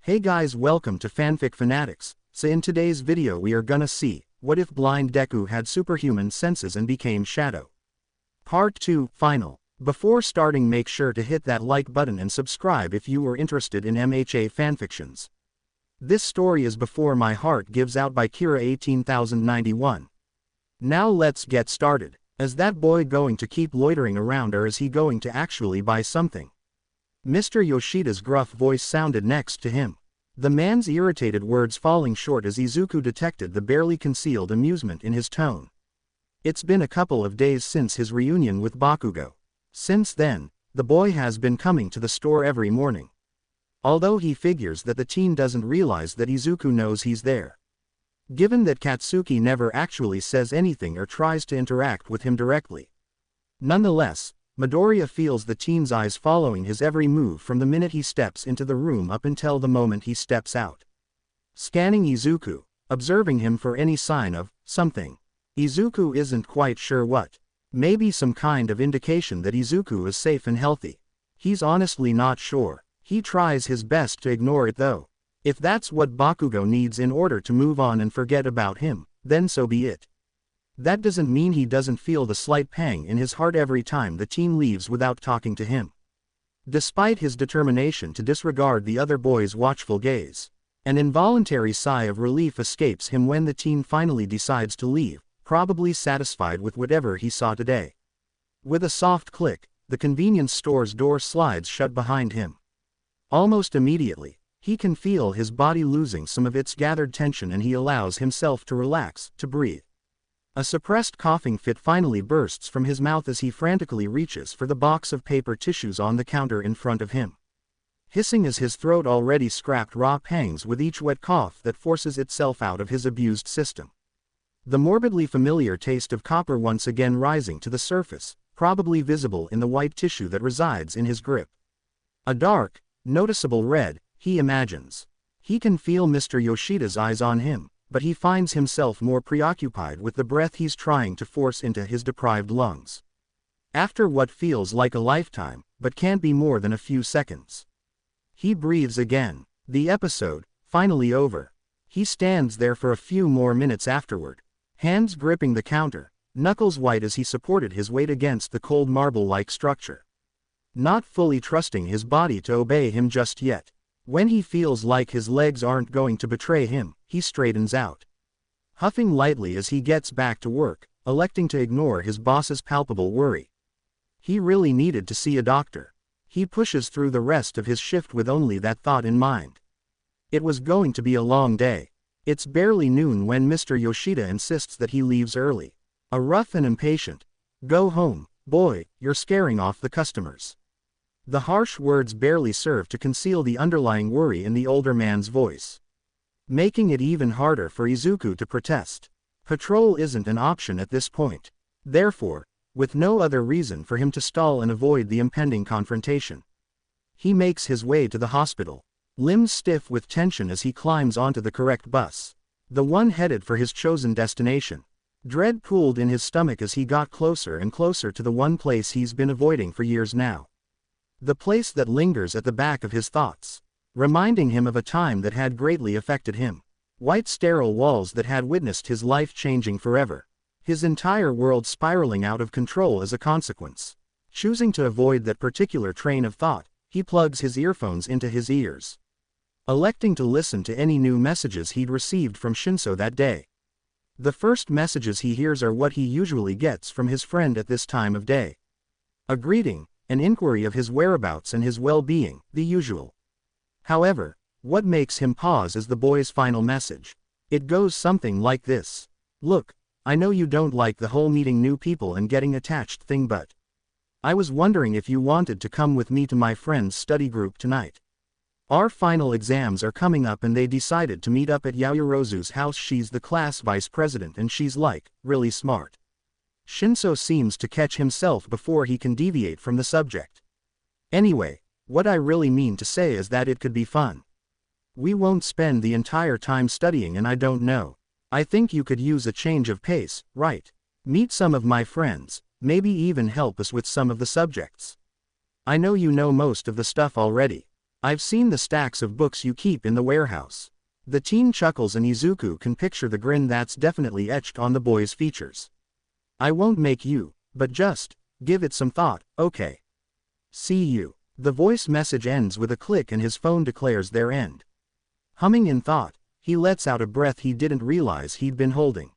Hey guys, welcome to Fanfic Fanatics. So in today's video we are gonna see, what if blind Deku had superhuman senses and became Shadow? Part 2, Final. Before starting, make sure to hit that like button and subscribe if you are interested in MHA fanfictions. This story is Before My Heart Gives Out by Kira 18091. Now let's get started. Is that boy going to keep loitering around, or is he going to actually buy something? Mr. Yoshida's gruff voice sounded next to him. The man's irritated words falling short as Izuku detected the barely concealed amusement in his tone. It's been a couple of days since his reunion with Bakugo. Since then, the boy has been coming to the store every morning. Although he figures that the teen doesn't realize that Izuku knows he's there. Given that Katsuki never actually says anything or tries to interact with him directly. Nonetheless, Midoriya feels the teen's eyes following his every move from the minute he steps into the room up until the moment he steps out. Scanning Izuku, observing him for any sign of something. Izuku isn't quite sure what. Maybe some kind of indication that Izuku is safe and healthy. He's honestly not sure. He tries his best to ignore it though. If that's what Bakugo needs in order to move on and forget about him, then so be it. That doesn't mean he doesn't feel the slight pang in his heart every time the teen leaves without talking to him. Despite his determination to disregard the other boy's watchful gaze, an involuntary sigh of relief escapes him when the teen finally decides to leave, probably satisfied with whatever he saw today. With a soft click, the convenience store's door slides shut behind him. Almost immediately, he can feel his body losing some of its gathered tension, and he allows himself to relax, to breathe. A suppressed coughing fit finally bursts from his mouth as he frantically reaches for the box of paper tissues on the counter in front of him. Hissing as his throat already scrapped raw pangs with each wet cough that forces itself out of his abused system. The morbidly familiar taste of copper once again rising to the surface, probably visible in the white tissue that resides in his grip. A dark, noticeable red, he imagines. He can feel Mr. Yoshida's eyes on him, but he finds himself more preoccupied with the breath he's trying to force into his deprived lungs. After what feels like a lifetime, but can't be more than a few seconds. He breathes again. The episode, finally over. He stands there for a few more minutes afterward, hands gripping the counter, knuckles white as he supported his weight against the cold marble-like structure. Not fully trusting his body to obey him just yet. When he feels like his legs aren't going to betray him, he straightens out. Huffing lightly as he gets back to work, electing to ignore his boss's palpable worry. He really needed to see a doctor. He pushes through the rest of his shift with only that thought in mind. It was going to be a long day. It's barely noon when Mr. Yoshida insists that he leaves early. A rough and impatient, "Go home, boy, you're scaring off the customers." The harsh words barely serve to conceal the underlying worry in the older man's voice, making it even harder for Izuku to protest. Patrol isn't an option at this point. Therefore, with no other reason for him to stall and avoid the impending confrontation, he makes his way to the hospital, limbs stiff with tension as he climbs onto the correct bus, the one headed for his chosen destination. Dread pooled in his stomach as he got closer and closer to the one place he's been avoiding for years now. The place that lingers at the back of his thoughts, reminding him of a time that had greatly affected him. White sterile walls that had witnessed his life changing forever. His entire world spiraling out of control as a consequence. Choosing to avoid that particular train of thought, he plugs his earphones into his ears, electing to listen to any new messages he'd received from Shinso that day. The first messages he hears are what he usually gets from his friend at this time of day. A greeting, an inquiry of his whereabouts and his well-being, the usual. However, what makes him pause is the boy's final message. It goes something like this. "Look, I know you don't like the whole meeting new people and getting attached thing, but I was wondering if you wanted to come with me to my friend's study group tonight. Our final exams are coming up and they decided to meet up at Yaoyorozu's house. She's the class vice president and she's like, really smart." Shinso seems to catch himself before he can deviate from the subject. "Anyway, what I really mean to say is that it could be fun. We won't spend the entire time studying, and I don't know. I think you could use a change of pace, right? Meet some of my friends, maybe even help us with some of the subjects. I know you know most of the stuff already. I've seen the stacks of books you keep in the warehouse. The teen chuckles and Izuku can picture the grin that's definitely etched on the boy's features. I won't make you, but just give it some thought, okay? See you. The voice message ends with a click and his phone declares their end. Humming in thought, he lets out a breath he didn't realize he'd been holding.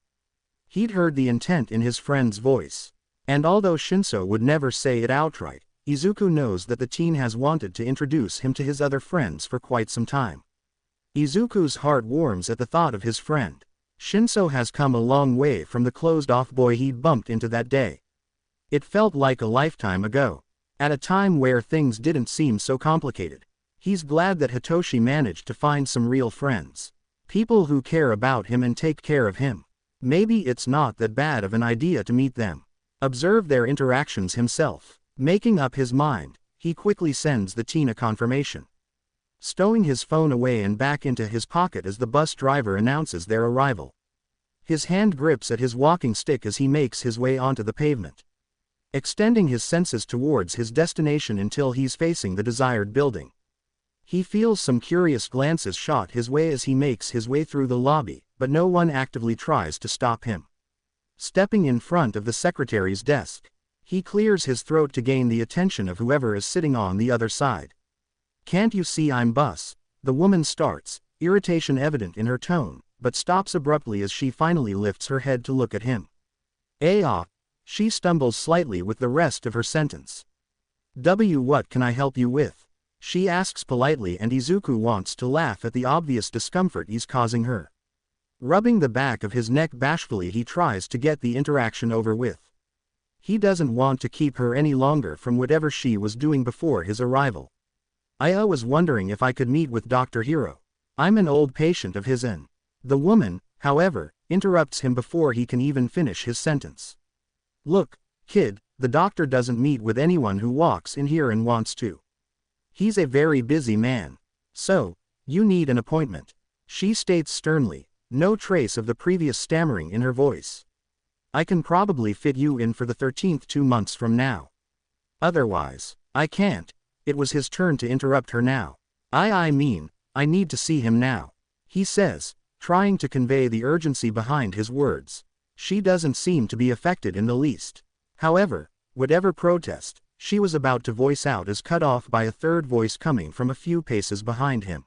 He'd heard the intent in his friend's voice. And although Shinso would never say it outright, Izuku knows that the teen has wanted to introduce him to his other friends for quite some time. Izuku's heart warms at the thought of his friend. Shinso has come a long way from the closed-off boy he'd bumped into that day. It felt like a lifetime ago. At a time where things didn't seem so complicated. He's glad that Hitoshi managed to find some real friends. People who care about him and take care of him. Maybe it's not that bad of an idea to meet them. Observe their interactions himself. Making up his mind, he quickly sends the teen a confirmation. Stowing his phone away and back into his pocket as the bus driver announces their arrival. His hand grips at his walking stick as he makes his way onto the pavement. Extending his senses towards his destination until he's facing the desired building. He feels some curious glances shot his way as he makes his way through the lobby, but no one actively tries to stop him. Stepping in front of the secretary's desk, he clears his throat to gain the attention of whoever is sitting on the other side. Can't you see I'm Bus? The woman starts, irritation evident in her tone, but stops abruptly as she finally lifts her head to look at him. She stumbles slightly with the rest of her sentence. What can I help you with? She asks politely and Izuku wants to laugh at the obvious discomfort he's causing her. Rubbing the back of his neck bashfully he tries to get the interaction over with. He doesn't want to keep her any longer from whatever she was doing before his arrival. I was wondering if I could meet with Dr. Hiro. I'm an old patient of his and the woman, however, interrupts him before he can even finish his sentence. Look, kid, the doctor doesn't meet with anyone who walks in here and wants to. He's a very busy man. So, you need an appointment. She states sternly, no trace of the previous stammering in her voice. I can probably fit you in for the 13th 2 months from now. Otherwise, I can't. It was his turn to interrupt her now. I mean, I need to see him now. He says, trying to convey the urgency behind his words. She doesn't seem to be affected in the least. However, whatever protest she was about to voice out is cut off by a third voice coming from a few paces behind him.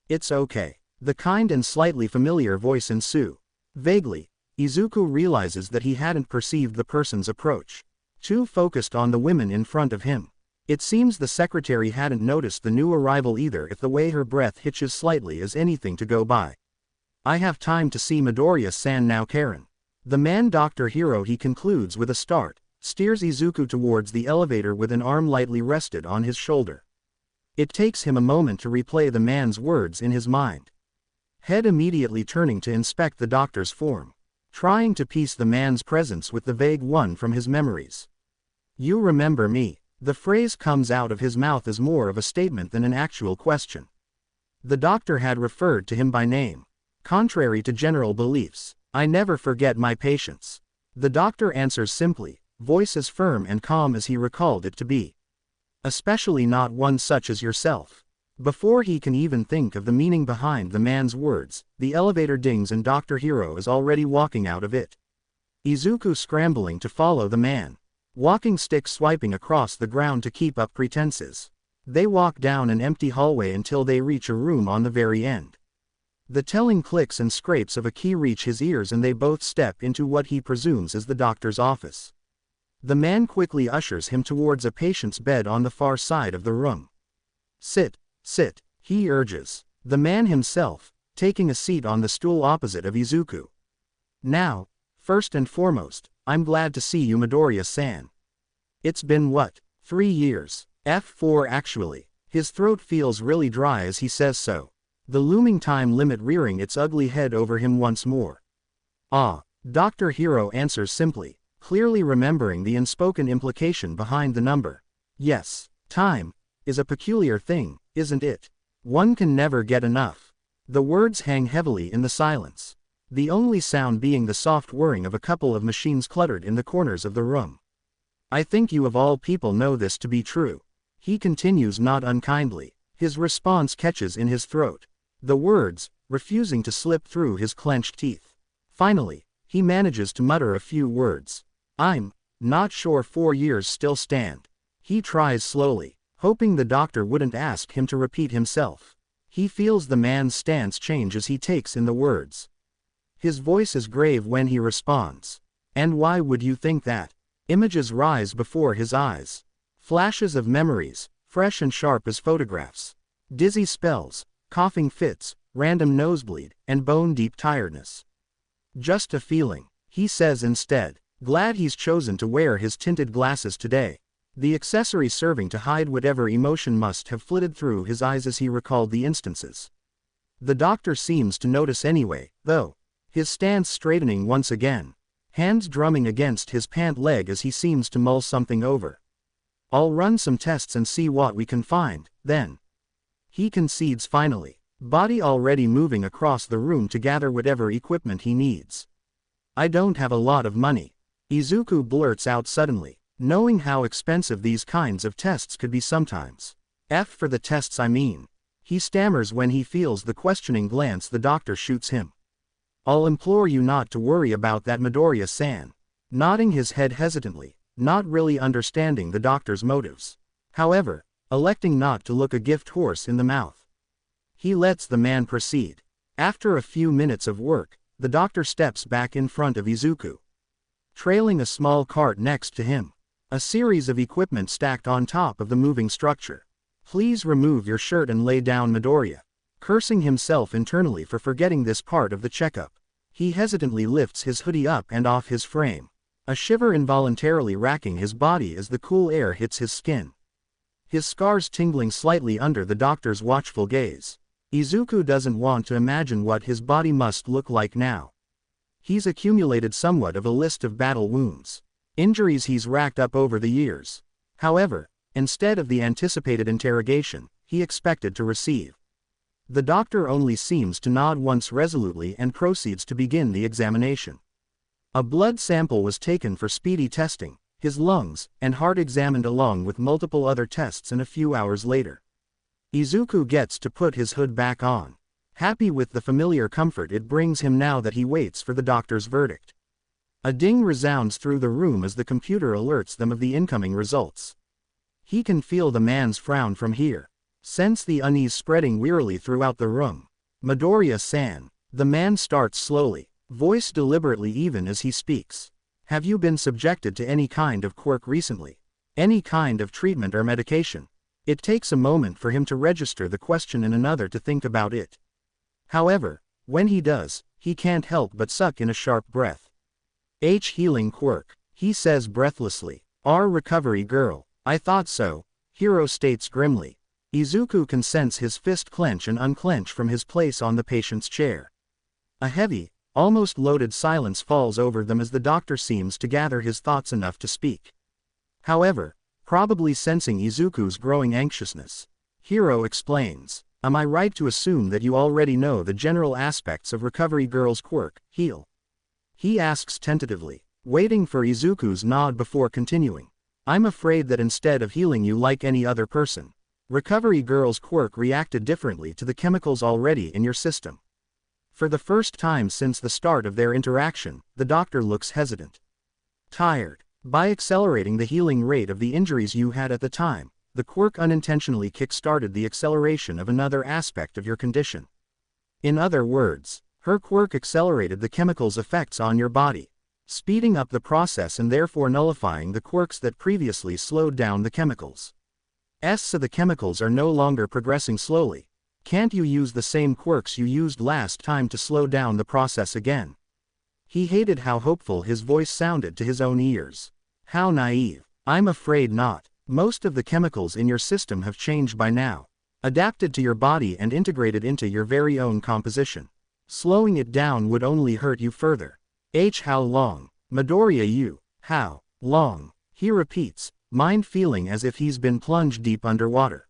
It's okay. The kind and slightly familiar voice ensue. Vaguely, Izuku realizes that he hadn't perceived the person's approach. Too focused on the women in front of him. It seems the secretary hadn't noticed the new arrival either if the way her breath hitches slightly is anything to go by. I have time to see Midoriya-san now Karen. The man Dr. Hiro he concludes with a start, steers Izuku towards the elevator with an arm lightly rested on his shoulder. It takes him a moment to replay the man's words in his mind. Head immediately turning to inspect the doctor's form. Trying to piece the man's presence with the vague one from his memories. You remember me. The phrase comes out of his mouth as more of a statement than an actual question. The doctor had referred to him by name. Contrary to general beliefs, I never forget my patients. The doctor answers simply, voice as firm and calm as he recalled it to be. Especially not one such as yourself. Before he can even think of the meaning behind the man's words, the elevator dings and Dr. Hiro is already walking out of it. Izuku scrambling to follow the man. Walking stick swiping across the ground to keep up pretenses. They walk down an empty hallway until they reach a room on the very end. The telling clicks and scrapes of a key reach his ears and they both step into what he presumes is the doctor's office. The man quickly ushers him towards a patient's bed on the far side of the room. Sit, he urges. The man himself, taking a seat on the stool opposite of Izuku. Now, first and foremost, I'm glad to see you Midoriya-san. It's been 3 years? F4 actually. His throat feels really dry as he says so. The looming time limit rearing its ugly head over him once more. Dr. Hiro answers simply, clearly remembering the unspoken implication behind the number. Yes, time is a peculiar thing, isn't it? One can never get enough. The words hang heavily in the silence. The only sound being the soft whirring of a couple of machines cluttered in the corners of the room. I think you of all people know this to be true. He continues not unkindly, His response catches in his throat. The words, refusing to slip through his clenched teeth. Finally, he manages to mutter a few words. I'm not sure 4 years still stand. He tries slowly, hoping the doctor wouldn't ask him to repeat himself. He feels the man's stance change as he takes in the words. His voice is grave when he responds. And why would you think that? Images rise before his eyes. Flashes of memories, fresh and sharp as photographs. Dizzy spells, coughing fits, random nosebleed, and bone-deep tiredness. Just a feeling, he says instead, glad he's chosen to wear his tinted glasses today. The accessory serving to hide whatever emotion must have flitted through his eyes as he recalled the instances. The doctor seems to notice anyway, though. His stance straightening once again. Hands drumming against his pant leg as he seems to mull something over. I'll run some tests and see what we can find, then. He concedes finally, body already moving across the room to gather whatever equipment he needs. I don't have a lot of money. Izuku blurts out suddenly, knowing how expensive these kinds of tests could be sometimes. F for the tests I mean. He stammers when he feels the questioning glance the doctor shoots him. I'll implore you not to worry about that, Midoriya-san. Nodding his head hesitantly, not really understanding the doctor's motives. However, electing not to look a gift horse in the mouth. He lets the man proceed. After a few minutes of work, the doctor steps back in front of Izuku. Trailing a small cart next to him. A series of equipment stacked on top of the moving structure. Please remove your shirt and lay down, Midoriya. Cursing himself internally for forgetting this part of the checkup. He hesitantly lifts his hoodie up and off his frame. A shiver involuntarily racking his body as the cool air hits his skin. His scars tingling slightly under the doctor's watchful gaze. Izuku doesn't want to imagine what his body must look like now. He's accumulated somewhat of a list of battle wounds. Injuries he's racked up over the years. However, instead of the anticipated interrogation he expected to receive, the doctor only seems to nod once resolutely and proceeds to begin the examination. A blood sample was taken for speedy testing, his lungs and heart examined along with multiple other tests, and a few hours later, Izuku gets to put his hood back on, happy with the familiar comfort it brings him now that he waits for the doctor's verdict. A ding resounds through the room as the computer alerts them of the incoming results. He can feel the man's frown from here. Sense the unease spreading wearily throughout the room. Midoriya-san. The man starts slowly, voice deliberately even as he speaks. Have you been subjected to any kind of quirk recently? Any kind of treatment or medication? It takes a moment for him to register the question and another to think about it. However, when he does, he can't help but suck in a sharp breath. Healing quirk, he says breathlessly. Our recovery girl. I thought so, Hiro states grimly. Izuku can sense his fist clench and unclench from his place on the patient's chair. A heavy, almost loaded silence falls over them as the doctor seems to gather his thoughts enough to speak. However, probably sensing Izuku's growing anxiousness, Hiro explains, am I right to assume that you already know the general aspects of recovery girl's quirk, heal? He asks tentatively, waiting for Izuku's nod before continuing. I'm afraid that instead of healing you like any other person, recovery girl's quirk reacted differently to the chemicals already in your system. For the first time since the start of their interaction, the doctor looks hesitant. Tired. By accelerating the healing rate of the injuries you had at the time, the quirk unintentionally kick-started the acceleration of another aspect of your condition. In other words, her quirk accelerated the chemicals' effects on your body, speeding up the process and therefore nullifying the quirks that previously slowed down the chemicals. So the chemicals are no longer progressing slowly. Can't you use the same quirks you used last time to slow down the process again? He hated how hopeful his voice sounded to his own ears. How naive. I'm afraid not. Most of the chemicals in your system have changed by now, adapted to your body and integrated into your very own composition. Slowing it down would only hurt you further. How long? Midoriya, how long? He repeats, mind feeling as if he's been plunged deep underwater.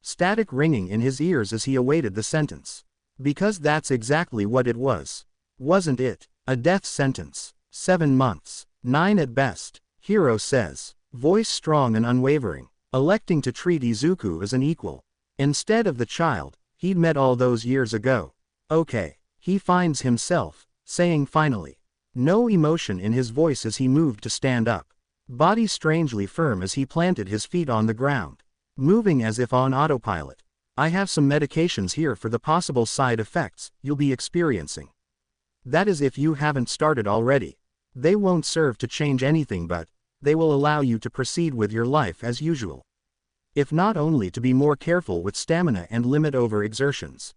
Static ringing in his ears as he awaited the sentence. Because that's exactly what it was. Wasn't it? A death sentence. 7 months. 9 at best, Hiro says, voice strong and unwavering, electing to treat Izuku as an equal. Instead of the child he'd met all those years ago. Okay, he finds himself saying finally. No emotion in his voice as he moved to stand up. Body strangely firm as he planted his feet on the ground. Moving as if on autopilot. I have some medications here for the possible side effects you'll be experiencing. That is if you haven't started already. They won't serve to change anything, but they will allow you to proceed with your life as usual. If not only to be more careful with stamina and limit overexertions.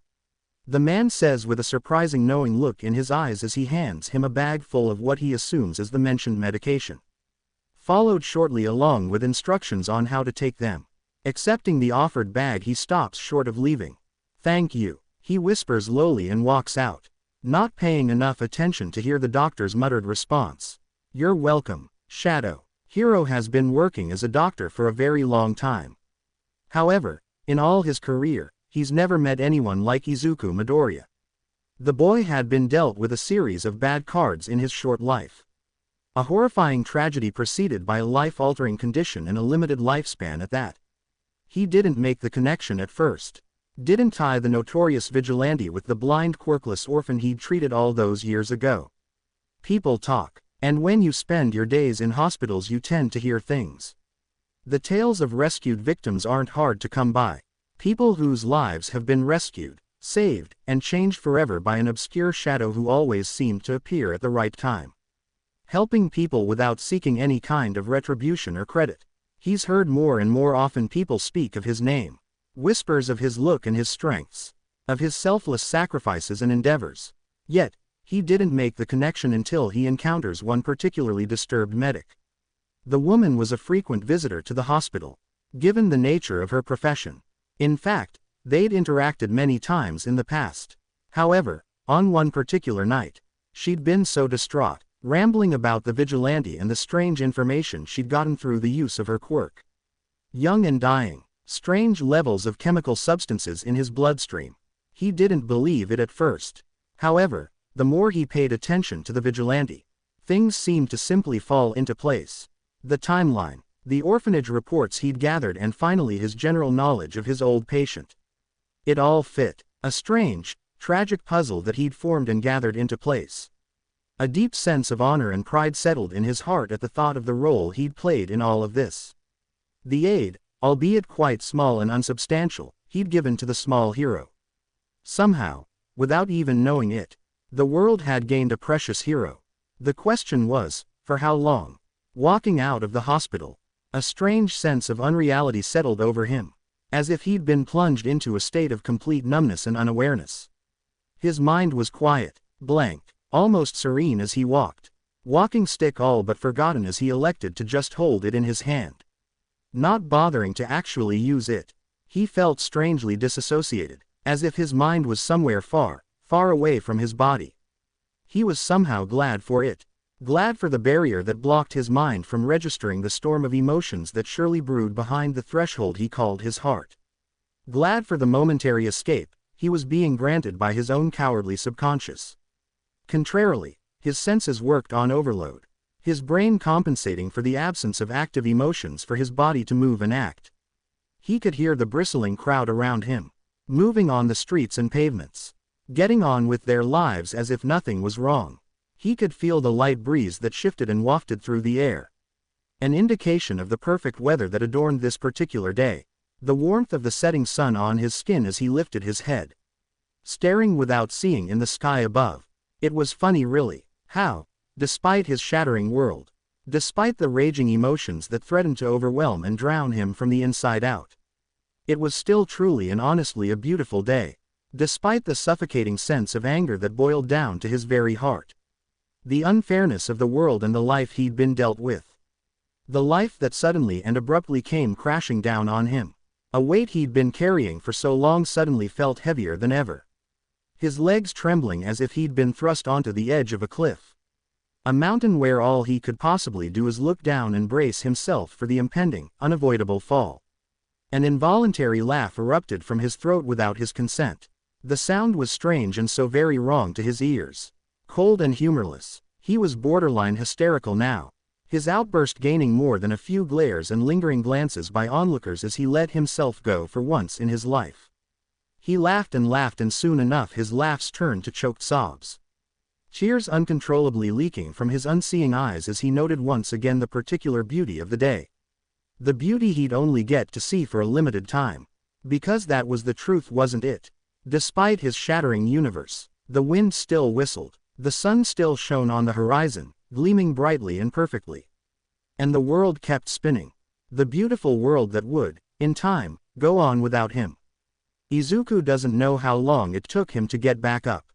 The man says with a surprising knowing look in his eyes as he hands him a bag full of what he assumes is the mentioned medication. Followed shortly along with instructions on how to take them. Accepting the offered bag, he stops short of leaving. Thank you, he whispers lowly and walks out, not paying enough attention to hear the doctor's muttered response. You're welcome, Shadow. Hiro has been working as a doctor for a very long time. However, in all his career, he's never met anyone like Izuku Midoriya. The boy had been dealt with a series of bad cards in his short life. A horrifying tragedy preceded by a life-altering condition and a limited lifespan at that. He didn't make the connection at first. Didn't tie the notorious vigilante with the blind quirkless orphan he'd treated all those years ago. People talk, and when you spend your days in hospitals you tend to hear things. The tales of rescued victims aren't hard to come by. People whose lives have been rescued, saved, and changed forever by an obscure shadow who always seemed to appear at the right time. Helping people without seeking any kind of retribution or credit. He's heard more and more often people speak of his name. Whispers of his look and his strengths. Of his selfless sacrifices and endeavors. Yet, he didn't make the connection until he encounters one particularly disturbed medic. The woman was a frequent visitor to the hospital, given the nature of her profession. In fact, they'd interacted many times in the past. However, on one particular night, she'd been so distraught, rambling about the vigilante and the strange information she'd gotten through the use of her quirk. Young and dying, strange levels of chemical substances in his bloodstream. He didn't believe it at first. However, the more he paid attention to the vigilante, things seemed to simply fall into place. The timeline, the orphanage reports he'd gathered, and finally his general knowledge of his old patient. It all fit, a strange, tragic puzzle that he'd formed and gathered into place. A deep sense of honor and pride settled in his heart at the thought of the role he'd played in all of this. The aid, albeit quite small and unsubstantial, he'd given to the small hero. Somehow, without even knowing it, the world had gained a precious hero. The question was, for how long? Walking out of the hospital, a strange sense of unreality settled over him, as if he'd been plunged into a state of complete numbness and unawareness. His mind was quiet, blank, almost serene as he walked, walking stick all but forgotten as he elected to just hold it in his hand. Not bothering to actually use it, he felt strangely disassociated, as if his mind was somewhere far, far away from his body. He was somehow glad for it, glad for the barrier that blocked his mind from registering the storm of emotions that surely brewed behind the threshold he called his heart. Glad for the momentary escape he was being granted by his own cowardly subconscious. Contrarily, his senses worked on overload, his brain compensating for the absence of active emotions for his body to move and act. He could hear the bristling crowd around him, moving on the streets and pavements, getting on with their lives as if nothing was wrong. He could feel the light breeze that shifted and wafted through the air. An indication of the perfect weather that adorned this particular day. The warmth of the setting sun on his skin as he lifted his head, staring without seeing in the sky above. It was funny really, how, despite his shattering world, despite the raging emotions that threatened to overwhelm and drown him from the inside out, it was still truly and honestly a beautiful day, despite the suffocating sense of anger that boiled down to his very heart. The unfairness of the world and the life he'd been dealt with. The life that suddenly and abruptly came crashing down on him. A weight he'd been carrying for so long suddenly felt heavier than ever. His legs trembling as if he'd been thrust onto the edge of a cliff. A mountain where all he could possibly do is look down and brace himself for the impending, unavoidable fall. An involuntary laugh erupted from his throat without his consent. The sound was strange and so very wrong to his ears. Cold and humorless. He was borderline hysterical now. his outburst gaining more than a few glares and lingering glances by onlookers as he let himself go for once in his life. He laughed and soon enough his laughs turned to choked sobs. Tears uncontrollably leaking from his unseeing eyes as he noted once again the particular beauty of the day. The beauty he'd only get to see for a limited time. Because that was the truth, wasn't it? Despite his shattering universe, the wind still whistled, the sun still shone on the horizon, gleaming brightly and perfectly. And the world kept spinning. The beautiful world that would, in time, go on without him. Izuku doesn't know how long it took him to get back up.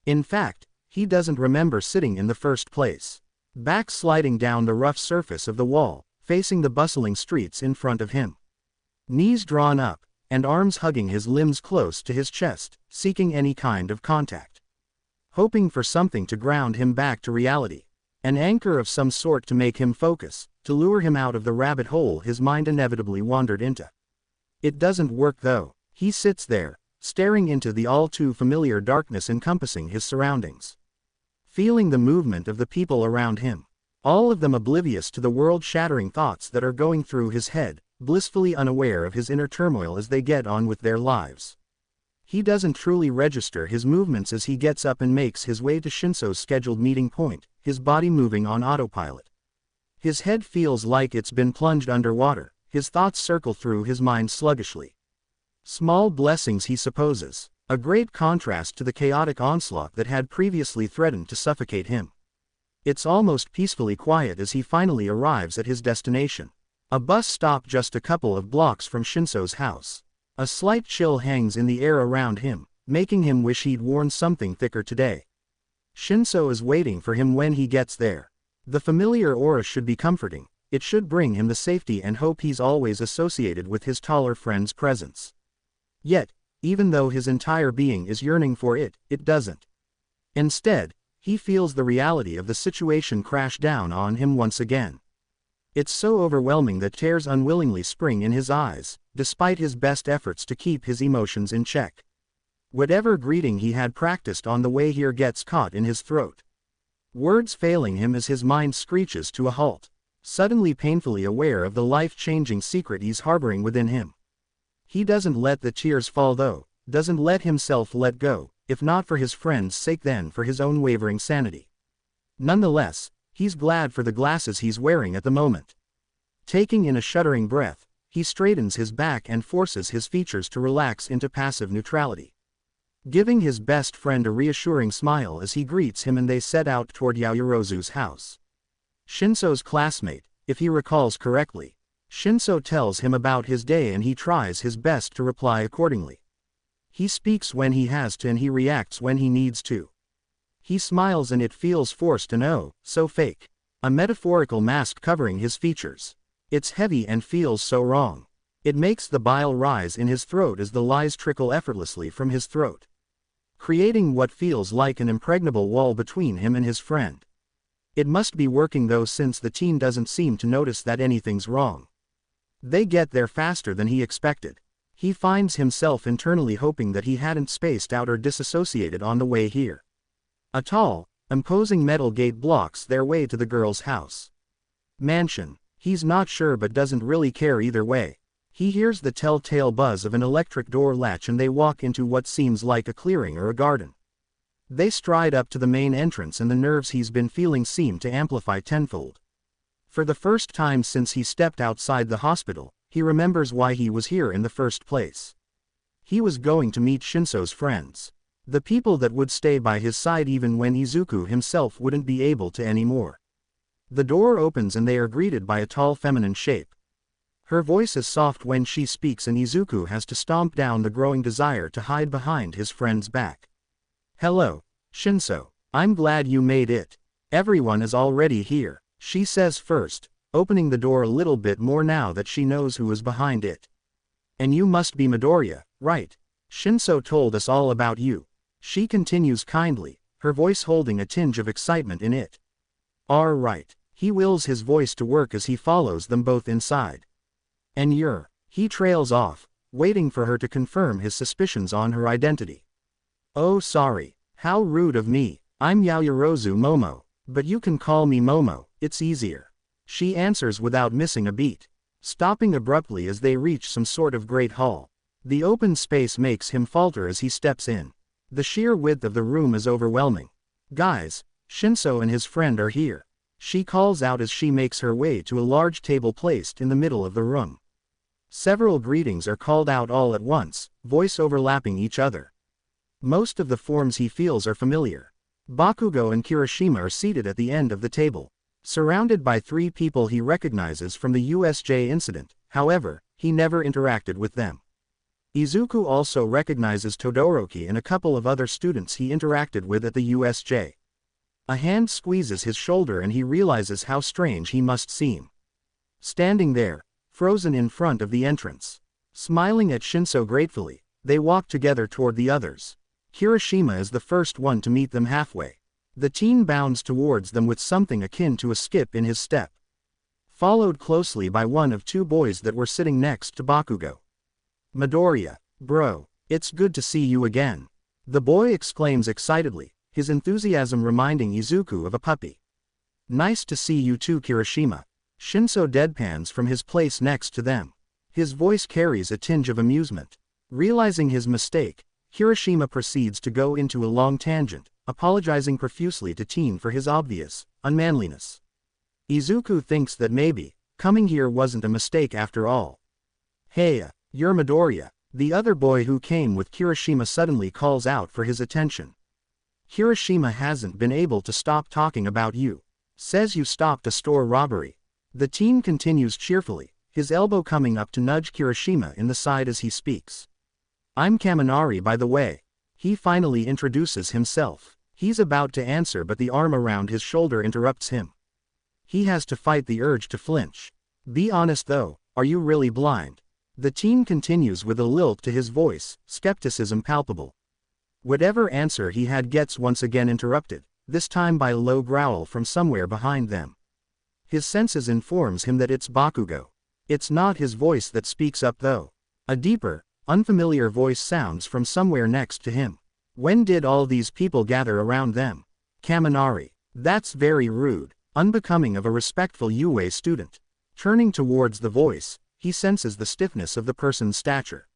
In fact, he doesn't remember sitting in the first place. Backsliding down the rough surface of the wall, facing the bustling streets in front of him. Knees drawn up, and arms hugging his limbs close to his chest, seeking any kind of contact. Hoping for something to ground him back to reality. An anchor of some sort to make him focus, to lure him out of the rabbit hole his mind inevitably wandered into. It doesn't work though. He sits there, staring into the all-too-familiar darkness encompassing his surroundings. Feeling the movement of the people around him. All of them oblivious to the world-shattering thoughts that are going through his head, blissfully unaware of his inner turmoil as they get on with their lives. He doesn't truly register his movements as he gets up and makes his way to Shinso's scheduled meeting point, his body moving on autopilot. His head feels like it's been plunged underwater, his thoughts circle through his mind sluggishly. Small blessings he supposes, a great contrast to the chaotic onslaught that had previously threatened to suffocate him. It's almost peacefully quiet as he finally arrives at his destination. A bus stop just a couple of blocks from Shinso's house. A slight chill hangs in the air around him, making him wish he'd worn something thicker today. Shinso is waiting for him when he gets there. The familiar aura should be comforting, it should bring him the safety and hope he's always associated with his taller friend's presence. Yet, even though his entire being is yearning for it, it doesn't. Instead, he feels the reality of the situation crash down on him once again. It's so overwhelming that tears unwillingly spring in his eyes, despite his best efforts to keep his emotions in check. Whatever greeting he had practiced on the way here gets caught in his throat. Words failing him as his mind screeches to a halt, suddenly painfully aware of the life-changing secret he's harboring within him. He doesn't let the tears fall though, doesn't let himself let go, if not for his friend's sake then for his own wavering sanity. Nonetheless, he's glad for the glasses he's wearing at the moment. Taking in a shuddering breath, he straightens his back and forces his features to relax into passive neutrality. Giving his best friend a reassuring smile as he greets him and they set out toward Yaoyorozu's house. Shinso's classmate, if he recalls correctly. Shinso tells him about his day and he tries his best to reply accordingly. He speaks when he has to and he reacts when he needs to. He smiles and it feels forced and oh, so fake. A metaphorical mask covering his features. It's heavy and feels so wrong. It makes the bile rise in his throat as the lies trickle effortlessly from his throat. Creating what feels like an impregnable wall between him and his friend. It must be working though since the teen doesn't seem to notice that anything's wrong. They get there faster than he expected. He finds himself internally hoping that he hadn't spaced out or disassociated on the way here. A tall, imposing metal gate blocks their way to the girl's house. Mansion. He's not sure but doesn't really care either way. He hears the telltale buzz of an electric door latch and they walk into what seems like a clearing or a garden. They stride up to the main entrance and the nerves he's been feeling seem to amplify tenfold. For the first time since he stepped outside the hospital, he remembers why he was here in the first place. He was going to meet Shinso's friends. The people that would stay by his side even when Izuku himself wouldn't be able to anymore. The door opens and they are greeted by a tall feminine shape. Her voice is soft when she speaks and Izuku has to stomp down the growing desire to hide behind his friend's back. Hello, Shinso. I'm glad you made it. Everyone is already here, she says first, opening the door a little bit more now that she knows who is behind it. And you must be Midoriya, right? Shinso told us all about you. She continues kindly, her voice holding a tinge of excitement in it. All right. He wills his voice to work as he follows them both inside. And you're, he trails off, waiting for her to confirm his suspicions on her identity. Oh sorry, how rude of me, I'm Yaoyorozu Momo, but you can call me Momo, it's easier. She answers without missing a beat, stopping abruptly as they reach some sort of great hall. The open space makes him falter as he steps in. The sheer width of the room is overwhelming. Guys, Shinso and his friend are here. She calls out as she makes her way to a large table placed in the middle of the room. Several greetings are called out all at once, voice overlapping each other. Most of the forms he feels are familiar. Bakugo and Kirishima are seated at the end of the table, surrounded by 3 people he recognizes from the USJ incident. However, he never interacted with them. Izuku also recognizes Todoroki and a couple of other students he interacted with at the USJ. A hand squeezes his shoulder and he realizes how strange he must seem. Standing there, frozen in front of the entrance, smiling at Shinso gratefully, they walk together toward the others. Kirishima is the first one to meet them halfway. The teen bounds towards them with something akin to a skip in his step, followed closely by one of 2 boys that were sitting next to Bakugo. "Midoriya, bro, it's good to see you again," the boy exclaims excitedly, his enthusiasm reminding Izuku of a puppy. "Nice to see you too, Kirishima." Shinso deadpans from his place next to them. His voice carries a tinge of amusement. Realizing his mistake, Kirishima proceeds to go into a long tangent, apologizing profusely to Teen for his obvious unmanliness. Izuku thinks that maybe coming here wasn't a mistake after all. "Hey, you're Midoriya," the other boy who came with Kirishima suddenly calls out for his attention. "Kirishima hasn't been able to stop talking about you. Says you stopped a store robbery." The teen continues cheerfully, his elbow coming up to nudge Kirishima in the side as he speaks. "I'm Kaminari, by the way." He finally introduces himself. He's about to answer but the arm around his shoulder interrupts him. He has to fight the urge to flinch. "Be honest though, are you really blind?" The teen continues with a lilt to his voice, skepticism palpable. Whatever answer he had gets once again interrupted, this time by a low growl from somewhere behind them. His senses informs him that it's Bakugo. It's not his voice that speaks up though. A deeper, unfamiliar voice sounds from somewhere next to him. "When did all these people gather around them?" "Kaminari, that's very rude, unbecoming of a respectful UA student." Turning towards the voice, he senses the stiffness of the person's stature.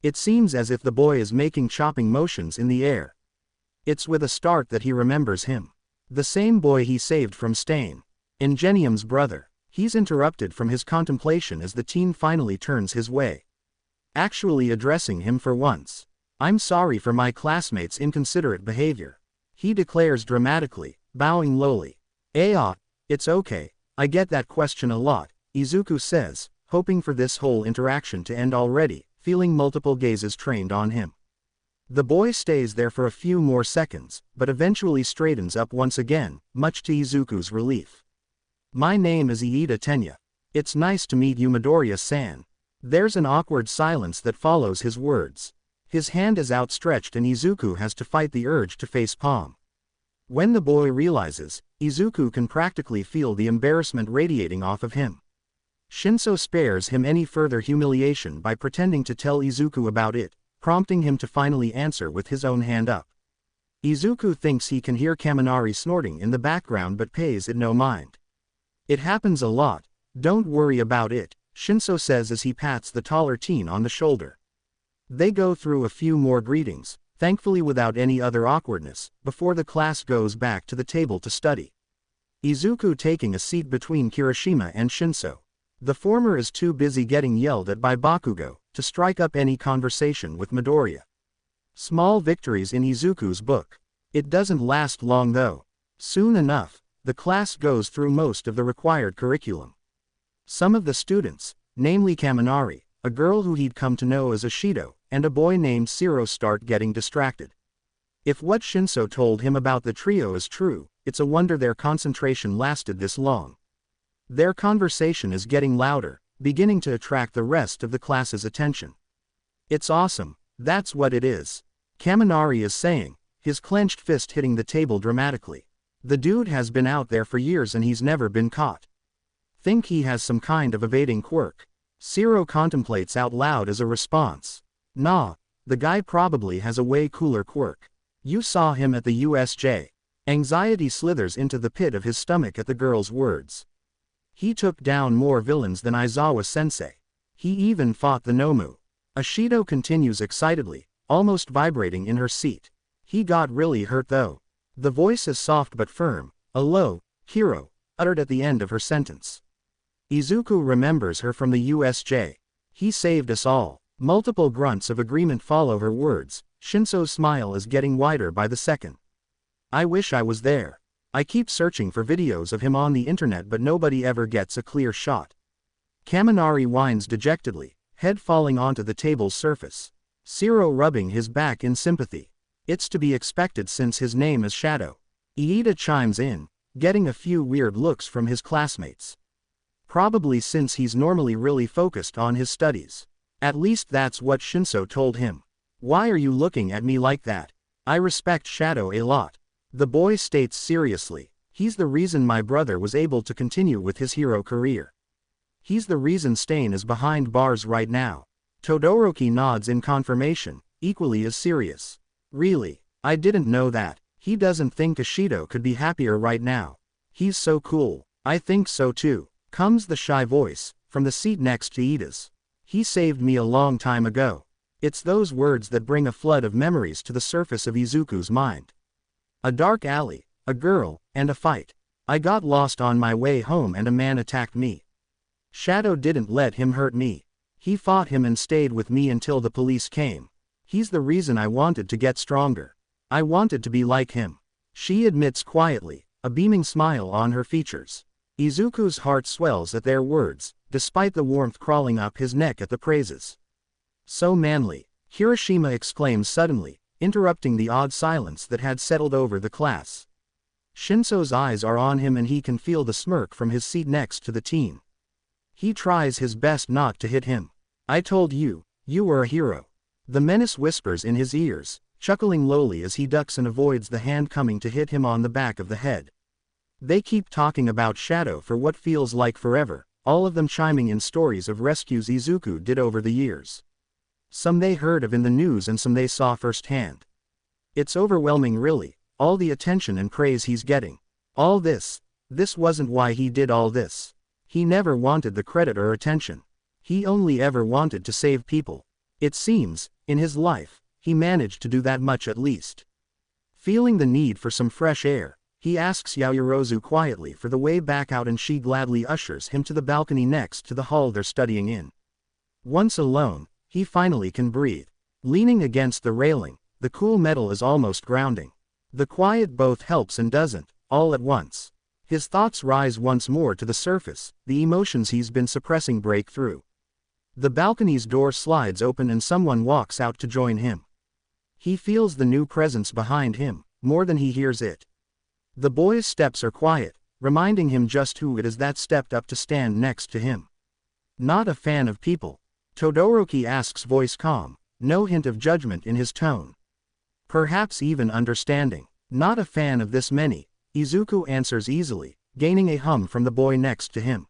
It seems as if the boy is making chopping motions in the air. It's with a start that he remembers him. The same boy he saved from Stain. Ingenium's brother. He's interrupted from his contemplation as the teen finally turns his way, actually addressing him for once. "I'm sorry for my classmates' inconsiderate behavior," he declares dramatically, bowing lowly. It's okay, I get that question a lot," Izuku says, hoping for this whole interaction to end already, feeling multiple gazes trained on him. The boy stays there for a few more seconds, but eventually straightens up once again, much to Izuku's relief. "My name is Iida Tenya. It's nice to meet you, Midoriya-san." There's an awkward silence that follows his words. His hand is outstretched and Izuku has to fight the urge to face palm. When the boy realizes, Izuku can practically feel the embarrassment radiating off of him. Shinso spares him any further humiliation by pretending to tell Izuku about it, prompting him to finally answer with his own hand up. Izuku thinks he can hear Kaminari snorting in the background but pays it no mind. "It happens a lot, don't worry about it," Shinso says as he pats the taller teen on the shoulder. They go through a few more greetings, thankfully without any other awkwardness, before the class goes back to the table to study. Izuku taking a seat between Kirishima and Shinso. The former is too busy getting yelled at by Bakugo to strike up any conversation with Midoriya. Small victories in Izuku's book. It doesn't last long though. Soon enough, the class goes through most of the required curriculum. Some of the students, namely Kaminari, a girl who he'd come to know as Ashido, and a boy named Siro start getting distracted. If what Shinso told him about the trio is true, it's a wonder their concentration lasted this long. Their conversation is getting louder, beginning to attract the rest of the class's attention. "It's awesome, that's what it is," Kaminari is saying, his clenched fist hitting the table dramatically. "The dude has been out there for years and he's never been caught. Think he has some kind of evading quirk?" Siro contemplates out loud as a response. "Nah, the guy probably has a way cooler quirk. You saw him at the USJ. Anxiety slithers into the pit of his stomach at the girl's words. He took down more villains than Aizawa-sensei. He even fought the Nomu. Ashido continues excitedly, almost vibrating in her seat. He got really hurt though. The voice is soft but firm, a low, "Hero," uttered at the end of her sentence. Izuku remembers her from the USJ. He saved us all. Multiple grunts of agreement follow her words. Shinso's smile is getting wider by the second. I wish I was there. I keep searching for videos of him on the internet but nobody ever gets a clear shot. Kaminari whines dejectedly, head falling onto the table's surface. Zero rubbing his back in sympathy. It's to be expected since his name is Shadow. Iida chimes in, getting a few weird looks from his classmates. Probably since he's normally really focused on his studies. At least that's what Shinso told him. Why are you looking at me like that? I respect Shadow a lot. The boy states seriously, he's the reason my brother was able to continue with his hero career. He's the reason Stain is behind bars right now. Todoroki nods in confirmation, equally as serious. Really? I didn't know that. He doesn't think Ashido could be happier right now. He's so cool. I think so too. Comes the shy voice, from the seat next to Iida's. He saved me a long time ago. It's those words that bring a flood of memories to the surface of Izuku's mind. A dark alley, a girl, and a fight. I got lost on my way home and a man attacked me. Shadow didn't let him hurt me. He fought him and stayed with me until the police came. He's the reason I wanted to get stronger. I wanted to be like him. She admits quietly, a beaming smile on her features. Izuku's heart swells at their words, despite the warmth crawling up his neck at the praises. So manly, Hiroshima exclaims suddenly, interrupting the odd silence that had settled over the class. Shinso's eyes are on him and he can feel the smirk from his seat next to the teen. He tries his best not to hit him. I told you, you were a hero. The menace whispers in his ears, chuckling lowly as he ducks and avoids the hand coming to hit him on the back of the head. They keep talking about Shadow for what feels like forever, all of them chiming in stories of rescues Izuku did over the years. Some they heard of in the news and some they saw firsthand. It's overwhelming really, all the attention and praise he's getting. All this wasn't why he did all this. He never wanted the credit or attention. He only ever wanted to save people. It seems, in his life, he managed to do that much at least. Feeling the need for some fresh air, he asks Yaoyorozu quietly for the way back out and she gladly ushers him to the balcony next to the hall they're studying in. Once alone, he finally can breathe. Leaning against the railing, the cool metal is almost grounding. The quiet both helps and doesn't, all at once. His thoughts rise once more to the surface, the emotions he's been suppressing break through. The balcony's door slides open and someone walks out to join him. He feels the new presence behind him, more than he hears it. The boy's steps are quiet, reminding him just who it is that stepped up to stand next to him. Not a fan of people? Todoroki asks, voice calm, no hint of judgment in his tone. Perhaps even understanding. Not a fan of this many, Izuku answers easily, gaining a hum from the boy next to him.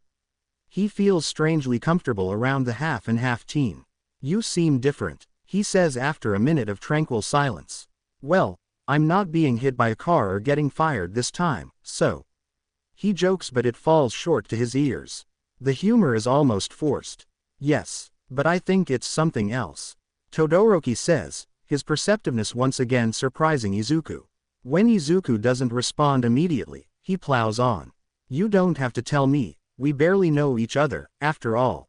He feels strangely comfortable around the half and half teen. You seem different, he says after a minute of tranquil silence. Well, I'm not being hit by a car or getting fired this time, so. He jokes but it falls short to his ears. The humor is almost forced. Yes, but I think it's something else. Todoroki says, his perceptiveness once again surprising Izuku. When Izuku doesn't respond immediately, he plows on. You don't have to tell me, we barely know each other, after all.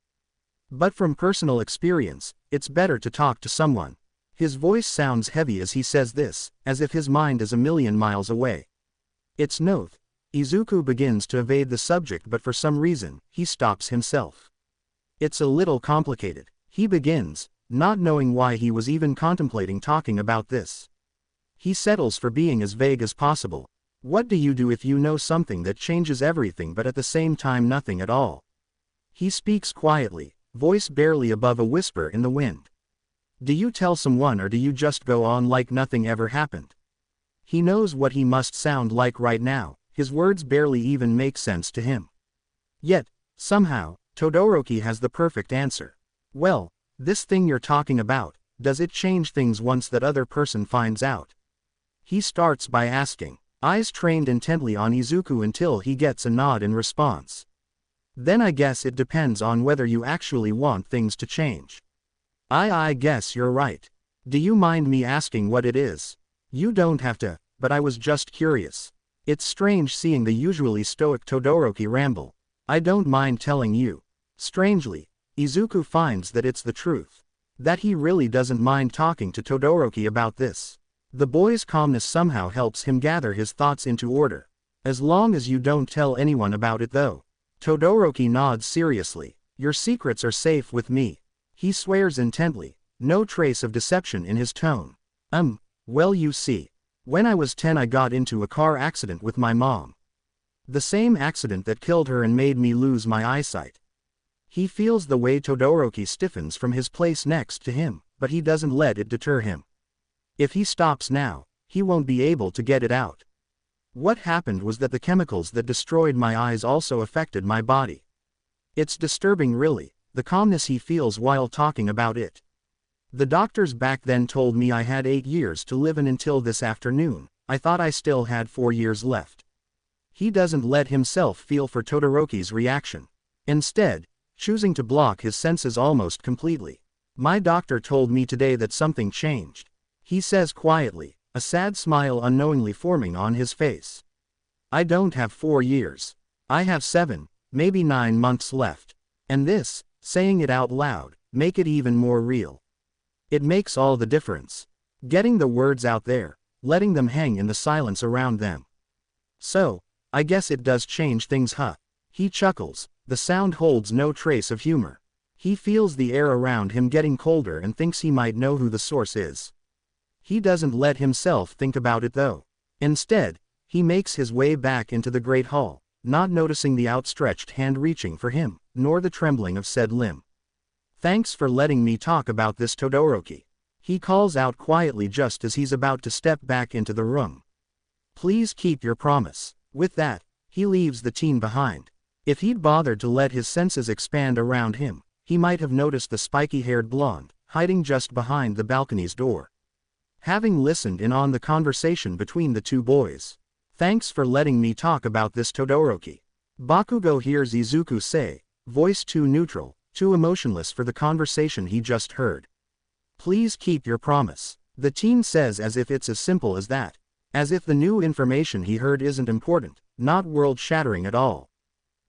But from personal experience, it's better to talk to someone. His voice sounds heavy as he says this, as if his mind is a million miles away. It's no. Izuku begins to evade the subject but for some reason, he stops himself. It's a little complicated, he begins, not knowing why he was even contemplating talking about this. He settles for being as vague as possible. What do you do if you know something that changes everything but at the same time nothing at all? He speaks quietly, voice barely above a whisper in the wind. Do you tell someone or do you just go on like nothing ever happened? He knows what he must sound like right now, his words barely even make sense to him. Yet, somehow, Todoroki has the perfect answer. Well, this thing you're talking about, does it change things once that other person finds out? He starts by asking, eyes trained intently on Izuku until he gets a nod in response. Then I guess it depends on whether you actually want things to change. I guess you're right. Do you mind me asking what it is? You don't have to, but I was just curious. It's strange seeing the usually stoic Todoroki ramble. I don't mind telling you. Strangely, Izuku finds that it's the truth. That he really doesn't mind talking to Todoroki about this. The boy's calmness somehow helps him gather his thoughts into order. As long as you don't tell anyone about it though. Todoroki nods seriously. Your secrets are safe with me. He swears intently, no trace of deception in his tone. Well you see. When I was 10 I got into a car accident with my mom. The same accident that killed her and made me lose my eyesight. He feels the way Todoroki stiffens from his place next to him, but he doesn't let it deter him. If he stops now, he won't be able to get it out. What happened was that the chemicals that destroyed my eyes also affected my body. It's disturbing really, the calmness he feels while talking about it. The doctors back then told me I had 8 years to live, and until this afternoon, I thought I still had 4 years left. He doesn't let himself feel for Todoroki's reaction. Instead, choosing to block his senses almost completely. My doctor told me today that something changed. He says quietly, a sad smile unknowingly forming on his face. I don't have 4 years. I have 7, maybe 9 months left. And this, saying it out loud, make it even more real. It makes all the difference. Getting the words out there, letting them hang in the silence around them. So, I guess it does change things, huh? He chuckles, the sound holds no trace of humor. He feels the air around him getting colder and thinks he might know who the source is. He doesn't let himself think about it though. Instead, he makes his way back into the great hall, not noticing the outstretched hand reaching for him, nor the trembling of said limb. Thanks for letting me talk about this, Todoroki. He calls out quietly just as he's about to step back into the room. Please keep your promise. With that, he leaves the teen behind. If he'd bothered to let his senses expand around him, he might have noticed the spiky-haired blonde, hiding just behind the balcony's door. Having listened in on the conversation between the two boys. Thanks for letting me talk about this, Todoroki. Bakugo hears Izuku say, voice too neutral, too emotionless for the conversation he just heard. Please keep your promise. The teen says as if it's as simple as that. As if the new information he heard isn't important, not world-shattering at all.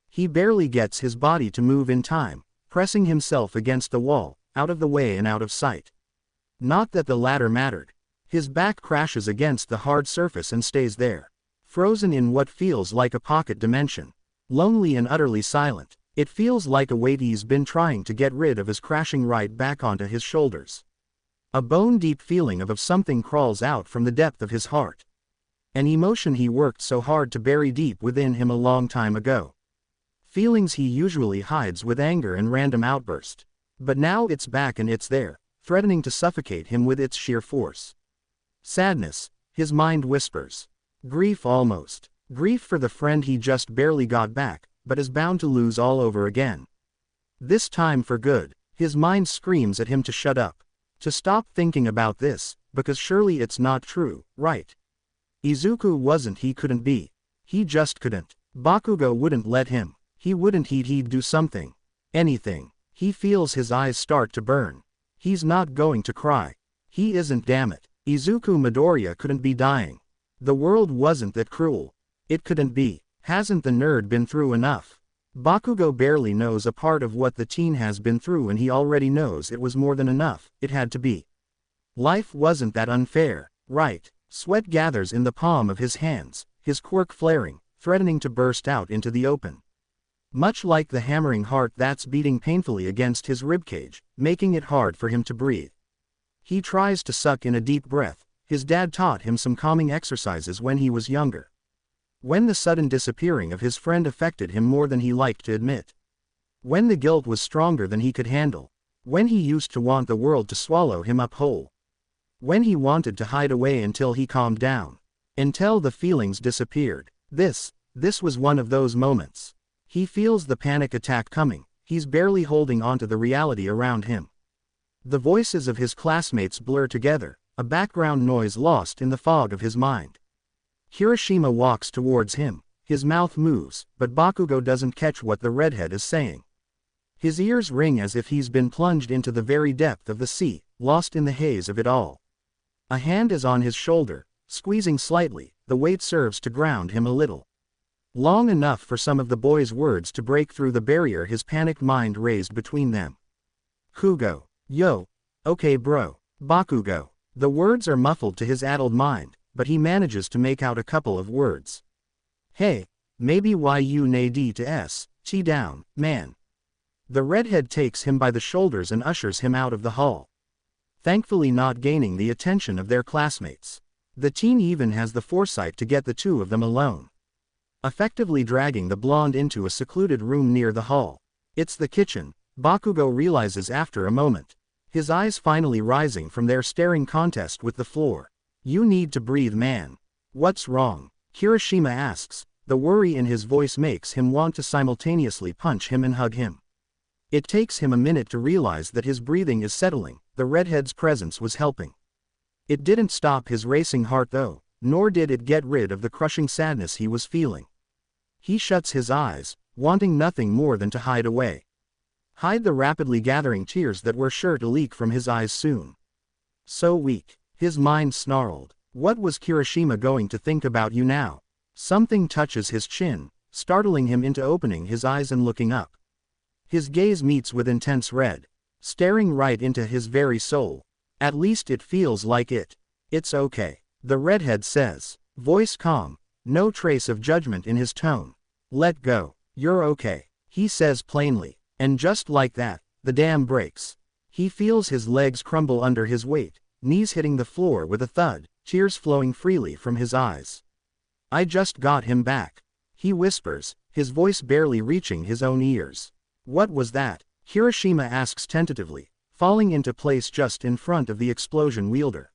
He barely gets his body to move in time, pressing himself against the wall, out of the way and out of sight. Not that the latter mattered. His back crashes against the hard surface and stays there. Frozen in what feels like a pocket dimension. Lonely and utterly silent, it feels like a weight he's been trying to get rid of is crashing right back onto his shoulders. A bone-deep feeling of something crawls out from the depth of his heart. An emotion he worked so hard to bury deep within him a long time ago. Feelings he usually hides with anger and random outburst. But now it's back and it's there, threatening to suffocate him with its sheer force. Sadness, his mind whispers. Grief almost. Grief for the friend he just barely got back, but is bound to lose all over again. This time for good, his mind screams at him to shut up. To stop thinking about this, because surely it's not true, right? Izuku wasn't, he couldn't be. He just couldn't. Bakugo wouldn't let him. He wouldn't, he'd do something. Anything. He feels his eyes start to burn. He's not going to cry. He isn't, damn it. Izuku Midoriya couldn't be dying. The world wasn't that cruel. It couldn't be. Hasn't the nerd been through enough? Bakugo barely knows a part of what the teen has been through, and he already knows it was more than enough. It had to be. Life wasn't that unfair, right? Sweat gathers in the palm of his hands, his quirk flaring, threatening to burst out into the open. Much like the hammering heart that's beating painfully against his ribcage, making it hard for him to breathe. He tries to suck in a deep breath. His dad taught him some calming exercises when he was younger. When the sudden disappearing of his friend affected him more than he liked to admit. When the guilt was stronger than he could handle. When he used to want the world to swallow him up whole. When he wanted to hide away until he calmed down. Until the feelings disappeared. This was one of those moments. He feels the panic attack coming. He's barely holding on to the reality around him. The voices of his classmates blur together, a background noise lost in the fog of his mind. Hiroshima walks towards him, His mouth moves, but Bakugo doesn't catch what the redhead is saying. His ears ring as if he's been plunged into the very depth of the sea, lost in the haze of it all. A hand is on his shoulder, squeezing slightly, the weight serves to ground him a little. Long enough for some of the boy's words to break through the barrier his panicked mind raised between them. Kugo. Yo. Okay bro. Bakugo. The words are muffled to his addled mind, but he manages to make out a couple of words. Hey, maybe you need to chi down, man. The redhead takes him by the shoulders and ushers him out of the hall. Thankfully not gaining the attention of their classmates. The teen even has the foresight to get the two of them alone. Effectively dragging the blonde into a secluded room near the hall. It's the kitchen, Bakugo realizes after a moment. His eyes finally rising from their staring contest with the floor. You need to breathe, man. What's wrong? Kirishima asks. The worry in his voice makes him want to simultaneously punch him and hug him. It takes him a minute to realize that his breathing is settling, the redhead's presence was helping. It didn't stop his racing heart though, nor did it get rid of the crushing sadness he was feeling. He shuts his eyes, wanting nothing more than to hide away. Hide the rapidly gathering tears that were sure to leak from his eyes soon. So weak, his mind snarled. What was Kirishima going to think about you now? Something touches his chin, startling him into opening his eyes and looking up. His gaze meets with intense red, staring right into his very soul. At least it feels like it. It's okay, the redhead says, voice calm, no trace of judgment in his tone. Let go, you're okay, he says plainly, and just like that, the dam breaks. He feels his legs crumble under his weight, knees hitting the floor with a thud, tears flowing freely from his eyes. I just got him back, he whispers, his voice barely reaching his own ears. What was that? Kirishima asks tentatively, falling into place just in front of the explosion wielder.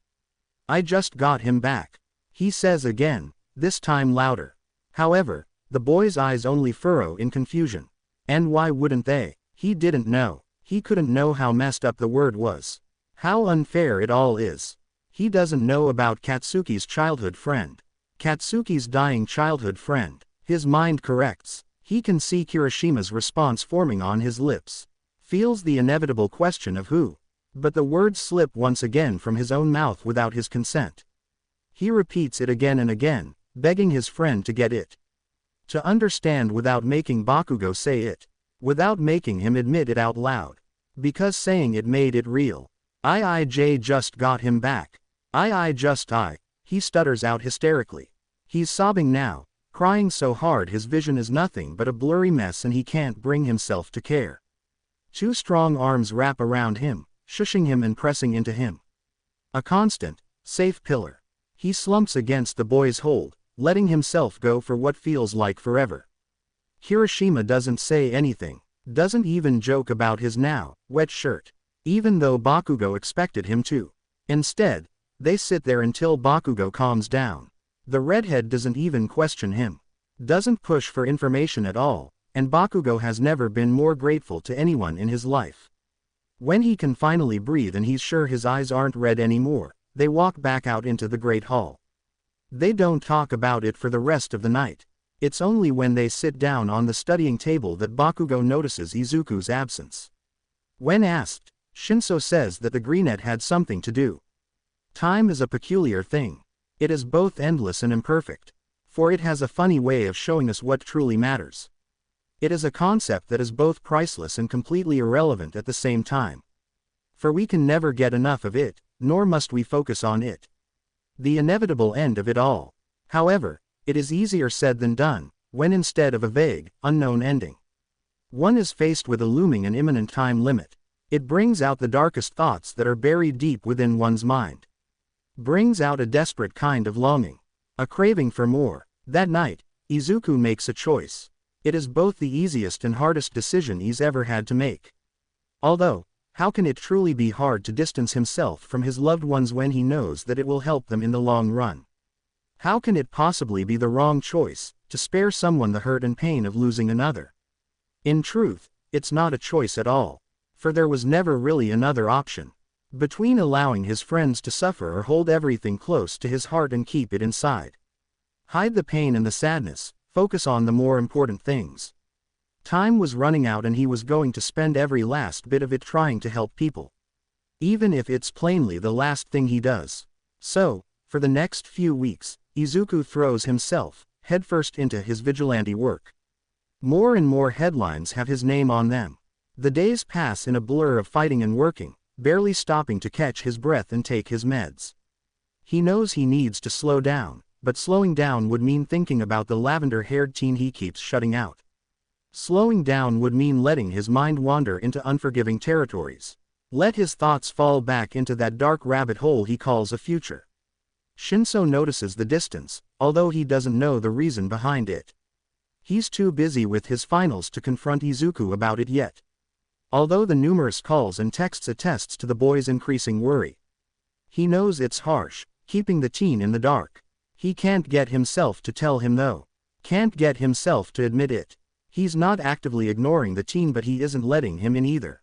I just got him back, he says again, this time louder. However, the boy's eyes only furrow in confusion. And why wouldn't they? He didn't know. He couldn't know how messed up the word was. How unfair it all is. He doesn't know about Katsuki's childhood friend. Katsuki's dying childhood friend. His mind corrects. He can see Kirishima's response forming on his lips. Feels the inevitable question of who. But the words slip once again from his own mouth without his consent. He repeats it again and again, begging his friend to get it. To understand without making Bakugo say it. Without making him admit it out loud. Because saying it made it real. I just got him back. He stutters out hysterically. He's sobbing now, crying so hard his vision is nothing but a blurry mess and he can't bring himself to care. Two strong arms wrap around him, shushing him and pressing into him. A constant, safe pillar. He slumps against the boy's hold, letting himself go for what feels like forever. Kirishima doesn't say anything, doesn't even joke about his now wet shirt, even though Bakugo expected him to. Instead, they sit there until Bakugo calms down. The redhead doesn't even question him, doesn't push for information at all, and Bakugo has never been more grateful to anyone in his life. When he can finally breathe and he's sure his eyes aren't red anymore, they walk back out into the great hall. They don't talk about it for the rest of the night. It's only when they sit down on the studying table that Bakugo notices Izuku's absence. When asked, Shinso says that the greenette had something to do. Time is a peculiar thing. It is both endless and imperfect. For it has a funny way of showing us what truly matters. It is a concept that is both priceless and completely irrelevant at the same time. For we can never get enough of it, nor must we focus on it. The inevitable end of it all. However, it is easier said than done, when instead of a vague, unknown ending, one is faced with a looming and imminent time limit. It brings out the darkest thoughts that are buried deep within one's mind. Brings out a desperate kind of longing. A craving for more. That night, Izuku makes a choice. It is both the easiest and hardest decision he's ever had to make. Although, how can it truly be hard to distance himself from his loved ones when he knows that it will help them in the long run? How can it possibly be the wrong choice, to spare someone the hurt and pain of losing another? In truth, it's not a choice at all. For there was never really another option. Between allowing his friends to suffer or hold everything close to his heart and keep it inside. Hide the pain and the sadness, Focus on the more important things. Time was running out and he was going to spend every last bit of it trying to help people. Even if it's plainly the last thing he does. So, for the next few weeks, Izuku throws himself headfirst into his vigilante work. More and more headlines have his name on them. The days pass in a blur of fighting and working, barely stopping to catch his breath and take his meds. He knows he needs to slow down, but slowing down would mean thinking about the lavender-haired teen he keeps shutting out. Slowing down would mean letting his mind wander into unforgiving territories. Let his thoughts fall back into that dark rabbit hole he calls a future. Shinso notices the distance, although he doesn't know the reason behind it. He's too busy with his finals to confront Izuku about it yet. Although the numerous calls and texts attests to the boy's increasing worry. He knows it's harsh, keeping the teen in the dark. He can't get himself to tell him though. Can't get himself to admit it. He's not actively ignoring the teen, but he isn't letting him in either.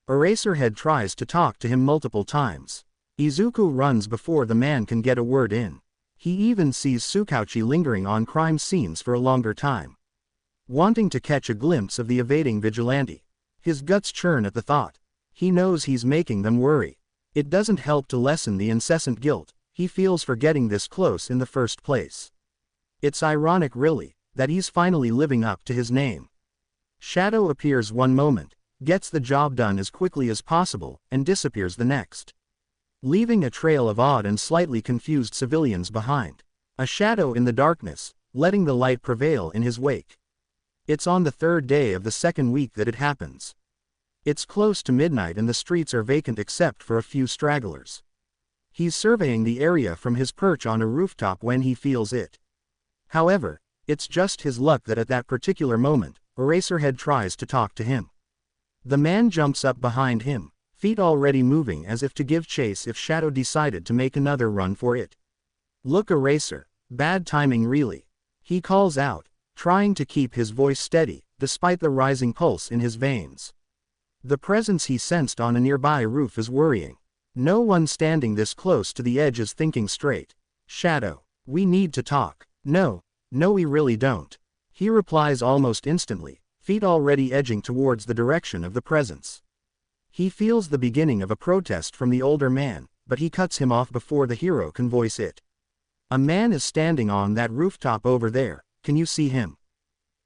Eraserhead tries to talk to him multiple times. Izuku runs before the man can get a word in. He even sees Tsukauchi lingering on crime scenes for a longer time. Wanting to catch a glimpse of the evading vigilante. His guts churn at the thought. He knows he's making them worry. It doesn't help to lessen the incessant guilt he feels for getting this close in the first place. It's ironic really, that he's finally living up to his name. Shadow appears one moment, gets the job done as quickly as possible, and disappears the next. Leaving a trail of odd and slightly confused civilians behind. A shadow in the darkness, letting the light prevail in his wake. It's on the third day of the second week that it happens. It's close to midnight and the streets are vacant except for a few stragglers. He's surveying the area from his perch on a rooftop when he feels it. However, it's just his luck that at that particular moment, Eraserhead tries to talk to him. The man jumps up behind him, feet already moving as if to give chase if Shadow decided to make another run for it. Look, Eraser, bad timing really. He calls out, trying to keep his voice steady, despite the rising pulse in his veins. The presence he sensed on a nearby roof is worrying. No one standing this close to the edge is thinking straight. Shadow, we need to talk. No, we really don't. He replies almost instantly, feet already edging towards the direction of the presence. He feels the beginning of a protest from the older man, but he cuts him off before the hero can voice it. A man is standing on that rooftop over there, can you see him?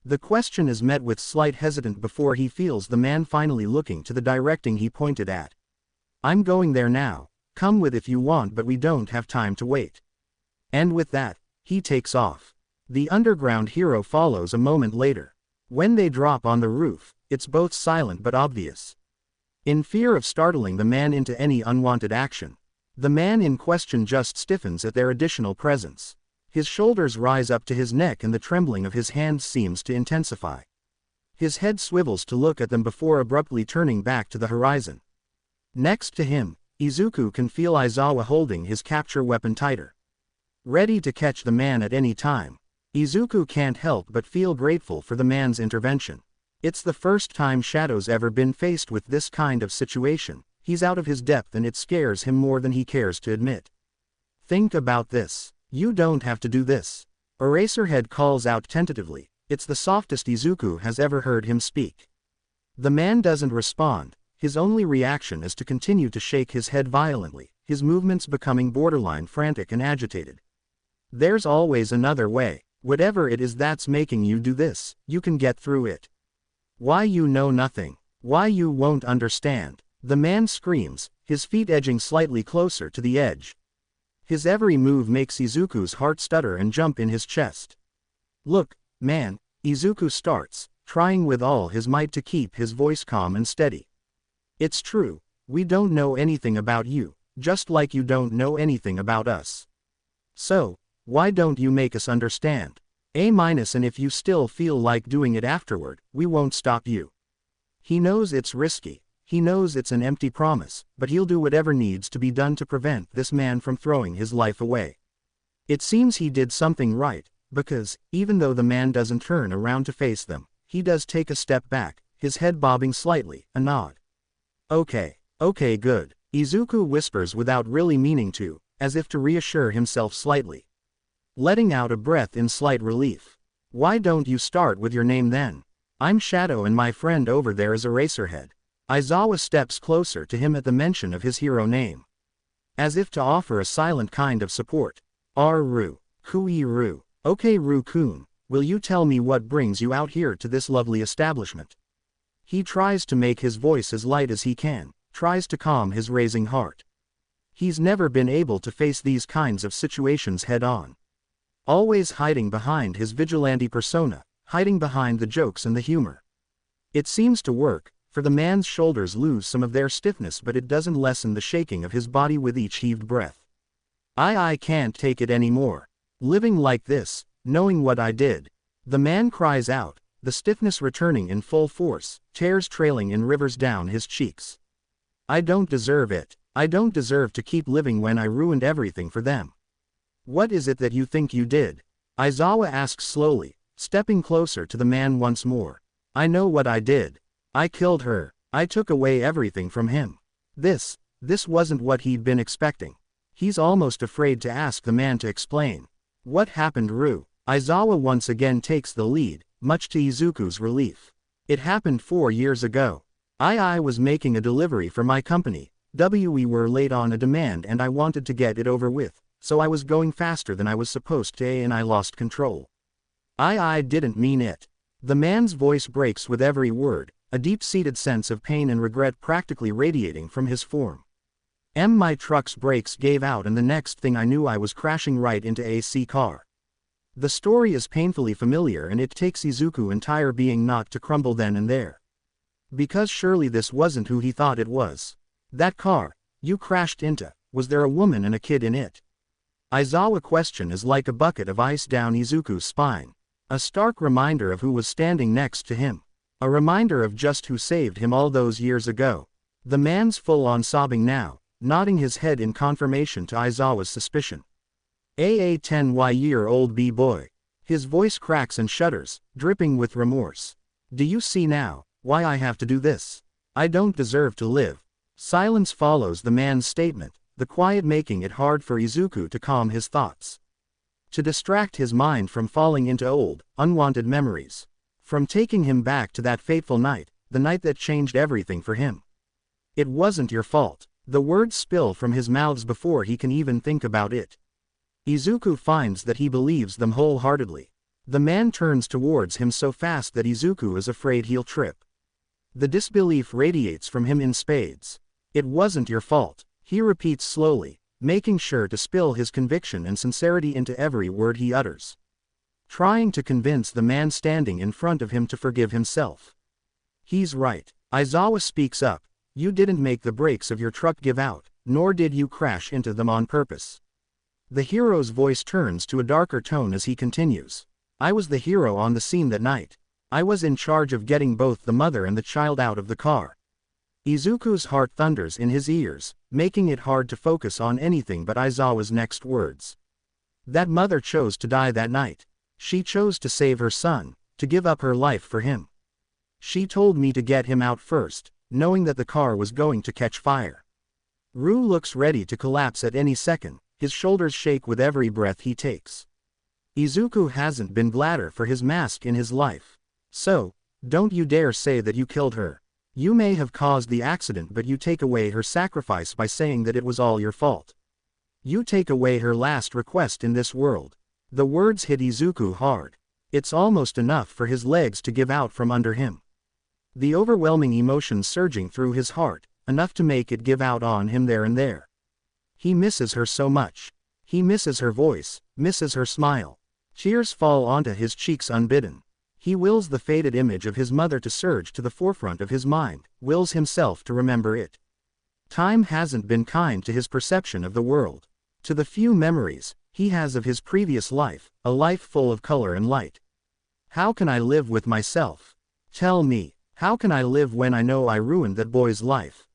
The question is met with slight hesitation before he feels the man finally looking to the direction he pointed at. I'm going there now, come with if you want, but we don't have time to wait. And with that, he takes off. The underground hero follows a moment later. When they drop on the roof, it's both silent but obvious. In fear of startling the man into any unwanted action, the man in question just stiffens at their additional presence. His shoulders rise up to his neck and the trembling of his hands seems to intensify. His head swivels to look at them before abruptly turning back to the horizon. Next to him, Izuku can feel Aizawa holding his capture weapon tighter. Ready to catch the man at any time. Izuku can't help but feel grateful for the man's intervention. It's the first time Shadow's ever been faced with this kind of situation. He's out of his depth and it scares him more than he cares to admit. Think about this. You don't have to do this. Eraserhead calls out tentatively. It's the softest Izuku has ever heard him speak. The man doesn't respond. His only reaction is to continue to shake his head violently, his movements becoming borderline frantic and agitated. There's always another way. Whatever it is that's making you do this, you can get through it. Why you know nothing? Why you won't understand? The man screams, his feet edging slightly closer to the edge. His every move makes Izuku's heart stutter and jump in his chest. Look, man, Izuku starts, trying with all his might to keep his voice calm and steady. It's true, we don't know anything about you, just like you don't know anything about us. So, why don't you make us understand? And if you still feel like doing it afterward, we won't stop you. He knows it's risky, he knows it's an empty promise, but he'll do whatever needs to be done to prevent this man from throwing his life away. It seems he did something right, because, even though the man doesn't turn around to face them, he does take a step back, his head bobbing slightly, a nod. Okay, good, Izuku whispers without really meaning to, as if to reassure himself slightly. Letting out a breath in slight relief. Why don't you start with your name then? I'm Shadow and my friend over there is Eraserhead. Aizawa steps closer to him at the mention of his hero name, as if to offer a silent kind of support. Ru. Kui-ru. Okay Ru-kun, will you tell me what brings you out here to this lovely establishment? He tries to make his voice as light as he can, tries to calm his racing heart. He's never been able to face these kinds of situations head-on. Always hiding behind his vigilante persona, hiding behind the jokes and the humor. It seems to work, for the man's shoulders lose some of their stiffness but it doesn't lessen the shaking of his body with each heaved breath. I can't take it anymore. Living like this, knowing what I did. The man cries out, the stiffness returning in full force, tears trailing in rivers down his cheeks. I don't deserve it. I don't deserve to keep living when I ruined everything for them. What is it that you think you did? Aizawa asks slowly, stepping closer to the man once more. I know what I did. I killed her. I took away everything from him. This wasn't what he'd been expecting. He's almost afraid to ask the man to explain. What happened, Ru? Aizawa once again takes the lead, much to Izuku's relief. It happened 4 years ago. I was making a delivery for my company. We were late on a demand and I wanted to get it over with, so I was going faster than I was supposed to and I lost control. I didn't mean it. The man's voice breaks with every word, a deep-seated sense of pain and regret practically radiating from his form. My truck's brakes gave out and the next thing I knew I was crashing right into a car. The story is painfully familiar and it takes Izuku's entire being not to crumble then and there. Because surely this wasn't who he thought it was. That car you crashed into, was there a woman and a kid in it? Aizawa's question is like a bucket of ice down Izuku's spine. A stark reminder of who was standing next to him. A reminder of just who saved him all those years ago. The man's full-on sobbing now, nodding his head in confirmation to Aizawa's suspicion. 10-year-old b-boy. His voice cracks and shudders, dripping with remorse. Do you see now, why I have to do this? I don't deserve to live. Silence follows the man's statement, the quiet making it hard for Izuku to calm his thoughts. To distract his mind from falling into old, unwanted memories. From taking him back to that fateful night, the night that changed everything for him. It wasn't your fault. The words spill from his mouths before he can even think about it. Izuku finds that he believes them wholeheartedly. The man turns towards him so fast that Izuku is afraid he'll trip. The disbelief radiates from him in spades. It wasn't your fault, he repeats slowly, making sure to spill his conviction and sincerity into every word he utters. Trying to convince the man standing in front of him to forgive himself. He's right. Aizawa speaks up. You didn't make the brakes of your truck give out, nor did you crash into them on purpose. The hero's voice turns to a darker tone as he continues. I was the hero on the scene that night. I was in charge of getting both the mother and the child out of the car. Izuku's heart thunders in his ears, making it hard to focus on anything but Aizawa's next words. That mother chose to die that night. She chose to save her son, to give up her life for him. She told me to get him out first, knowing that the car was going to catch fire. Ru looks ready to collapse at any second, his shoulders shake with every breath he takes. Izuku hasn't been gladder for his mask in his life. So, don't you dare say that you killed her. You may have caused the accident but you take away her sacrifice by saying that it was all your fault. You take away her last request in this world. The words hit Izuku hard. It's almost enough for his legs to give out from under him. The overwhelming emotion surging through his heart, enough to make it give out on him there and there. He misses her so much. He misses her voice, misses her smile. Tears fall onto his cheeks unbidden. He wills the faded image of his mother to surge to the forefront of his mind, wills himself to remember it. Time hasn't been kind to his perception of the world. To the few memories he has of his previous life, a life full of color and light. How can I live with myself? Tell me, how can I live when I know I ruined that boy's life?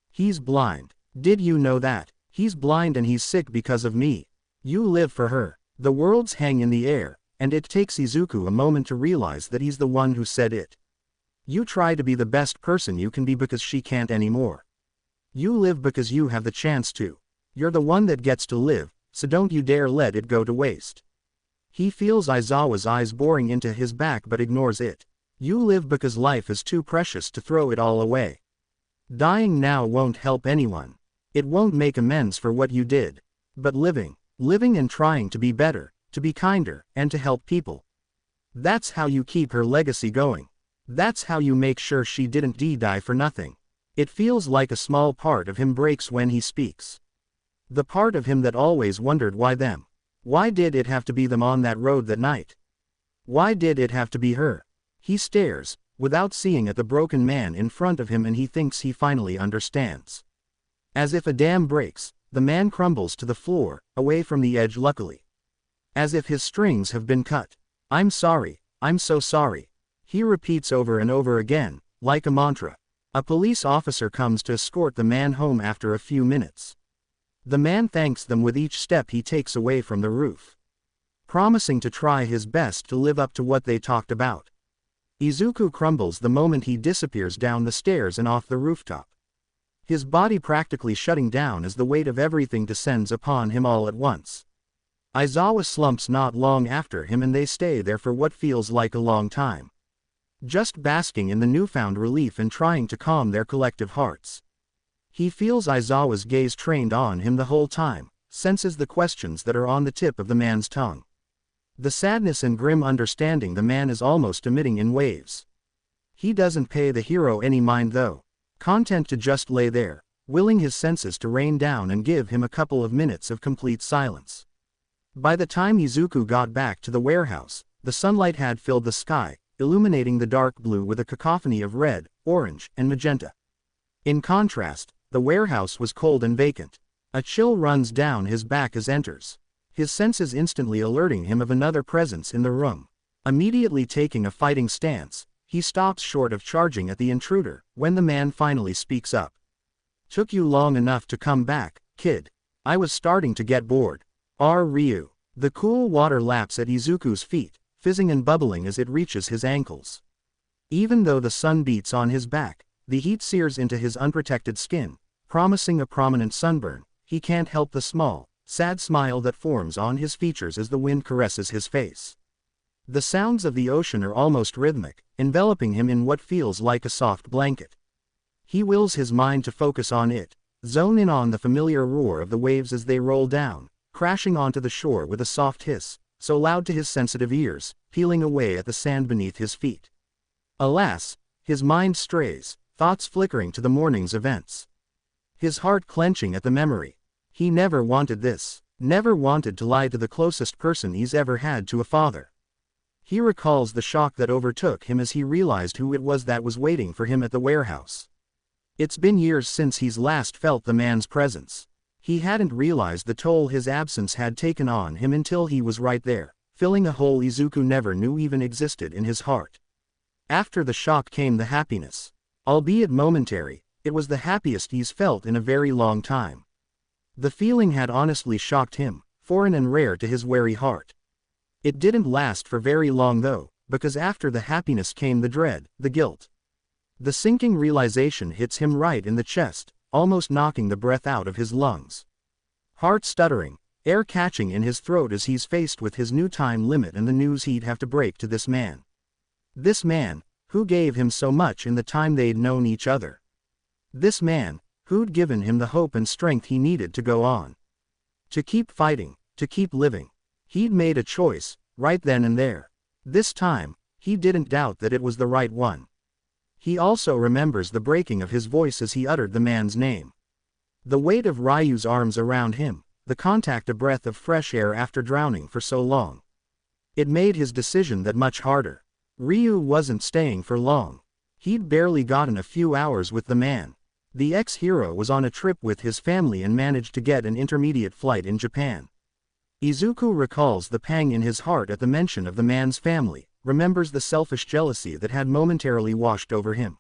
He's blind. Did you know that? He's blind and he's sick because of me. You live for her. The words hang in the air, and it takes Izuku a moment to realize that he's the one who said it. You try to be the best person you can be because she can't anymore. You live because you have the chance to. You're the one that gets to live, so don't you dare let it go to waste. He feels Aizawa's eyes boring into his back but ignores it. You live because life is too precious to throw it all away. Dying now won't help anyone. It won't make amends for what you did. But living and trying to be better, to be kinder, and to help people. That's how you keep her legacy going. That's how you make sure she didn't die for nothing. It feels like a small part of him breaks when he speaks. The part of him that always wondered why them. Why did it have to be them on that road that night? Why did it have to be her? He stares, without seeing, at the broken man in front of him, and he thinks he finally understands. As if a dam breaks, the man crumbles to the floor, away from the edge luckily. As if his strings have been cut. I'm sorry, I'm so sorry. He repeats over and over again, like a mantra. A police officer comes to escort the man home after a few minutes. The man thanks them with each step he takes away from the roof, promising to try his best to live up to what they talked about. Izuku crumbles the moment he disappears down the stairs and off the rooftop. His body practically shutting down as the weight of everything descends upon him all at once. Aizawa slumps not long after him, and they stay there for what feels like a long time. Just basking in the newfound relief and trying to calm their collective hearts. He feels Aizawa's gaze trained on him the whole time, senses the questions that are on the tip of the man's tongue. The sadness and grim understanding the man is almost emitting in waves. He doesn't pay the hero any mind though, content to just lay there, willing his senses to rain down and give him a couple of minutes of complete silence. By the time Izuku got back to the warehouse, the sunlight had filled the sky, illuminating the dark blue with a cacophony of red, orange, and magenta. In contrast, the warehouse was cold and vacant. A chill runs down his back as enters, his senses instantly alerting him of another presence in the room. Immediately taking a fighting stance, he stops short of charging at the intruder, when the man finally speaks up. Took you long enough to come back, kid. I was starting to get bored. Ryu. The cool water laps at Izuku's feet, fizzing and bubbling as it reaches his ankles. Even though the sun beats on his back, the heat sears into his unprotected skin, promising a prominent sunburn. He can't help the small, sad smile that forms on his features as the wind caresses his face. The sounds of the ocean are almost rhythmic, enveloping him in what feels like a soft blanket. He wills his mind to focus on it, zone in on the familiar roar of the waves as they roll down, crashing onto the shore with a soft hiss, so loud to his sensitive ears, peeling away at the sand beneath his feet. Alas, his mind strays, thoughts flickering to the morning's events. His heart clenching at the memory. He never wanted this, never wanted to lie to the closest person he's ever had to, a father. He recalls the shock that overtook him as he realized who it was that was waiting for him at the warehouse. It's been years since he's last felt the man's presence. He hadn't realized the toll his absence had taken on him until he was right there, filling a hole Izuku never knew even existed in his heart. After the shock came the happiness. Albeit momentary, it was the happiest he's felt in a very long time. The feeling had honestly shocked him, foreign and rare to his wary heart. It didn't last for very long though, because after the happiness came the dread, the guilt. The sinking realization hits him right in the chest, almost knocking the breath out of his lungs. Heart stuttering, air catching in his throat as he's faced with his new time limit and the news he'd have to break to this man. This man, who gave him so much in the time they'd known each other. This man, who'd given him the hope and strength he needed to go on. To keep fighting, to keep living. He'd made a choice, right then and there. This time, he didn't doubt that it was the right one. He also remembers the breaking of his voice as he uttered the man's name. The weight of Ryu's arms around him, the contact, a breath of fresh air after drowning for so long. It made his decision that much harder. Ryu wasn't staying for long. He'd barely gotten a few hours with the man. The ex-hero was on a trip with his family and managed to get an intermediate flight in Japan. Izuku recalls the pang in his heart at the mention of the man's family, remembers the selfish jealousy that had momentarily washed over him.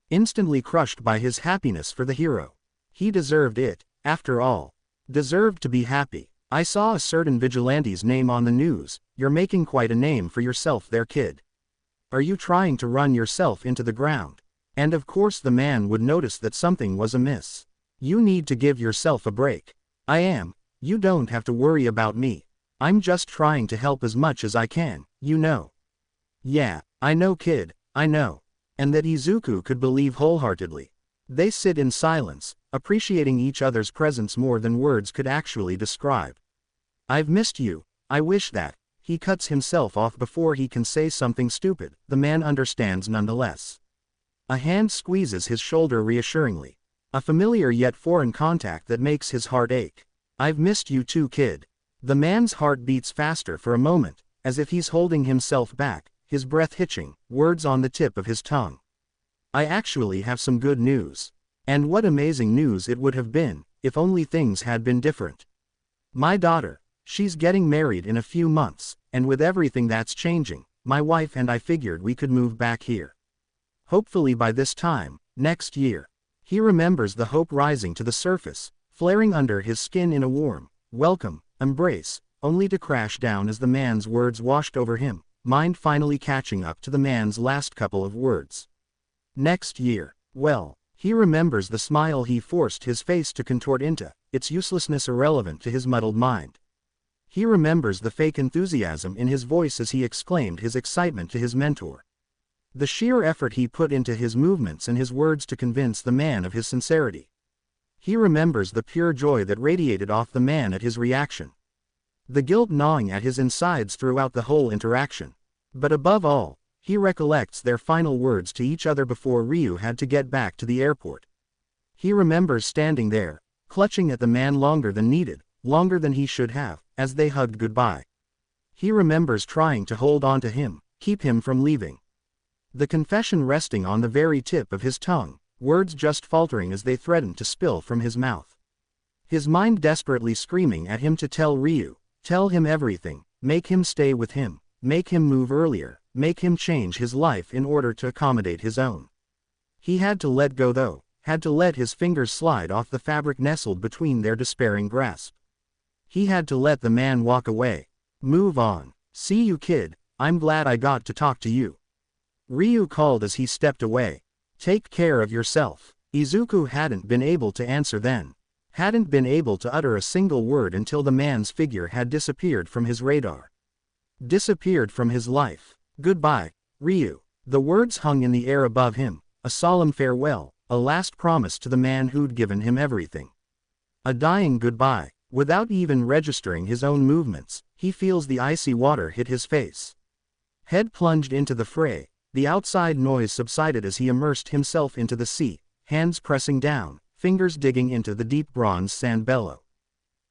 Instantly crushed by his happiness for the hero. He deserved it, after all. Deserved to be happy. I saw a certain vigilante's name on the news. You're making quite a name for yourself there, kid. Are you trying to run yourself into the ground? And of course the man would notice that something was amiss. You need to give yourself a break. I am. You don't have to worry about me. I'm just trying to help as much as I can, you know. Yeah, I know kid, I know. And that Izuku could believe wholeheartedly. They sit in silence, appreciating each other's presence more than words could actually describe. I've missed you, I wish that. He cuts himself off before he can say something stupid. The man understands nonetheless. A hand squeezes his shoulder reassuringly. A familiar yet foreign contact that makes his heart ache. I've missed you too, kid. The man's heart beats faster for a moment, as if he's holding himself back, his breath hitching, words on the tip of his tongue. I actually have some good news. And what amazing news it would have been, if only things had been different. My daughter, she's getting married in a few months, and with everything that's changing, my wife and I figured we could move back here. Hopefully by this time, next year. He remembers the hope rising to the surface, flaring under his skin in a warm, welcome, embrace, only to crash down as the man's words washed over him, mind finally catching up to the man's last couple of words. Next year. Well, he remembers the smile he forced his face to contort into, its uselessness irrelevant to his muddled mind. He remembers the fake enthusiasm in his voice as he exclaimed his excitement to his mentor. The sheer effort he put into his movements and his words to convince the man of his sincerity. He remembers the pure joy that radiated off the man at his reaction. The guilt gnawing at his insides throughout the whole interaction. But above all, he recollects their final words to each other before Ryu had to get back to the airport. He remembers standing there, clutching at the man longer than needed, longer than he should have, as they hugged goodbye. He remembers trying to hold on to him, keep him from leaving. The confession resting on the very tip of his tongue, words just faltering as they threatened to spill from his mouth. His mind desperately screaming at him to tell Ryu, tell him everything, make him stay with him, make him move earlier, make him change his life in order to accommodate his own. He had to let go though, had to let his fingers slide off the fabric nestled between their despairing grasp. He had to let the man walk away. Move on. See you kid, I'm glad I got to talk to you. Ryu called as he stepped away. Take care of yourself. Izuku hadn't been able to answer then. Hadn't been able to utter a single word until the man's figure had disappeared from his radar. Disappeared from his life. Goodbye, Ryu. The words hung in the air above him, a solemn farewell, a last promise to the man who'd given him everything. A dying goodbye. Without even registering his own movements, he feels the icy water hit his face. Head plunged into the fray. The outside noise subsided as he immersed himself into the sea, hands pressing down, fingers digging into the deep bronze sand bellow.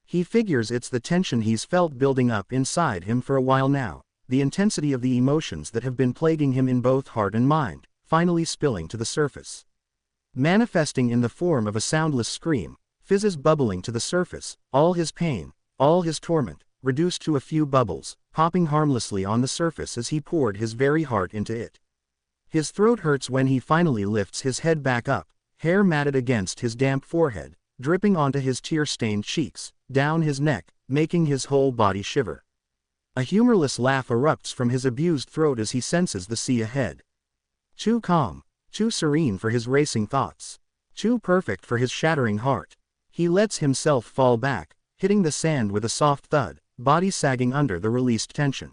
He figures it's the tension he's felt building up inside him for a while now, the intensity of the emotions that have been plaguing him in both heart and mind, finally spilling to the surface. Manifesting in the form of a soundless scream, fizzes bubbling to the surface, all his pain, all his torment, reduced to a few bubbles, popping harmlessly on the surface as he poured his very heart into it. His throat hurts when he finally lifts his head back up, hair matted against his damp forehead, dripping onto his tear-stained cheeks, down his neck, making his whole body shiver. A humorless laugh erupts from his abused throat as he senses the sea ahead. Too calm, too serene for his racing thoughts, too perfect for his shattering heart. He lets himself fall back, hitting the sand with a soft thud, body sagging under the released tension.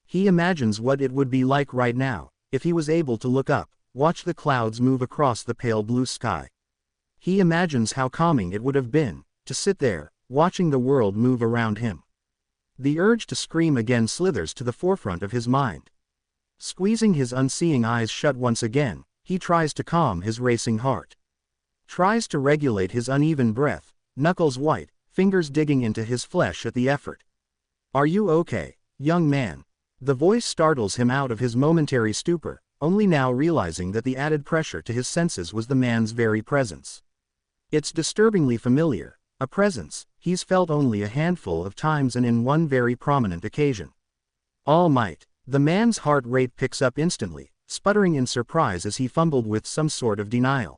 He imagines what it would be like right now, if he was able to look up, watch the clouds move across the pale blue sky. He imagines how calming it would have been, to sit there, watching the world move around him. The urge to scream again slithers to the forefront of his mind. Squeezing his unseeing eyes shut once again, he tries to calm his racing heart. Tries to regulate his uneven breath, knuckles white, fingers digging into his flesh at the effort. Are you okay, young man? The voice startles him out of his momentary stupor, only now realizing that the added pressure to his senses was the man's very presence. It's disturbingly familiar, a presence he's felt only a handful of times and in one very prominent occasion. All might. The man's heart rate picks up instantly, sputtering in surprise as he fumbled with some sort of denial.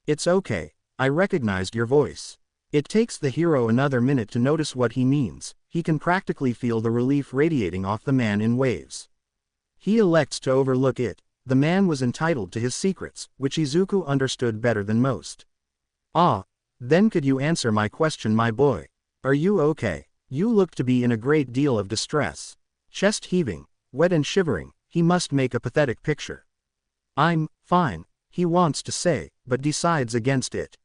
It's okay, I recognized your voice. It takes the hero another minute to notice what he means. He can practically feel the relief radiating off the man in waves. He elects to overlook it. The man was entitled to his secrets, which Izuku understood better than most. Ah, then could you answer my question, my boy? Are you okay? You look to be in a great deal of distress. Chest heaving, wet and shivering, he must make a pathetic picture. I'm fine, he wants to say, but decides against it.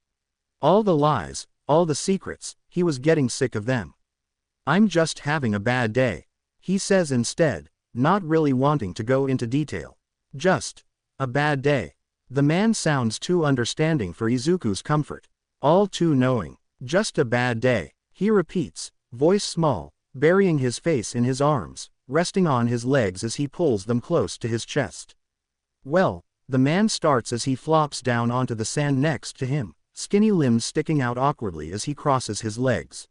All the lies, all the secrets, he was getting sick of them. I'm just having a bad day, he says instead, not really wanting to go into detail. Just a bad day. The man sounds too understanding for Izuku's comfort. All too knowing. Just a bad day, he repeats, voice small, burying his face in his arms, resting on his legs as he pulls them close to his chest. Well, the man starts as he flops down onto the sand next to him, skinny limbs sticking out awkwardly as he crosses his legs.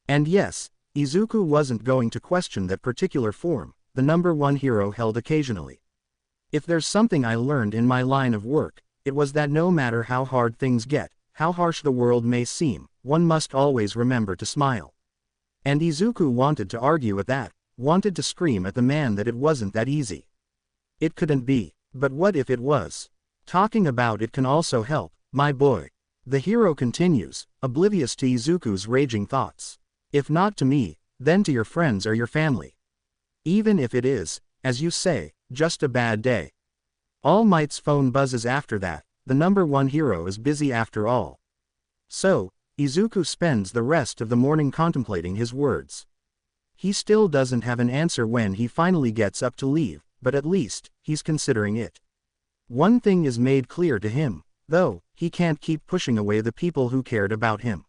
And yes, Izuku wasn't going to question that particular form the number one hero held occasionally. If there's something I learned in my line of work, it was that no matter how hard things get, how harsh the world may seem, one must always remember to smile. And Izuku wanted to argue at that, wanted to scream at the man that it wasn't that easy. It couldn't be, but what if it was? Talking about it can also help, my boy. The hero continues, oblivious to Izuku's raging thoughts. If not to me, then to your friends or your family. Even if it is, as you say, just a bad day. All Might's phone buzzes after that, the number one hero is busy after all. So, Izuku spends the rest of the morning contemplating his words. He still doesn't have an answer when he finally gets up to leave, but at least, he's considering it. One thing is made clear to him, though, he can't keep pushing away the people who cared about him.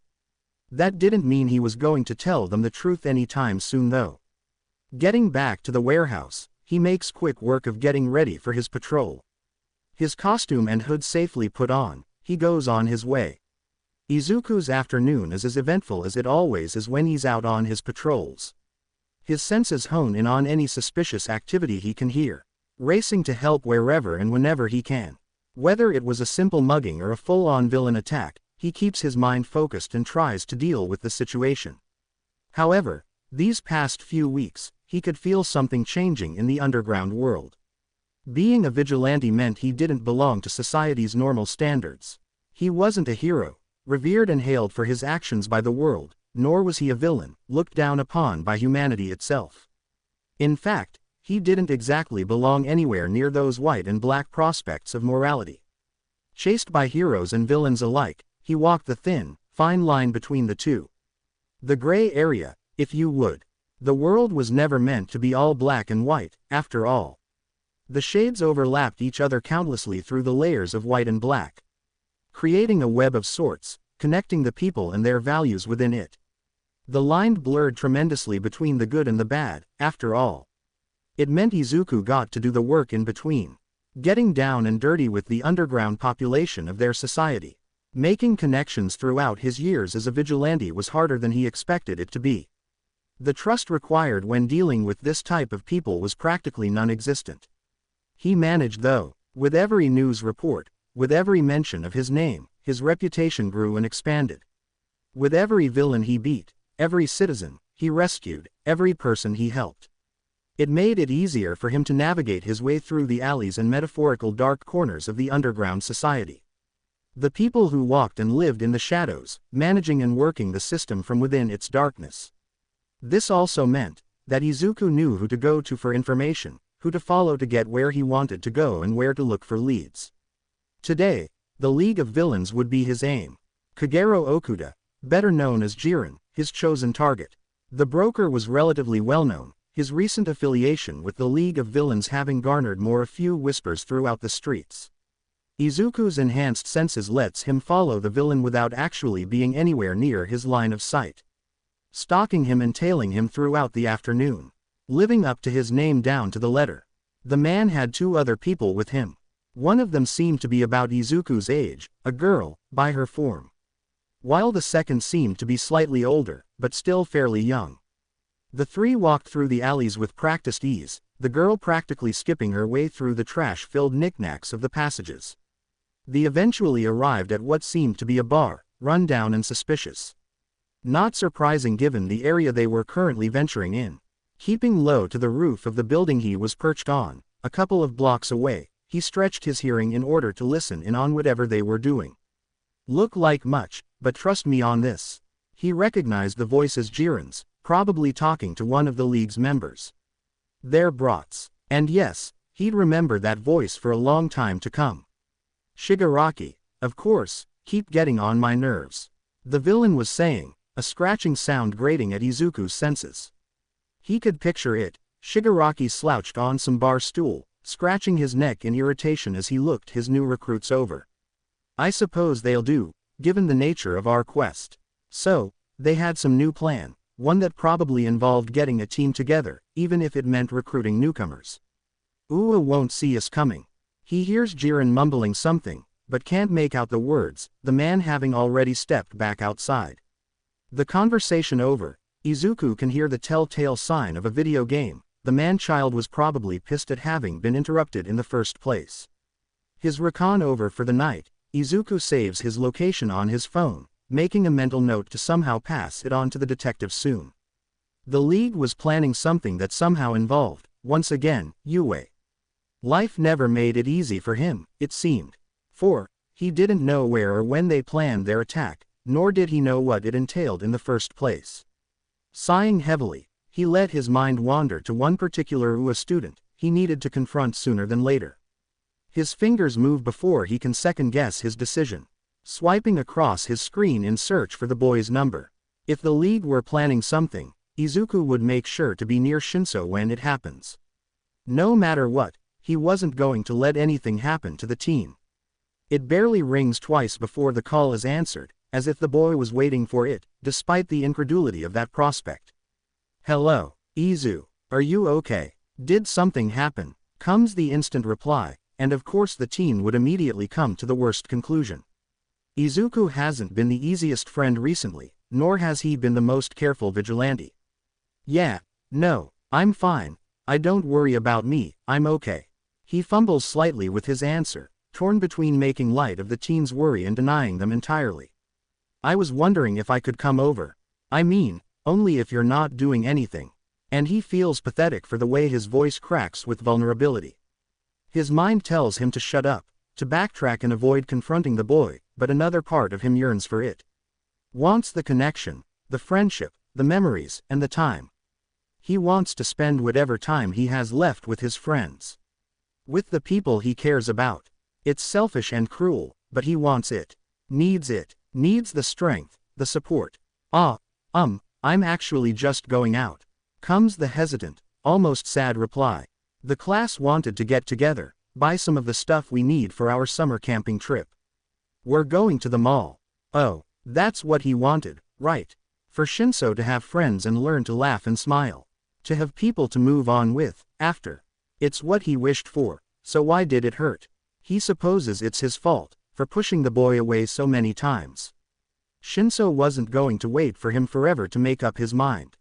That didn't mean he was going to tell them the truth anytime soon though. Getting back to the warehouse, he makes quick work of getting ready for his patrol. His costume and hood safely put on, he goes on his way. Izuku's afternoon is as eventful as it always is when he's out on his patrols. His senses hone in on any suspicious activity he can hear, racing to help wherever and whenever he can. Whether it was a simple mugging or a full-on villain attack, he keeps his mind focused and tries to deal with the situation. However, these past few weeks, he could feel something changing in the underground world. Being a vigilante meant he didn't belong to society's normal standards. He wasn't a hero, revered and hailed for his actions by the world, nor was he a villain, looked down upon by humanity itself. In fact, he didn't exactly belong anywhere near those white and black prospects of morality. Chased by heroes and villains alike, he walked the thin, fine line between the two. The gray area, if you would. The world was never meant to be all black and white, after all. The shades overlapped each other countlessly through the layers of white and black, creating a web of sorts, connecting the people and their values within it. The line blurred tremendously between the good and the bad, after all. It meant Izuku got to do the work in between, getting down and dirty with the underground population of their society. Making connections throughout his years as a vigilante was harder than he expected it to be. The trust required when dealing with this type of people was practically non-existent. He managed though. With every news report, with every mention of his name, his reputation grew and expanded. With every villain he beat, every citizen he rescued, every person he helped. It made it easier for him to navigate his way through the alleys and metaphorical dark corners of the underground society. The people who walked and lived in the shadows, managing and working the system from within its darkness. This also meant that Izuku knew who to go to for information, who to follow to get where he wanted to go and where to look for leads. Today, the League of Villains would be his aim. Kagero Okuda, better known as Jiren, his chosen target. The broker was relatively well known, his recent affiliation with the League of Villains having garnered more a few whispers throughout the streets. Izuku's enhanced senses lets him follow the villain without actually being anywhere near his line of sight. Stalking him and tailing him throughout the afternoon. Living up to his name down to the letter. The man had two other people with him. One of them seemed to be about Izuku's age, a girl, by her form. While the second seemed to be slightly older, but still fairly young. The three walked through the alleys with practiced ease, the girl practically skipping her way through the trash-filled knickknacks of the passages. They eventually arrived at what seemed to be a bar, run down and suspicious. Not surprising given the area they were currently venturing in. Keeping low to the roof of the building he was perched on, a couple of blocks away, he stretched his hearing in order to listen in on whatever they were doing. Look like much, but trust me on this. He recognized the voice as Jiren's, probably talking to one of the league's members. They're brats. And yes, he'd remember that voice for a long time to come. Shigaraki, of course, keep getting on my nerves. The villain was saying, a scratching sound grating at Izuku's senses. He could picture it, Shigaraki slouched on some bar stool, scratching his neck in irritation as he looked his new recruits over. I suppose they'll do, given the nature of our quest. So, they had some new plan, one that probably involved getting a team together, even if it meant recruiting newcomers. Uwa won't see us coming. He hears Jiren mumbling something, but can't make out the words, the man having already stepped back outside. The conversation over, Izuku can hear the telltale sign of a video game. The man-child was probably pissed at having been interrupted in the first place. His recon over for the night, Izuku saves his location on his phone, making a mental note to somehow pass it on to the detective soon. The League was planning something that somehow involved, once again, Yue. Life never made it easy for him, it seemed. For, he didn't know where or when they planned their attack, nor did he know what it entailed in the first place. Sighing heavily, he let his mind wander to one particular UA student he needed to confront sooner than later. His fingers move before he can second-guess his decision, swiping across his screen in search for the boy's number. If the League were planning something, Izuku would make sure to be near Shinso when it happens. No matter what, he wasn't going to let anything happen to the team. It barely rings twice before the call is answered, as if the boy was waiting for it, despite the incredulity of that prospect. Hello, Izu, are you okay? Did something happen? Comes the instant reply, and of course the teen would immediately come to the worst conclusion. Izuku hasn't been the easiest friend recently, nor has he been the most careful vigilante. Yeah, no, I'm fine, don't worry about me, I'm okay. He fumbles slightly with his answer, torn between making light of the teen's worry and denying them entirely. I was wondering if I could come over. I mean, only if you're not doing anything. And he feels pathetic for the way his voice cracks with vulnerability. His mind tells him to shut up, to backtrack and avoid confronting the boy, but another part of him yearns for it. Wants the connection, the friendship, the memories, and the time. He wants to spend whatever time he has left with his friends. With the people he cares about. It's selfish and cruel, but he wants it. Needs the strength, the support. I'm actually just going out. Comes the hesitant, almost sad reply. The class wanted to get together, buy some of the stuff we need for our summer camping trip. We're going to the mall. Oh, that's what he wanted, right? For Shinso to have friends and learn to laugh and smile. To have people to move on with, after. It's what he wished for, so why did it hurt? He supposes it's his fault, for pushing the boy away so many times. Shinso wasn't going to wait for him forever to make up his mind.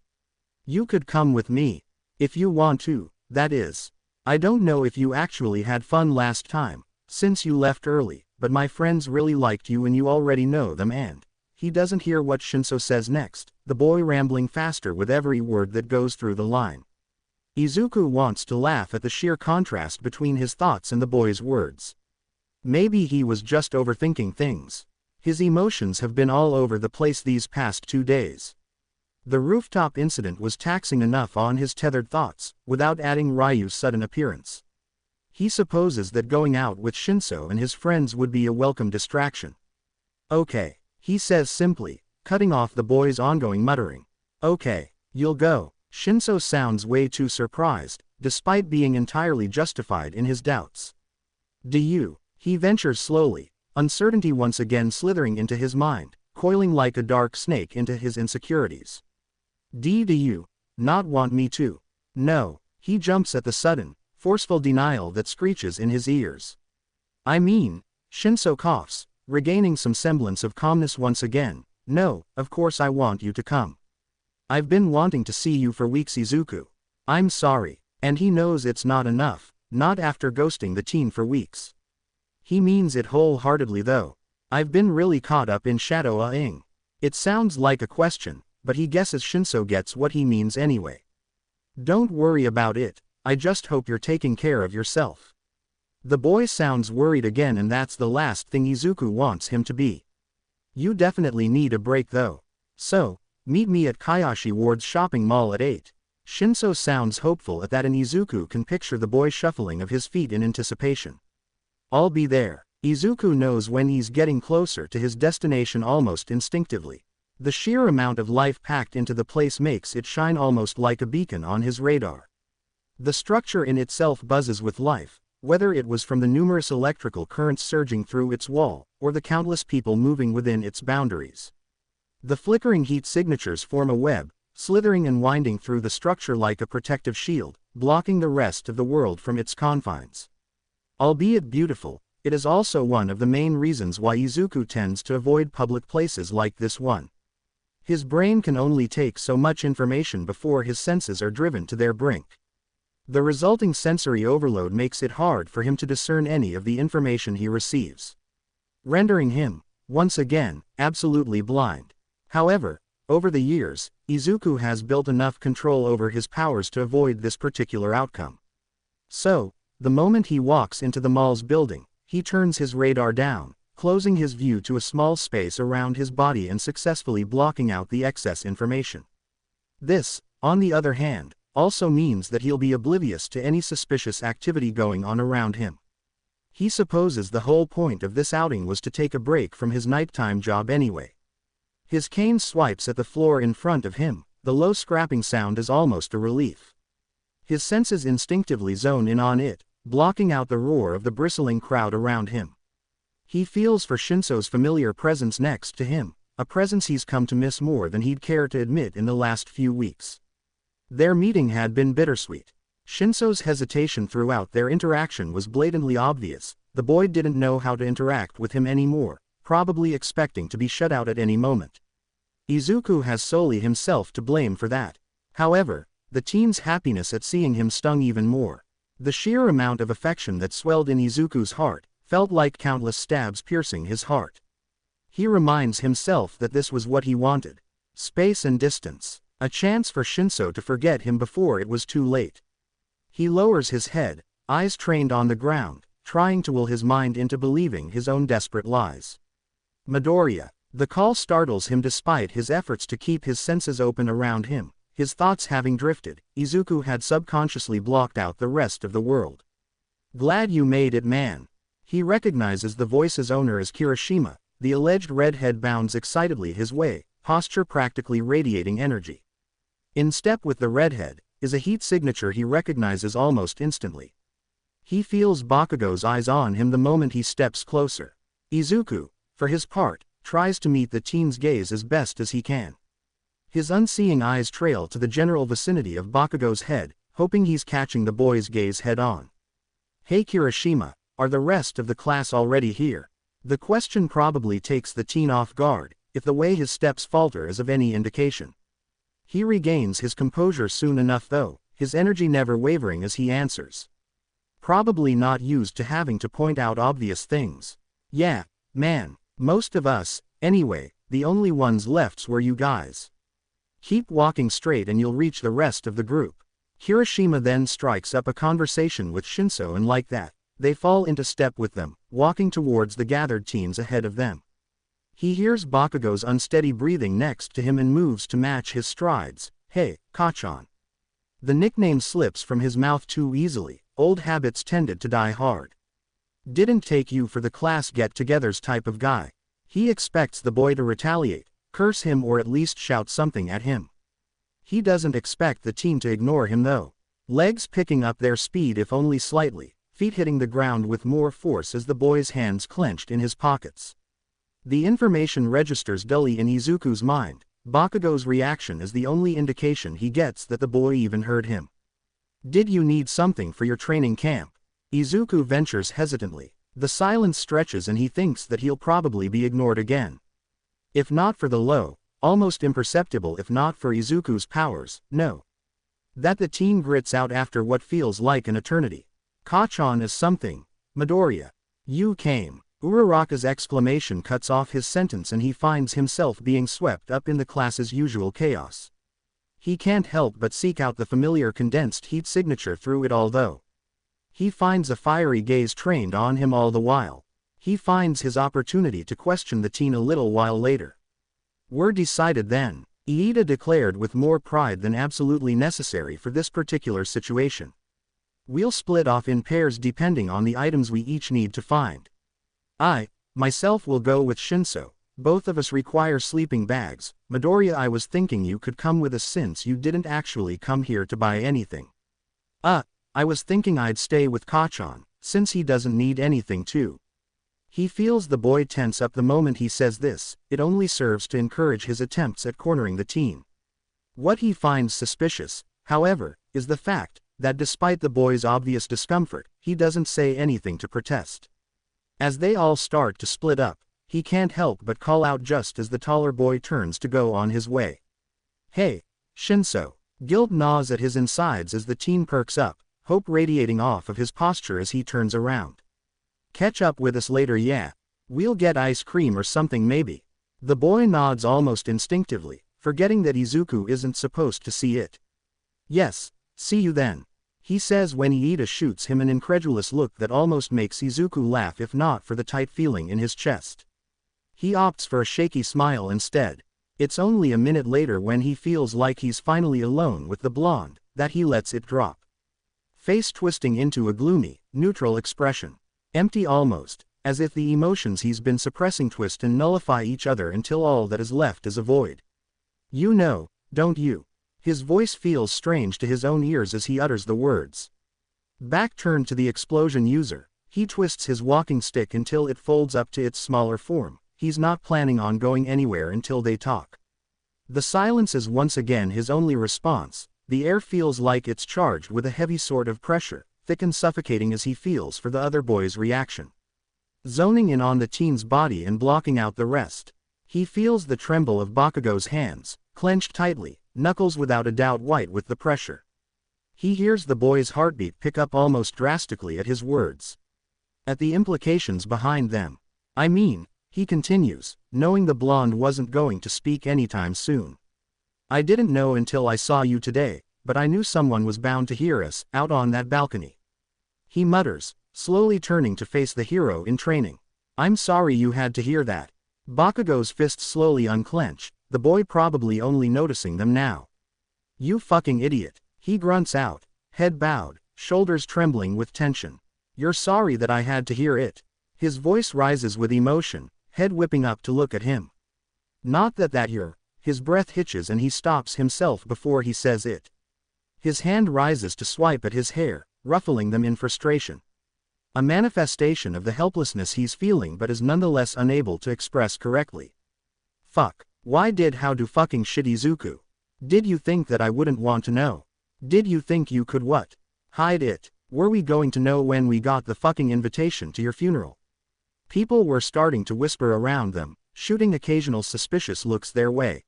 You could come with me. If you want to, that is. I don't know if you actually had fun last time, since you left early, but my friends really liked you and you already know them and. He doesn't hear what Shinso says next, the boy rambling faster with every word that goes through the line. Izuku wants to laugh at the sheer contrast between his thoughts and the boy's words. Maybe he was just overthinking things. His emotions have been all over the place these past 2 days. The rooftop incident was taxing enough on his tethered thoughts, without adding Ryu's sudden appearance. He supposes that going out with Shinso and his friends would be a welcome distraction. Okay, he says simply, cutting off the boy's ongoing muttering. Okay, you'll go. Shinso sounds way too surprised, despite being entirely justified in his doubts. Do you? He ventures slowly, uncertainty once again slithering into his mind, coiling like a dark snake into his insecurities. Do you not want me to? No, he jumps at the sudden, forceful denial that screeches in his ears. I mean, Shinso coughs, regaining some semblance of calmness once again. No, of course I want you to come. I've been wanting to see you for weeks, Izuku. I'm sorry, and he knows it's not enough, not after ghosting the teen for weeks. He means it wholeheartedly though. I've been really caught up in shadowing. It sounds like a question, but he guesses Shinso gets what he means anyway. Don't worry about it, I just hope you're taking care of yourself. The boy sounds worried again, and that's the last thing Izuku wants him to be. You definitely need a break though. So, Meet me at Kayashi Ward's shopping mall at 8. Shinso sounds hopeful at that, and Izuku can picture the boy shuffling of his feet in anticipation. I'll be there. Izuku knows when he's getting closer to his destination almost instinctively. The sheer amount of life packed into the place makes it shine almost like a beacon on his radar. The structure in itself buzzes with life, whether it was from the numerous electrical currents surging through its wall, or the countless people moving within its boundaries. The flickering heat signatures form a web, slithering and winding through the structure like a protective shield, blocking the rest of the world from its confines. Albeit beautiful, it is also one of the main reasons why Izuku tends to avoid public places like this one. His brain can only take so much information before his senses are driven to their brink. The resulting sensory overload makes it hard for him to discern any of the information he receives, rendering him, once again, absolutely blind. However, over the years, Izuku has built enough control over his powers to avoid this particular outcome. So, the moment he walks into the mall's building, he turns his radar down, closing his view to a small space around his body and successfully blocking out the excess information. This, on the other hand, also means that he'll be oblivious to any suspicious activity going on around him. He supposes the whole point of this outing was to take a break from his nighttime job anyway. His cane swipes at the floor in front of him, the low scrapping sound is almost a relief. His senses instinctively zone in on it, blocking out the roar of the bristling crowd around him. He feels for Shinso's familiar presence next to him, a presence he's come to miss more than he'd care to admit in the last few weeks. Their meeting had been bittersweet. Shinso's hesitation throughout their interaction was blatantly obvious. The boy didn't know how to interact with him anymore, probably expecting to be shut out at any moment. Izuku has solely himself to blame for that. However, the teen's happiness at seeing him stung even more. The sheer amount of affection that swelled in Izuku's heart felt like countless stabs piercing his heart. He reminds himself that this was what he wanted. Space and distance. A chance for Shinso to forget him before it was too late. He lowers his head, eyes trained on the ground, trying to will his mind into believing his own desperate lies. Midoriya. The call startles him despite his efforts to keep his senses open around him. His thoughts having drifted, Izuku had subconsciously blocked out the rest of the world. Glad you made it, man. He recognizes the voice's owner as Kirishima. The alleged redhead bounds excitedly his way, posture practically radiating energy. In step with the redhead is a heat signature he recognizes almost instantly. He feels Bakugo's eyes on him the moment he steps closer. Izuku, for his part, tries to meet the teen's gaze as best as he can. His unseeing eyes trail to the general vicinity of Bakugo's head, hoping he's catching the boy's gaze head-on. Hey Kirishima, are the rest of the class already here? The question probably takes the teen off guard, if the way his steps falter is of any indication. He regains his composure soon enough though, his energy never wavering as he answers. Probably not used to having to point out obvious things. Yeah, man, most of us, anyway, the only ones left were you guys. Keep walking straight and you'll reach the rest of the group. Kirishima then strikes up a conversation with Shinso, and like that, they fall into step with them, walking towards the gathered teens ahead of them. He hears Bakugo's unsteady breathing next to him and moves to match his strides. Hey, Kachan. The nickname slips from his mouth too easily, old habits tended to die hard. Didn't take you for the class get-togethers type of guy. He expects the boy to retaliate, curse him or at least shout something at him. He doesn't expect the teen to ignore him though. Legs picking up their speed if only slightly, feet hitting the ground with more force as the boy's hands clenched in his pockets. The information registers dully in Izuku's mind. Bakugo's reaction is the only indication he gets that the boy even heard him. Did you need something for your training camp? Izuku ventures hesitantly. The silence stretches and he thinks that he'll probably be ignored again. If not for the low, almost imperceptible if not for Izuku's powers, no. That the teen grits out after what feels like an eternity. Kachan is something. Midoriya. You came. Uraraka's exclamation cuts off his sentence and he finds himself being swept up in the class's usual chaos. He can't help but seek out the familiar condensed heat signature through it all though. He finds a fiery gaze trained on him all the while. He finds his opportunity to question the teen a little while later. We're decided then. Iida declared with more pride than absolutely necessary for this particular situation. We'll split off in pairs depending on the items we each need to find. I, myself will go with Shinso. Both of us require sleeping bags. Midoriya, I was thinking you could come with us since you didn't actually come here to buy anything. I was thinking I'd stay with Kacchan, since he doesn't need anything too. He feels the boy tense up the moment he says this. It only serves to encourage his attempts at cornering the team. What he finds suspicious, however, is the fact that despite the boy's obvious discomfort, he doesn't say anything to protest. As they all start to split up, he can't help but call out just as the taller boy turns to go on his way. Hey, Shinso. Guilt gnaws at his insides as the teen perks up, hope radiating off of his posture as he turns around. Catch up with us later, yeah. We'll get ice cream or something maybe. The boy nods almost instinctively, forgetting that Izuku isn't supposed to see it. Yes, see you then. He says when Iida shoots him an incredulous look that almost makes Izuku laugh if not for the tight feeling in his chest. He opts for a shaky smile instead. It's only a minute later when he feels like he's finally alone with the blonde, that he lets it drop. Face twisting into a gloomy, neutral expression. Empty almost, as if the emotions he's been suppressing twist and nullify each other until all that is left is a void. You know, don't you? His voice feels strange to his own ears as he utters the words. Back turned to the explosion user, he twists his walking stick until it folds up to its smaller form. He's not planning on going anywhere until they talk. The silence is once again his only response. The air feels like it's charged with a heavy sort of pressure, thick and suffocating as he feels for the other boy's reaction. Zoning in on the teen's body and blocking out the rest. He feels the tremble of Bakugo's hands, clenched tightly, knuckles without a doubt white with the pressure. He hears the boy's heartbeat pick up almost drastically at his words. At the implications behind them. I mean, he continues, knowing the blonde wasn't going to speak anytime soon. I didn't know until I saw you today, but I knew someone was bound to hear us, out on that balcony. He mutters, slowly turning to face the hero in training. I'm sorry you had to hear that. Bakugo's fists slowly unclench, the boy probably only noticing them now. You fucking idiot, he grunts out, head bowed, shoulders trembling with tension. You're sorry that I had to hear it. His voice rises with emotion, head whipping up to look at him. Not that you're. His breath hitches and he stops himself before he says it. His hand rises to swipe at his hair, ruffling them in frustration. A manifestation of the helplessness he's feeling but is nonetheless unable to express correctly. Fuck. How do fucking shit Izuku? Did you think that I wouldn't want to know? Did you think you could what? Hide it? Were we going to know when we got the fucking invitation to your funeral? People were starting to whisper around them, shooting occasional suspicious looks their way.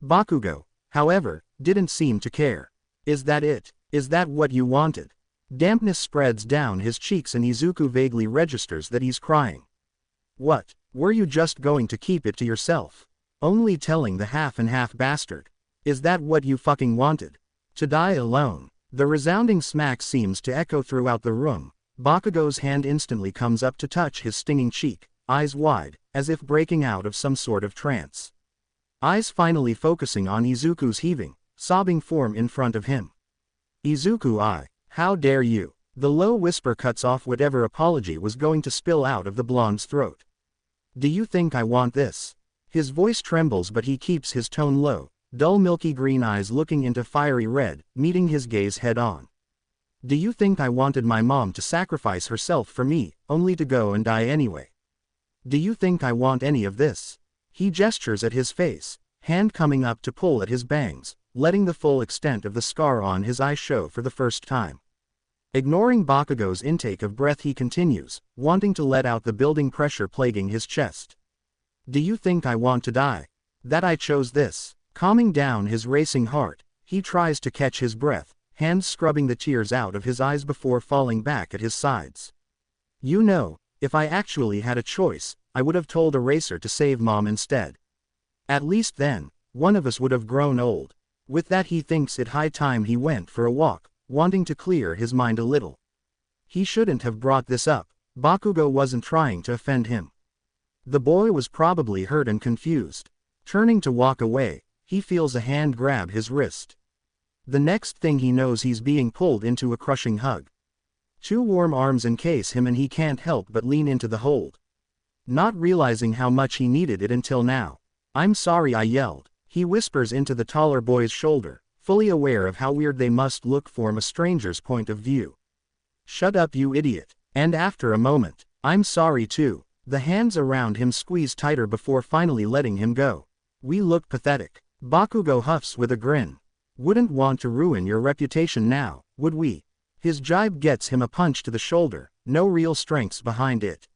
Bakugo, however, didn't seem to care. Is that it? Is that what you wanted? Dampness spreads down his cheeks and Izuku vaguely registers that he's crying. What, were you just going to keep it to yourself? Only telling the half and half bastard? Is that what you fucking wanted? To die alone? The resounding smack seems to echo throughout the room. Bakugo's hand instantly comes up to touch his stinging cheek, eyes wide, as if breaking out of some sort of trance. Eyes finally focusing on Izuku's heaving, sobbing form in front of him. Izuku, how dare you? The low whisper cuts off whatever apology was going to spill out of the blonde's throat. Do you think I want this? His voice trembles but he keeps his tone low, dull milky green eyes looking into fiery red, meeting his gaze head on. Do you think I wanted my mom to sacrifice herself for me, only to go and die anyway? Do you think I want any of this? He gestures at his face, hand coming up to pull at his bangs, letting the full extent of the scar on his eye show for the first time. Ignoring Bakugo's intake of breath he continues, wanting to let out the building pressure plaguing his chest. Do you think I want to die? That I chose this? Calming down his racing heart, he tries to catch his breath, hands scrubbing the tears out of his eyes before falling back at his sides. You know, if I actually had a choice, I would have told Eraser to save Mom instead. At least then, one of us would have grown old. With that he thinks it high time he went for a walk, wanting to clear his mind a little. He shouldn't have brought this up. Bakugo wasn't trying to offend him. The boy was probably hurt and confused. Turning to walk away, He feels a hand grab his wrist. The next thing he knows, he's being pulled into a crushing hug. Two warm arms encase him and he can't help but lean into the hold. Not realizing how much he needed it until now. "I'm sorry," I yelled. He whispers into the taller boy's shoulder, fully aware of how weird they must look from a stranger's point of view. "Shut up, you idiot." And after a moment, "I'm sorry too." The hands around him squeeze tighter before finally letting him go. "We look pathetic." Bakugo huffs with a grin. "Wouldn't want to ruin your reputation now, would we?" His jibe gets him a punch to the shoulder, no real strengths behind it.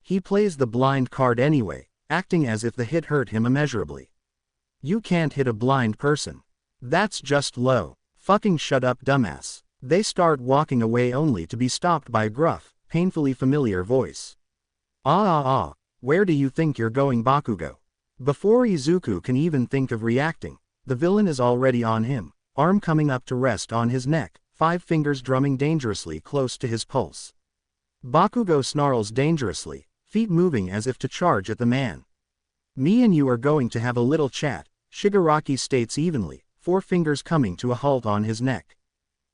He plays the blind card anyway, acting as if the hit hurt him immeasurably. "You can't hit a blind person. That's just low." "Fucking shut up, dumbass." They start walking away only to be stopped by a gruff, painfully familiar voice. Where do you think you're going, Bakugo?" Before Izuku can even think of reacting, the villain is already on him, arm coming up to rest on his neck, 5 fingers drumming dangerously close to his pulse. Bakugo snarls dangerously, feet moving as if to charge at the man. "Me and you are going to have a little chat," Shigaraki states evenly, 4 fingers coming to a halt on his neck.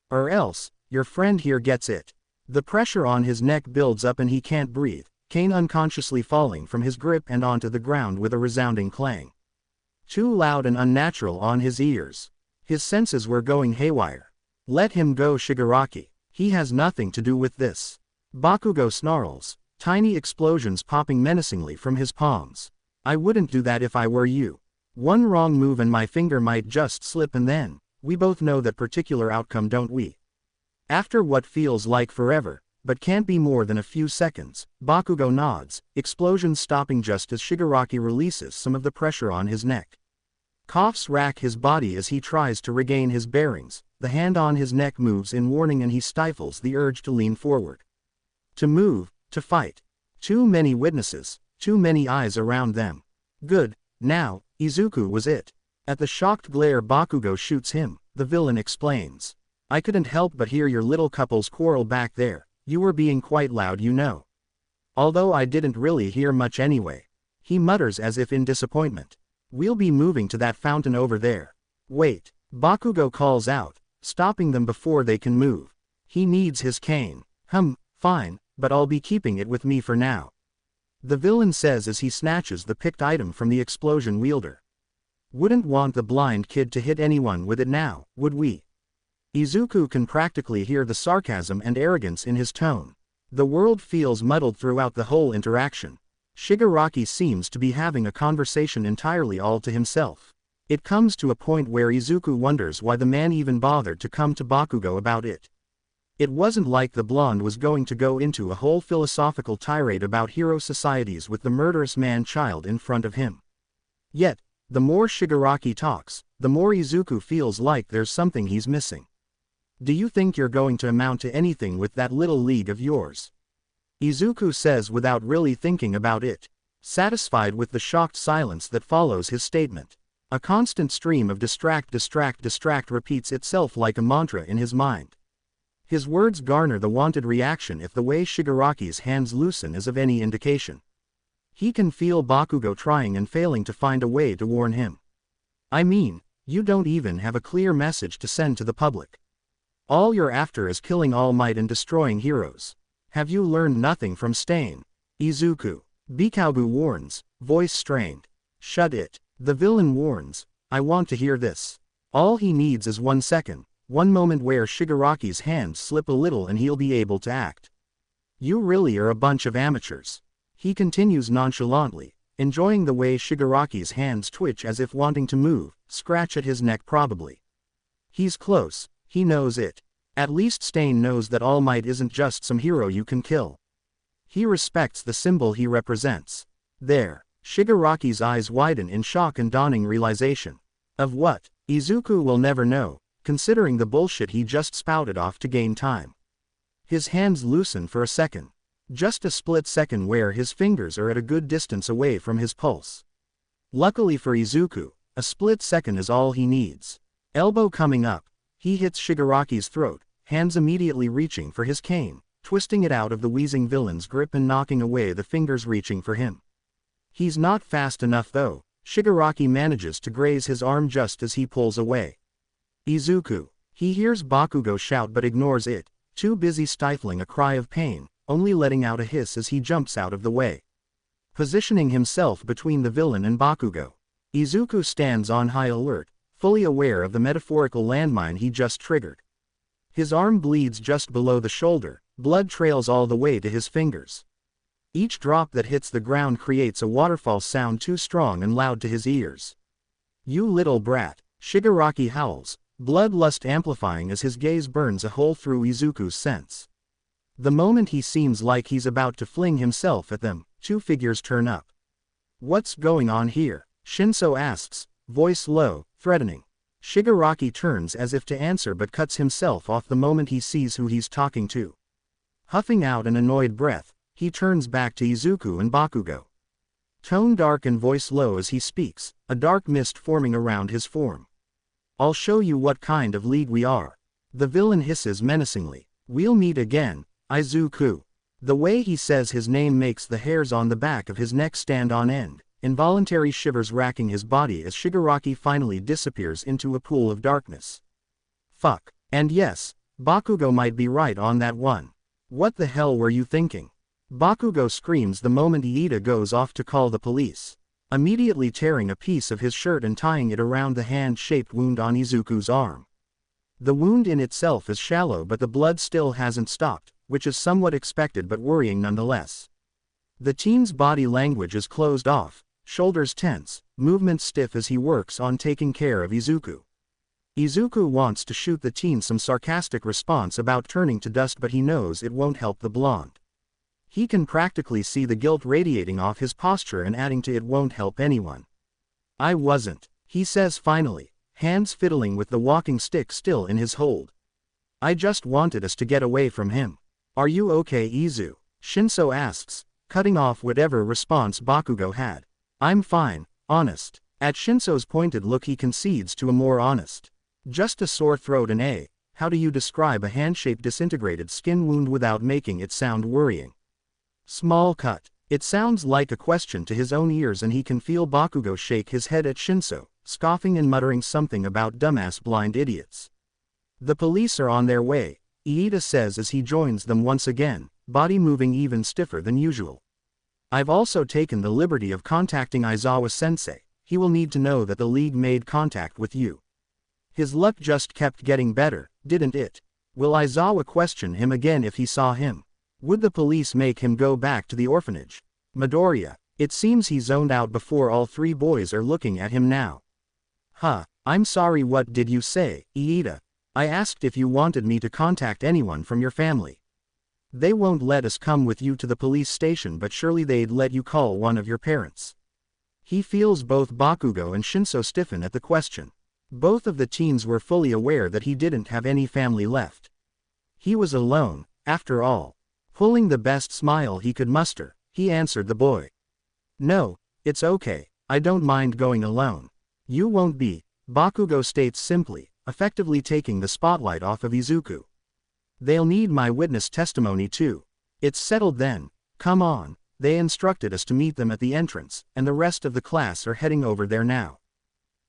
"Or else, your friend here gets it." The pressure on his neck builds up and he can't breathe, Kane unconsciously falling from his grip and onto the ground with a resounding clang. Too loud and unnatural on his ears. His senses were going haywire. "Let him go, Shigaraki. He has nothing to do with this." Bakugo snarls, tiny explosions popping menacingly from his palms. "I wouldn't do that if I were you. One wrong move and my finger might just slip, and then, we both know that particular outcome, don't we?" After what feels like forever, but can't be more than a few seconds, Bakugo nods, explosions stopping just as Shigaraki releases some of the pressure on his neck. Coughs rack his body as he tries to regain his bearings, the hand on his neck moves in warning and he stifles the urge to lean forward. To move, to fight. Too many witnesses, too many eyes around them. Good, now, Izuku was it. At the shocked glare Bakugo shoots him, the villain explains. "I couldn't help but hear your little couple's quarrel back there. You were being quite loud, you know." "Although I didn't really hear much anyway," he mutters as if in disappointment. "We'll be moving to that fountain over there." "Wait," Bakugo calls out, stopping them before they can move. He needs his cane. Fine, but I'll be keeping it with me for now," the villain says as he snatches the picked item from the explosion wielder. "Wouldn't want the blind kid to hit anyone with it now, would we?" Izuku can practically hear the sarcasm and arrogance in his tone. The world feels muddled throughout the whole interaction. Shigaraki seems to be having a conversation entirely all to himself. It comes to a point where Izuku wonders why the man even bothered to come to Bakugo about it. It wasn't like the blonde was going to go into a whole philosophical tirade about hero societies with the murderous man-child in front of him. Yet, the more Shigaraki talks, the more Izuku feels like there's something he's missing. "Do you think you're going to amount to anything with that little league of yours?" Izuku says without really thinking about it, satisfied with the shocked silence that follows his statement. A constant stream of distract repeats itself like a mantra in his mind. His words garner the wanted reaction if the way Shigaraki's hands loosen is of any indication. He can feel Bakugo trying and failing to find a way to warn him. "I mean, you don't even have a clear message to send to the public. All you're after is killing All Might and destroying heroes. Have you learned nothing from Stain?" Izuku. Bikabu warns, voice strained. "Shut it," the villain warns. "I want to hear this." All he needs is 1 second, one moment where Shigaraki's hands slip a little and he'll be able to act. "You really are a bunch of amateurs," he continues nonchalantly, enjoying the way Shigaraki's hands twitch as if wanting to move, scratch at his neck probably. He's close. He knows it. At least Stain knows that All Might isn't just some hero you can kill. He respects the symbol he represents. There, Shigaraki's eyes widen in shock and dawning realization. Of what? Izuku will never know, considering the bullshit he just spouted off to gain time. His hands loosen for a second. Just a split second where his fingers are at a good distance away from his pulse. Luckily for Izuku, a split second is all he needs. Elbow coming up. He hits Shigaraki's throat, hands immediately reaching for his cane, twisting it out of the wheezing villain's grip and knocking away the fingers reaching for him. He's not fast enough though, Shigaraki manages to graze his arm just as he pulls away. Izuku. He hears Bakugo shout but ignores it, too busy stifling a cry of pain, only letting out a hiss as he jumps out of the way. Positioning himself between the villain and Bakugo, Izuku stands on high alert, fully aware of the metaphorical landmine he just triggered. His arm bleeds just below the shoulder, blood trails all the way to his fingers. Each drop that hits the ground creates a waterfall sound too strong and loud to his ears. "You little brat," Shigaraki howls, bloodlust amplifying as his gaze burns a hole through Izuku's sense. The moment he seems like he's about to fling himself at them, two figures turn up. "What's going on here?" Shinso asks, voice low, threatening. Shigaraki turns as if to answer but cuts himself off the moment he sees who he's talking to. Huffing out an annoyed breath, he turns back to Izuku and Bakugo. Tone dark and voice low as he speaks, a dark mist forming around his form. "I'll show you what kind of league we are." The villain hisses menacingly. "We'll meet again, Izuku." The way he says his name makes the hairs on the back of his neck stand on end, involuntary shivers racking his body as Shigaraki finally disappears into a pool of darkness. Fuck. And yes, Bakugo might be right on that one. "What the hell were you thinking?" Bakugo screams the moment Iida goes off to call the police, immediately tearing a piece of his shirt and tying it around the hand-shaped wound on Izuku's arm. The wound in itself is shallow but the blood still hasn't stopped, which is somewhat expected but worrying nonetheless. The teen's body language is closed off, shoulders tense, movements stiff as he works on taking care of Izuku. Izuku wants to shoot the teen some sarcastic response about turning to dust but he knows it won't help the blonde. He can practically see the guilt radiating off his posture and adding to it won't help anyone. "I wasn't," he says finally, hands fiddling with the walking stick still in his hold. "I just wanted us to get away from him." "Are you okay, Izu?" Shinso asks, cutting off whatever response Bakugo had. "I'm fine, honest." At Shinso's pointed look he concedes to a more honest. "Just a sore throat and how do you describe a hand-shaped disintegrated skin wound without making it sound worrying?" Small cut. It sounds like a question to his own ears and he can feel Bakugo shake his head at Shinso, scoffing and muttering something about dumbass blind idiots. "The police are on their way," Iida says as he joins them once again, body moving even stiffer than usual. "I've also taken the liberty of contacting Aizawa-sensei. He will need to know that the League made contact with you." His luck just kept getting better, didn't it? Will Aizawa question him again if he saw him? Would the police make him go back to the orphanage? Midoriya. It seems he zoned out before all three boys are looking at him now. I'm sorry, what did you say, Iida? I asked if you wanted me to contact anyone from your family. They won't let us come with you to the police station but surely they'd let you call one of your parents. He feels both Bakugo and Shinso stiffen at the question. Both of the teens were fully aware that he didn't have any family left. He was alone, after all. Pulling the best smile he could muster, he answered the boy. "No, it's okay, I don't mind going alone." "You won't be," Bakugo states simply, effectively taking the spotlight off of Izuku. "They'll need my witness testimony too." "It's settled then. Come on." They instructed us to meet them at the entrance, and the rest of the class are heading over there now.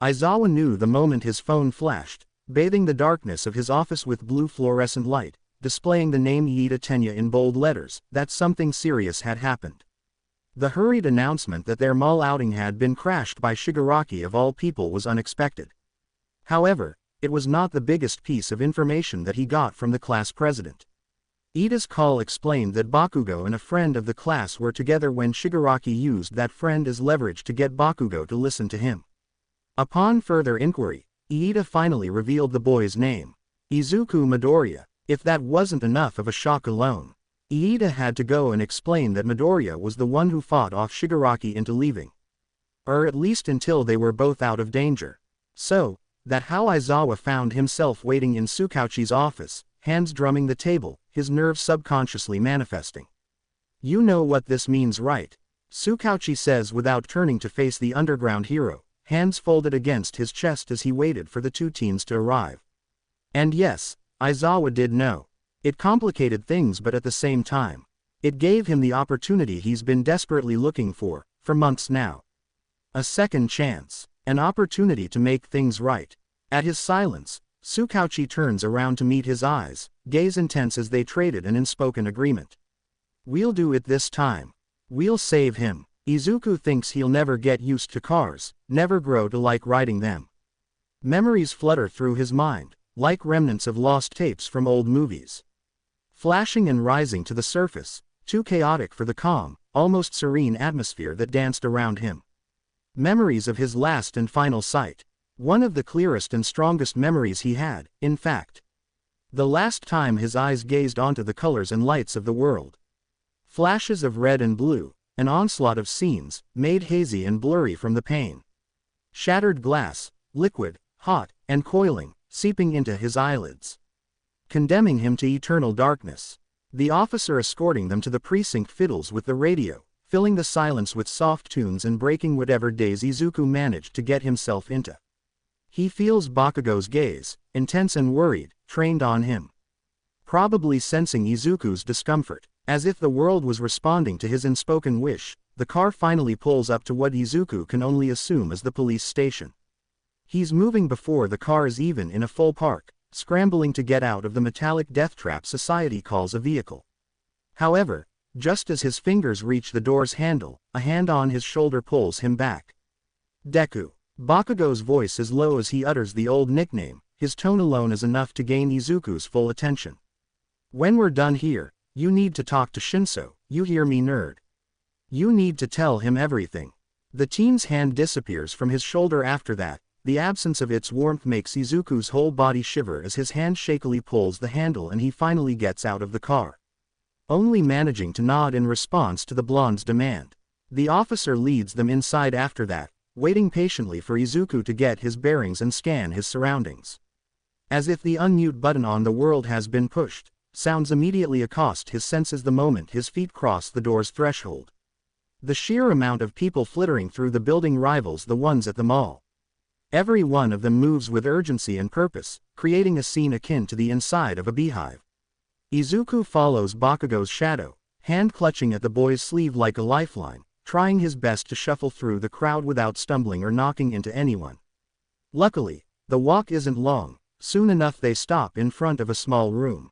Aizawa knew the moment his phone flashed, bathing the darkness of his office with blue fluorescent light, displaying the name Iida Tenya in bold letters, that something serious had happened. The hurried announcement that their mall outing had been crashed by Shigaraki of all people was unexpected. However, it was not the biggest piece of information that he got from the class president. Iida's call explained that Bakugo and a friend of the class were together when Shigaraki used that friend as leverage to get Bakugo to listen to him. Upon further inquiry, Iida finally revealed the boy's name. Izuku Midoriya. If that wasn't enough of a shock alone, Iida had to go and explain that Midoriya was the one who fought off Shigaraki into leaving. Or at least until they were both out of danger. So, that how Aizawa found himself waiting in Tsukauchi's office, hands drumming the table, his nerves subconsciously manifesting. "You know what this means, right?" Tsukauchi says without turning to face the underground hero, hands folded against his chest as he waited for the two teens to arrive. And yes, Aizawa did know. It complicated things but at the same time, it gave him the opportunity he's been desperately looking for months now. A second chance. An opportunity to make things right. At his silence, Tsukauchi turns around to meet his eyes, gaze intense as they traded an unspoken agreement. We'll do it this time. We'll save him. Izuku thinks he'll never get used to cars, never grow to like riding them. Memories flutter through his mind, like remnants of lost tapes from old movies. Flashing and rising to the surface, too chaotic for the calm, almost serene atmosphere that danced around him. Memories of his last and final sight. One of the clearest and strongest memories he had, in fact. The last time his eyes gazed onto the colors and lights of the world. Flashes of red and blue, an onslaught of scenes, made hazy and blurry from the pain. Shattered glass, liquid, hot, and coiling, seeping into his eyelids. Condemning him to eternal darkness. The officer escorting them to the precinct fiddles with the radio, filling the silence with soft tunes and breaking whatever daze Izuku managed to get himself into. He feels Bakugo's gaze, intense and worried, trained on him. Probably sensing Izuku's discomfort, as if the world was responding to his unspoken wish, the car finally pulls up to what Izuku can only assume is the police station. He's moving before the car is even in a full park, scrambling to get out of the metallic death trap society calls a vehicle. However, just as his fingers reach the door's handle, a hand on his shoulder pulls him back. Deku. Bakugo's voice is low as he utters the old nickname, his tone alone is enough to gain Izuku's full attention. When we're done here, you need to talk to Shinso, you hear me, nerd? You need to tell him everything. The teen's hand disappears from his shoulder after that, the absence of its warmth makes Izuku's whole body shiver as his hand shakily pulls the handle and he finally gets out of the car. Only managing to nod in response to the blonde's demand. The officer leads them inside after that, waiting patiently for Izuku to get his bearings and scan his surroundings. As if the unmute button on the world has been pushed, sounds immediately accost his senses the moment his feet cross the door's threshold. The sheer amount of people flittering through the building rivals the ones at the mall. Every one of them moves with urgency and purpose, creating a scene akin to the inside of a beehive. Izuku follows Bakugo's shadow, hand clutching at the boy's sleeve like a lifeline, trying his best to shuffle through the crowd without stumbling or knocking into anyone. Luckily, the walk isn't long, soon enough they stop in front of a small room.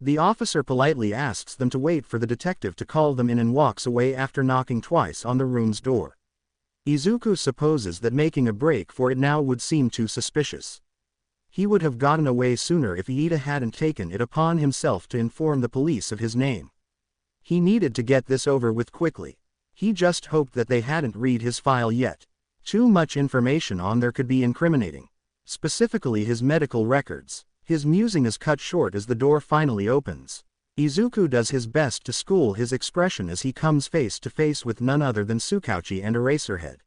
The officer politely asks them to wait for the detective to call them in and walks away after knocking twice on the room's door. Izuku supposes that making a break for it now would seem too suspicious. He would have gotten away sooner if Iida hadn't taken it upon himself to inform the police of his name. He needed to get this over with quickly. He just hoped that they hadn't read his file yet. Too much information on there could be incriminating. Specifically his medical records. His musing is cut short as the door finally opens. Izuku does his best to school his expression as he comes face to face with none other than Tsukauchi and Eraserhead.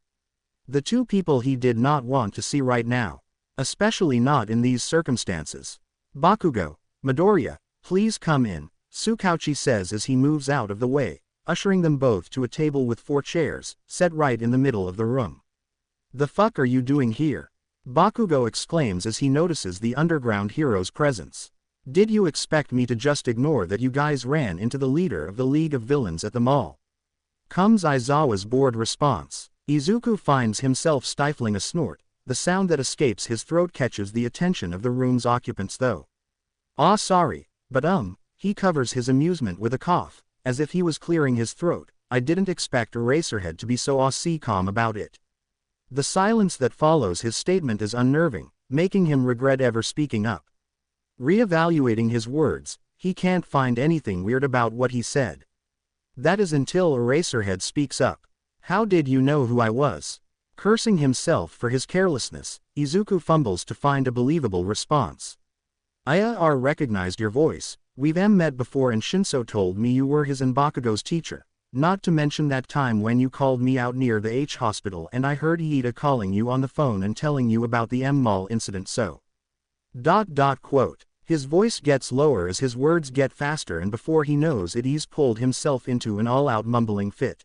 The two people he did not want to see right now. Especially not in these circumstances. Bakugo, Midoriya, please come in, Tsukauchi says as he moves out of the way, ushering them both to a table with 4 chairs, set right in the middle of the room. The fuck are you doing here? Bakugo exclaims as he notices the underground hero's presence. Did you expect me to just ignore that you guys ran into the leader of the League of Villains at the mall? Comes Aizawa's bored response. Izuku finds himself stifling a snort, the sound that escapes his throat catches the attention of the room's occupants though. Ah, sorry, but he covers his amusement with a cough, as if he was clearing his throat. I didn't expect Eraserhead to be so calm about it. The silence that follows his statement is unnerving, making him regret ever speaking up. Reevaluating his words, he can't find anything weird about what he said. That is until Eraserhead speaks up. How did you know who I was? Cursing himself for his carelessness, Izuku fumbles to find a believable response. I recognized your voice. We've met before and Shinso told me you were his and Bakugo's teacher. Not to mention that time when you called me out near the H hospital and I heard Iida calling you on the phone and telling you about the M-Mall incident so. Quote. His voice gets lower as his words get faster and before he knows it he's pulled himself into an all-out mumbling fit.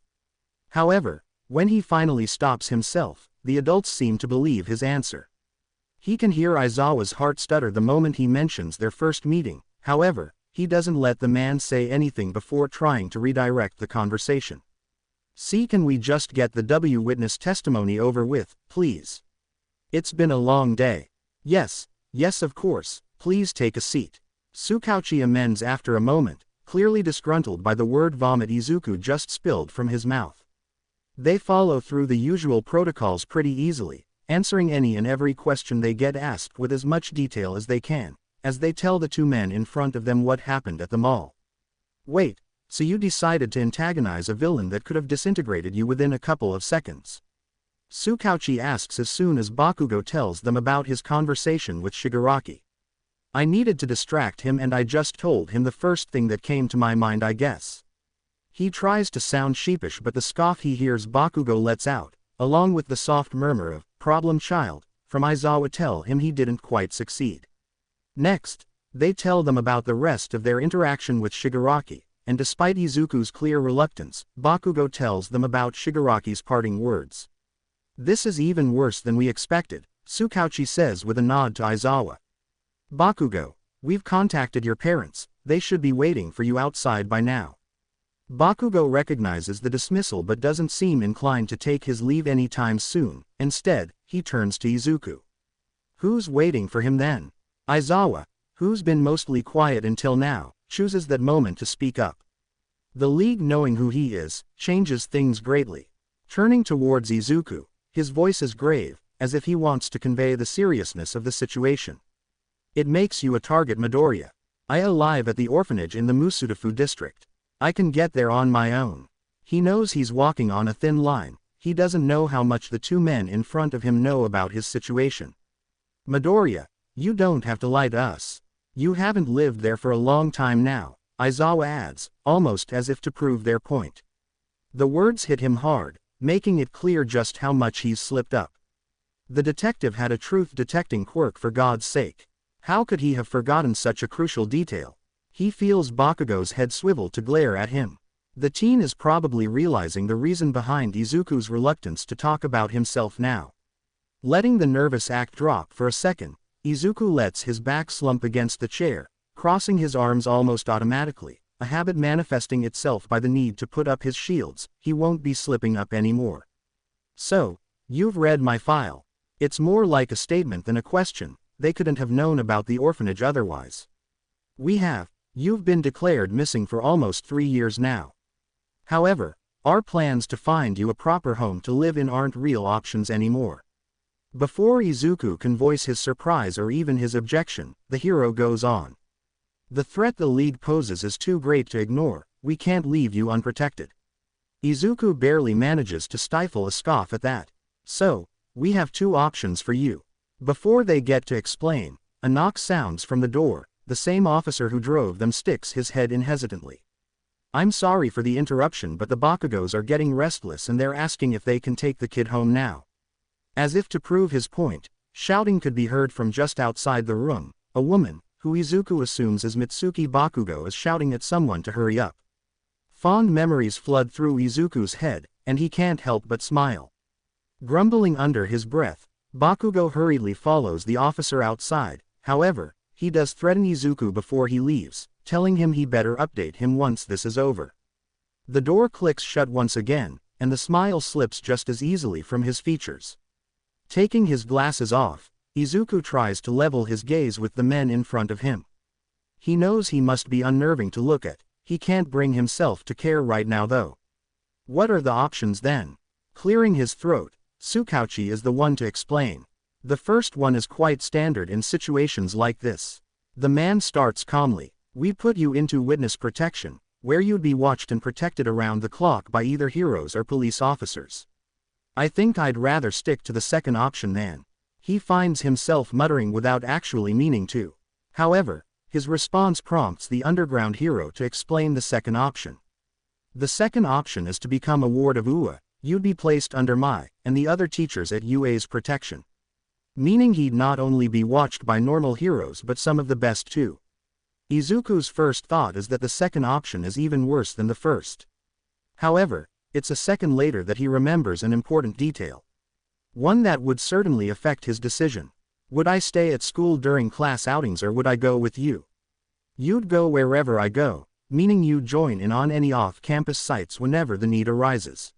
However, when he finally stops himself, the adults seem to believe his answer. He can hear Aizawa's heart stutter the moment he mentions their first meeting, however, he doesn't let the man say anything before trying to redirect the conversation. See, can we just get the witness testimony over with, please? It's been a long day. Yes, of course, please take a seat. Sukauchi amends after a moment, clearly disgruntled by the word vomit Izuku just spilled from his mouth. They follow through the usual protocols pretty easily, answering any and every question they get asked with as much detail as they can, as they tell the two men in front of them what happened at the mall. Wait, so you decided to antagonize a villain that could have disintegrated you within a couple of seconds? Sukauchi asks as soon as Bakugo tells them about his conversation with Shigaraki. I needed to distract him and I just told him the first thing that came to my mind, I guess. He tries to sound sheepish, but the scoff he hears Bakugo lets out, along with the soft murmur of, "Problem child," from Aizawa tell him he didn't quite succeed. Next, they tell them about the rest of their interaction with Shigaraki, and despite Izuku's clear reluctance, Bakugo tells them about Shigaraki's parting words. This is even worse than we expected, Sukauchi says with a nod to Aizawa. Bakugo, we've contacted your parents, they should be waiting for you outside by now. Bakugo recognizes the dismissal but doesn't seem inclined to take his leave anytime soon. Instead, he turns to Izuku. Who's waiting for him then? Aizawa, who's been mostly quiet until now, chooses that moment to speak up. The League, knowing who he is, changes things greatly. Turning towards Izuku, his voice is grave, as if he wants to convey the seriousness of the situation. It makes you a target, Midoriya. I alive at the orphanage in the Musudafu district. I can get there on my own. He knows he's walking on a thin line. He doesn't know how much the two men in front of him know about his situation. Midoriya, you don't have to lie to us. You haven't lived there for a long time now, Aizawa adds, almost as if to prove their point. The words hit him hard, making it clear just how much he's slipped up. The detective had a truth-detecting quirk, for God's sake. How could he have forgotten such a crucial detail? He feels Bakugo's head swivel to glare at him. The teen is probably realizing the reason behind Izuku's reluctance to talk about himself now. Letting the nervous act drop for a second, Izuku lets his back slump against the chair, crossing his arms almost automatically, a habit manifesting itself by the need to put up his shields. He won't be slipping up anymore. So, you've read my file. It's more like a statement than a question. They couldn't have known about the orphanage otherwise. We have. You've been declared missing for almost 3 years now. However, our plans to find you a proper home to live in aren't real options anymore. Before Izuku can voice his surprise or even his objection, the hero goes on. The threat the League poses is too great to ignore. We can't leave you unprotected. Izuku barely manages to stifle a scoff at that. So, we have 2 options for you. Before they get to explain, a knock sounds from the door. The same officer who drove them sticks his head in hesitantly. I'm sorry for the interruption, but the Bakugos are getting restless and they're asking if they can take the kid home now. As if to prove his point, shouting could be heard from just outside the room. A woman, who Izuku assumes is Mitsuki Bakugo, is shouting at someone to hurry up. Fond memories flood through Izuku's head, and he can't help but smile. Grumbling under his breath, Bakugo hurriedly follows the officer outside. However, he does threaten Izuku before he leaves, telling him he better update him once this is over. The door clicks shut once again, and the smile slips just as easily from his features. Taking his glasses off, Izuku tries to level his gaze with the men in front of him. He knows he must be unnerving to look at. He can't bring himself to care right now though. What are the options then? Clearing his throat, Sukauchi is the one to explain. The first one is quite standard in situations like this. The man starts calmly. We put you into witness protection, where you'd be watched and protected around the clock by either heroes or police officers. I think I'd rather stick to the second option then. He finds himself muttering without actually meaning to. However, his response prompts the underground hero to explain the second option. The second option is to become a ward of UA. You'd be placed under my, and the other teachers at UA's protection. Meaning he'd not only be watched by normal heroes but some of the best too. Izuku's first thought is that the second option is even worse than the first. However, it's a second later that he remembers an important detail. One that would certainly affect his decision. Would I stay at school during class outings or would I go with you? You'd go wherever I go, meaning you'd join in on any off-campus sites whenever the need arises.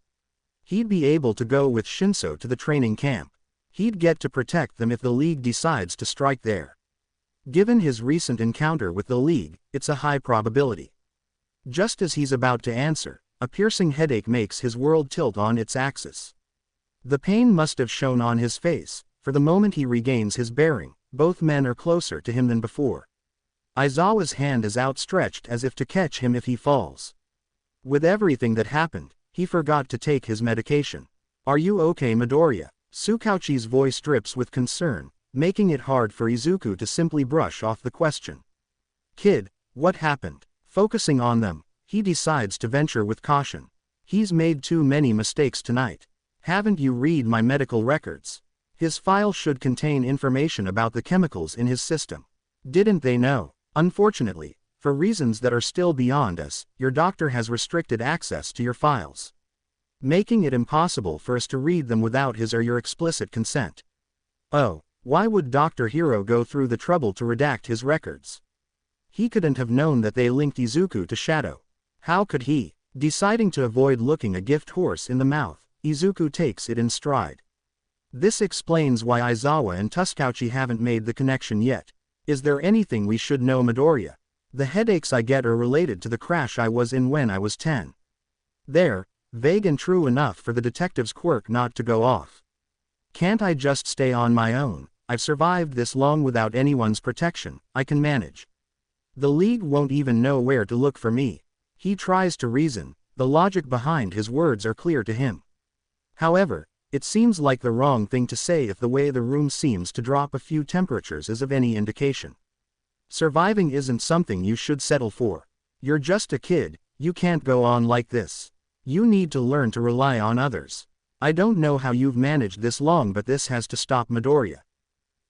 He'd be able to go with Shinso to the training camp. He'd get to protect them if the League decides to strike there. Given his recent encounter with the League, it's a high probability. Just as he's about to answer, a piercing headache makes his world tilt on its axis. The pain must have shown on his face, for the moment he regains his bearing, both men are closer to him than before. Aizawa's hand is outstretched as if to catch him if he falls. With everything that happened, he forgot to take his medication. "Are you okay, Midoriya?" Tsukauchi's voice drips with concern, making it hard for Izuku to simply brush off the question. "Kid, what happened?" Focusing on them, he decides to venture with caution. "He's made too many mistakes tonight. Haven't you read my medical records? His file should contain information about the chemicals in his system. Didn't they know? Unfortunately, for reasons that are still beyond us, your doctor has restricted access to your files, making it impossible for us to read them without his or your explicit consent." "Oh, why would Dr. Hiro go through the trouble to redact his records? He couldn't have known that they linked Izuku to Shadow. How could he?" Deciding to avoid looking a gift horse in the mouth, Izuku takes it in stride. "This explains why Aizawa and Tsukauchi haven't made the connection yet. Is there anything we should know, Midoriya? The headaches I get are related to the crash I was in when I was 10. There, vague and true enough for the detective's quirk not to go off. Can't I just stay on my own? I've survived this long without anyone's protection, I can manage. The League won't even know where to look for me." He tries to reason, the logic behind his words are clear to him. However, it seems like the wrong thing to say if the way the room seems to drop a few temperatures is of any indication. Surviving isn't something you should settle for. You're just a kid, you can't go on like this. You need to learn to rely on others. I don't know how you've managed this long, but this has to stop, Midoriya.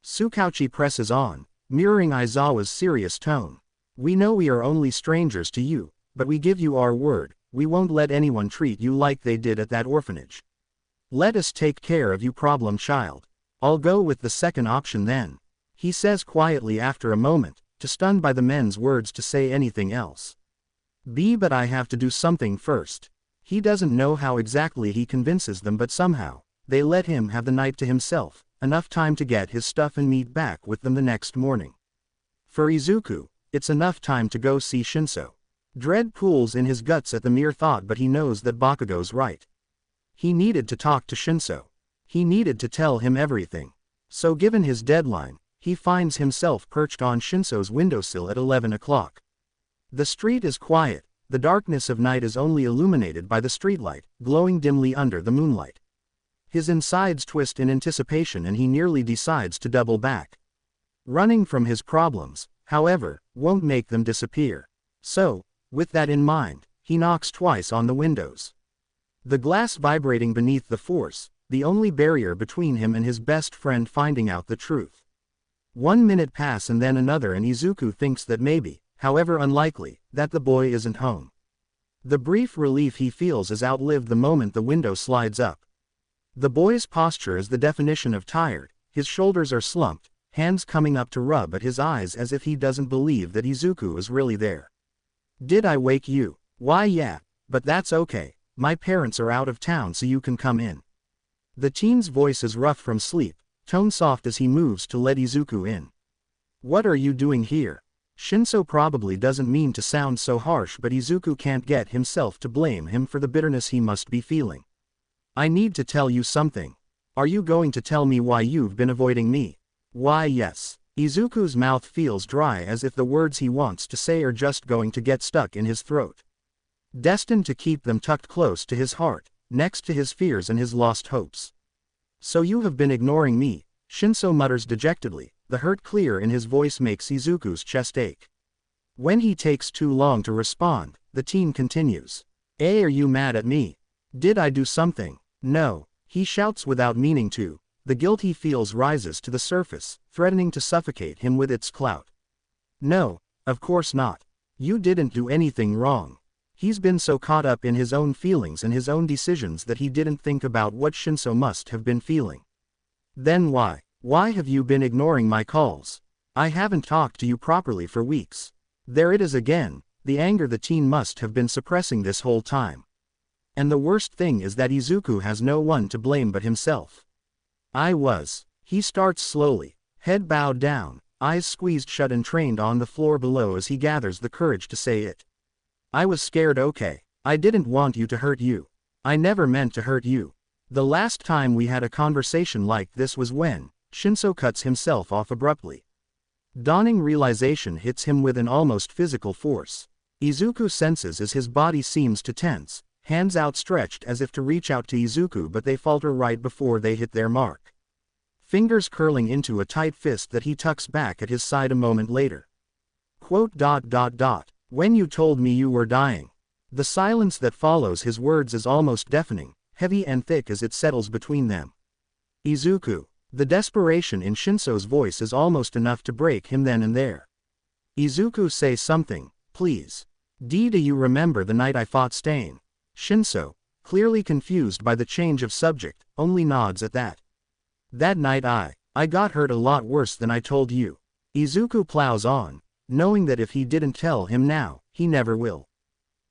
Tsukauchi presses on, mirroring Aizawa's serious tone. "We know we are only strangers to you, but we give you our word, we won't let anyone treat you like they did at that orphanage. Let us take care of you, problem child." "I'll go with the second option then," he says quietly after a moment, too stunned by the men's words to say anything else. But I have to do something first." He doesn't know how exactly he convinces them, but somehow, they let him have the night to himself, enough time to get his stuff and meet back with them the next morning. For Izuku, it's enough time to go see Shinso. Dread pools in his guts at the mere thought, but he knows that Bakugo's right. He needed to talk to Shinso. He needed to tell him everything. So given his deadline, he finds himself perched on Shinso's windowsill at 11 o'clock. The street is quiet, the darkness of night is only illuminated by the streetlight, glowing dimly under the moonlight. His insides twist in anticipation and he nearly decides to double back. Running from his problems, however, won't make them disappear. So, with that in mind, he knocks twice on the windows. The glass vibrating beneath the force, the only barrier between him and his best friend finding out the truth. 1 minute pass and then another, and Izuku thinks that maybe, however unlikely, that the boy isn't home. The brief relief he feels is outlived the moment the window slides up. The boy's posture is the definition of tired, his shoulders are slumped, hands coming up to rub at his eyes as if he doesn't believe that Izuku is really there. "Did I wake you?" "Why yeah, but that's okay, my parents are out of town so you can come in." The teen's voice is rough from sleep, tone soft as he moves to let Izuku in. "What are you doing here?" Shinso probably doesn't mean to sound so harsh, but Izuku can't get himself to blame him for the bitterness he must be feeling. "I need to tell you something." "Are you going to tell me why you've been avoiding me?" "Why yes." Izuku's mouth feels dry as if the words he wants to say are just going to get stuck in his throat. Destined to keep them tucked close to his heart, next to his fears and his lost hopes. "So you have been ignoring me," Shinso mutters dejectedly, the hurt clear in his voice makes Izuku's chest ache. When he takes too long to respond, the teen continues. Are you mad at me? Did I do something?" "No," he shouts without meaning to. The guilt he feels rises to the surface, threatening to suffocate him with its clout. "No, of course not. You didn't do anything wrong." He's been so caught up in his own feelings and his own decisions that he didn't think about what Shinso must have been feeling. "Then why? Why have you been ignoring my calls? I haven't talked to you properly for weeks." There it is again, the anger the teen must have been suppressing this whole time. And the worst thing is that Izuku has no one to blame but himself. He starts slowly, head bowed down, eyes squeezed shut and trained on the floor below as he gathers the courage to say it. I was scared, okay. I didn't want you to hurt you. I never meant to hurt you. The last time we had a conversation like this was when Shinso cuts himself off abruptly. Dawning realization hits him with an almost physical force. Izuku senses as his body seems to tense, hands outstretched as if to reach out to Izuku, but they falter right before they hit their mark. Fingers curling into a tight fist that he tucks back at his side a moment later. When you told me you were dying. The silence that follows his words is almost deafening, heavy and thick as it settles between them. Izuku. The desperation in Shinso's voice is almost enough to break him then and there. Izuku, say something, please. Do you remember the night I fought Stain? Shinso, clearly confused by the change of subject, only nods at that. That night I got hurt a lot worse than I told you. Izuku plows on, knowing that if he didn't tell him now, he never will.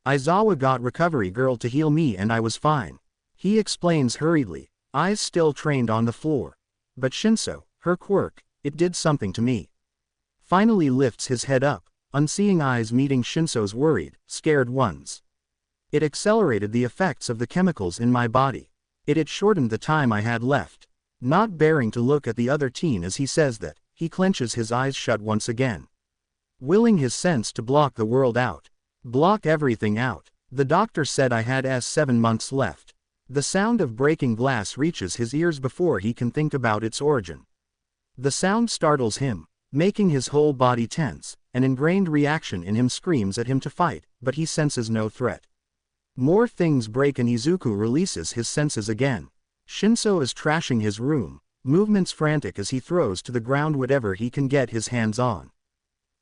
Aizawa got recovery girl to heal me and I was fine. He explains hurriedly, eyes still trained on the floor. But Shinso, her quirk, it did something to me. Finally lifts his head up, unseeing eyes meeting Shinso's worried, scared ones. It accelerated the effects of the chemicals in my body. It shortened the time I had left. Not bearing to look at the other teen as he says that, he clenches his eyes shut once again. Willing his sense to block the world out. Block everything out. The doctor said I had 7 months left. The sound of breaking glass reaches his ears before he can think about its origin. The sound startles him, making his whole body tense. An ingrained reaction in him screams at him to fight, but he senses no threat. More things break and Izuku releases his senses again. Shinso is trashing his room, movements frantic as he throws to the ground whatever he can get his hands on.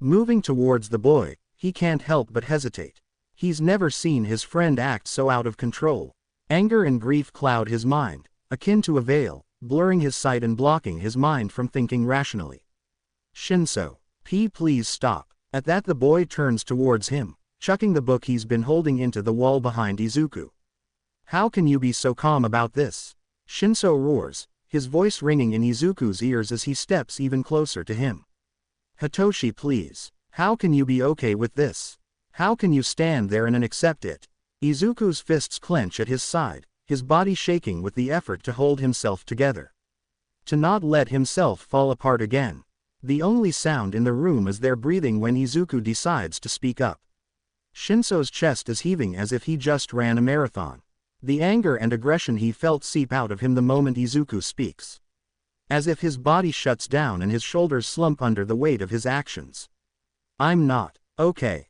Moving towards the boy, he can't help but hesitate. He's never seen his friend act so out of control. Anger and grief cloud his mind, akin to a veil, blurring his sight and blocking his mind from thinking rationally. Shinso, please stop. At that the boy turns towards him, chucking the book he's been holding into the wall behind Izuku. How can you be so calm about this? Shinso roars, his voice ringing in Izuku's ears as he steps even closer to him. Hitoshi, please. How can you be okay with this? How can you stand there and accept it? Izuku's fists clench at his side, his body shaking with the effort to hold himself together. To not let himself fall apart again. The only sound in the room is their breathing when Izuku decides to speak up. Shinso's chest is heaving as if he just ran a marathon. The anger and aggression he felt seep out of him the moment Izuku speaks. As if his body shuts down and his shoulders slump under the weight of his actions. I'm not okay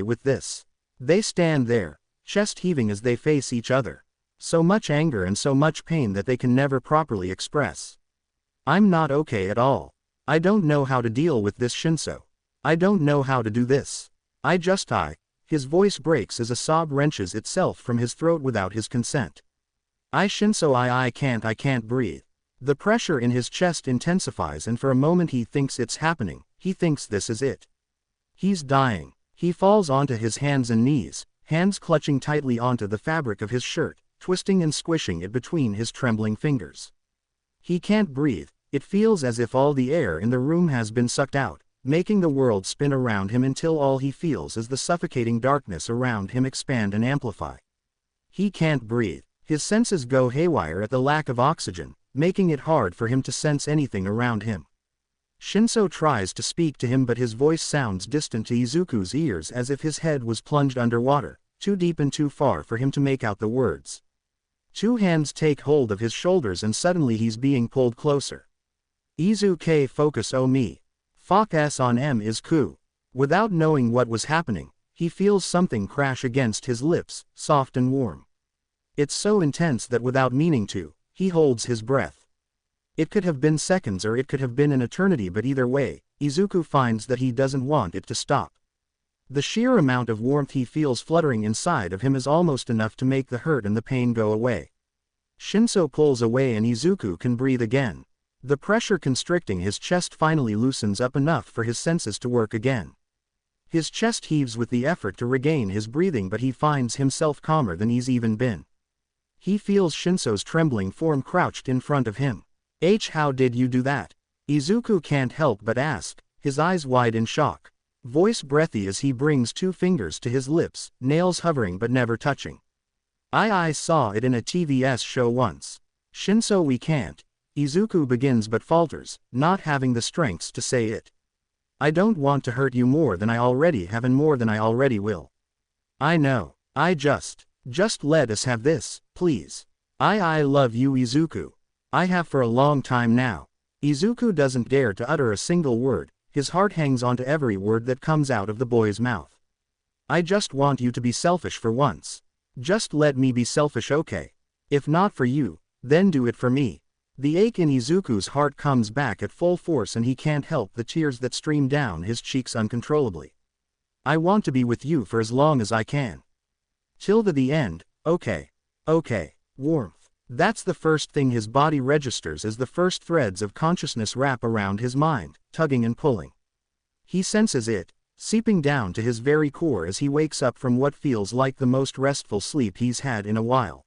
with this. They stand there, chest heaving as they face each other. So much anger and so much pain that they can never properly express. I'm not okay at all. I don't know how to deal with this, Shinso. I don't know how to do this. His voice breaks as a sob wrenches itself from his throat without his consent. Shinso, I can't breathe. The pressure in his chest intensifies and for a moment he thinks it's happening, he thinks this is it. He's dying. He falls onto his hands and knees, hands clutching tightly onto the fabric of his shirt, twisting and squishing it between his trembling fingers. He can't breathe. It feels as if all the air in the room has been sucked out, making the world spin around him until all he feels is the suffocating darkness around him expand and amplify. He can't breathe. His senses go haywire at the lack of oxygen, making it hard for him to sense anything around him. Shinso tries to speak to him but his voice sounds distant to Izuku's ears as if his head was plunged underwater, too deep and too far for him to make out the words. Two hands take hold of his shoulders and suddenly he's being pulled closer. Izuku focus o me. Focus on M is ku. Without knowing what was happening, he feels something crash against his lips, soft and warm. It's so intense that without meaning to, he holds his breath. It could have been seconds or it could have been an eternity, but either way, Izuku finds that he doesn't want it to stop. The sheer amount of warmth he feels fluttering inside of him is almost enough to make the hurt and the pain go away. Shinso pulls away and Izuku can breathe again. The pressure constricting his chest finally loosens up enough for his senses to work again. His chest heaves with the effort to regain his breathing, but he finds himself calmer than he's even been. He feels Shinso's trembling form crouched in front of him. How did you do that? Izuku can't help but ask, his eyes wide in shock. Voice breathy as he brings 2 fingers to his lips, nails hovering but never touching. I saw it in a TVS show once. Shinso, we can't. Izuku begins but falters, not having the strength to say it. I don't want to hurt you more than I already have and more than I already will. I know. Just let us have this, please. I love you, Izuku. I have for a long time now. Izuku doesn't dare to utter a single word, his heart hangs on to every word that comes out of the boy's mouth. I just want you to be selfish for once. Just let me be selfish, okay? If not for you, then do it for me. The ache in Izuku's heart comes back at full force and he can't help the tears that stream down his cheeks uncontrollably. I want to be with you for as long as I can. Till the end, okay. Warmth. That's the first thing his body registers as the first threads of consciousness wrap around his mind, tugging and pulling. He senses it, seeping down to his very core as he wakes up from what feels like the most restful sleep he's had in a while.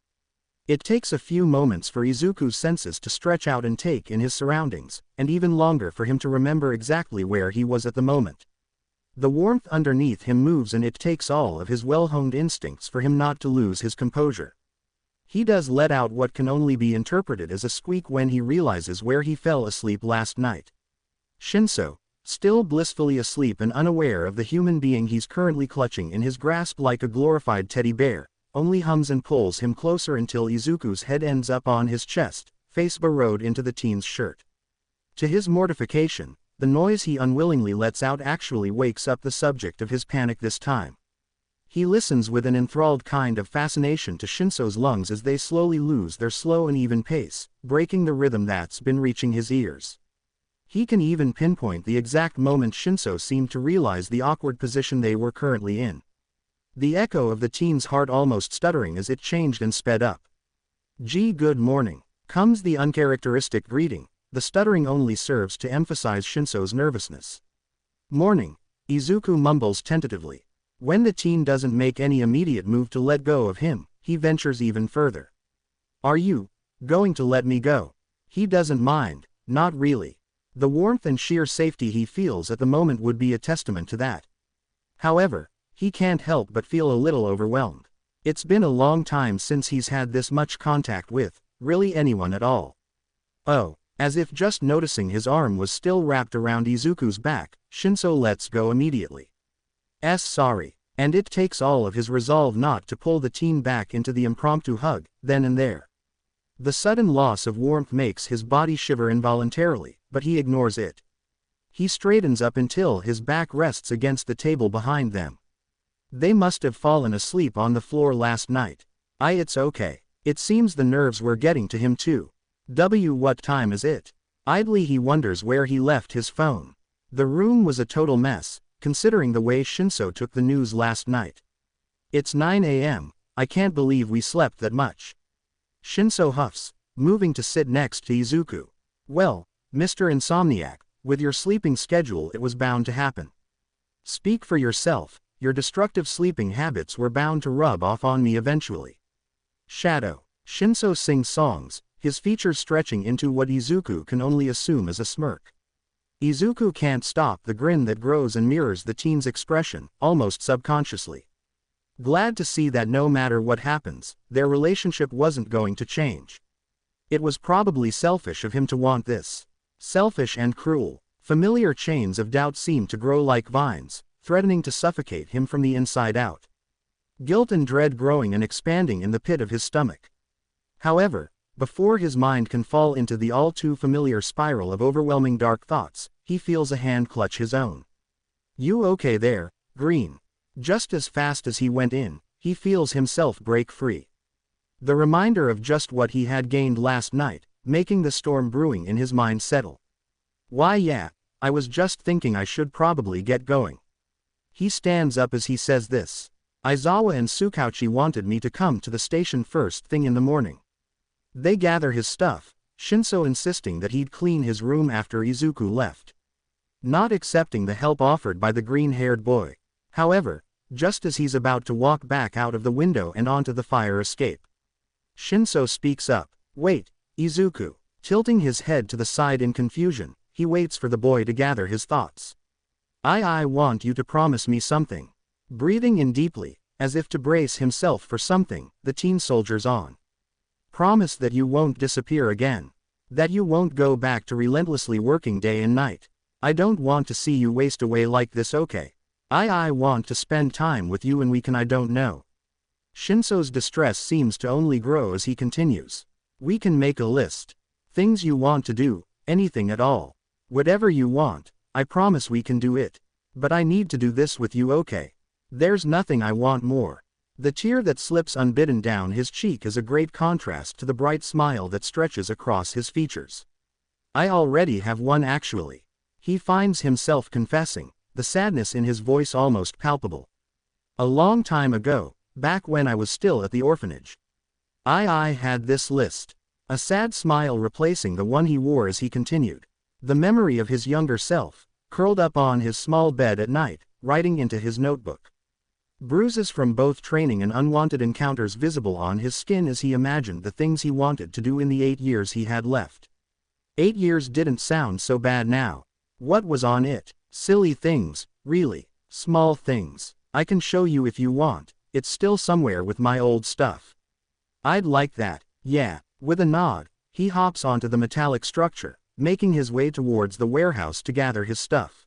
It takes a few moments for Izuku's senses to stretch out and take in his surroundings, and even longer for him to remember exactly where he was at the moment. The warmth underneath him moves and it takes all of his well-honed instincts for him not to lose his composure. He does let out what can only be interpreted as a squeak when he realizes where he fell asleep last night. Shinso, still blissfully asleep and unaware of the human being he's currently clutching in his grasp like a glorified teddy bear, only hums and pulls him closer until Izuku's head ends up on his chest, face burrowed into the teen's shirt. To his mortification, the noise he unwillingly lets out actually wakes up the subject of his panic this time. He listens with an enthralled kind of fascination to Shinso's lungs as they slowly lose their slow and even pace, breaking the rhythm that's been reaching his ears. He can even pinpoint the exact moment Shinso seemed to realize the awkward position they were currently in. The echo of the teen's heart almost stuttering as it changed and sped up. Good morning, comes the uncharacteristic greeting. The stuttering only serves to emphasize Shinso's nervousness. Morning, Izuku mumbles tentatively. When the teen doesn't make any immediate move to let go of him, he ventures even further. Are you going to let me go? He doesn't mind, not really. The warmth and sheer safety he feels at the moment would be a testament to that. However, he can't help but feel a little overwhelmed. It's been a long time since he's had this much contact with, really anyone at all. Oh, as if just noticing his arm was still wrapped around Izuku's back, Shinso lets go immediately. Sorry, and it takes all of his resolve not to pull the teen back into the impromptu hug, then and there. The sudden loss of warmth makes his body shiver involuntarily, but he ignores it. He straightens up until his back rests against the table behind them. They must have fallen asleep on the floor last night. It's okay. It seems the nerves were getting to him too. What time is it? Idly he wonders where he left his phone. The room was a total mess, considering the way Shinso took the news last night. It's 9 a.m., I can't believe we slept that much. Shinso huffs, moving to sit next to Izuku. Well, Mr. Insomniac, with your sleeping schedule it was bound to happen. Speak for yourself, your destructive sleeping habits were bound to rub off on me eventually. Shadow. Shinso sings songs, his features stretching into what Izuku can only assume is a smirk. Izuku can't stop the grin that grows and mirrors the teen's expression, almost subconsciously. Glad to see that no matter what happens, their relationship wasn't going to change. It was probably selfish of him to want this. Selfish and cruel. Familiar chains of doubt seemed to grow like vines, threatening to suffocate him from the inside out. Guilt and dread growing and expanding in the pit of his stomach. However, before his mind can fall into the all-too-familiar spiral of overwhelming dark thoughts, he feels a hand clutch his own. You okay there, Green? Just as fast as he went in, he feels himself break free. The reminder of just what he had gained last night, making the storm brewing in his mind settle. Why yeah, I was just thinking I should probably get going. He stands up as he says this. Aizawa and Tsukauchi wanted me to come to the station first thing in the morning. They gather his stuff, Shinso insisting that he'd clean his room after Izuku left. Not accepting the help offered by the green-haired boy. However, just as he's about to walk back out of the window and onto the fire escape, Shinso speaks up. Wait, Izuku. Tilting his head to the side in confusion, he waits for the boy to gather his thoughts. I want you to promise me something. Breathing in deeply, as if to brace himself for something, the teen soldiers on. Promise that you won't disappear again. That you won't go back to relentlessly working day and night. I don't want to see you waste away like this, okay? I want to spend time with you and we can. I don't know. Shinso's distress seems to only grow as he continues. We can make a list. Things you want to do, anything at all. Whatever you want, I promise we can do it. But I need to do this with you, okay? There's nothing I want more. The tear that slips unbidden down his cheek is a great contrast to the bright smile that stretches across his features. I already have one actually. He finds himself confessing, the sadness in his voice almost palpable. A long time ago, back when I was still at the orphanage. I had this list. A sad smile replacing the one he wore as he continued. The memory of his younger self, curled up on his small bed at night, writing into his notebook. Bruises from both training and unwanted encounters visible on his skin as he imagined the things he wanted to do in the 8 years he had left. 8 years didn't sound so bad now. What was on it? Silly things, really. Small things. I can show you if you want. It's still somewhere with my old stuff. I'd like that, yeah. With a nod, he hops onto the metallic structure, making his way towards the warehouse to gather his stuff.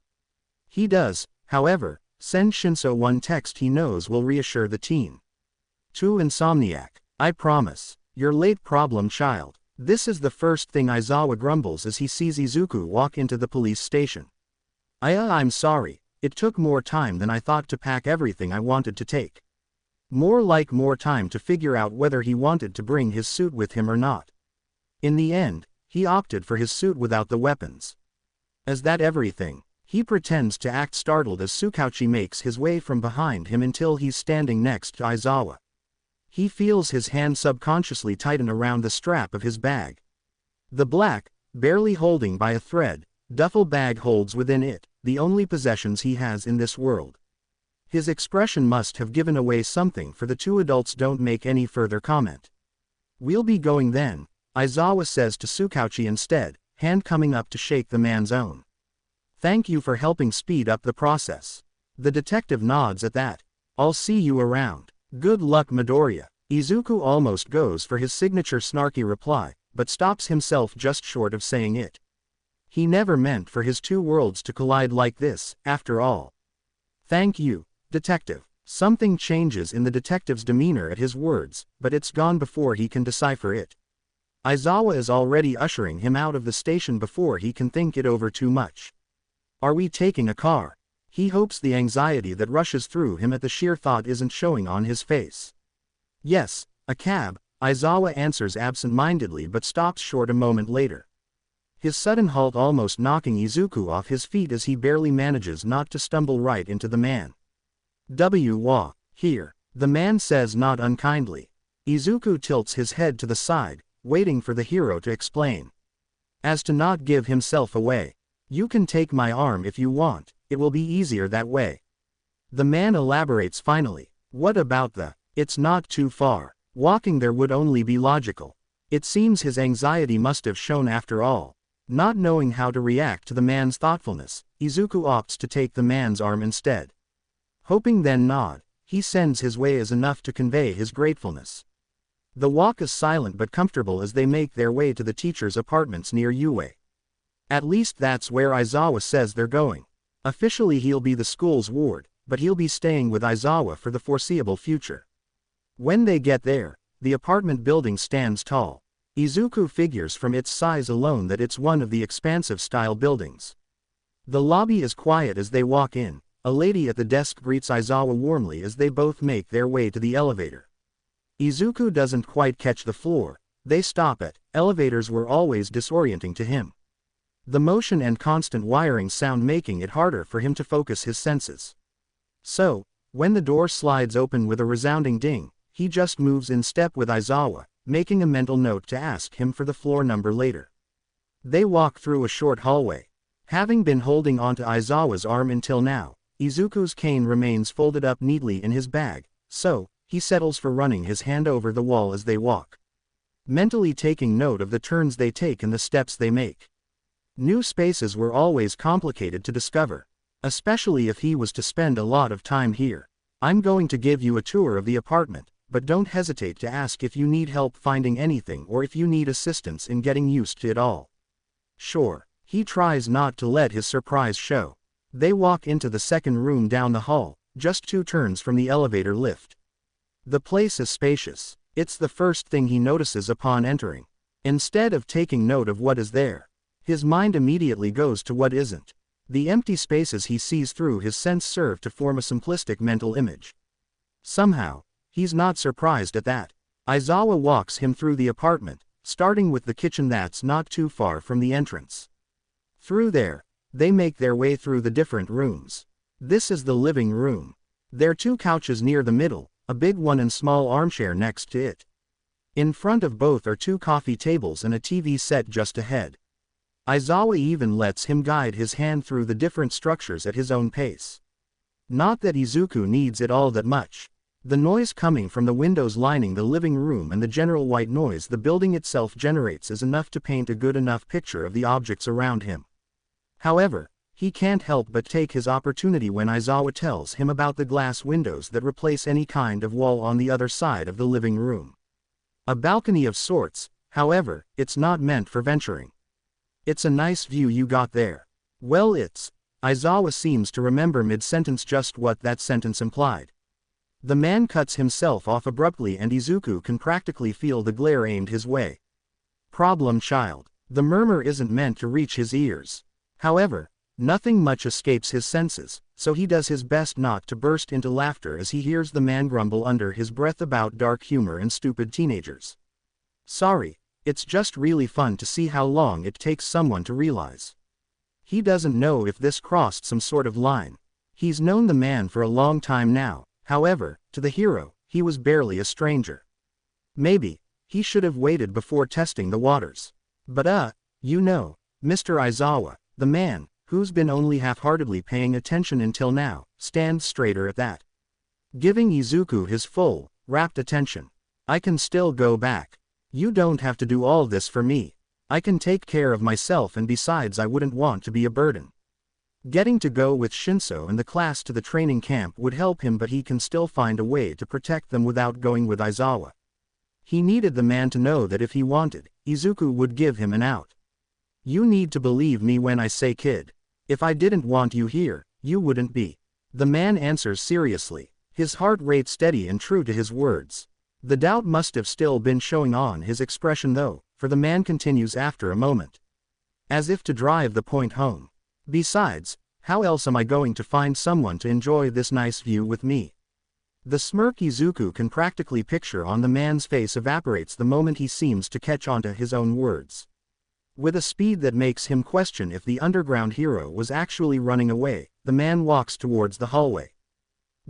He does, however, send Shinso one text he knows will reassure the teen. To Insomniac, I promise. You're late, problem child. This is the first thing Aizawa grumbles as he sees Izuku walk into the police station. I'm sorry, it took more time than I thought to pack everything I wanted to take. More like more time to figure out whether he wanted to bring his suit with him or not. In the end, he opted for his suit without the weapons. Is that everything? He pretends to act startled as Tsukauchi makes his way from behind him until he's standing next to Aizawa. He feels his hand subconsciously tighten around the strap of his bag. The black, barely holding by a thread, duffel bag holds within it the only possessions he has in this world. His expression must have given away something, for the two adults don't make any further comment. We'll be going then, Aizawa says to Tsukauchi instead, hand coming up to shake the man's own. Thank you for helping speed up the process. The detective nods at that. I'll see you around. Good luck, Midoriya. Izuku almost goes for his signature snarky reply, but stops himself just short of saying it. He never meant for his two worlds to collide like this, after all. Thank you, detective. Something changes in the detective's demeanor at his words, but it's gone before he can decipher it. Aizawa is already ushering him out of the station before he can think it over too much. Are we taking a car? He hopes the anxiety that rushes through him at the sheer thought isn't showing on his face. Yes, a cab, Aizawa answers absent-mindedly but stops short a moment later. His sudden halt almost knocking Izuku off his feet as he barely manages not to stumble right into the man. Here, the man says not unkindly. Izuku tilts his head to the side, waiting for the hero to explain. As to not give himself away. You can take my arm if you want, it will be easier that way. The man elaborates finally. What about it's not too far. Walking there would only be logical. It seems his anxiety must have shown after all. Not knowing how to react to the man's thoughtfulness, Izuku opts to take the man's arm instead. Hoping then nod, he sends his way as enough to convey his gratefulness. The walk is silent but comfortable as they make their way to the teacher's apartments near Yue. At least that's where Aizawa says they're going. Officially he'll be the school's ward, but he'll be staying with Aizawa for the foreseeable future. When they get there, the apartment building stands tall. Izuku figures from its size alone that it's one of the expansive-style buildings. The lobby is quiet as they walk in. A lady at the desk greets Aizawa warmly as they both make their way to the elevator. Izuku doesn't quite catch the floor they stop at. Elevators were always disorienting to him. The motion and constant wiring sound making it harder for him to focus his senses. So, when the door slides open with a resounding ding, he just moves in step with Aizawa, making a mental note to ask him for the floor number later. They walk through a short hallway. Having been holding onto Aizawa's arm until now, Izuku's cane remains folded up neatly in his bag, so, he settles for running his hand over the wall as they walk, mentally taking note of the turns they take and the steps they make. New spaces were always complicated to discover, especially if he was to spend a lot of time here. I'm going to give you a tour of the apartment, but don't hesitate to ask if you need help finding anything or if you need assistance in getting used to it all. Sure. He tries not to let his surprise show. They walk into the second room down the hall, just 2 turns from the elevator lift. The place is spacious. It's the first thing he notices upon entering. Instead of taking note of what is there, his mind immediately goes to what isn't. The empty spaces he sees through his sense serve to form a simplistic mental image. Somehow, he's not surprised at that. Aizawa walks him through the apartment, starting with the kitchen that's not too far from the entrance. Through there, they make their way through the different rooms. This is the living room. There are 2 couches near the middle, a big one and small armchair next to it. In front of both are 2 coffee tables and a TV set just ahead. Aizawa even lets him guide his hand through the different structures at his own pace. Not that Izuku needs it all that much. The noise coming from the windows lining the living room and the general white noise the building itself generates is enough to paint a good enough picture of the objects around him. However, he can't help but take his opportunity when Aizawa tells him about the glass windows that replace any kind of wall on the other side of the living room. A balcony of sorts, however, it's not meant for venturing. It's a nice view you got there. Well, Aizawa seems to remember mid-sentence just what that sentence implied. The man cuts himself off abruptly and Izuku can practically feel the glare aimed his way. Problem child. The murmur isn't meant to reach his ears. However, nothing much escapes his senses, so he does his best not to burst into laughter as he hears the man grumble under his breath about dark humor and stupid teenagers. Sorry, it's just really fun to see how long it takes someone to realize. He doesn't know if this crossed some sort of line. He's known the man for a long time now, however, to the hero, he was barely a stranger. Maybe, he should have waited before testing the waters. But you know, Mr. Aizawa, the man, who's been only half-heartedly paying attention until now, stands straighter at that. Giving Izuku his full, rapt attention. I can still go back. You don't have to do all this for me. I can take care of myself and besides I wouldn't want to be a burden. Getting to go with Shinso and the class to the training camp would help him but he can still find a way to protect them without going with Aizawa. He needed the man to know that if he wanted, Izuku would give him an out. You need to believe me when I say kid. If I didn't want you here, you wouldn't be. The man answers seriously, his heart rate steady and true to his words. The doubt must have still been showing on his expression though, for the man continues after a moment. As if to drive the point home. Besides, how else am I going to find someone to enjoy this nice view with me? The smirk Izuku can practically picture on the man's face evaporates the moment he seems to catch on to his own words. With a speed that makes him question if the underground hero was actually running away, the man walks towards the hallway.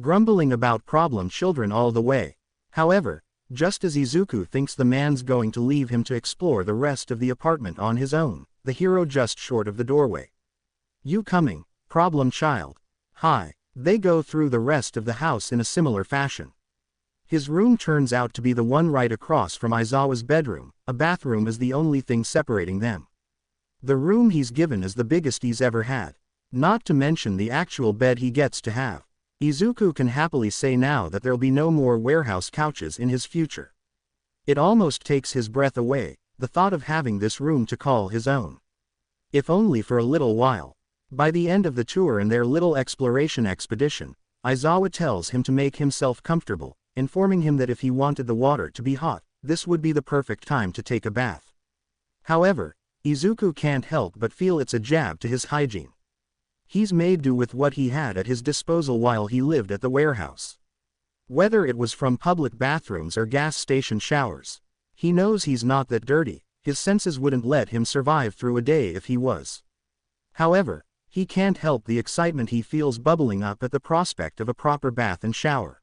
Grumbling about problem children all the way. However, just as Izuku thinks the man's going to leave him to explore the rest of the apartment on his own, the hero just short of the doorway. You coming, problem child? Hi. They go through the rest of the house in a similar fashion. His room turns out to be the one right across from Aizawa's bedroom. A bathroom is the only thing separating them. The room he's given is the biggest he's ever had. Not to mention the actual bed he gets to have. Izuku can happily say now that there'll be no more warehouse couches in his future. It almost takes his breath away, the thought of having this room to call his own. If only for a little while. By the end of the tour and their little exploration expedition, Aizawa tells him to make himself comfortable, informing him that if he wanted the water to be hot, this would be the perfect time to take a bath. However, Izuku can't help but feel it's a jab to his hygiene. He's made do with what he had at his disposal while he lived at the warehouse. Whether it was from public bathrooms or gas station showers, he knows he's not that dirty. His senses wouldn't let him survive through a day if he was. However, he can't help the excitement he feels bubbling up at the prospect of a proper bath and shower.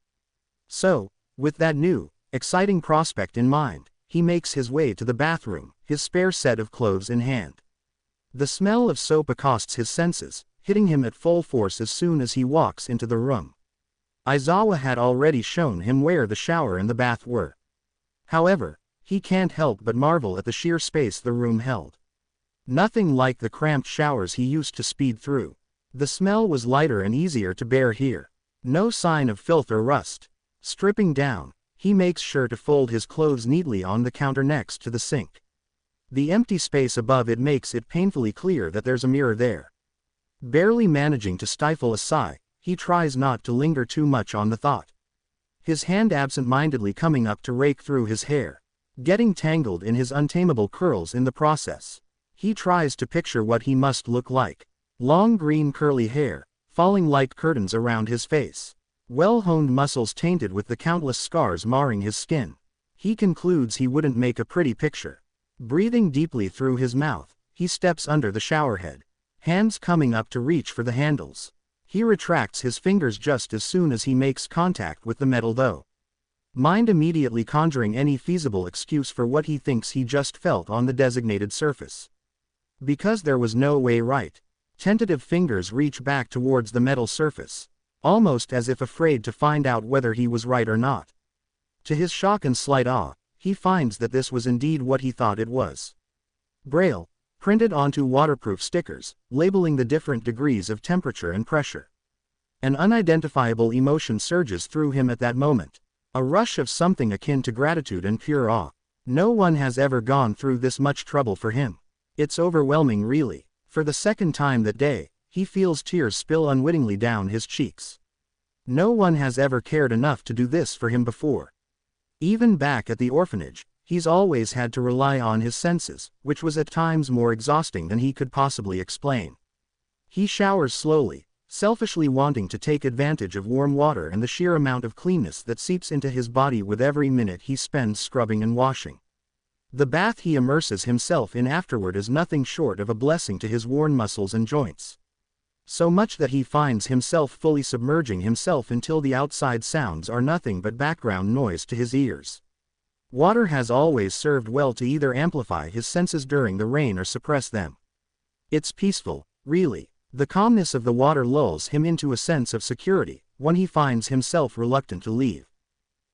So, with that new, exciting prospect in mind, he makes his way to the bathroom, his spare set of clothes in hand. The smell of soap accosts his senses, hitting him at full force as soon as he walks into the room. Aizawa had already shown him where the shower and the bath were. However, he can't help but marvel at the sheer space the room held. Nothing like the cramped showers he used to speed through. The smell was lighter and easier to bear here. No sign of filth or rust. Stripping down, he makes sure to fold his clothes neatly on the counter next to the sink. The empty space above it makes it painfully clear that there's a mirror there. Barely managing to stifle a sigh, he tries not to linger too much on the thought. His hand absent-mindedly coming up to rake through his hair, getting tangled in his untamable curls in the process. He tries to picture what he must look like. Long green curly hair, falling like curtains around his face. Well-honed muscles tainted with the countless scars marring his skin. He concludes he wouldn't make a pretty picture. Breathing deeply through his mouth, he steps under the showerhead, hands coming up to reach for the handles. He retracts his fingers just as soon as he makes contact with the metal though. Mind immediately conjuring any feasible excuse for what he thinks he just felt on the designated surface. Because there was no way right, tentative fingers reach back towards the metal surface, almost as if afraid to find out whether he was right or not. To his shock and slight awe, he finds that this was indeed what he thought it was. Braille, printed onto waterproof stickers, labeling the different degrees of temperature and pressure. An unidentifiable emotion surges through him at that moment. A rush of something akin to gratitude and pure awe. No one has ever gone through this much trouble for him. It's overwhelming really. For the second time that day, he feels tears spill unwittingly down his cheeks. No one has ever cared enough to do this for him before. Even back at the orphanage, he's always had to rely on his senses, which was at times more exhausting than he could possibly explain. He showers slowly, selfishly wanting to take advantage of warm water and the sheer amount of cleanness that seeps into his body with every minute he spends scrubbing and washing. The bath he immerses himself in afterward is nothing short of a blessing to his worn muscles and joints. So much that he finds himself fully submerging himself until the outside sounds are nothing but background noise to his ears. Water has always served well to either amplify his senses during the rain or suppress them. It's peaceful, really. The calmness of the water lulls him into a sense of security, when he finds himself reluctant to leave.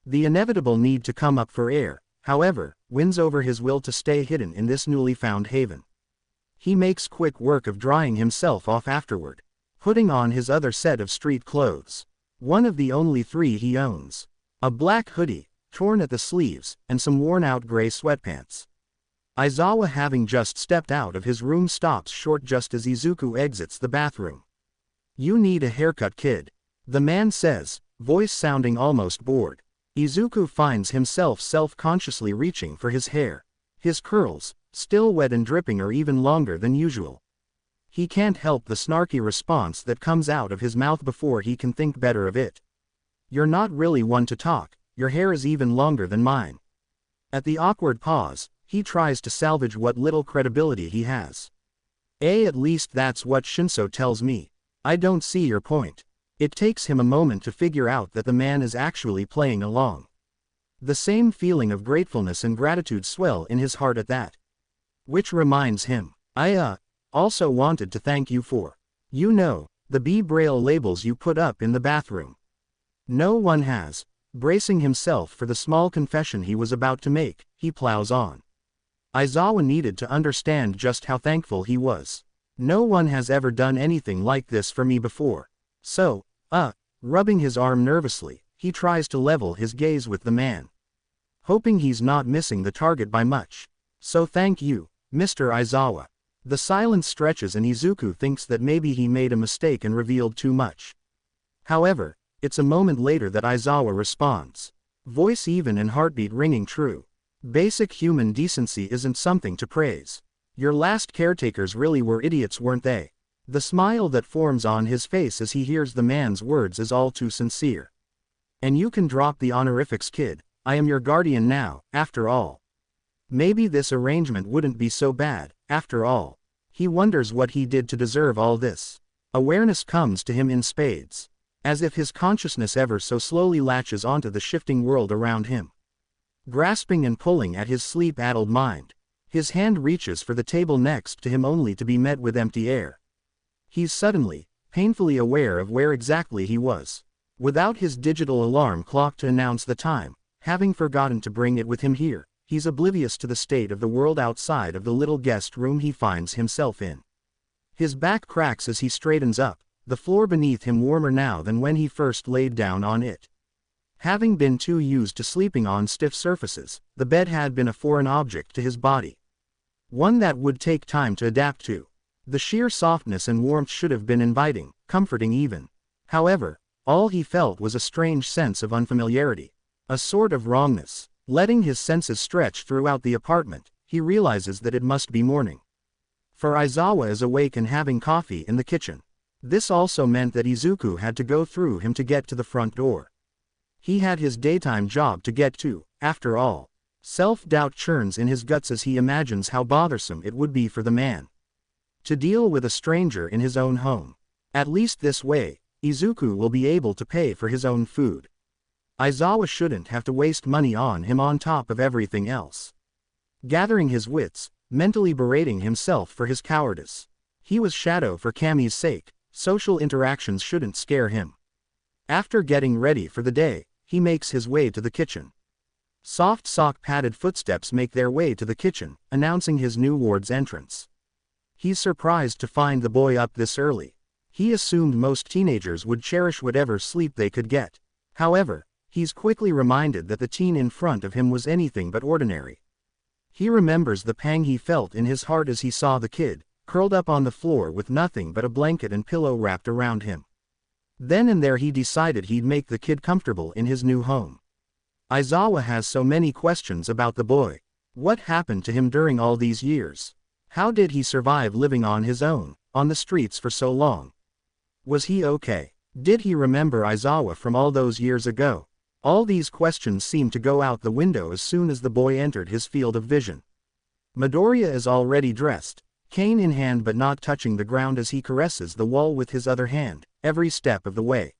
The inevitable need to come up for air, however, wins over his will to stay hidden in this newly found haven. He makes quick work of drying himself off afterward, putting on his other set of street clothes. One of the only three he owns. A black hoodie, torn at the sleeves, and some worn-out gray sweatpants. Aizawa, having just stepped out of his room, stops short just as Izuku exits the bathroom. "You need a haircut, kid," the man says, voice sounding almost bored. Izuku finds himself self-consciously reaching for his hair. His curls, still wet and dripping, are even longer than usual. He can't help the snarky response that comes out of his mouth before he can think better of it. "You're not really one to talk, your hair is even longer than mine." At the awkward pause, he tries to salvage what little credibility he has. At least that's what Shinso tells me. I don't see your point." It takes him a moment to figure out that the man is actually playing along. The same feeling of gratefulness and gratitude swell in his heart at that. Which reminds him, I also wanted to thank you for, the B-Braille labels you put up in the bathroom." No one has. Bracing himself for the small confession he was about to make, he plows on. Aizawa needed to understand just how thankful he was. "No one has ever done anything like this for me before. So, rubbing his arm nervously, he tries to level his gaze with the man, hoping he's not missing the target by much. "So thank you, Mr. Aizawa." The silence stretches and Izuku thinks that maybe he made a mistake and revealed too much. However, it's a moment later that Aizawa responds. Voice even and heartbeat ringing true. "Basic human decency isn't something to praise. Your last caretakers really were idiots, weren't they?" The smile that forms on his face as he hears the man's words is all too sincere. "And you can drop the honorifics, kid. I am your guardian now, after all. Maybe this arrangement wouldn't be so bad, after all." He wonders what he did to deserve all this. Awareness comes to him in spades, as if his consciousness ever so slowly latches onto the shifting world around him. Grasping and pulling at his sleep-addled mind, his hand reaches for the table next to him only to be met with empty air. He's suddenly, painfully aware of where exactly he was. Without his digital alarm clock to announce the time, having forgotten to bring it with him here, he's oblivious to the state of the world outside of the little guest room he finds himself in. His back cracks as he straightens up, the floor beneath him warmer now than when he first laid down on it. Having been too used to sleeping on stiff surfaces, the bed had been a foreign object to his body. One that would take time to adapt to. The sheer softness and warmth should have been inviting, comforting even. However, all he felt was a strange sense of unfamiliarity. A sort of wrongness. Letting his senses stretch throughout the apartment, he realizes that it must be morning. For Aizawa is awake and having coffee in the kitchen. This also meant that Izuku had to go through him to get to the front door. He had his daytime job to get to, after all. Self-doubt churns in his guts as he imagines how bothersome it would be for the man to deal with a stranger in his own home. At least this way, Izuku will be able to pay for his own food. Aizawa shouldn't have to waste money on him on top of everything else. Gathering his wits, mentally berating himself for his cowardice. He was Shadow for Kami's sake, social interactions shouldn't scare him. After getting ready for the day, he makes his way to the kitchen. Soft sock-padded footsteps make their way to the kitchen, announcing his new ward's entrance. He's surprised to find the boy up this early. He assumed most teenagers would cherish whatever sleep they could get. However, he's quickly reminded that the teen in front of him was anything but ordinary. He remembers the pang he felt in his heart as he saw the kid, curled up on the floor with nothing but a blanket and pillow wrapped around him. Then and there he decided he'd make the kid comfortable in his new home. Aizawa has so many questions about the boy. What happened to him during all these years? How did he survive living on his own, on the streets for so long? Was he okay? Did he remember Aizawa from all those years ago? All these questions seemed to go out the window as soon as the boy entered his field of vision. Midoriya is already dressed, cane in hand but not touching the ground as he caresses the wall with his other hand, every step of the way.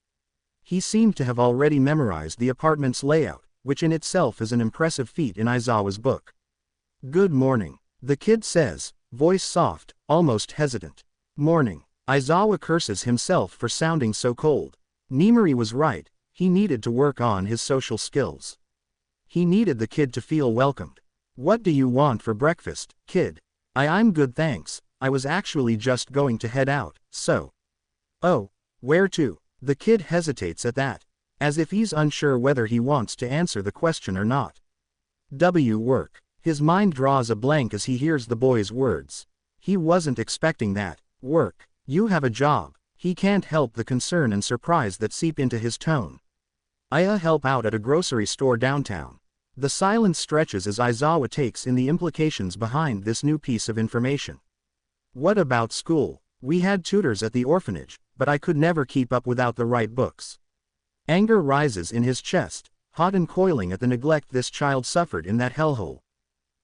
He seemed to have already memorized the apartment's layout, which in itself is an impressive feat in Aizawa's book. "Good morning," the kid says, voice soft, almost hesitant. "Morning." Aizawa curses himself for sounding so cold. Nimari was right, he needed to work on his social skills. He needed the kid to feel welcomed. "What do you want for breakfast, kid?" I'm good thanks, I was actually just going to head out, so." "Oh, where to?" The kid hesitates at that, as if he's unsure whether he wants to answer the question or not. Work." His mind draws a blank as he hears the boy's words. He wasn't expecting that. "Work? You have a job." He can't help the concern and surprise that seep into his tone. "I help out at a grocery store downtown." The silence stretches as Aizawa takes in the implications behind this new piece of information. "What about school? We had tutors at the orphanage, but I could never keep up without the right books." Anger rises in his chest, hot and coiling at the neglect this child suffered in that hellhole.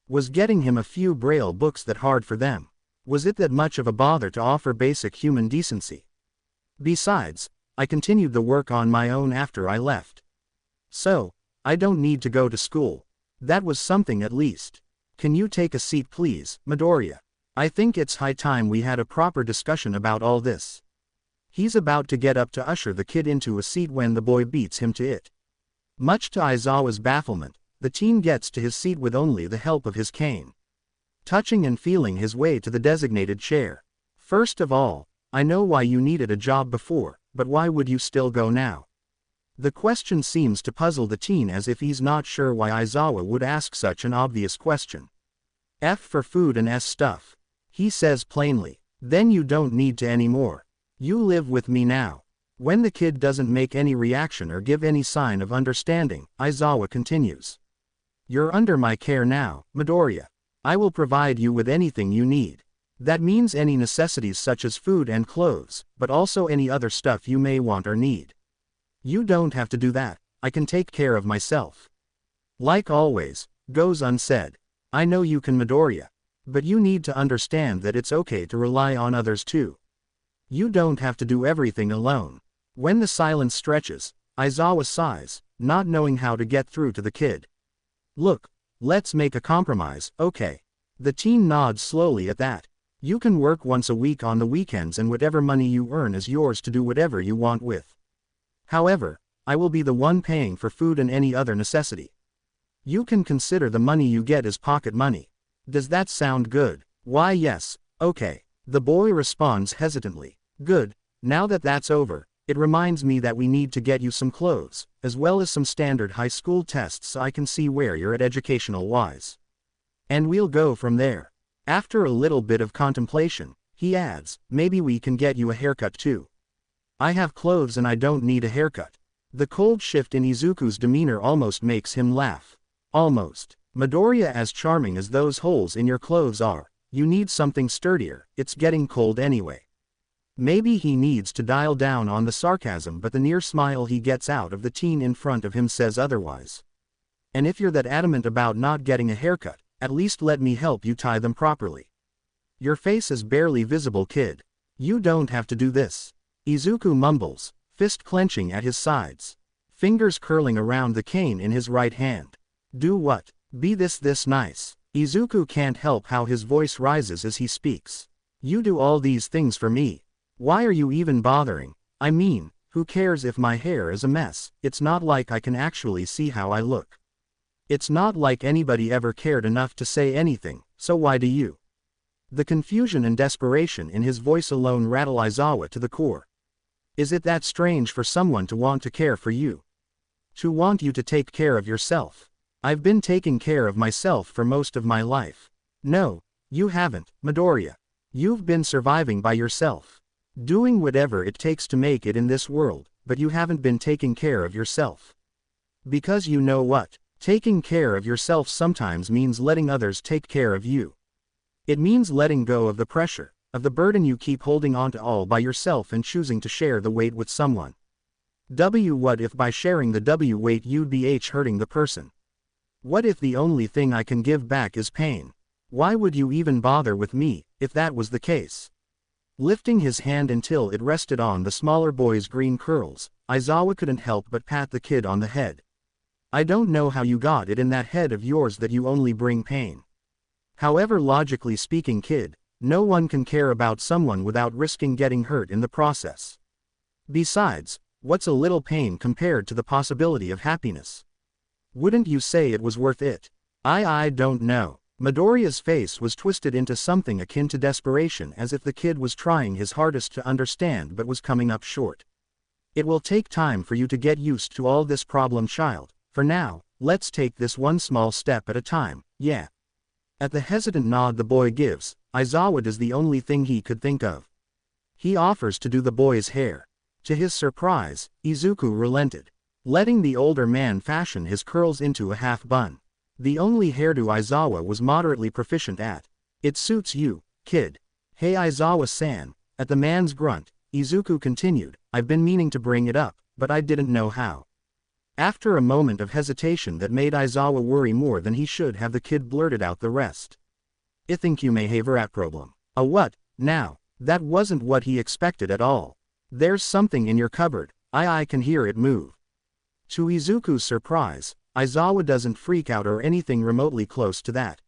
Was getting him a few Braille books that hard for them? Was it that much of a bother to offer basic human decency? Besides, I continued the work on my own after I left. So, I don't need to go to school. That was something at least. "Can you take a seat please, Midoriya? I think it's high time we had a proper discussion about all this." He's about to get up to usher the kid into a seat when the boy beats him to it. Much to Aizawa's bafflement, the teen gets to his seat with only the help of his cane. Touching and feeling his way to the designated chair. "First of all, I know why you needed a job before, but why would you still go now?" The question seems to puzzle the teen as if he's not sure why Aizawa would ask such an obvious question. "F for food and S stuff," he says plainly. "Then you don't need to anymore. You live with me now." When the kid doesn't make any reaction or give any sign of understanding, Aizawa continues. "You're under my care now, Midoriya. I will provide you with anything you need. That means any necessities such as food and clothes, but also any other stuff you may want or need. You don't have to do that, I can take care of myself." Like always, goes unsaid. "I know you can, Midoriya. But you need to understand that it's okay to rely on others too. You don't have to do everything alone." When the silence stretches, Aizawa sighs, not knowing how to get through to the kid. "Look, let's make a compromise, okay?" The teen nods slowly at that. You can work once a week on the weekends and whatever money you earn is yours to do whatever you want with. However, I will be the one paying for food and any other necessity. You can consider the money you get as pocket money. Does that sound good? Why yes, okay. The boy responds hesitantly. Good, now that that's over, it reminds me that we need to get you some clothes, as well as some standard high school tests so I can see where you're at educational wise. And we'll go from there. After a little bit of contemplation, he adds, maybe we can get you a haircut too. I have clothes and I don't need a haircut. The cold shift in Izuku's demeanor almost makes him laugh. Almost. Midoriya, as charming as those holes in your clothes are, you need something sturdier, it's getting cold anyway. Maybe he needs to dial down on the sarcasm, but the near smile he gets out of the teen in front of him says otherwise. And if you're that adamant about not getting a haircut, at least let me help you tie them properly. Your face is barely visible, kid. You don't have to do this. Izuku mumbles, fist clenching at his sides. Fingers curling around the cane in his right hand. Do what? Be this nice. Izuku can't help how his voice rises as he speaks. You do all these things for me. Why are you even bothering? I mean, who cares if my hair is a mess? It's not like I can actually see how I look. It's not like anybody ever cared enough to say anything, so why do you? The confusion and desperation in his voice alone rattle Aizawa to the core. Is it that strange for someone to want to care for you? To want you to take care of yourself? I've been taking care of myself for most of my life. No, you haven't, Midoriya. You've been surviving by yourself. Doing whatever it takes to make it in this world, but you haven't been taking care of yourself. Because you know what? Taking care of yourself sometimes means letting others take care of you. It means letting go of the pressure, of the burden you keep holding on to all by yourself and choosing to share the weight with someone. What if by sharing the weight you'd be hurting the person? What if the only thing I can give back is pain? Why would you even bother with me, if that was the case? Lifting his hand until it rested on the smaller boy's green curls, Aizawa couldn't help but pat the kid on the head. I don't know how you got it in that head of yours that you only bring pain. However, logically speaking, kid, no one can care about someone without risking getting hurt in the process. Besides, what's a little pain compared to the possibility of happiness? Wouldn't you say it was worth it? I don't know. Midoriya's face was twisted into something akin to desperation, as if the kid was trying his hardest to understand but was coming up short. It will take time for you to get used to all this, problem child. For now, let's take this one small step at a time, yeah. At the hesitant nod the boy gives, Aizawa does the only thing he could think of. He offers to do the boy's hair. To his surprise, Izuku relented, letting the older man fashion his curls into a half bun. The only hairdo Aizawa was moderately proficient at. It suits you, kid. Hey Aizawa-san. At the man's grunt, Izuku continued, I've been meaning to bring it up, but I didn't know how. After a moment of hesitation that made Aizawa worry more than he should have, the kid blurted out the rest. I think you may have a problem. A what? Now, that wasn't what he expected at all. There's something in your cupboard, I can hear it move. To Izuku's surprise, Aizawa doesn't freak out or anything remotely close to that.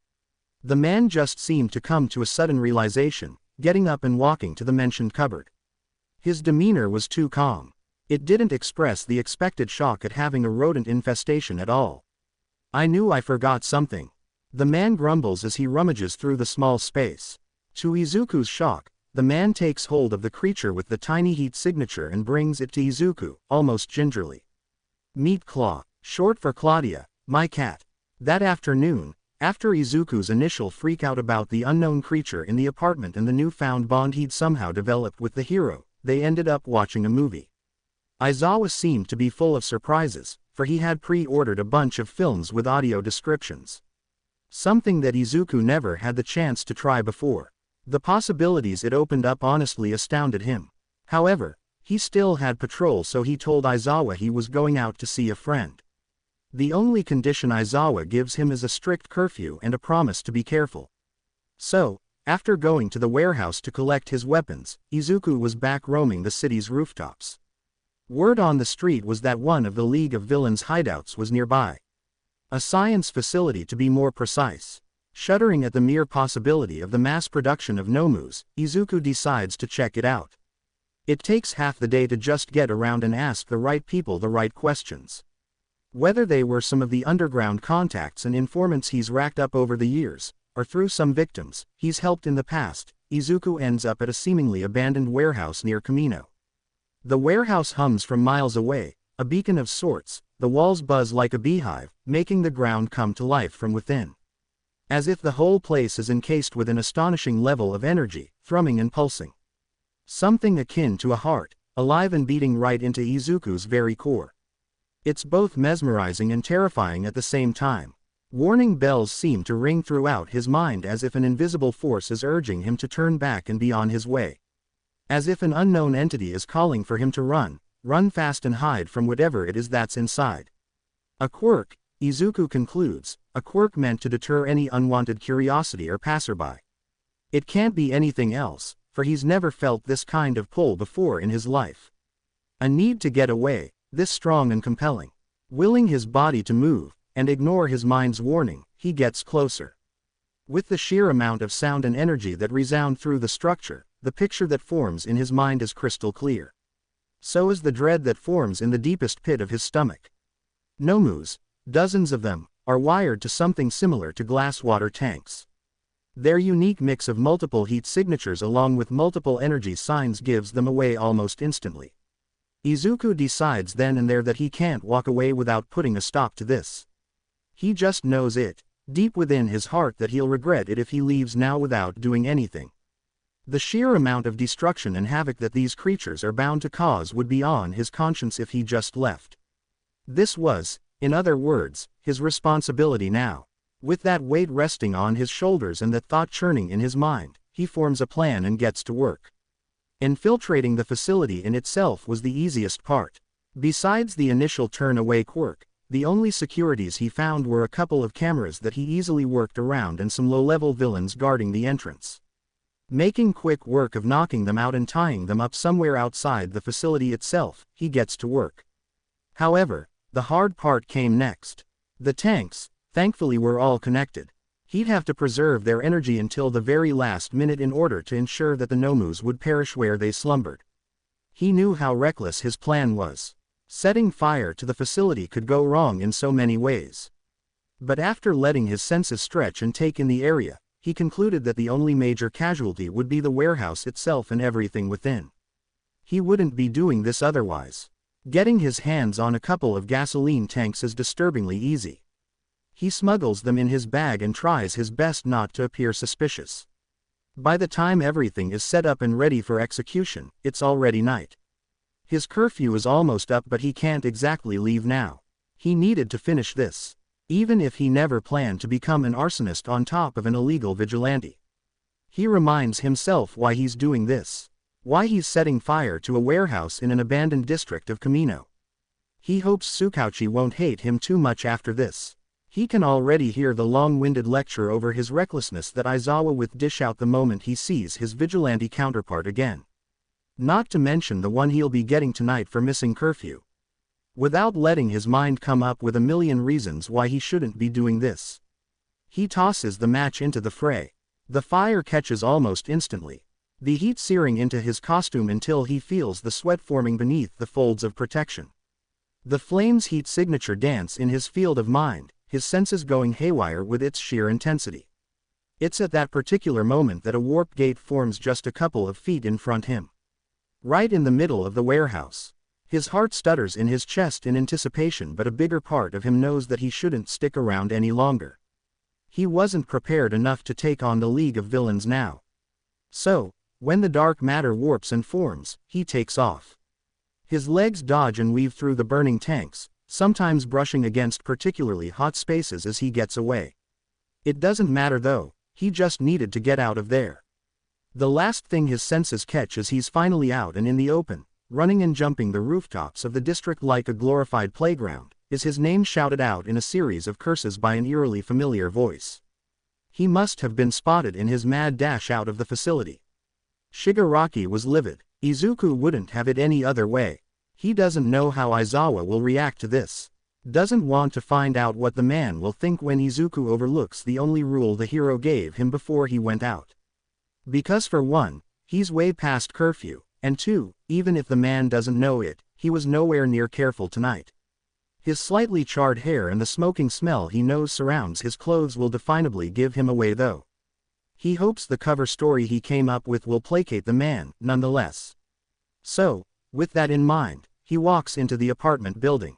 The man just seemed to come to a sudden realization, getting up and walking to the mentioned cupboard. His demeanor was too calm. It didn't express the expected shock at having a rodent infestation at all. I knew I forgot something. The man grumbles as he rummages through the small space. To Izuku's shock, the man takes hold of the creature with the tiny heat signature and brings it to Izuku, almost gingerly. Meet Claw, short for Claudia, my cat. That afternoon, after Izuku's initial freak out about the unknown creature in the apartment and the newfound bond he'd somehow developed with the hero, they ended up watching a movie. Aizawa seemed to be full of surprises, for he had pre-ordered a bunch of films with audio descriptions. Something that Izuku never had the chance to try before. The possibilities it opened up honestly astounded him. However, he still had patrol, so he told Aizawa he was going out to see a friend. The only condition Aizawa gives him is a strict curfew and a promise to be careful. So, after going to the warehouse to collect his weapons, Izuku was back roaming the city's rooftops. Word on the street was that one of the League of Villains hideouts was nearby. A science facility, to be more precise. Shuddering at the mere possibility of the mass production of Nomus, Izuku decides to check it out. It takes half the day to just get around and ask the right people the right questions. Whether they were some of the underground contacts and informants he's racked up over the years, or through some victims he's helped in the past, Izuku ends up at a seemingly abandoned warehouse near Kamino. The warehouse hums from miles away, a beacon of sorts. The walls buzz like a beehive, making the ground come to life from within. As if the whole place is encased with an astonishing level of energy, thrumming and pulsing. Something akin to a heart, alive and beating right into Izuku's very core. It's both mesmerizing and terrifying at the same time. Warning bells seem to ring throughout his mind as if an invisible force is urging him to turn back and be on his way. As if an unknown entity is calling for him to run fast and hide from whatever it is that's inside. A quirk, Izuku concludes, a quirk meant to deter any unwanted curiosity or passerby. It can't be anything else, for he's never felt this kind of pull before in his life. A need to get away, this strong and compelling. Willing his body to move, and ignore his mind's warning, he gets closer. With the sheer amount of sound and energy that resound through the structure, the picture that forms in his mind is crystal clear. So is the dread that forms in the deepest pit of his stomach. Nomus, dozens of them, are wired to something similar to glass water tanks. Their unique mix of multiple heat signatures along with multiple energy signs gives them away almost instantly. Izuku decides then and there that he can't walk away without putting a stop to this. He just knows it, deep within his heart, that he'll regret it if he leaves now without doing anything. The sheer amount of destruction and havoc that these creatures are bound to cause would be on his conscience if he just left. This was, in other words, his responsibility now. With that weight resting on his shoulders and that thought churning in his mind, he forms a plan and gets to work. Infiltrating the facility in itself was the easiest part. Besides the initial turn-away quirk, the only securities he found were a couple of cameras that he easily worked around and some low-level villains guarding the entrance. Making quick work of knocking them out and tying them up somewhere outside the facility itself, he gets to work. However, the hard part came next. The tanks, thankfully, were all connected. He'd have to preserve their energy until the very last minute in order to ensure that the Nomus would perish where they slumbered. He knew how reckless his plan was. Setting fire to the facility could go wrong in so many ways. But after letting his senses stretch and take in the area, he concluded that the only major casualty would be the warehouse itself and everything within. He wouldn't be doing this otherwise. Getting his hands on a couple of gasoline tanks is disturbingly easy. He smuggles them in his bag and tries his best not to appear suspicious. By the time everything is set up and ready for execution, it's already night. His curfew is almost up, but he can't exactly leave now. He needed to finish this. Even if he never planned to become an arsonist on top of an illegal vigilante. He reminds himself why he's doing this. Why he's setting fire to a warehouse in an abandoned district of Kamino. He hopes Tsukauchi won't hate him too much after this. He can already hear the long-winded lecture over his recklessness that Aizawa will dish out the moment he sees his vigilante counterpart again. Not to mention the one he'll be getting tonight for missing curfew. Without letting his mind come up with a million reasons why he shouldn't be doing this. He tosses the match into the fray. The fire catches almost instantly. The heat searing into his costume until he feels the sweat forming beneath the folds of protection. The flame's heat signature dance in his field of mind, his senses going haywire with its sheer intensity. It's at that particular moment that a warp gate forms just a couple of feet in front him. Right in the middle of the warehouse. His heart stutters in his chest in anticipation, but a bigger part of him knows that he shouldn't stick around any longer. He wasn't prepared enough to take on the League of Villains now. So, when the dark matter warps and forms, he takes off. His legs dodge and weave through the burning tanks, sometimes brushing against particularly hot spaces as he gets away. It doesn't matter though, he just needed to get out of there. The last thing his senses catch as he's finally out and in the open, running and jumping the rooftops of the district like a glorified playground, is his name shouted out in a series of curses by an eerily familiar voice. He must have been spotted in his mad dash out of the facility. Shigaraki was livid. Izuku wouldn't have it any other way. He doesn't know how Aizawa will react to this. Doesn't want to find out what the man will think when Izuku overlooks the only rule the hero gave him before he went out. Because for one, he's way past curfew, and two, even if the man doesn't know it, he was nowhere near careful tonight. His slightly charred hair and the smoking smell he knows surrounds his clothes will definably give him away though. He hopes the cover story he came up with will placate the man, nonetheless. So, with that in mind, he walks into the apartment building.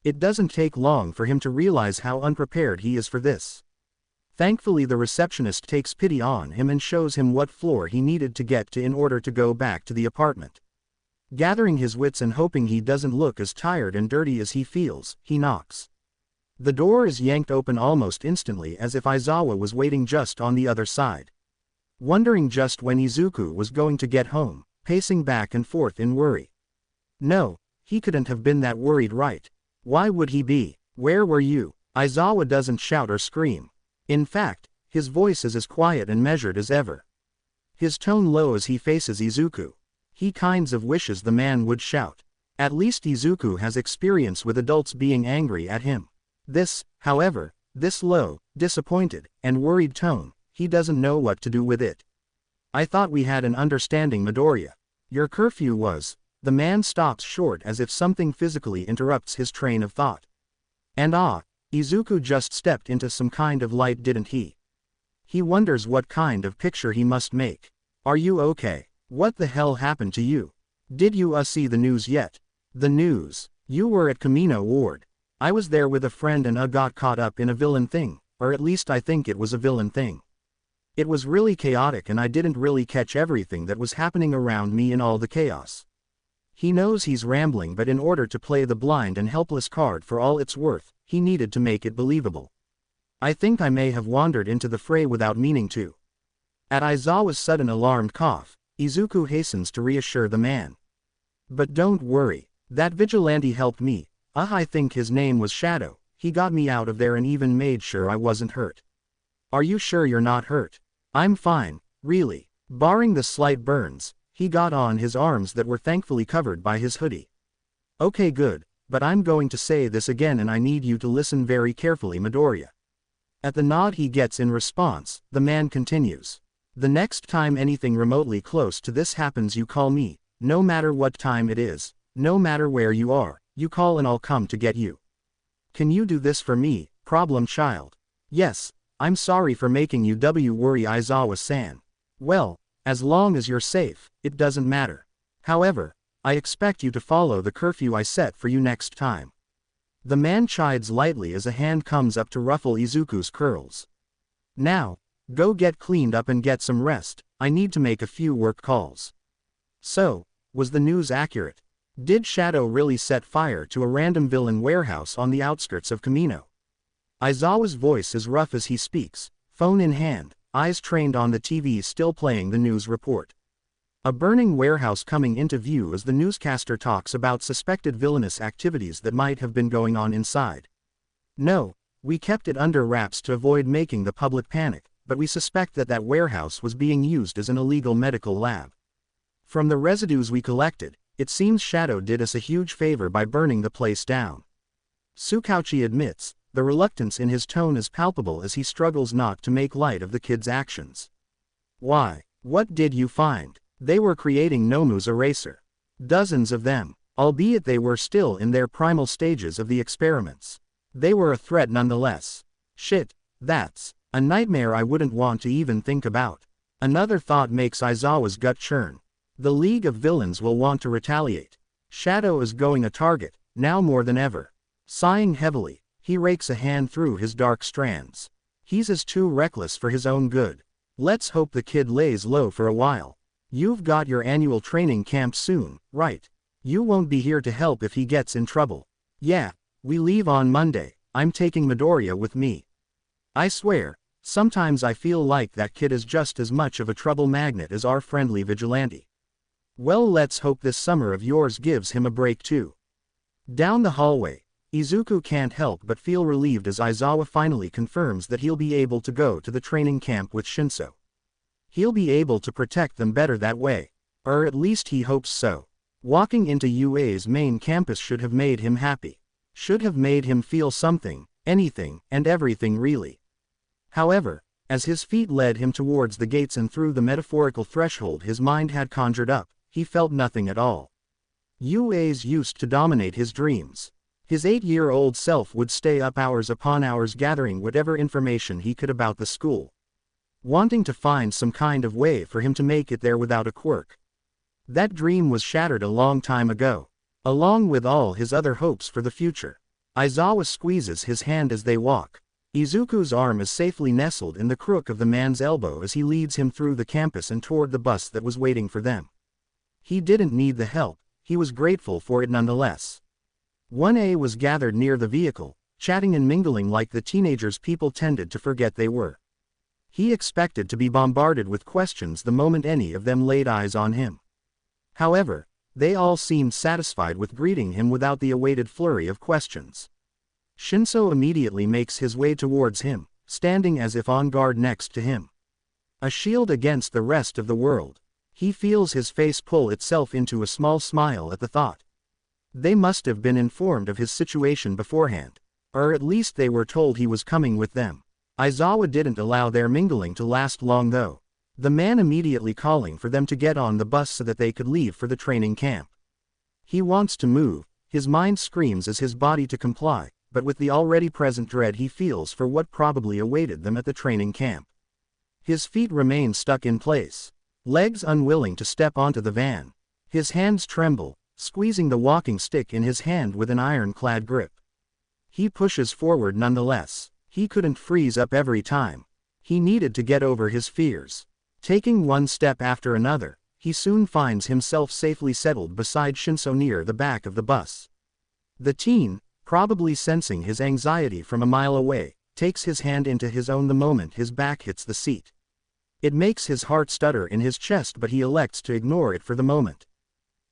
It doesn't take long for him to realize how unprepared he is for this. Thankfully the receptionist takes pity on him and shows him what floor he needed to get to in order to go back to the apartment. Gathering his wits and hoping he doesn't look as tired and dirty as he feels, he knocks. The door is yanked open almost instantly as if Aizawa was waiting just on the other side. Wondering just when Izuku was going to get home, pacing back and forth in worry. No, he couldn't have been that worried, right? Why would he be? Where were you? Aizawa doesn't shout or scream. In fact, his voice is as quiet and measured as ever. His tone low as he faces Izuku. He kinds of wishes the man would shout. At least Izuku has experience with adults being angry at him. This, however, this low, disappointed, and worried tone, he doesn't know what to do with it. I thought we had an understanding, Midoriya. Your curfew was. The man stops short as if something physically interrupts his train of thought. And Izuku just stepped into some kind of light, didn't he? He wonders what kind of picture he must make. Are you okay? What the hell happened to you? Did you see the news yet? The news? You were at Kamino Ward. I was there with a friend and got caught up in a villain thing, or at least I think it was a villain thing. It was really chaotic and I didn't really catch everything that was happening around me in all the chaos. He knows he's rambling, but in order to play the blind and helpless card for all it's worth, he needed to make it believable. I think I may have wandered into the fray without meaning to. At Aizawa's sudden alarmed cough, Izuku hastens to reassure the man. But don't worry, that vigilante helped me. I think his name was Shadow. He got me out of there and even made sure I wasn't hurt. Are you sure you're not hurt? I'm fine, really. Barring the slight burns, he got on his arms that were thankfully covered by his hoodie. Okay, good, but I'm going to say this again and I need you to listen very carefully, Midoriya. At the nod he gets in response, the man continues. The next time anything remotely close to this happens, you call me, no matter what time it is, no matter where you are, you call and I'll come to get you. Can you do this for me, problem child? Yes, I'm sorry for making you worry, Aizawa-san. Well, as long as you're safe, it doesn't matter. However, I expect you to follow the curfew I set for you next time. The man chides lightly as a hand comes up to ruffle Izuku's curls. Now, go get cleaned up and get some rest, I need to make a few work calls. So, was the news accurate? Did Shadow really set fire to a random villain warehouse on the outskirts of Kamino? Aizawa's voice is rough as he speaks, phone in hand, eyes trained on the TV still playing the news report. A burning warehouse coming into view as the newscaster talks about suspected villainous activities that might have been going on inside. No, we kept it under wraps to avoid making the public panic, but we suspect that warehouse was being used as an illegal medical lab. From the residues we collected, it seems Shadow did us a huge favor by burning the place down. Tsukauchi admits, the reluctance in his tone is palpable as he struggles not to make light of the kid's actions. Why? What did you find? They were creating Nomu's eraser. Dozens of them, albeit they were still in their primal stages of the experiments. They were a threat nonetheless. Shit, that's a nightmare I wouldn't want to even think about. Another thought makes Aizawa's gut churn. The League of Villains will want to retaliate. Shadow is going a target, now more than ever. Sighing heavily, he rakes a hand through his dark strands. He's as too reckless for his own good. Let's hope the kid lays low for a while. You've got your annual training camp soon, right? You won't be here to help if he gets in trouble. Yeah, we leave on Monday. I'm taking Midoriya with me. I swear, sometimes I feel like that kid is just as much of a trouble magnet as our friendly vigilante. Well, let's hope this summer of yours gives him a break too. Down the hallway, Izuku can't help but feel relieved as Aizawa finally confirms that he'll be able to go to the training camp with Shinso. He'll be able to protect them better that way. Or at least he hopes so. Walking into UA's main campus should have made him happy. should have made him feel something, anything, and everything really. However, as his feet led him towards the gates and through the metaphorical threshold his mind had conjured up, he felt nothing at all. UAs used to dominate his dreams. His 8-year-old self would stay up hours upon hours gathering whatever information he could about the school, wanting to find some kind of way for him to make it there without a quirk. That dream was shattered a long time ago, along with all his other hopes for the future. Aizawa squeezes his hand as they walk. Izuku's arm is safely nestled in the crook of the man's elbow as he leads him through the campus and toward the bus that was waiting for them. He didn't need the help, he was grateful for it nonetheless. 1A was gathered near the vehicle, chatting and mingling like the teenagers people tended to forget they were. He expected to be bombarded with questions the moment any of them laid eyes on him. However, they all seemed satisfied with greeting him without the awaited flurry of questions. Shinso immediately makes his way towards him, standing as if on guard next to him. A shield against the rest of the world. He feels his face pull itself into a small smile at the thought. They must have been informed of his situation beforehand, or at least they were told he was coming with them. Aizawa didn't allow their mingling to last long though, the man immediately calling for them to get on the bus so that they could leave for the training camp. He wants to move, his mind screams as his body to comply, but with the already present dread he feels for what probably awaited them at the training camp. His feet remain stuck in place, legs unwilling to step onto the van. His hands tremble, squeezing the walking stick in his hand with an ironclad grip. He pushes forward nonetheless. He couldn't freeze up every time. He needed to get over his fears. Taking one step after another, he soon finds himself safely settled beside Shinso near the back of the bus. The teen, probably sensing his anxiety from a mile away, takes his hand into his own the moment his back hits the seat. It makes his heart stutter in his chest, but he elects to ignore it for the moment,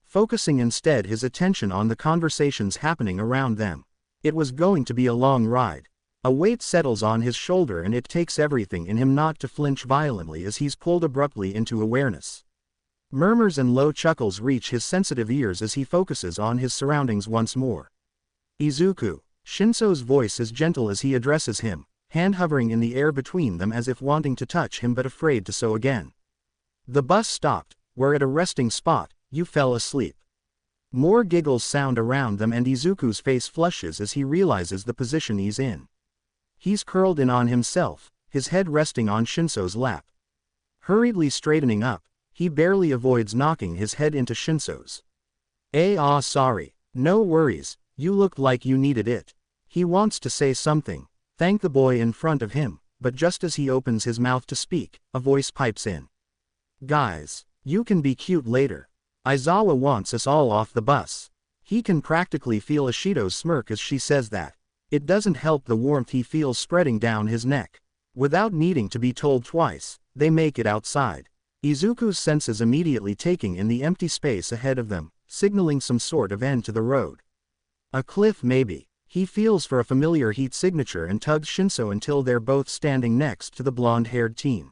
focusing instead his attention on the conversations happening around them. It was going to be a long ride. A weight settles on his shoulder and it takes everything in him not to flinch violently as he's pulled abruptly into awareness. Murmurs and low chuckles reach his sensitive ears as he focuses on his surroundings once more. Izuku. Shinso's voice is gentle as he addresses him, hand hovering in the air between them as if wanting to touch him but afraid to so again. The bus stopped. We're at a resting spot. You fell asleep. More giggles sound around them and Izuku's face flushes as he realizes the position he's in. He's curled in on himself, his head resting on Shinso's lap. Hurriedly straightening up, he barely avoids knocking his head into Shinso's. Sorry. No worries, you looked like you needed it. He wants to say something, thank the boy in front of him, but just as he opens his mouth to speak, a voice pipes in. Guys, you can be cute later. Aizawa wants us all off the bus. He can practically feel Ishido's smirk as she says that. It doesn't help the warmth he feels spreading down his neck. Without needing to be told twice, they make it outside. Izuku's senses immediately taking in the empty space ahead of them, signaling some sort of end to the road. A cliff maybe. He feels for a familiar heat signature and tugs Shinso until they're both standing next to the blonde-haired teen.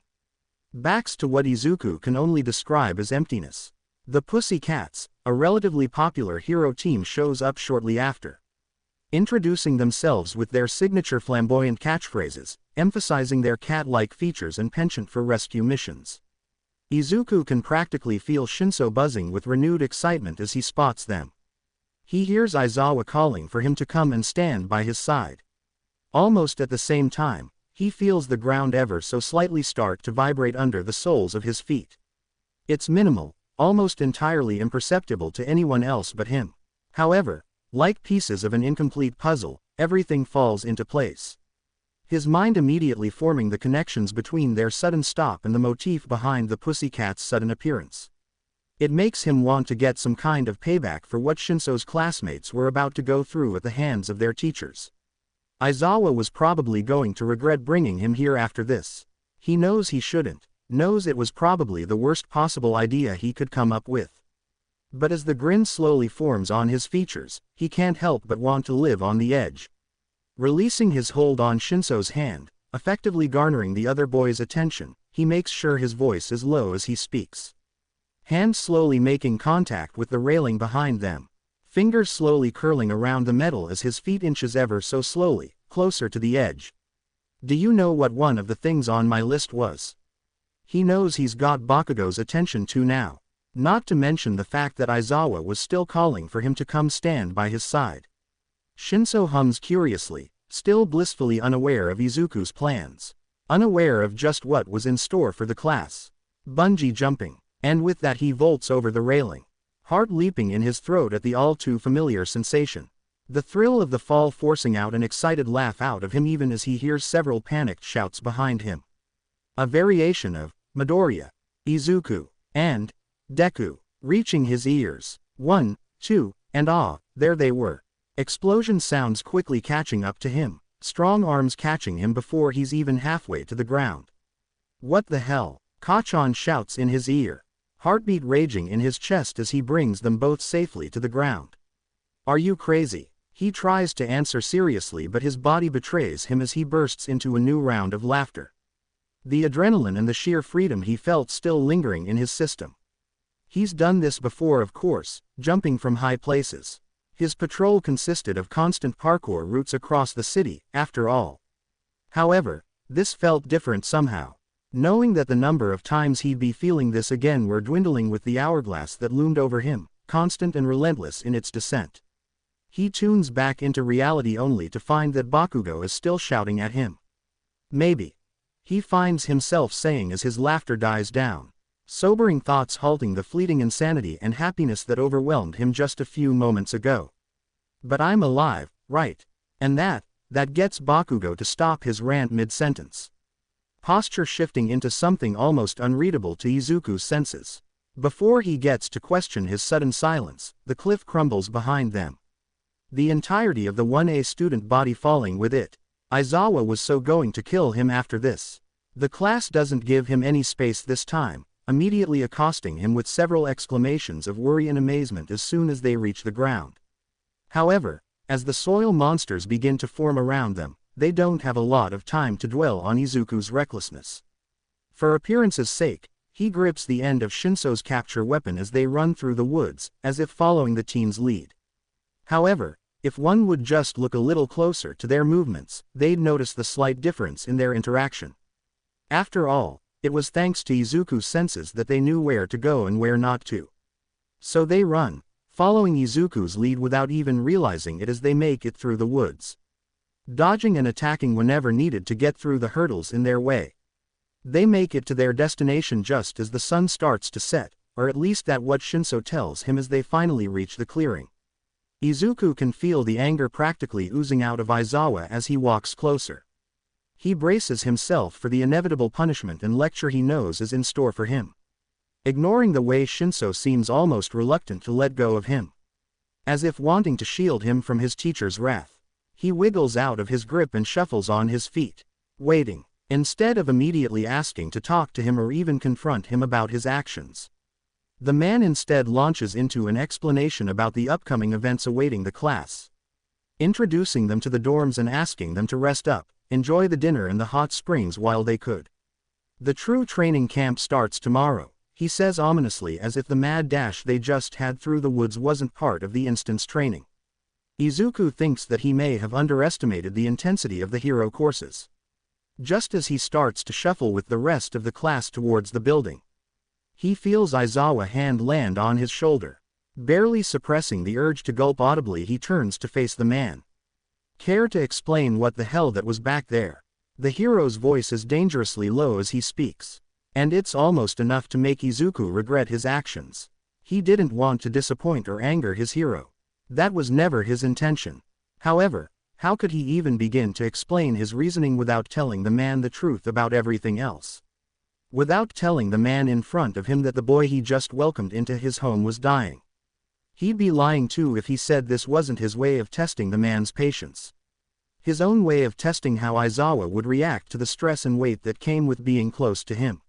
Backs to what Izuku can only describe as emptiness. The Pussycats, a relatively popular hero team, shows up shortly after, introducing themselves with their signature flamboyant catchphrases, emphasizing their cat-like features and penchant for rescue missions. Izuku can practically feel Shinso buzzing with renewed excitement as he spots them. He hears Aizawa calling for him to come and stand by his side. Almost at the same time, he feels the ground ever so slightly start to vibrate under the soles of his feet. It's minimal, almost entirely imperceptible to anyone else but him. However, like pieces of an incomplete puzzle, everything falls into place. His mind immediately forming the connections between their sudden stop and the motif behind the Pussycats' sudden appearance. It makes him want to get some kind of payback for what Shinso's classmates were about to go through at the hands of their teachers. Aizawa was probably going to regret bringing him here after this. He knows he shouldn't, knows it was probably the worst possible idea he could come up with. But as the grin slowly forms on his features, he can't help but want to live on the edge. Releasing his hold on Shinso's hand, effectively garnering the other boy's attention, he makes sure his voice is low as he speaks. Hands slowly making contact with the railing behind them. fingers slowly curling around the metal as his feet inches ever so slowly, closer to the edge. Do you know what one of the things on my list was? He knows he's got Bakugo's attention too now. Not to mention the fact that Aizawa was still calling for him to come stand by his side. Shinso hums curiously, still blissfully unaware of Izuku's plans. Unaware of just what was in store for the class. Bungee jumping. And with that he vaults over the railing. Heart leaping in his throat at the all-too-familiar sensation. The thrill of the fall forcing out an excited laugh out of him even as he hears several panicked shouts behind him. A variation of Midoriya, Izuku, and Deku, reaching his ears. 1, 2, and there they were. Explosion sounds quickly catching up to him, strong arms catching him before he's even halfway to the ground. What the hell? Kachan shouts in his ear, heartbeat raging in his chest as he brings them both safely to the ground. Are you crazy? He tries to answer seriously but his body betrays him as he bursts into a new round of laughter. The adrenaline and the sheer freedom he felt still lingering in his system. He's done this before, of course, jumping from high places. His patrol consisted of constant parkour routes across the city, after all. However, this felt different somehow. Knowing that the number of times he'd be feeling this again were dwindling with the hourglass that loomed over him, constant and relentless in its descent. He tunes back into reality only to find that Bakugo is still shouting at him. Maybe. He finds himself saying as his laughter dies down. Sobering thoughts halting the fleeting insanity and happiness that overwhelmed him just a few moments ago. But I'm alive, right? And that gets Bakugo to stop his rant mid-sentence. Posture shifting into something almost unreadable to Izuku's senses. Before he gets to question his sudden silence, the cliff crumbles behind them. The entirety of the 1A student body falling with it. Aizawa was so going to kill him after this. The class doesn't give him any space this time, immediately accosting him with several exclamations of worry and amazement as soon as they reach the ground. However, as the soil monsters begin to form around them, they don't have a lot of time to dwell on Izuku's recklessness. For appearance's sake, he grips the end of Shinso's capture weapon as they run through the woods, as if following the teen's lead. However, if one would just look a little closer to their movements, they'd notice the slight difference in their interaction. After all, it was thanks to Izuku's senses that they knew where to go and where not to. So they run, following Izuku's lead without even realizing it as they make it through the woods. Dodging and attacking whenever needed to get through the hurdles in their way. They make it to their destination just as the sun starts to set, or at least that's what Shinso tells him as they finally reach the clearing. Izuku can feel the anger practically oozing out of Aizawa as he walks closer. He braces himself for the inevitable punishment and lecture he knows is in store for him. Ignoring the way Shinso seems almost reluctant to let go of him. As if wanting to shield him from his teacher's wrath. He wiggles out of his grip and shuffles on his feet, waiting, instead of immediately asking to talk to him or even confront him about his actions. The man instead launches into an explanation about the upcoming events awaiting the class. Introducing them to the dorms and asking them to rest up, enjoy the dinner and the hot springs while they could. The true training camp starts tomorrow, he says ominously as if the mad dash they just had through the woods wasn't part of the instant's training. Izuku thinks that he may have underestimated the intensity of the hero courses. Just as he starts to shuffle with the rest of the class towards the building, he feels Aizawa's hand land on his shoulder. Barely suppressing the urge to gulp audibly, he turns to face the man. Care to explain what the hell that was back there? The hero's voice is dangerously low as he speaks. And it's almost enough to make Izuku regret his actions. He didn't want to disappoint or anger his hero. That was never his intention. However, how could he even begin to explain his reasoning without telling the man the truth about everything else? Without telling the man in front of him that the boy he just welcomed into his home was dying. He'd be lying too if he said this wasn't his way of testing the man's patience. His own way of testing how Aizawa would react to the stress and weight that came with being close to him.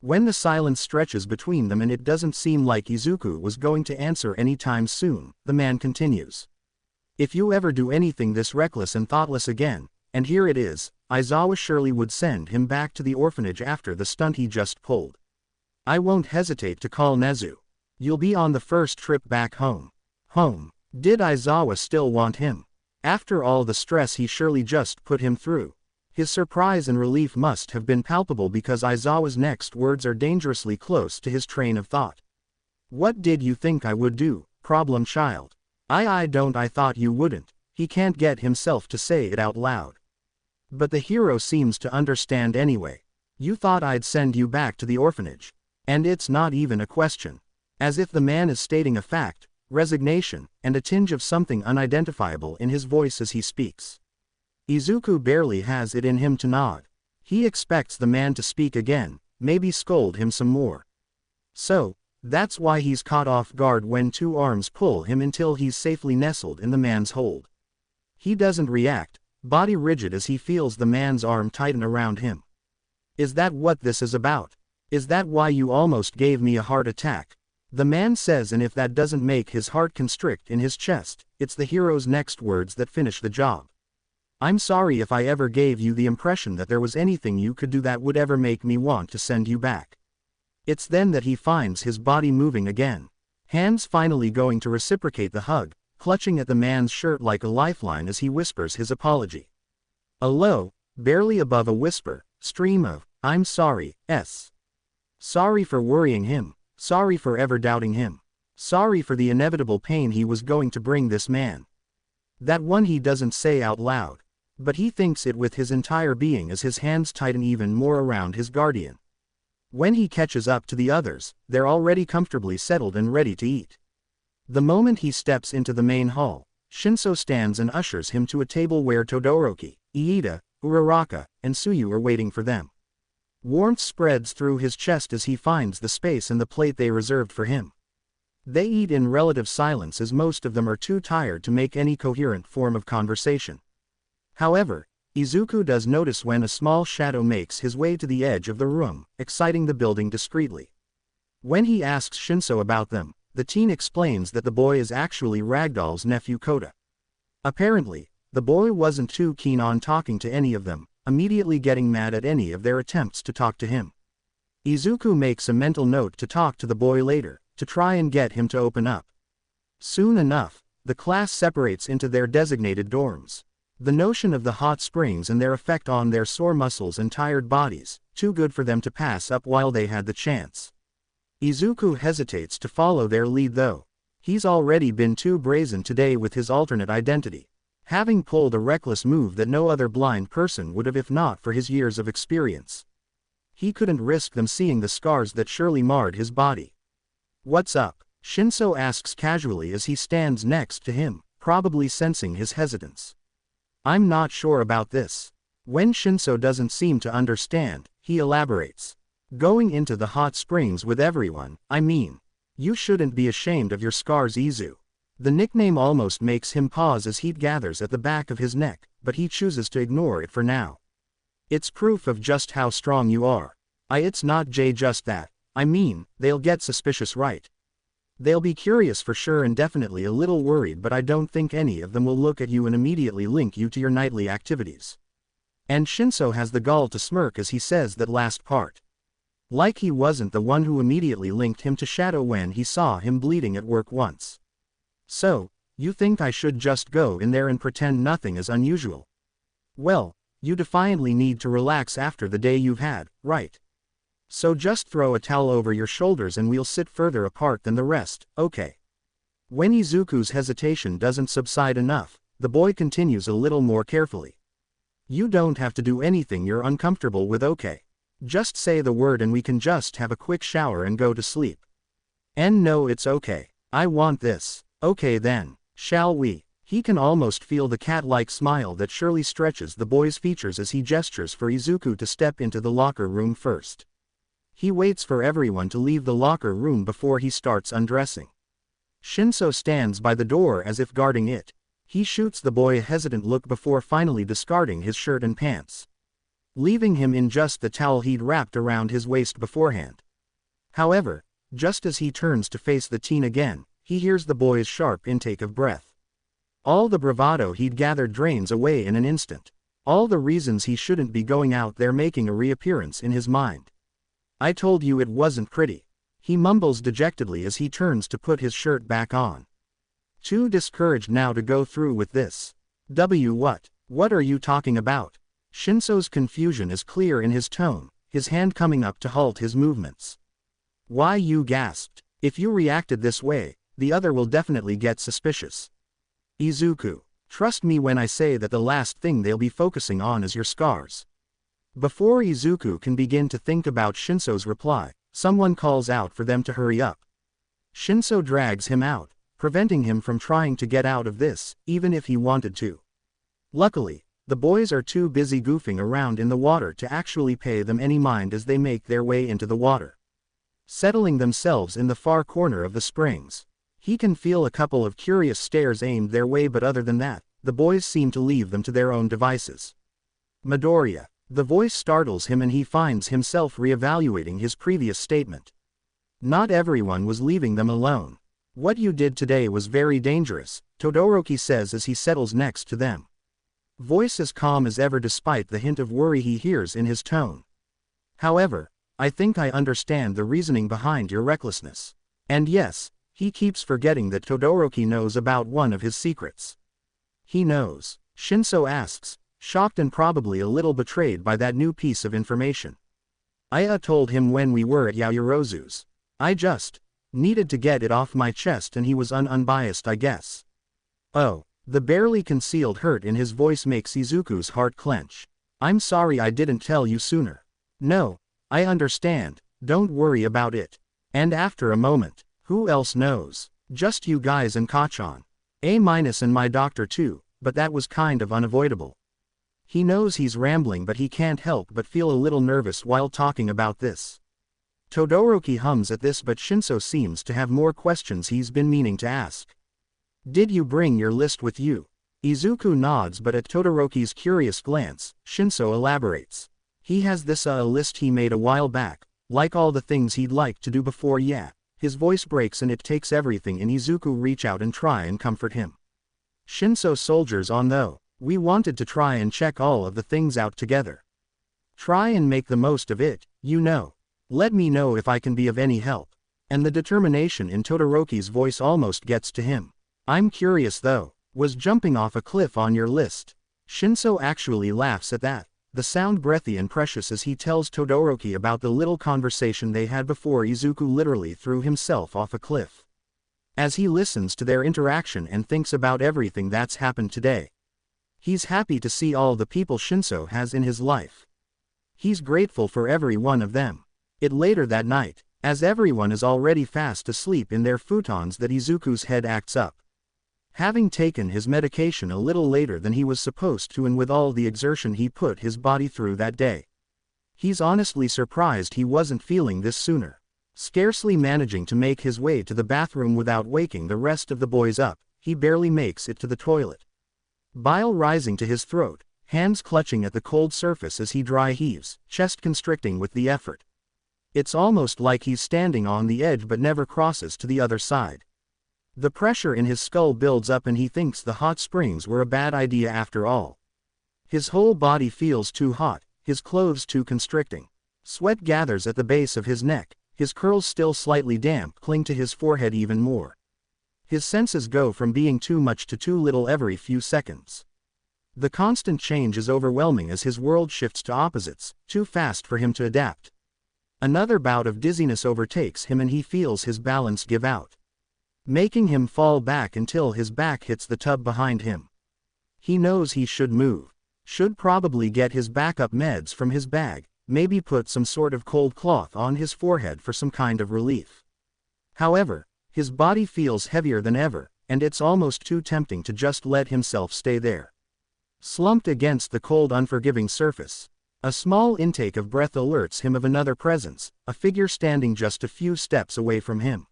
When the silence stretches between them and it doesn't seem like Izuku was going to answer anytime soon, the man continues. If you ever do anything this reckless and thoughtless again, and here it is, Aizawa surely would send him back to the orphanage after the stunt he just pulled. I won't hesitate to call Nezu. You'll be on the first trip back home. Home. Did Aizawa still want him? After all the stress he surely just put him through. His surprise and relief must have been palpable because Aizawa's next words are dangerously close to his train of thought. What did you think I would do, problem child? I thought you wouldn't. He can't get himself to say it out loud. But the hero seems to understand anyway. You thought I'd send you back to the orphanage. And it's not even a question. As if the man is stating a fact, resignation, and a tinge of something unidentifiable in his voice as he speaks. Izuku barely has it in him to nod. He expects the man to speak again, maybe scold him some more. So, that's why he's caught off guard when two arms pull him until he's safely nestled in the man's hold. He doesn't react, body rigid as he feels the man's arm tighten around him. Is that what this is about? Is that why you almost gave me a heart attack? The man says, and if that doesn't make his heart constrict in his chest, it's the hero's next words that finish the job. I'm sorry if I ever gave you the impression that there was anything you could do that would ever make me want to send you back. It's then that he finds his body moving again. Hands finally going to reciprocate the hug, clutching at the man's shirt like a lifeline as he whispers his apology. A low, barely above a whisper, stream of, I'm sorry, s. Sorry for worrying him, sorry for ever doubting him. Sorry for the inevitable pain he was going to bring this man. That one he doesn't say out loud, but he thinks it with his entire being as his hands tighten even more around his guardian. When he catches up to the others, they're already comfortably settled and ready to eat. The moment he steps into the main hall, Shinso stands and ushers him to a table where Todoroki, Iida, Uraraka, and Tsuyu are waiting for them. Warmth spreads through his chest as he finds the space and the plate they reserved for him. They eat in relative silence as most of them are too tired to make any coherent form of conversation. However, Izuku does notice when a small shadow makes his way to the edge of the room, exciting the building discreetly. When he asks Shinso about them, the teen explains that the boy is actually Ragdoll's nephew Kota. Apparently, the boy wasn't too keen on talking to any of them, immediately getting mad at any of their attempts to talk to him. Izuku makes a mental note to talk to the boy later, to try and get him to open up. Soon enough, the class separates into their designated dorms. The notion of the hot springs and their effect on their sore muscles and tired bodies, too good for them to pass up while they had the chance. Izuku hesitates to follow their lead though. He's already been too brazen today with his alternate identity, having pulled a reckless move that no other blind person would have if not for his years of experience. He couldn't risk them seeing the scars that surely marred his body. What's up? Shinso asks casually as he stands next to him, probably sensing his hesitance. I'm not sure about this. When Shinso doesn't seem to understand, he elaborates. Going into the hot springs with everyone, I mean. You shouldn't be ashamed of your scars, Izu. The nickname almost makes him pause as heat gathers at the back of his neck, but he chooses to ignore it for now. It's proof of just how strong you are. It's not just that. I mean, they'll get suspicious, right? They'll be curious for sure and definitely a little worried, but I don't think any of them will look at you and immediately link you to your nightly activities. And Shinso has the gall to smirk as he says that last part. Like he wasn't the one who immediately linked him to Shadow when he saw him bleeding at work once. So, you think I should just go in there and pretend nothing is unusual? Well, you defiantly need to relax after the day you've had, right? So just throw a towel over your shoulders and we'll sit further apart than the rest, okay? When Izuku's hesitation doesn't subside enough, the boy continues a little more carefully. You don't have to do anything you're uncomfortable with, okay? Just say the word and we can just have a quick shower and go to sleep. And no, it's okay. I want this. Okay then, shall we? He can almost feel the cat-like smile that surely stretches the boy's features as he gestures for Izuku to step into the locker room first. He waits for everyone to leave the locker room before he starts undressing. Shinso stands by the door as if guarding it. He shoots the boy a hesitant look before finally discarding his shirt and pants, leaving him in just the towel he'd wrapped around his waist beforehand. However, just as he turns to face the teen again, he hears the boy's sharp intake of breath. All the bravado he'd gathered drains away in an instant. All the reasons he shouldn't be going out there making a reappearance in his mind. I told you it wasn't pretty. He mumbles dejectedly as he turns to put his shirt back on. too discouraged now to go through with this. What are you talking about? Shinso's confusion is clear in his tone, his hand coming up to halt his movements. Why, you gasped. If you reacted this way, the other will definitely get suspicious. Izuku, trust me when I say that the last thing they'll be focusing on is your scars. Before Izuku can begin to think about Shinso's reply, someone calls out for them to hurry up. Shinso drags him out, preventing him from trying to get out of this, even if he wanted to. Luckily, the boys are too busy goofing around in the water to actually pay them any mind as they make their way into the water. Settling themselves in the far corner of the springs, he can feel a couple of curious stares aimed their way, but other than that, the boys seem to leave them to their own devices. Midoriya. The voice startles him and he finds himself reevaluating his previous statement. Not everyone was leaving them alone. What you did today was very dangerous, Todoroki says as he settles next to them. Voice as calm as ever despite the hint of worry he hears in his tone. However, I think I understand the reasoning behind your recklessness. And yes, he keeps forgetting that Todoroki knows about one of his secrets. He knows, Shinso asks, shocked and probably a little betrayed by that new piece of information. I told him when we were at Yaoyorozu's. I just needed to get it off my chest and he was unbiased, I guess. Oh, the barely concealed hurt in his voice makes Izuku's heart clench. I'm sorry I didn't tell you sooner. No, I understand, don't worry about it. And after a moment, who else knows? Just you guys and Kachan. A- and my doctor too, but that was kind of unavoidable. He knows he's rambling but he can't help but feel a little nervous while talking about this. Todoroki hums at this but Shinso seems to have more questions he's been meaning to ask. Did you bring your list with you? Izuku nods but at Todoroki's curious glance, Shinso elaborates. He has this a list he made a while back, like all the things he'd like to do before his voice breaks and it takes everything in Izuku reach out and try and comfort him. Shinso soldiers on though. We wanted to try and check all of the things out together. Try and make the most of it, you know. Let me know if I can be of any help. And the determination in Todoroki's voice almost gets to him. I'm curious though, was jumping off a cliff on your list? Shinso actually laughs at that, the sound breathy and precious as he tells Todoroki about the little conversation they had before Izuku literally threw himself off a cliff. As he listens to their interaction and thinks about everything that's happened today, he's happy to see all the people Shinso has in his life. He's grateful for every one of them. It later that night, as everyone is already fast asleep in their futons, that Izuku's head acts up. Having taken his medication a little later than he was supposed to and with all the exertion he put his body through that day, he's honestly surprised he wasn't feeling this sooner. Scarcely managing to make his way to the bathroom without waking the rest of the boys up, he barely makes it to the toilet. Bile rising to his throat, hands clutching at the cold surface as he dry heaves, chest constricting with the effort. It's almost like he's standing on the edge but never crosses to the other side. The pressure in his skull builds up and he thinks the hot springs were a bad idea after all. His whole body feels too hot, his clothes too constricting. Sweat gathers at the base of his neck, his curls still slightly damp cling to his forehead even more. His senses go from being too much to too little every few seconds. The constant change is overwhelming as his world shifts to opposites, too fast for him to adapt. Another bout of dizziness overtakes him and he feels his balance give out, making him fall back until his back hits the tub behind him. He knows he should move, should probably get his backup meds from his bag, maybe put some sort of cold cloth on his forehead for some kind of relief. However, his body feels heavier than ever, and it's almost too tempting to just let himself stay there, slumped against the cold unforgiving surface. A small intake of breath alerts him of another presence, a figure standing just a few steps away from him.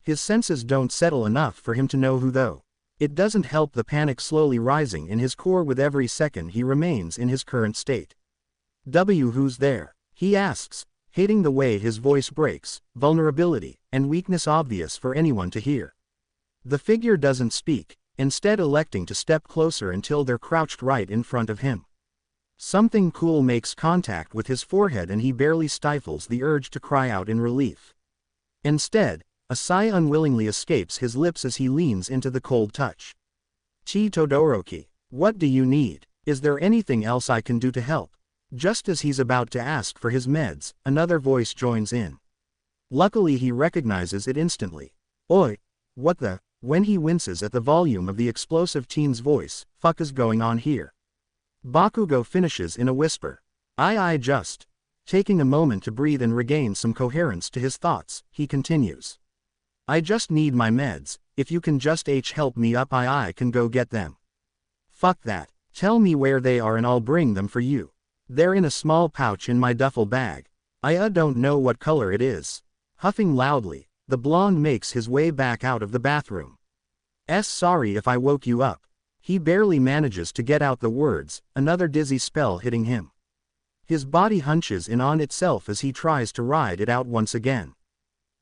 His senses don't settle enough for him to know who though. It doesn't help the panic slowly rising in his core with every second he remains in his current state. Who's there? He asks, hating the way his voice breaks, vulnerability and weakness obvious for anyone to hear. The figure doesn't speak, instead electing to step closer until they're crouched right in front of him. Something cool makes contact with his forehead and he barely stifles the urge to cry out in relief. Instead, A sigh unwillingly escapes his lips as he leans into the cold touch. Chi Todoroki, what do you need? Is there anything else I can do to help? Just as he's about to ask for his meds, another voice joins in. Luckily he recognizes it instantly. Oi, what the? When he winces at the volume of the explosive teen's voice, fuck is going on here? Bakugo finishes in a whisper. I just. Taking a moment to breathe and regain some coherence to his thoughts, he continues. I just need my meds, if you can just help me up I can go get them. Fuck that, tell me where they are and I'll bring them for you. They're in a small pouch in my duffel bag. I don't know what color it is. Huffing loudly, the blonde makes his way back out of the bathroom. Sorry if I woke you up. He barely manages to get out the words, another dizzy spell hitting him. His body hunches in on itself as he tries to ride it out once again.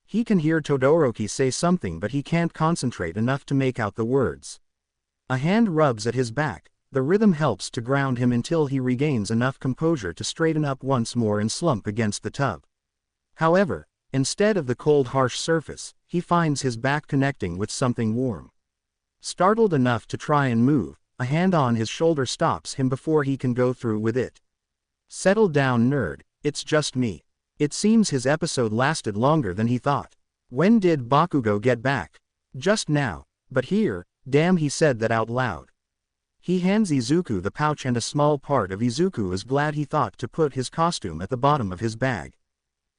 He can hear Todoroki say something but he can't concentrate enough to make out the words. A hand rubs at his back, the rhythm helps to ground him until he regains enough composure to straighten up once more and slump against the tub. However, instead of the cold harsh surface, he finds his back connecting with something warm. Startled enough to try and move, a hand on his shoulder stops him before he can go through with it. Settle down, nerd, it's just me. It seems his episode lasted longer than he thought. When did Bakugo get back? Just now, but here, damn, he said that out loud. He hands Izuku the pouch and a small part of Izuku is glad he thought to put his costume at the bottom of his bag.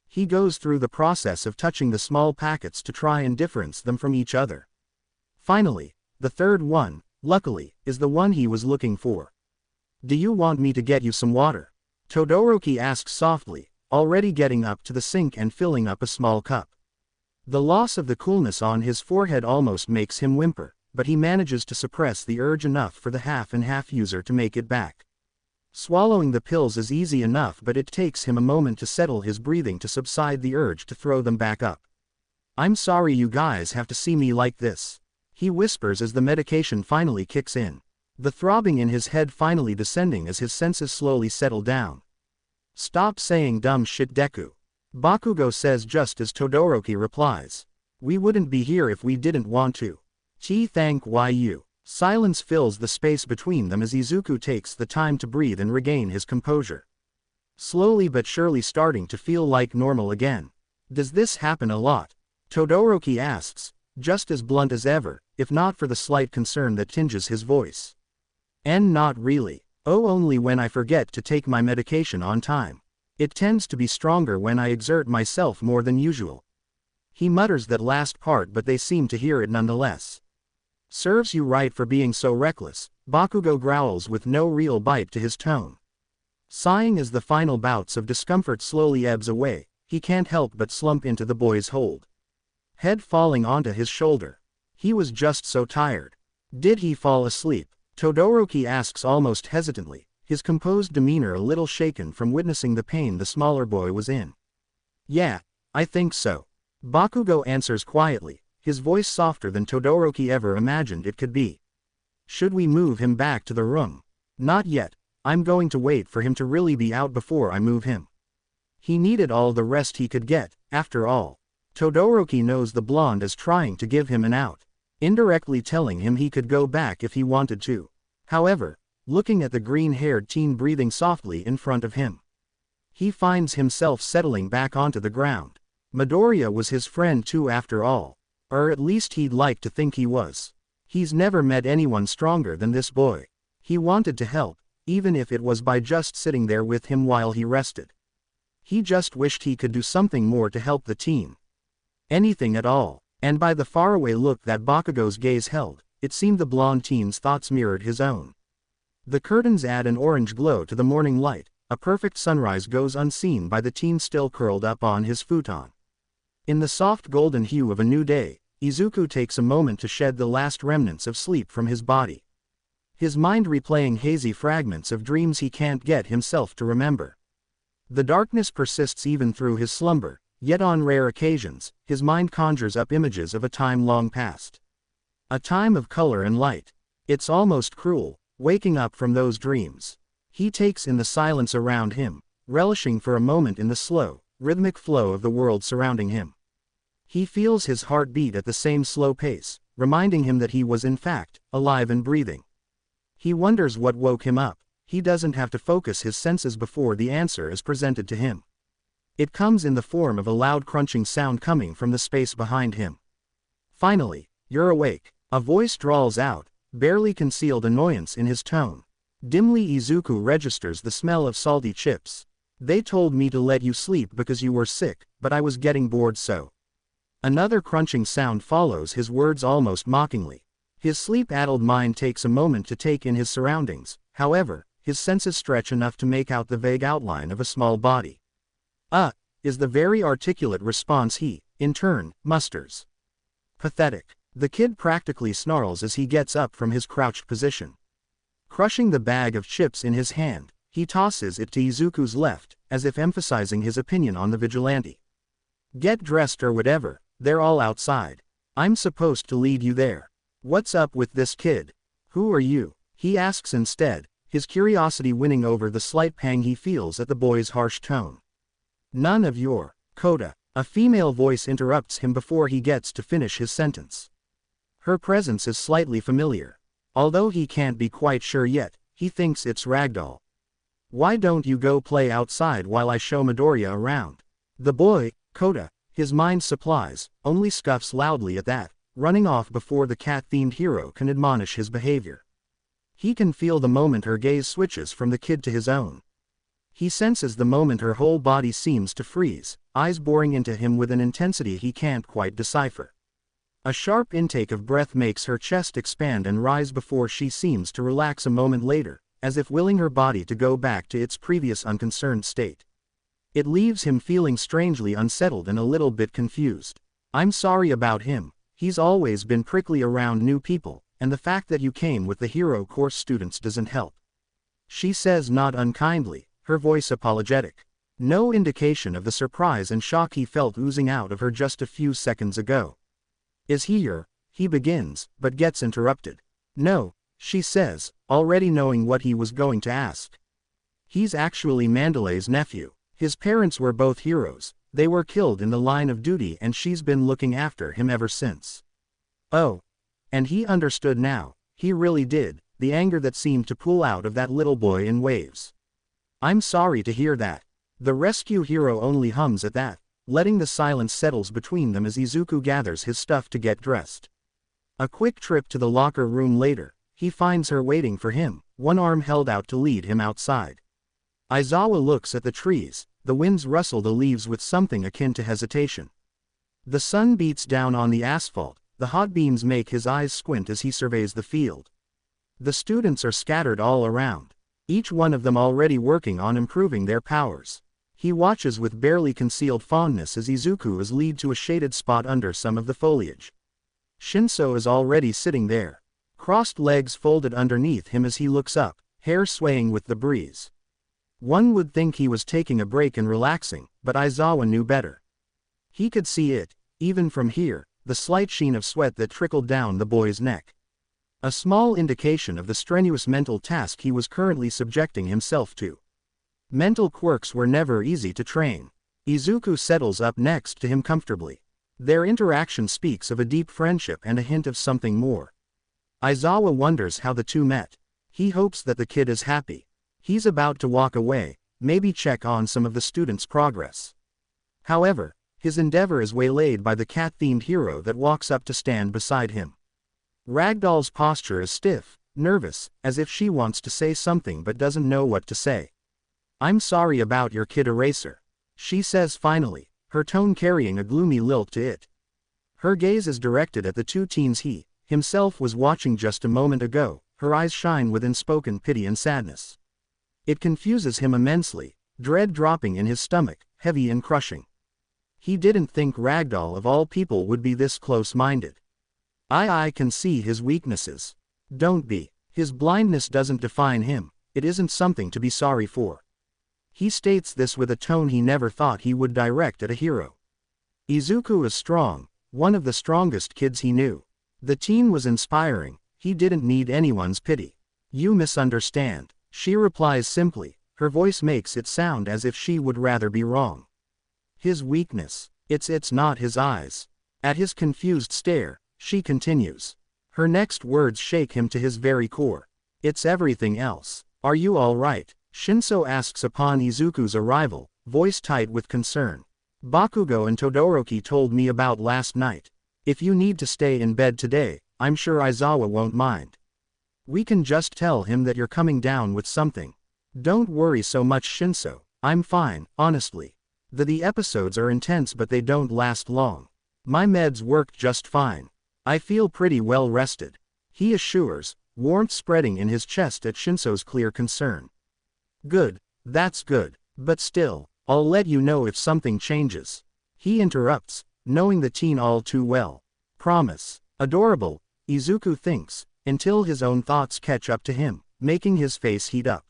He goes through the process of touching the small packets to try and difference them from each other. Finally, the third one, luckily, is the one he was looking for. Do you want me to get you some water? Todoroki asks softly, already getting up to the sink and filling up a small cup. The loss of the coolness on his forehead almost makes him whimper, but he manages to suppress the urge enough for the half-and-half user to make it back. Swallowing the pills is easy enough, but it takes him a moment to settle his breathing to subside the urge to throw them back up. I'm sorry you guys have to see me like this, he whispers as the medication finally kicks in. The throbbing in his head finally descending as his senses slowly settle down. Stop saying dumb shit, Deku. Bakugo says just as Todoroki replies. We wouldn't be here if we didn't want to. Thank you. Silence fills the space between them as Izuku takes the time to breathe and regain his composure. Slowly but surely starting to feel like normal again. Does this happen a lot? Todoroki asks, just as blunt as ever, if not for the slight concern that tinges his voice. And not really. Oh, only when I forget to take my medication on time. It tends to be stronger when I exert myself more than usual. He mutters that last part, but they seem to hear it nonetheless. Serves you right for being so reckless, Bakugo growls with no real bite to his tone. Sighing as the final bouts of discomfort slowly ebbs away, he can't help but slump into the boy's hold. Head falling onto his shoulder. He was just so tired. Did he fall asleep? Todoroki asks almost hesitantly, his composed demeanor a little shaken from witnessing the pain the smaller boy was in. Yeah, I think so. Bakugo answers quietly, his voice softer than Todoroki ever imagined it could be. Should we move him back to the room? Not yet, I'm going to wait for him to really be out before I move him. He needed all the rest he could get, after all. Todoroki knows the blonde is trying to give him an out, indirectly telling him he could go back if he wanted to. However, looking at the green-haired teen breathing softly in front of him, he finds himself settling back onto the ground. Midoriya was his friend too after all. Or at least he'd like to think he was. He's never met anyone stronger than this boy. He wanted to help, even if it was by just sitting there with him while he rested. He just wished he could do something more to help the teen. Anything at all. And by the faraway look that Bakugo's gaze held, it seemed the blonde teen's thoughts mirrored his own. The curtains add an orange glow to the morning light, a perfect sunrise goes unseen by the teen still curled up on his futon. In the soft golden hue of a new day, Izuku takes a moment to shed the last remnants of sleep from his body. His mind replaying hazy fragments of dreams he can't get himself to remember. The darkness persists even through his slumber, yet on rare occasions, his mind conjures up images of a time long past. A time of color and light. It's almost cruel, waking up from those dreams. He takes in the silence around him, relishing for a moment in the slow, rhythmic flow of the world surrounding him. He feels his heart beat at the same slow pace, reminding him that he was in fact, alive and breathing. He wonders what woke him up. He doesn't have to focus his senses before the answer is presented to him. It comes in the form of a loud crunching sound coming from the space behind him. Finally, you're awake. A voice drawls out, barely concealed annoyance in his tone. Dimly Izuku registers the smell of salty chips. They told me to let you sleep because you were sick, but I was getting bored so. Another crunching sound follows his words almost mockingly. His sleep-addled mind takes a moment to take in his surroundings, however, his senses stretch enough to make out the vague outline of a small body. Is the very articulate response he, in turn, musters. Pathetic. The kid practically snarls as he gets up from his crouched position. Crushing the bag of chips in his hand, he tosses it to Izuku's left, as if emphasizing his opinion on the vigilante. Get dressed or whatever, they're all outside. I'm supposed to lead you there. What's up with this kid? Who are you? He asks instead, his curiosity winning over the slight pang he feels at the boy's harsh tone. None of your, Kota. A female voice interrupts him before he gets to finish his sentence. Her presence is slightly familiar. Although he can't be quite sure yet, he thinks it's Ragdoll. Why don't you go play outside while I show Midoriya around? The boy, Kota, his mind supplies, only scuffs loudly at that, running off before the cat-themed hero can admonish his behavior. He can feel the moment her gaze switches from the kid to his own. He senses the moment her whole body seems to freeze, eyes boring into him with an intensity he can't quite decipher. A sharp intake of breath makes her chest expand and rise before she seems to relax a moment later, as if willing her body to go back to its previous unconcerned state. It leaves him feeling strangely unsettled and a little bit confused. I'm sorry about him, he's always been prickly around new people, and the fact that you came with the hero course students doesn't help. She says not unkindly, her voice apologetic. No indication of the surprise and shock he felt oozing out of her just a few seconds ago. Is he your? He begins, but gets interrupted. No, she says, already knowing what he was going to ask. He's actually Mandalay's nephew. His parents were both heroes, they were killed in the line of duty and she's been looking after him ever since. Oh. And he understood now, he really did, the anger that seemed to pool out of that little boy in waves. I'm sorry to hear that. The rescue hero only hums at that, letting the silence settles between them as Izuku gathers his stuff to get dressed. A quick trip to the locker room later, he finds her waiting for him, one arm held out to lead him outside. Aizawa looks at the trees, the winds rustle the leaves with something akin to hesitation. The sun beats down on the asphalt, the hot beams make his eyes squint as he surveys the field. The students are scattered all around, each one of them already working on improving their powers. He watches with barely concealed fondness as Izuku is led to a shaded spot under some of the foliage. Shinso is already sitting there, crossed legs folded underneath him as he looks up, hair swaying with the breeze. One would think he was taking a break and relaxing, but Aizawa knew better. He could see it, even from here, the slight sheen of sweat that trickled down the boy's neck. A small indication of the strenuous mental task he was currently subjecting himself to. Mental quirks were never easy to train. Izuku settles up next to him comfortably. Their interaction speaks of a deep friendship and a hint of something more. Aizawa wonders how the two met. He hopes that the kid is happy. He's about to walk away, maybe check on some of the students' progress. However, his endeavor is waylaid by the cat-themed hero that walks up to stand beside him. Ragdoll's posture is stiff, nervous, as if she wants to say something but doesn't know what to say. I'm sorry about your kid Eraser, she says finally, her tone carrying a gloomy lilt to it. Her gaze is directed at the two teens he, himself was watching just a moment ago, her eyes shine with unspoken pity and sadness. It confuses him immensely, dread dropping in his stomach, heavy and crushing. He didn't think Ragdoll of all people would be this close-minded. I can see his weaknesses. Don't be. His blindness doesn't define him, it isn't something to be sorry for. He states this with a tone he never thought he would direct at a hero. Izuku is strong, one of the strongest kids he knew. The teen was inspiring, he didn't need anyone's pity. You misunderstand, she replies simply, her voice makes it sound as if she would rather be wrong. His weakness, it's not his eyes. At his confused stare, she continues. Her next words shake him to his very core. It's everything else. Are you all right? Shinso asks upon Izuku's arrival, voice tight with concern. Bakugo and Todoroki told me about last night. If you need to stay in bed today, I'm sure Aizawa won't mind. We can just tell him that you're coming down with something. Don't worry so much, Shinso. I'm fine, honestly. The episodes are intense but they don't last long. My meds work just fine. I feel pretty well rested. He assures, warmth spreading in his chest at Shinso's clear concern. Good, that's good, but still, I'll let you know if something changes. He interrupts, knowing the teen all too well. Promise. Adorable, Izuku thinks, until his own thoughts catch up to him, making his face heat up.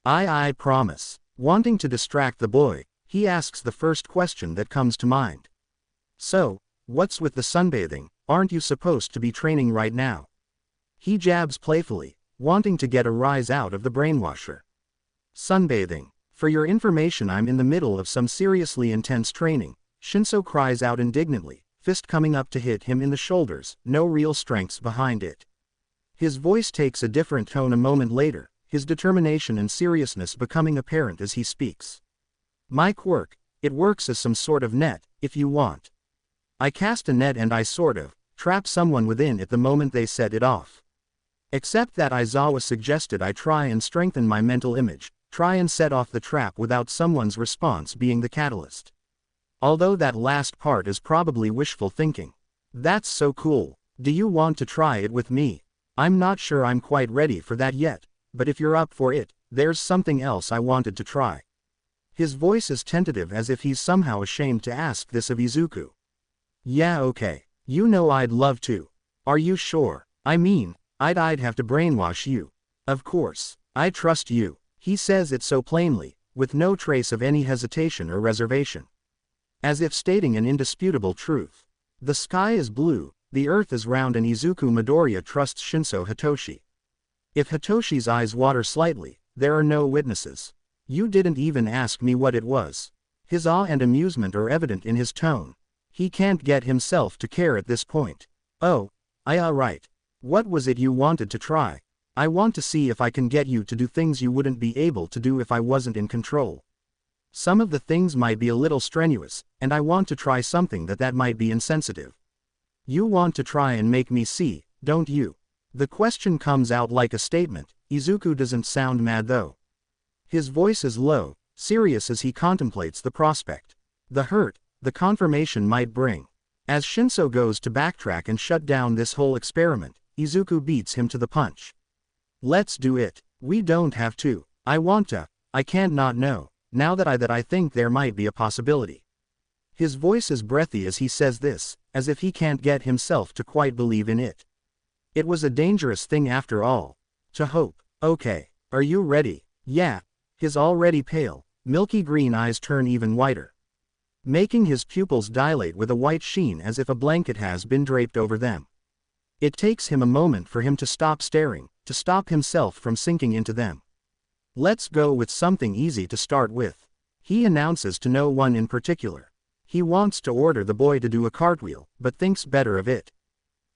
I promise. Wanting to distract the boy, he asks the first question that comes to mind. So, what's with the sunbathing? Aren't you supposed to be training right now? He jabs playfully, wanting to get a rise out of the brainwasher. Sunbathing. For your information, I'm in the middle of some seriously intense training, Shinso cries out indignantly, fist coming up to hit him in the shoulders, no real strengths behind it. His voice takes a different tone a moment later, his determination and seriousness becoming apparent as he speaks. My quirk, it works as some sort of net, if you want. I cast a net and I sort of trap someone within it the moment they set it off. Except that Aizawa suggested I try and strengthen my mental image, try and set off the trap without someone's response being the catalyst. Although that last part is probably wishful thinking. That's so cool. Do you want to try it with me? I'm not sure I'm quite ready for that yet, but if you're up for it, there's something else I wanted to try. His voice is tentative as if he's somehow ashamed to ask this of Izuku. Yeah, okay. You know I'd love to. Are you sure? I mean, I'd have to brainwash you. Of course. I trust you. He says it so plainly, with no trace of any hesitation or reservation. As if stating an indisputable truth. The sky is blue, the earth is round, and Izuku Midoriya trusts Shinso Hitoshi. If Hitoshi's eyes water slightly, there are no witnesses. You didn't even ask me what it was. His awe and amusement are evident in his tone. He can't get himself to care at this point. Oh, right. What was it you wanted to try? I want to see if I can get you to do things you wouldn't be able to do if I wasn't in control. Some of the things might be a little strenuous, and I want to try something that might be insensitive. You want to try and make me see, don't you? The question comes out like a statement. Izuku doesn't sound mad though. His voice is low, serious as he contemplates the prospect. The hurt, the confirmation might bring. As Shinso goes to backtrack and shut down this whole experiment, Izuku beats him to the punch. Let's do it. We don't have to. I want to. I can't not know, now that I think there might be a possibility. His voice is breathy as he says this, as if he can't get himself to quite believe in it. It was a dangerous thing after all. To hope. Okay. Are you ready? Yeah. His already pale, milky green eyes turn even whiter, making his pupils dilate with a white sheen as if a blanket has been draped over them. It takes him a moment for him to stop staring, to stop himself from sinking into them. Let's go with something easy to start with. He announces to no one in particular. He wants to order the boy to do a cartwheel, but thinks better of it.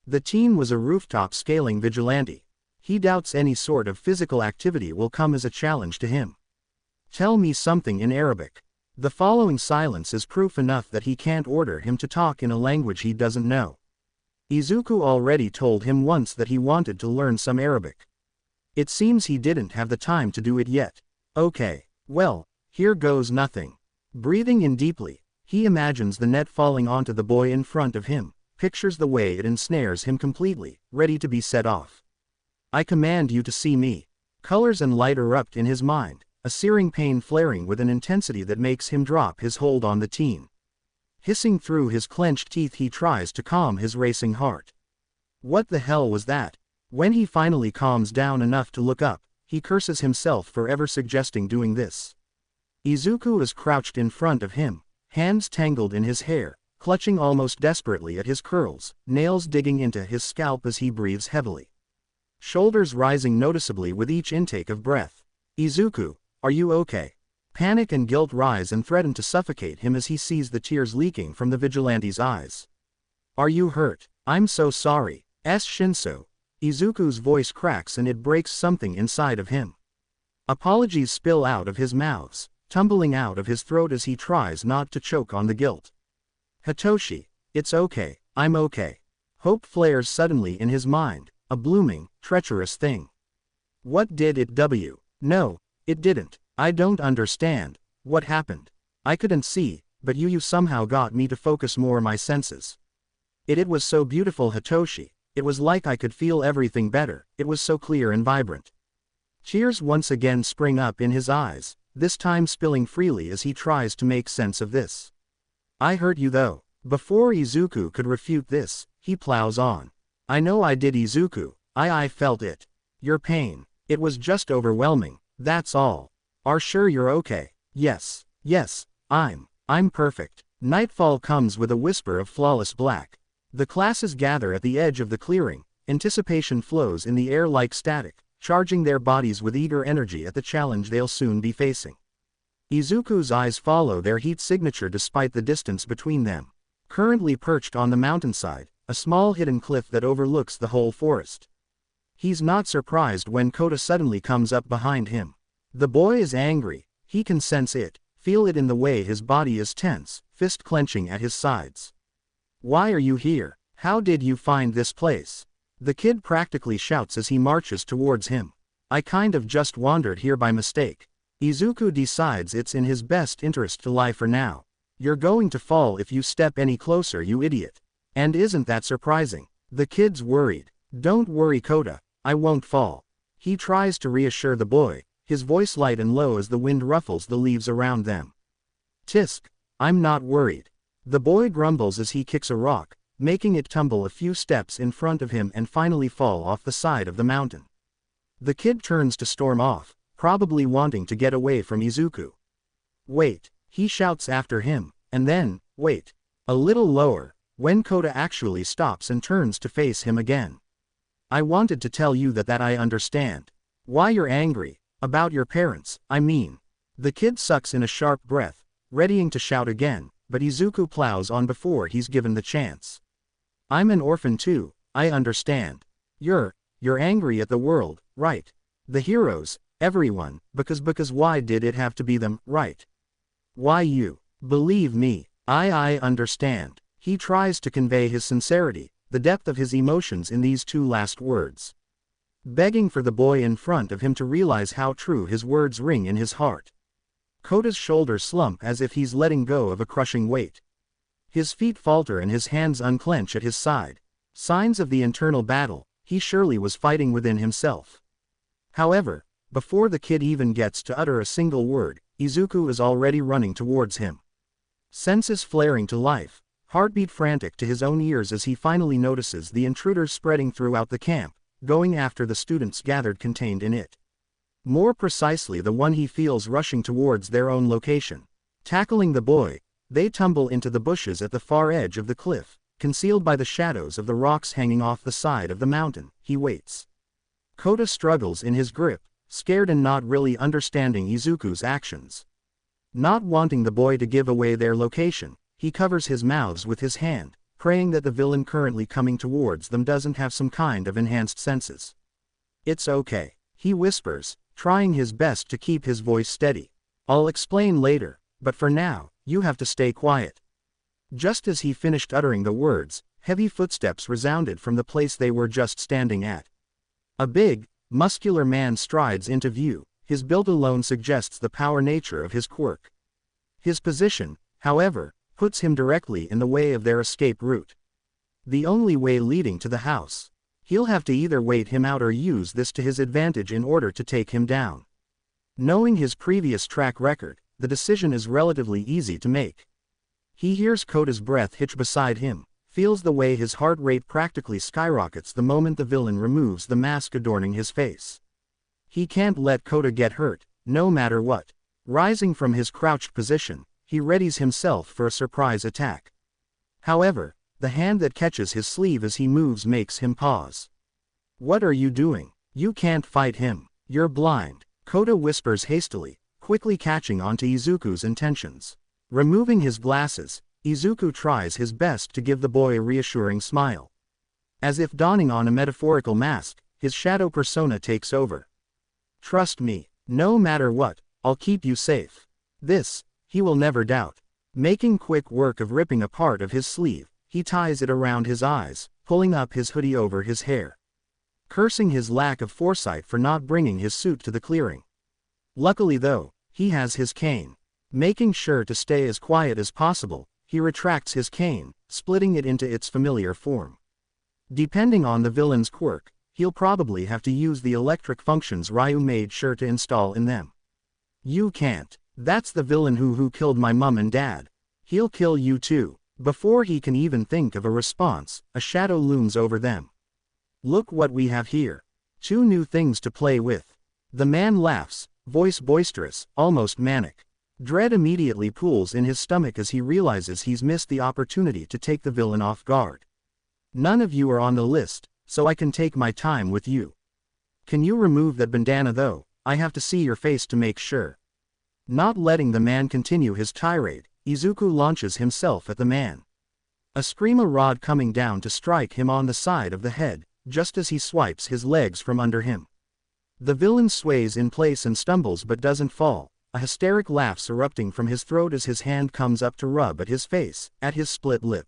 The teen was a rooftop scaling vigilante. He doubts any sort of physical activity will come as a challenge to him. Tell me something in Arabic. The following silence is proof enough that he can't order him to talk in a language he doesn't know. Izuku already told him once that he wanted to learn some Arabic. It seems he didn't have the time to do it yet. Okay, well, here goes nothing. Breathing in deeply, he imagines the net falling onto the boy in front of him, pictures the way it ensnares him completely, ready to be set off. I command you to see me. Colors and light erupt in his mind, a searing pain flaring with an intensity that makes him drop his hold on the teen. Hissing through his clenched teeth, he tries to calm his racing heart. What the hell was that? When he finally calms down enough to look up, he curses himself for ever suggesting doing this. Izuku is crouched in front of him, hands tangled in his hair, clutching almost desperately at his curls, nails digging into his scalp as he breathes heavily. Shoulders rising noticeably with each intake of breath. Izuku, are you okay? Panic and guilt rise and threaten to suffocate him as he sees the tears leaking from the vigilante's eyes. Are you hurt? I'm so sorry. Shinso. Izuku's voice cracks and it breaks something inside of him. Apologies spill out of his mouth, tumbling out of his throat as he tries not to choke on the guilt. Hitoshi, it's okay, I'm okay. Hope flares suddenly in his mind, a blooming, treacherous thing. What did it do? No, it didn't. I don't understand. What happened? I couldn't see, but you somehow got me to focus more my senses. It was so beautiful, Hitoshi. It was like I could feel everything better. It was so clear and vibrant. Tears once again spring up in his eyes, this time spilling freely as he tries to make sense of this. I hurt you though. Before Izuku could refute this, he plows on. I know I did, Izuku. I felt it. Your pain. It was just overwhelming, that's all. Are sure you're okay? Yes, I'm perfect. Nightfall comes with a whisper of flawless black. The classes gather at the edge of the clearing, anticipation flows in the air like static, charging their bodies with eager energy at the challenge they'll soon be facing. Izuku's eyes follow their heat signature despite the distance between them. Currently perched on the mountainside, a small hidden cliff that overlooks the whole forest. He's not surprised when Kota suddenly comes up behind him. The boy is angry, he can sense it, feel it in the way his body is tense, fist clenching at his sides. Why are you here? How did you find this place? The kid practically shouts as he marches towards him. I kind of just wandered here by mistake. Izuku decides it's in his best interest to lie for now. You're going to fall if you step any closer, you idiot. And isn't that surprising? The kid's worried. Don't worry, Kota, I won't fall. He tries to reassure the boy, his voice light and low as the wind ruffles the leaves around them. Tisk, I'm not worried. The boy grumbles as he kicks a rock, making it tumble a few steps in front of him and finally fall off the side of the mountain. The kid turns to storm off, probably wanting to get away from Izuku. Wait, he shouts after him, and then, wait. A little lower, when Kota actually stops and turns to face him again. I wanted to tell you that I understand. Why you're angry, about your parents, I mean. The kid sucks in a sharp breath, readying to shout again, but Izuku plows on before he's given the chance. I'm an orphan too, I understand. You're angry at the world, right? The heroes, everyone, because why did it have to be them, right? Why you? Believe me, I understand. He tries to convey his sincerity, the depth of his emotions in these two last words. Begging for the boy in front of him to realize how true his words ring in his heart. Kota's shoulders slump as if he's letting go of a crushing weight. His feet falter and his hands unclench at his side. Signs of the internal battle he surely was fighting within himself. However, before the kid even gets to utter a single word, Izuku is already running towards him. Senses flaring to life, heartbeat frantic to his own ears as he finally notices the intruders spreading throughout the camp, going after the students gathered contained in it. More precisely, the one he feels rushing towards their own location. Tackling the boy, they tumble into the bushes at the far edge of the cliff, concealed by the shadows of the rocks hanging off the side of the mountain. He waits. Kota struggles in his grip, scared and not really understanding Izuku's actions. Not wanting the boy to give away their location, he covers his mouths with his hand, praying that the villain currently coming towards them doesn't have some kind of enhanced senses. It's okay, he whispers, trying his best to keep his voice steady. I'll explain later, but for now, you have to stay quiet. Just as he finished uttering the words, heavy footsteps resounded from the place they were just standing at. A big, muscular man strides into view, his build alone suggests the power nature of his quirk. His position, however, puts him directly in the way of their escape route. The only way leading to the house. He'll have to either wait him out or use this to his advantage in order to take him down. Knowing his previous track record, the decision is relatively easy to make. He hears Kota's breath hitch beside him, feels the way his heart rate practically skyrockets the moment the villain removes the mask adorning his face. He can't let Kota get hurt, no matter what. Rising from his crouched position, he readies himself for a surprise attack. However, the hand that catches his sleeve as he moves makes him pause. What are you doing? You can't fight him. You're blind, Kota whispers hastily, quickly catching on to Izuku's intentions. Removing his glasses, Izuku tries his best to give the boy a reassuring smile. As if donning on a metaphorical mask, his shadow persona takes over. Trust me, no matter what, I'll keep you safe. This, he will never doubt. Making quick work of ripping a part of his sleeve, he ties it around his eyes, pulling up his hoodie over his hair. Cursing his lack of foresight for not bringing his suit to the clearing. Luckily though, he has his cane. Making sure to stay as quiet as possible, he retracts his cane, splitting it into its familiar form. Depending on the villain's quirk, he'll probably have to use the electric functions Ryu made sure to install in them. You can't. That's the villain who killed my mum and dad. He'll kill you too. Before he can even think of a response, a shadow looms over them. Look what we have here. 2 new things to play with. The man laughs, voice boisterous, almost manic. Dread immediately pools in his stomach as he realizes he's missed the opportunity to take the villain off guard. None of you are on the list, so I can take my time with you. Can you remove that bandana though? I have to see your face to make sure. Not letting the man continue his tirade, Izuku launches himself at the man. A screamer rod coming down to strike him on the side of the head, just as he swipes his legs from under him. The villain sways in place and stumbles but doesn't fall, a hysteric laugh erupting from his throat as his hand comes up to rub at his face, at his split lip.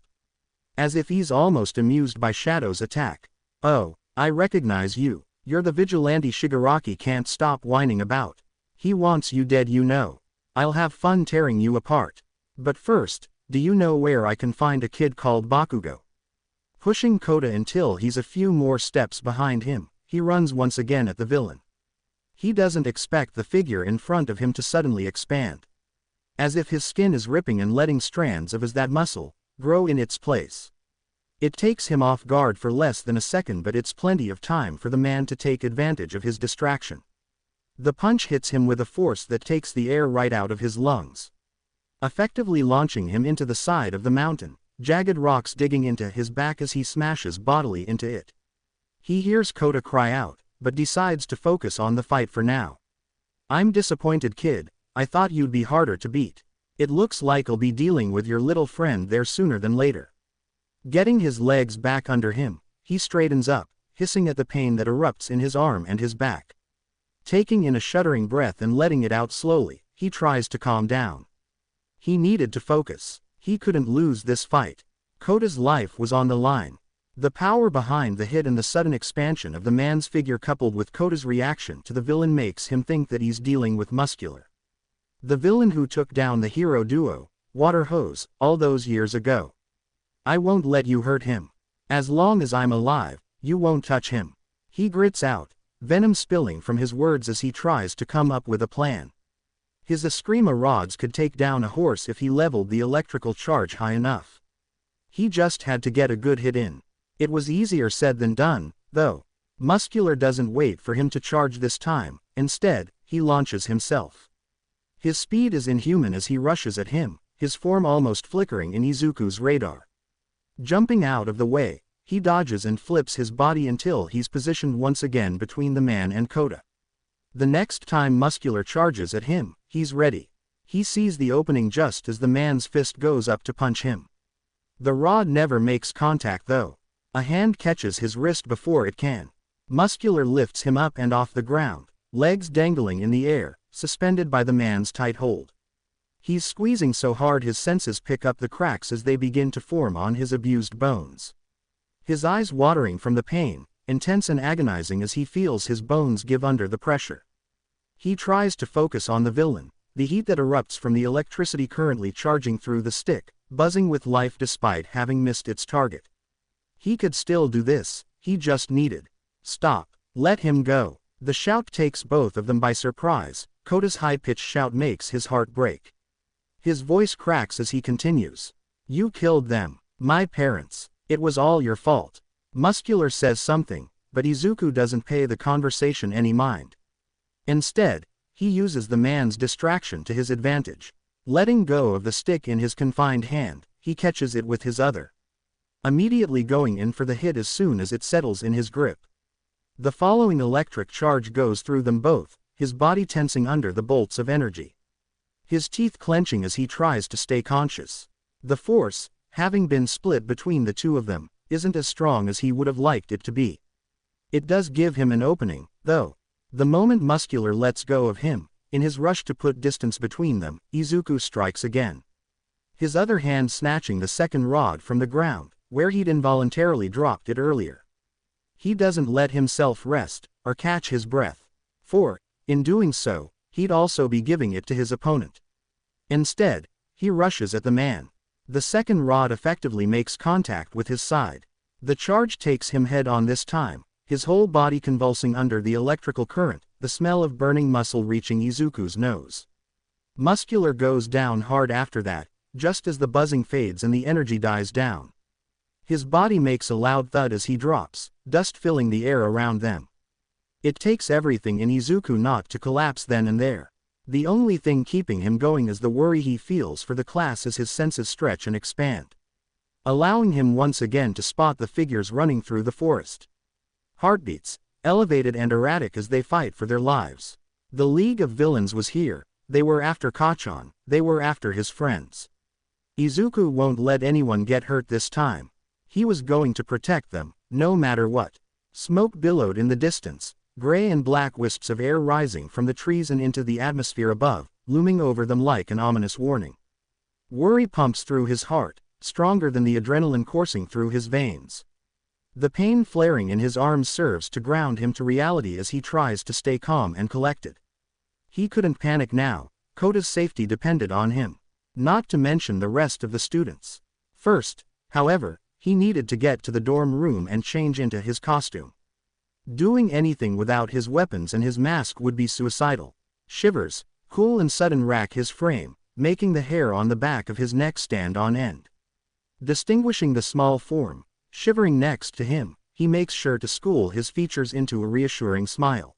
As if he's almost amused by Shadow's attack. Oh, I recognize you. You're the vigilante Shigaraki can't stop whining about. He wants you dead, you know. I'll have fun tearing you apart. But first, do you know where I can find a kid called Bakugo? Pushing Kota until he's a few more steps behind him, he runs once again at the villain. He doesn't expect the figure in front of him to suddenly expand. As if his skin is ripping and letting strands of his that muscle grow in its place. It takes him off guard for less than a second, but it's plenty of time for the man to take advantage of his distraction. The punch hits him with a force that takes the air right out of his lungs, effectively launching him into the side of the mountain, jagged rocks digging into his back as he smashes bodily into it. He hears Kota cry out, but decides to focus on the fight for now. I'm disappointed, kid. I thought you'd be harder to beat. It looks like I'll be dealing with your little friend there sooner than later. Getting his legs back under him, he straightens up, hissing at the pain that erupts in his arm and his back. Taking in a shuddering breath and letting it out slowly, he tries to calm down. He needed to focus. He couldn't lose this fight. Kota's life was on the line. The power behind the hit and the sudden expansion of the man's figure coupled with Kota's reaction to the villain makes him think that he's dealing with Muscular. The villain who took down the hero duo, Water Hose, all those years ago. I won't let you hurt him. As long as I'm alive, you won't touch him. He grits out, venom spilling from his words as he tries to come up with a plan. His Eskrima rods could take down a horse if he leveled the electrical charge high enough. He just had to get a good hit in. It was easier said than done, though. Muscular doesn't wait for him to charge this time, instead, he launches himself. His speed is inhuman as he rushes at him, his form almost flickering in Izuku's radar. Jumping out of the way, he dodges and flips his body until he's positioned once again between the man and Kota. The next time Muscular charges at him, he's ready. He sees the opening just as the man's fist goes up to punch him. The rod never makes contact though. A hand catches his wrist before it can. Muscular lifts him up and off the ground, legs dangling in the air, suspended by the man's tight hold. He's squeezing so hard his senses pick up the cracks as they begin to form on his abused bones. His eyes watering from the pain, intense and agonizing as he feels his bones give under the pressure. He tries to focus on the villain, the heat that erupts from the electricity currently charging through the stick, buzzing with life despite having missed its target. He could still do this, he just needed. Stop. Let him go. The shout takes both of them by surprise. Kota's high-pitched shout makes his heart break. His voice cracks as he continues. You killed them. My parents. It was all your fault. Muscular says something, but Izuku doesn't pay the conversation any mind. Instead, he uses the man's distraction to his advantage. Letting go of the stick in his confined hand, he catches it with his other. Immediately going in for the hit as soon as it settles in his grip. The following electric charge goes through them both, his body tensing under the bolts of energy. His teeth clenching as he tries to stay conscious. The force, having been split between the two of them, isn't as strong as he would have liked it to be. It does give him an opening, though. The moment Muscular lets go of him, in his rush to put distance between them, Izuku strikes again. His other hand snatching the second rod from the ground, where he'd involuntarily dropped it earlier. He doesn't let himself rest, or catch his breath. For, in doing so, he'd also be giving it to his opponent. Instead, he rushes at the man. The second rod effectively makes contact with his side. The charge takes him head on this time, his whole body convulsing under the electrical current, the smell of burning muscle reaching Izuku's nose. Muscular goes down hard after that, just as the buzzing fades and the energy dies down. His body makes a loud thud as he drops, dust filling the air around them. It takes everything in Izuku not to collapse then and there. The only thing keeping him going is the worry he feels for the class as his senses stretch and expand, allowing him once again to spot the figures running through the forest. Heartbeats, elevated and erratic as they fight for their lives. The League of Villains was here, they were after Kacchan, they were after his friends. Izuku won't let anyone get hurt this time. He was going to protect them, no matter what. Smoke billowed in the distance, gray and black wisps of air rising from the trees and into the atmosphere above, looming over them like an ominous warning. Worry pumps through his heart, stronger than the adrenaline coursing through his veins. The pain flaring in his arms serves to ground him to reality as he tries to stay calm and collected. He couldn't panic now, Kota's safety depended on him. Not to mention the rest of the students. First, however, he needed to get to the dorm room and change into his costume. Doing anything without his weapons and his mask would be suicidal. Shivers, cool and sudden, rack his frame, making the hair on the back of his neck stand on end. Distinguishing the small form, shivering next to him, he makes sure to school his features into a reassuring smile.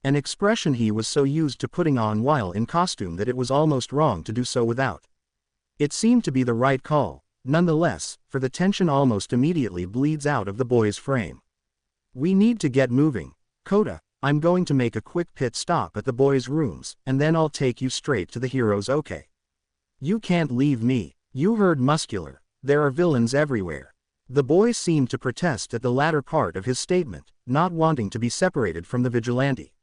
An expression he was so used to putting on while in costume that it was almost wrong to do so without. It seemed to be the right call, nonetheless, for the tension almost immediately bleeds out of the boy's frame. We need to get moving, Kota. I'm going to make a quick pit stop at the boys' rooms, and then I'll take you straight to the heroes, okay? You can't leave me. You heard Muscular. There are villains everywhere. The boy seemed to protest at the latter part of his statement, not wanting to be separated from the vigilante.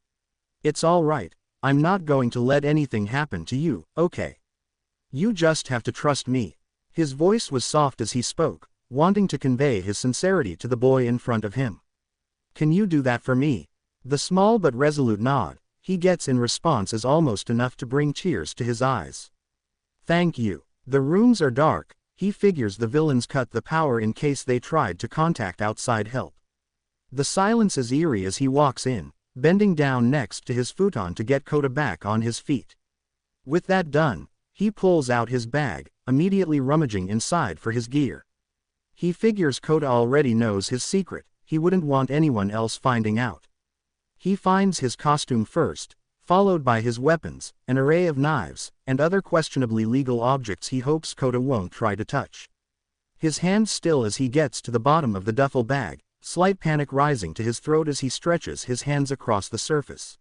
It's all right. I'm not going to let anything happen to you, okay? You just have to trust me. His voice was soft as he spoke, wanting to convey his sincerity to the boy in front of him. Can you do that for me? The small but resolute nod he gets in response is almost enough to bring tears to his eyes. Thank you. The rooms are dark. He figures the villains cut the power in case they tried to contact outside help. The silence is eerie as he walks in, bending down next to his futon to get Kota back on his feet. With that done, he pulls out his bag, immediately rummaging inside for his gear. He figures Kota already knows his secret, he wouldn't want anyone else finding out. He finds his costume first, followed by his weapons, an array of knives, and other questionably legal objects he hopes Kota won't try to touch. His hands still as he gets to the bottom of the duffel bag, slight panic rising to his throat as he stretches his hands across the surface.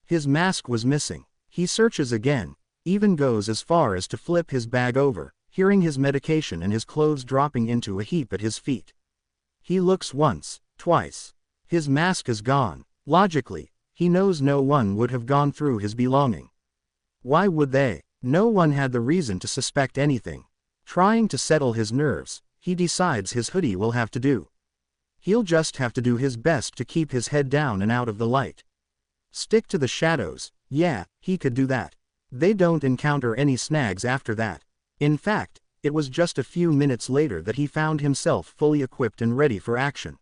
His mask was missing. He searches again, even goes as far as to flip his bag over, hearing his medication and his clothes dropping into a heap at his feet. He looks once, twice. His mask is gone. Logically, he knows no one would have gone through his belongings. Why would they? No one had the reason to suspect anything. Trying to settle his nerves, he decides his hoodie will have to do. He'll just have to do his best to keep his head down and out of the light. Stick to the shadows, yeah, he could do that. They don't encounter any snags after that. In fact, it was just a few minutes later that he found himself fully equipped and ready for action.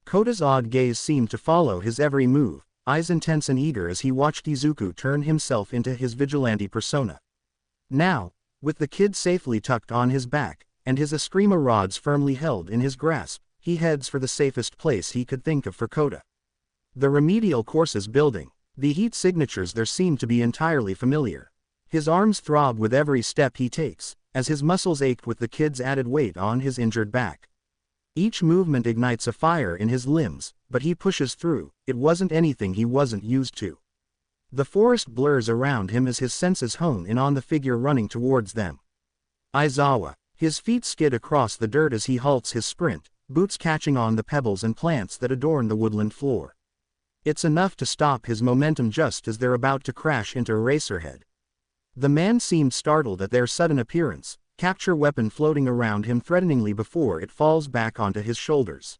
Kota's odd gaze seemed to follow his every move, eyes intense and eager as he watched Izuku turn himself into his vigilante persona. Now, with the kid safely tucked on his back, and his Eskrima rods firmly held in his grasp, he heads for the safest place he could think of for Kota. The remedial courses building. The heat signatures there seem to be entirely familiar. His arms throb with every step he takes, as his muscles ached with the kid's added weight on his injured back. Each movement ignites a fire in his limbs, but he pushes through. It wasn't anything he wasn't used to. The forest blurs around him as his senses hone in on the figure running towards them. Aizawa. His feet skid across the dirt as he halts his sprint, boots catching on the pebbles and plants that adorn the woodland floor. It's enough to stop his momentum just as they're about to crash into Eraserhead. The man seemed startled at their sudden appearance, capture weapon floating around him threateningly before it falls back onto his shoulders.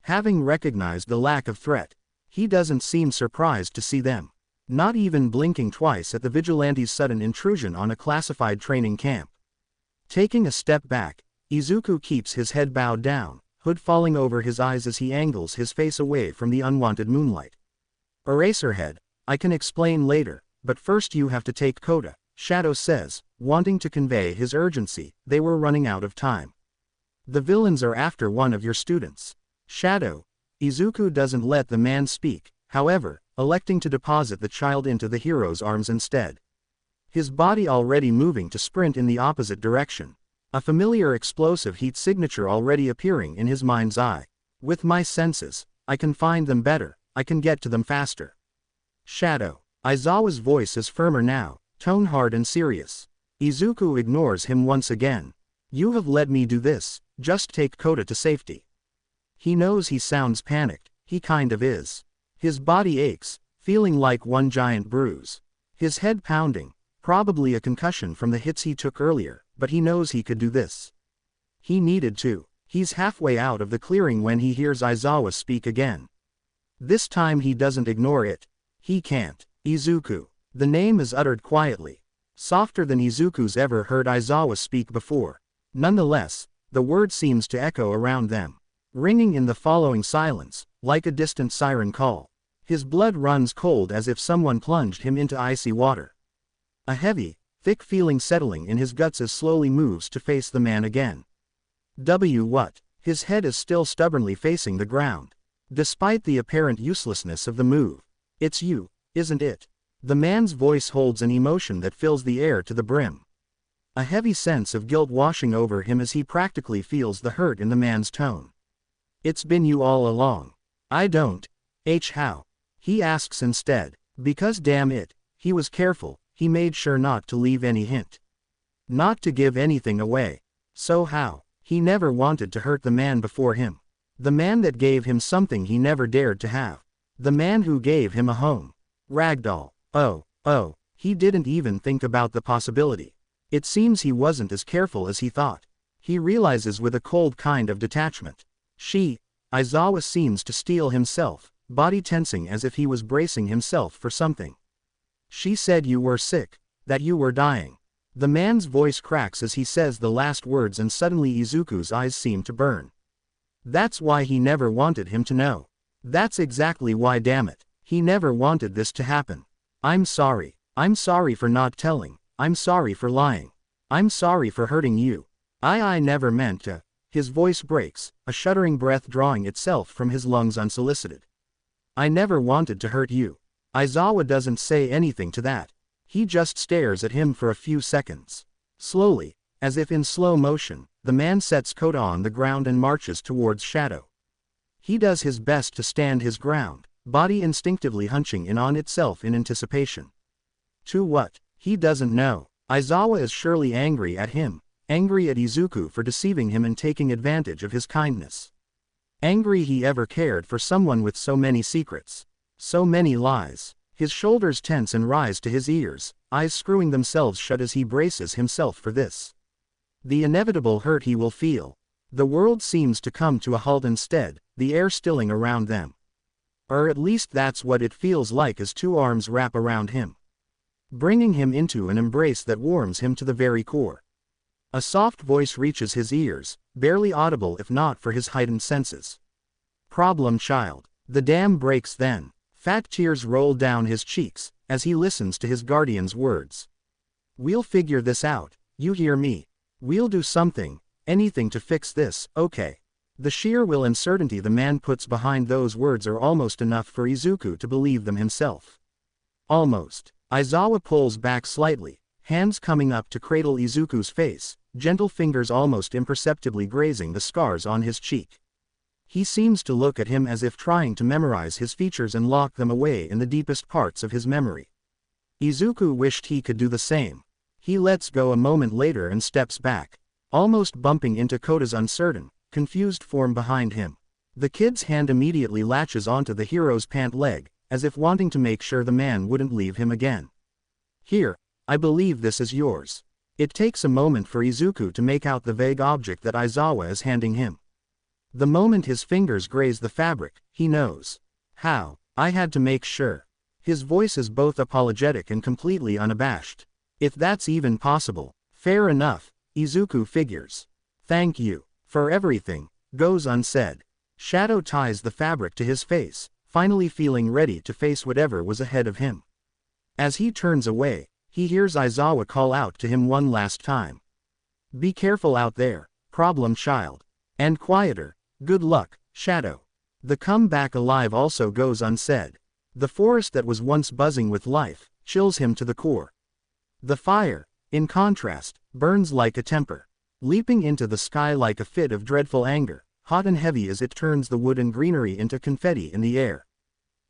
Having recognized the lack of threat, he doesn't seem surprised to see them, not even blinking twice at the vigilante's sudden intrusion on a classified training camp. Taking a step back, Izuku keeps his head bowed down, hood falling over his eyes as he angles his face away from the unwanted moonlight. Eraserhead, I can explain later, but first you have to take Kota, Shadow says, wanting to convey his urgency. They were running out of time. The villains are after one of your students. Shadow. Izuku doesn't let the man speak, however, electing to deposit the child into the hero's arms instead. His body already moving to sprint in the opposite direction. A familiar explosive heat signature already appearing in his mind's eye. With my senses, I can find them better, I can get to them faster. Shadow. Aizawa's voice is firmer now, tone hard and serious. Izuku ignores him once again. You have let me do this, just take Kota to safety. He knows he sounds panicked, he kind of is. His body aches, feeling like one giant bruise. His head pounding, probably a concussion from the hits he took earlier, but he knows he could do this. He needed to. He's halfway out of the clearing when he hears Aizawa speak again. This time he doesn't ignore it. He can't. Izuku. The name is uttered quietly, softer than Izuku's ever heard Aizawa speak before. Nonetheless, the word seems to echo around them, ringing in the following silence, like a distant siren call. His blood runs cold as if someone plunged him into icy water. A heavy, thick feeling settling in his guts as slowly moves to face the man again. What? His head is still stubbornly facing the ground. Despite the apparent uselessness of the move. It's you, isn't it? The man's voice holds an emotion that fills the air to the brim. A heavy sense of guilt washing over him as he practically feels the hurt in the man's tone. It's been you all along. I don't. How? He asks instead, because damn it, he was careful, he made sure not to leave any hint. Not to give anything away. So how? He never wanted to hurt the man before him. The man that gave him something he never dared to have. The man who gave him a home. Ragdoll. Oh, he didn't even think about the possibility. It seems he wasn't as careful as he thought. He realizes with a cold kind of detachment. Aizawa seems to steel himself, body tensing as if he was bracing himself for something. She said you were sick, that you were dying. The man's voice cracks as he says the last words and suddenly Izuku's eyes seem to burn. That's why he never wanted him to know. That's exactly why, damn it. He never wanted this to happen. I'm sorry. I'm sorry for not telling. I'm sorry for lying. I'm sorry for hurting you. I never meant to. His voice breaks, a shuddering breath drawing itself from his lungs unsolicited. I never wanted to hurt you. Aizawa doesn't say anything to that. He just stares at him for a few seconds. Slowly, as if in slow motion, the man sets Kota on the ground and marches towards Shadow. He does his best to stand his ground, body instinctively hunching in on itself in anticipation. To what? He doesn't know. Aizawa is surely angry at him, angry at Izuku for deceiving him and taking advantage of his kindness. Angry he ever cared for someone with so many secrets, so many lies. His shoulders tense and rise to his ears, eyes screwing themselves shut as he braces himself for this. The inevitable hurt he will feel. The world seems to come to a halt instead, the air stilling around them. Or at least that's what it feels like as two arms wrap around him, bringing him into an embrace that warms him to the very core. A soft voice reaches his ears, barely audible if not for his heightened senses. Problem child. The dam breaks then. Fat tears roll down his cheeks, as he listens to his guardian's words. We'll figure this out, you hear me? We'll do something, anything to fix this, okay? The sheer will and certainty the man puts behind those words are almost enough for Izuku to believe them himself. Almost. Aizawa pulls back slightly, hands coming up to cradle Izuku's face, gentle fingers almost imperceptibly grazing the scars on his cheek. He seems to look at him as if trying to memorize his features and lock them away in the deepest parts of his memory. Izuku wished he could do the same. He lets go a moment later and steps back, almost bumping into Kota's uncertain, confused form behind him. The kid's hand immediately latches onto the hero's pant leg, as if wanting to make sure the man wouldn't leave him again. Here, I believe this is yours. It takes a moment for Izuku to make out the vague object that Aizawa is handing him. The moment his fingers graze the fabric, he knows. How? I had to make sure. His voice is both apologetic and completely unabashed. If that's even possible. Fair enough, Izuku figures. Thank you. For everything, goes unsaid. Shadow ties the fabric to his face, finally feeling ready to face whatever was ahead of him. As he turns away, he hears Aizawa call out to him one last time. Be careful out there, problem child. And quieter. Good luck, Shadow. The come back alive also goes unsaid. The forest that was once buzzing with life, chills him to the core. The fire, in contrast, burns like a temper, leaping into the sky like a fit of dreadful anger, hot and heavy as it turns the wood and greenery into confetti in the air.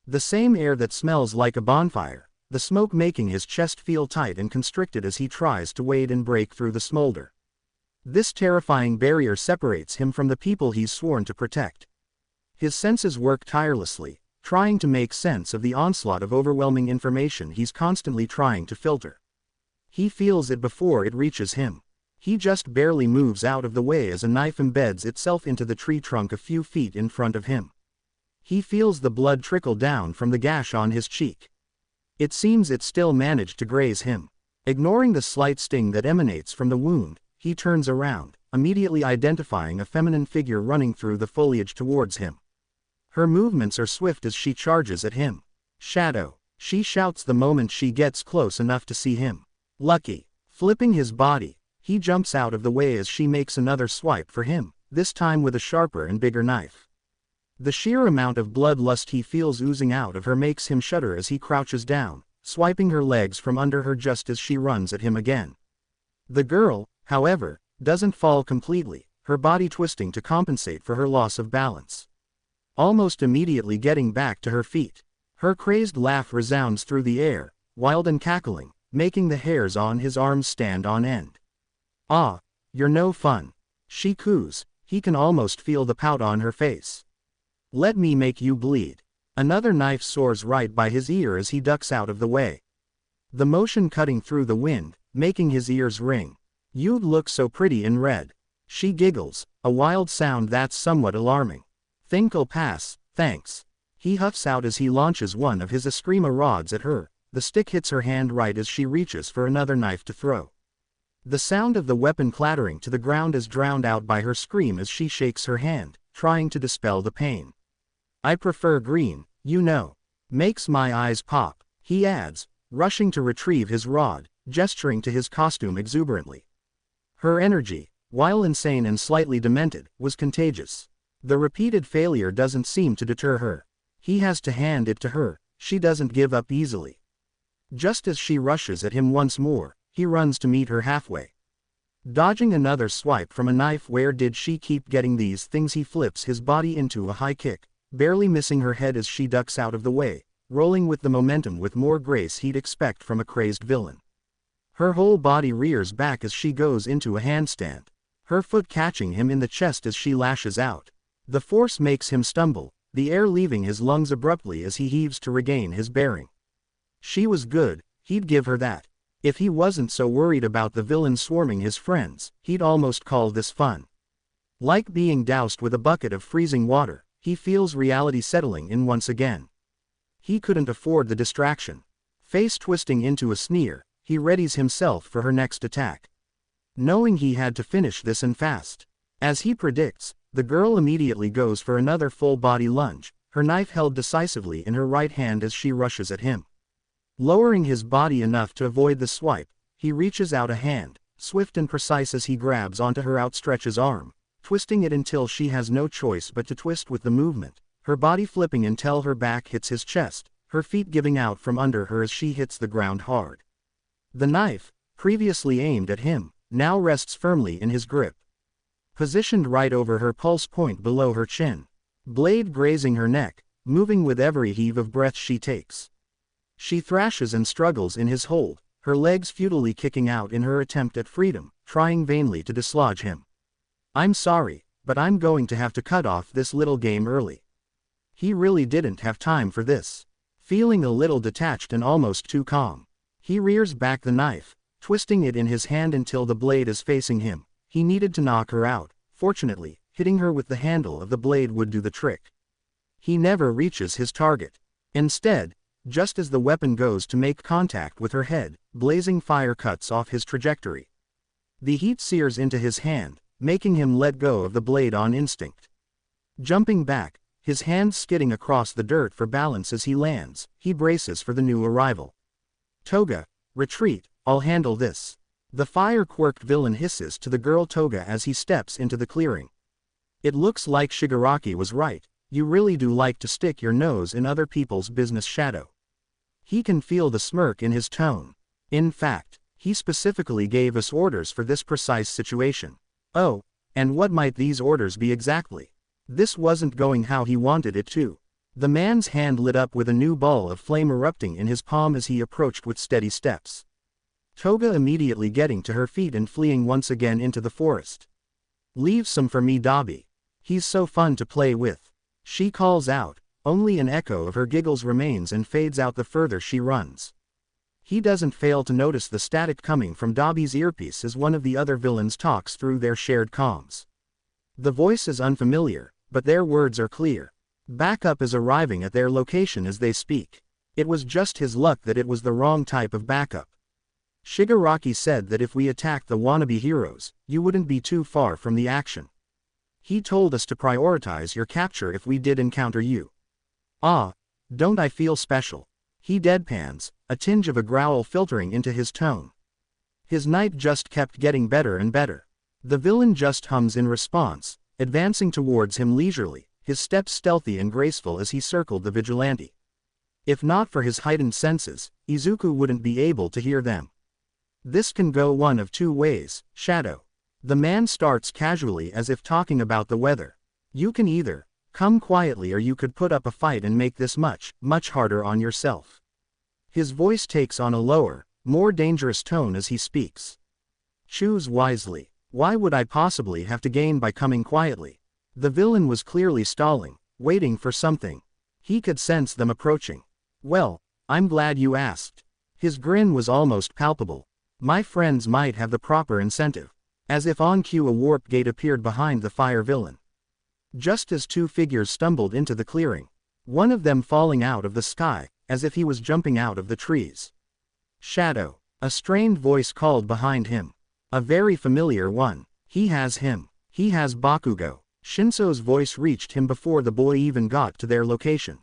The same air that smells like a bonfire, the smoke making his chest feel tight and constricted as he tries to wade and break through the smolder. This terrifying barrier separates him from the people he's sworn to protect. His senses work tirelessly, trying to make sense of the onslaught of overwhelming information he's constantly trying to filter. He feels it before it reaches him. He just barely moves out of the way as a knife embeds itself into the tree trunk a few feet in front of him. He feels the blood trickle down from the gash on his cheek. It seems it still managed to graze him. Ignoring the slight sting that emanates from the wound, he turns around, immediately identifying a feminine figure running through the foliage towards him. Her movements are swift as she charges at him. Shadow, she shouts the moment she gets close enough to see him. Lucky. Flipping his body, he jumps out of the way as she makes another swipe for him, this time with a sharper and bigger knife. The sheer amount of bloodlust he feels oozing out of her makes him shudder as he crouches down, swiping her legs from under her just as she runs at him again. The girl, however, doesn't fall completely, her body twisting to compensate for her loss of balance. Almost immediately getting back to her feet, her crazed laugh resounds through the air, wild and cackling, making the hairs on his arms stand on end. Ah, you're no fun. She coos, he can almost feel the pout on her face. Let me make you bleed. Another knife soars right by his ear as he ducks out of the way. The motion cutting through the wind, making his ears ring. You'd look so pretty in red. She giggles, a wild sound that's somewhat alarming. Think'll pass, thanks. He huffs out as he launches one of his Eskrima rods at her. The stick hits her hand right as she reaches for another knife to throw. The sound of the weapon clattering to the ground is drowned out by her scream as she shakes her hand, trying to dispel the pain. I prefer green, you know. Makes my eyes pop, he adds, rushing to retrieve his rod, gesturing to his costume exuberantly. Her energy, while insane and slightly demented, was contagious. The repeated failure doesn't seem to deter her. He has to hand it to her, she doesn't give up easily. Just as she rushes at him once more, he runs to meet her halfway. Dodging another swipe from a knife. Where did she keep getting these things? He flips his body into a high kick, barely missing her head as she ducks out of the way, rolling with the momentum with more grace he'd expect from a crazed villain. Her whole body rears back as she goes into a handstand, her foot catching him in the chest as she lashes out. The force makes him stumble, the air leaving his lungs abruptly as he heaves to regain his bearing. She was good, he'd give her that. If he wasn't so worried about the villain swarming his friends, he'd almost call this fun. Like being doused with a bucket of freezing water, he feels reality settling in once again. He couldn't afford the distraction. Face twisting into a sneer, he readies himself for her next attack. Knowing he had to finish this and fast. As he predicts, the girl immediately goes for another full-body lunge, her knife held decisively in her right hand as she rushes at him. Lowering his body enough to avoid the swipe, he reaches out a hand, swift and precise as he grabs onto her outstretches arm, twisting it until she has no choice but to twist with the movement, her body flipping until her back hits his chest, her feet giving out from under her as she hits the ground hard. The knife, previously aimed at him, now rests firmly in his grip. Positioned right over her pulse point below her chin. Blade grazing her neck, moving with every heave of breath she takes. She thrashes and struggles in his hold, her legs futilely kicking out in her attempt at freedom, trying vainly to dislodge him. "I'm sorry, but I'm going to have to cut off this little game early." He really didn't have time for this. Feeling a little detached and almost too calm, he rears back the knife, twisting it in his hand until the blade is facing him. He needed to knock her out. Fortunately, hitting her with the handle of the blade would do the trick. He never reaches his target. Instead, just as the weapon goes to make contact with her head, blazing fire cuts off his trajectory. The heat sears into his hand, making him let go of the blade on instinct. Jumping back, his hand skidding across the dirt for balance as he lands, he braces for the new arrival. "Toga, retreat, I'll handle this." The fire-quirked villain hisses to the girl Toga as he steps into the clearing. It looks like Shigaraki was right. You really do like to stick your nose in other people's business, Shadow. He can feel the smirk in his tone. In fact, he specifically gave us orders for this precise situation. Oh, and what might these orders be exactly? This wasn't going how he wanted it to. The man's hand lit up with a new ball of flame erupting in his palm as he approached with steady steps. Toga immediately getting to her feet and fleeing once again into the forest. "Leave some for me, Dabi. He's so fun to play with," she calls out. Only an echo of her giggles remains and fades out the further she runs. He doesn't fail to notice the static coming from Dabi's earpiece as one of the other villains talks through their shared comms. The voice is unfamiliar, but their words are clear. Backup is arriving at their location as they speak. It was just his luck that it was the wrong type of backup. Shigaraki said that if we attacked the wannabe heroes, you wouldn't be too far from the action. He told us to prioritize your capture if we did encounter you. Ah, don't I feel special? He deadpans, a tinge of a growl filtering into his tone. His night just kept getting better and better. The villain just hums in response, advancing towards him leisurely, his steps stealthy and graceful as he circled the vigilante. If not for his heightened senses, Izuku wouldn't be able to hear them. "This can go one of two ways, Shadow." The man starts casually as if talking about the weather. "You can either come quietly or you could put up a fight and make this much, much harder on yourself." His voice takes on a lower, more dangerous tone as he speaks. "Choose wisely. Why would I possibly have to gain by coming quietly?" The villain was clearly stalling, waiting for something. He could sense them approaching. "Well, I'm glad you asked." His grin was almost palpable. "My friends might have the proper incentive." As if on cue, a warp gate appeared behind the fire villain. Just as two figures stumbled into the clearing, one of them falling out of the sky, as if he was jumping out of the trees. "Shadow," a strained voice called behind him. A very familiar one. He has him. He has Bakugo. Shinso's voice reached him before the boy even got to their location.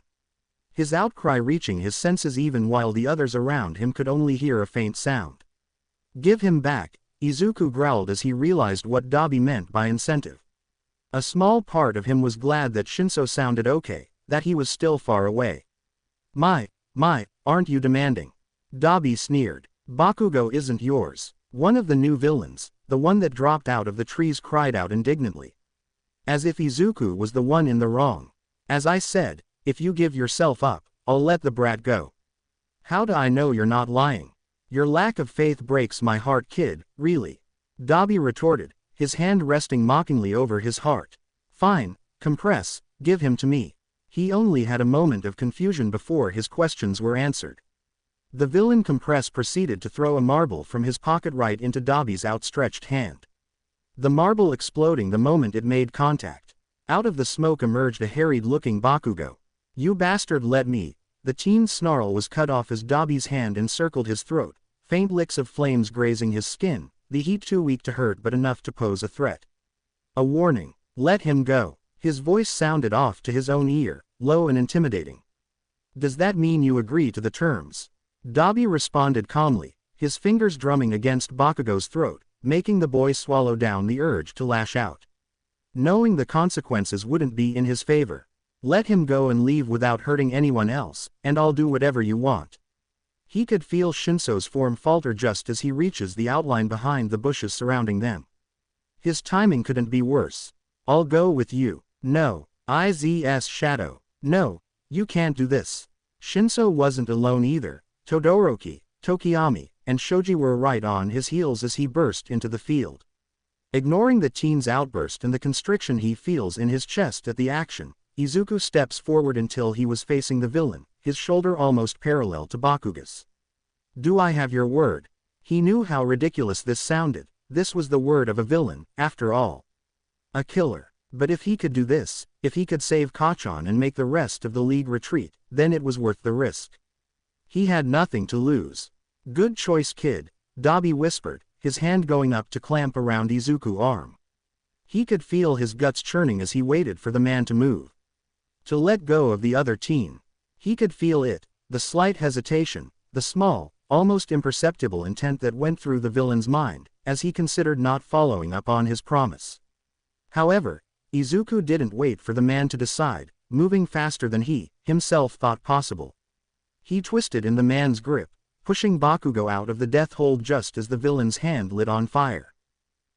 His outcry reaching his senses even while the others around him could only hear a faint sound. "Give him back," Izuku growled as he realized what Dabi meant by incentive. A small part of him was glad that Shinso sounded okay, that he was still far away. My, aren't you demanding?" Dabi sneered. "Bakugo isn't yours." One of the new villains, the one that dropped out of the trees, cried out indignantly. As if Izuku was the one in the wrong. "As I said, if you give yourself up, I'll let the brat go." "How do I know you're not lying? Your lack of faith breaks my heart, kid, really." Dabi retorted, his hand resting mockingly over his heart. "Fine, compress, give him to me." He only had a moment of confusion before his questions were answered. The villain compress proceeded to throw a marble from his pocket right into Dabi's outstretched hand. The marble exploding the moment it made contact. Out of the smoke emerged a harried-looking Bakugo. "You bastard, let me." The teen's snarl was cut off as Dabi's hand encircled his throat, faint licks of flames grazing his skin, the heat too weak to hurt but enough to pose a threat. A warning. "Let him go." His voice sounded off to his own ear, low and intimidating. "Does that mean you agree to the terms?" Dabi responded calmly, his fingers drumming against Bakugo's throat, making the boy swallow down the urge to lash out. Knowing the consequences wouldn't be in his favor. "Let him go and leave without hurting anyone else, and I'll do whatever you want." He could feel Shinso's form falter just as he reaches the outline behind the bushes surrounding them. His timing couldn't be worse. "I'll go with you." "No, IZ's Shadow. No, you can't do this." Shinso wasn't alone either. Todoroki, Tokiyami, and Shoji were right on his heels as he burst into the field. Ignoring the teen's outburst and the constriction he feels in his chest at the action, Izuku steps forward until he was facing the villain, his shoulder almost parallel to Bakuga's. "Do I have your word?" He knew how ridiculous this sounded. This was the word of a villain, after all. A killer. But if he could do this, if he could save Kacchan and make the rest of the League retreat, then it was worth the risk. He had nothing to lose. "Good choice, kid," Dabi whispered, his hand going up to clamp around Izuku's arm. He could feel his guts churning as he waited for the man to move. To let go of the other teen. He could feel it, the slight hesitation, the small, almost imperceptible intent that went through the villain's mind, as he considered not following up on his promise. However, Izuku didn't wait for the man to decide, moving faster than he, himself thought possible. He twisted in the man's grip, pushing Bakugo out of the death hold just as the villain's hand lit on fire.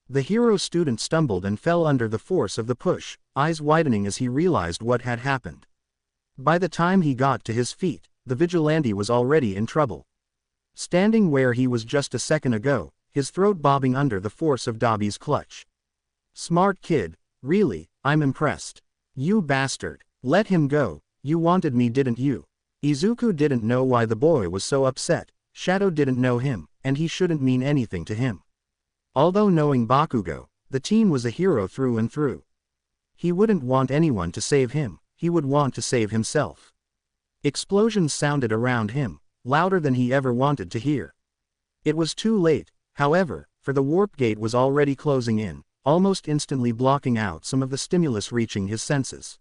The hero student stumbled and fell under the force of the push, eyes widening as he realized what had happened. By the time he got to his feet, the vigilante was already in trouble. Standing where he was just a second ago, his throat bobbing under the force of Dabi's clutch. "Smart kid, really, I'm impressed. You bastard. Let him go, you wanted me, didn't you?" Izuku didn't know why the boy was so upset. Shadow didn't know him, and he shouldn't mean anything to him. Although knowing Bakugo, the teen was a hero through and through. He wouldn't want anyone to save him, he would want to save himself. Explosions sounded around him, louder than he ever wanted to hear. It was too late, however, for the warp gate was already closing in, almost instantly blocking out some of the stimulus reaching his senses.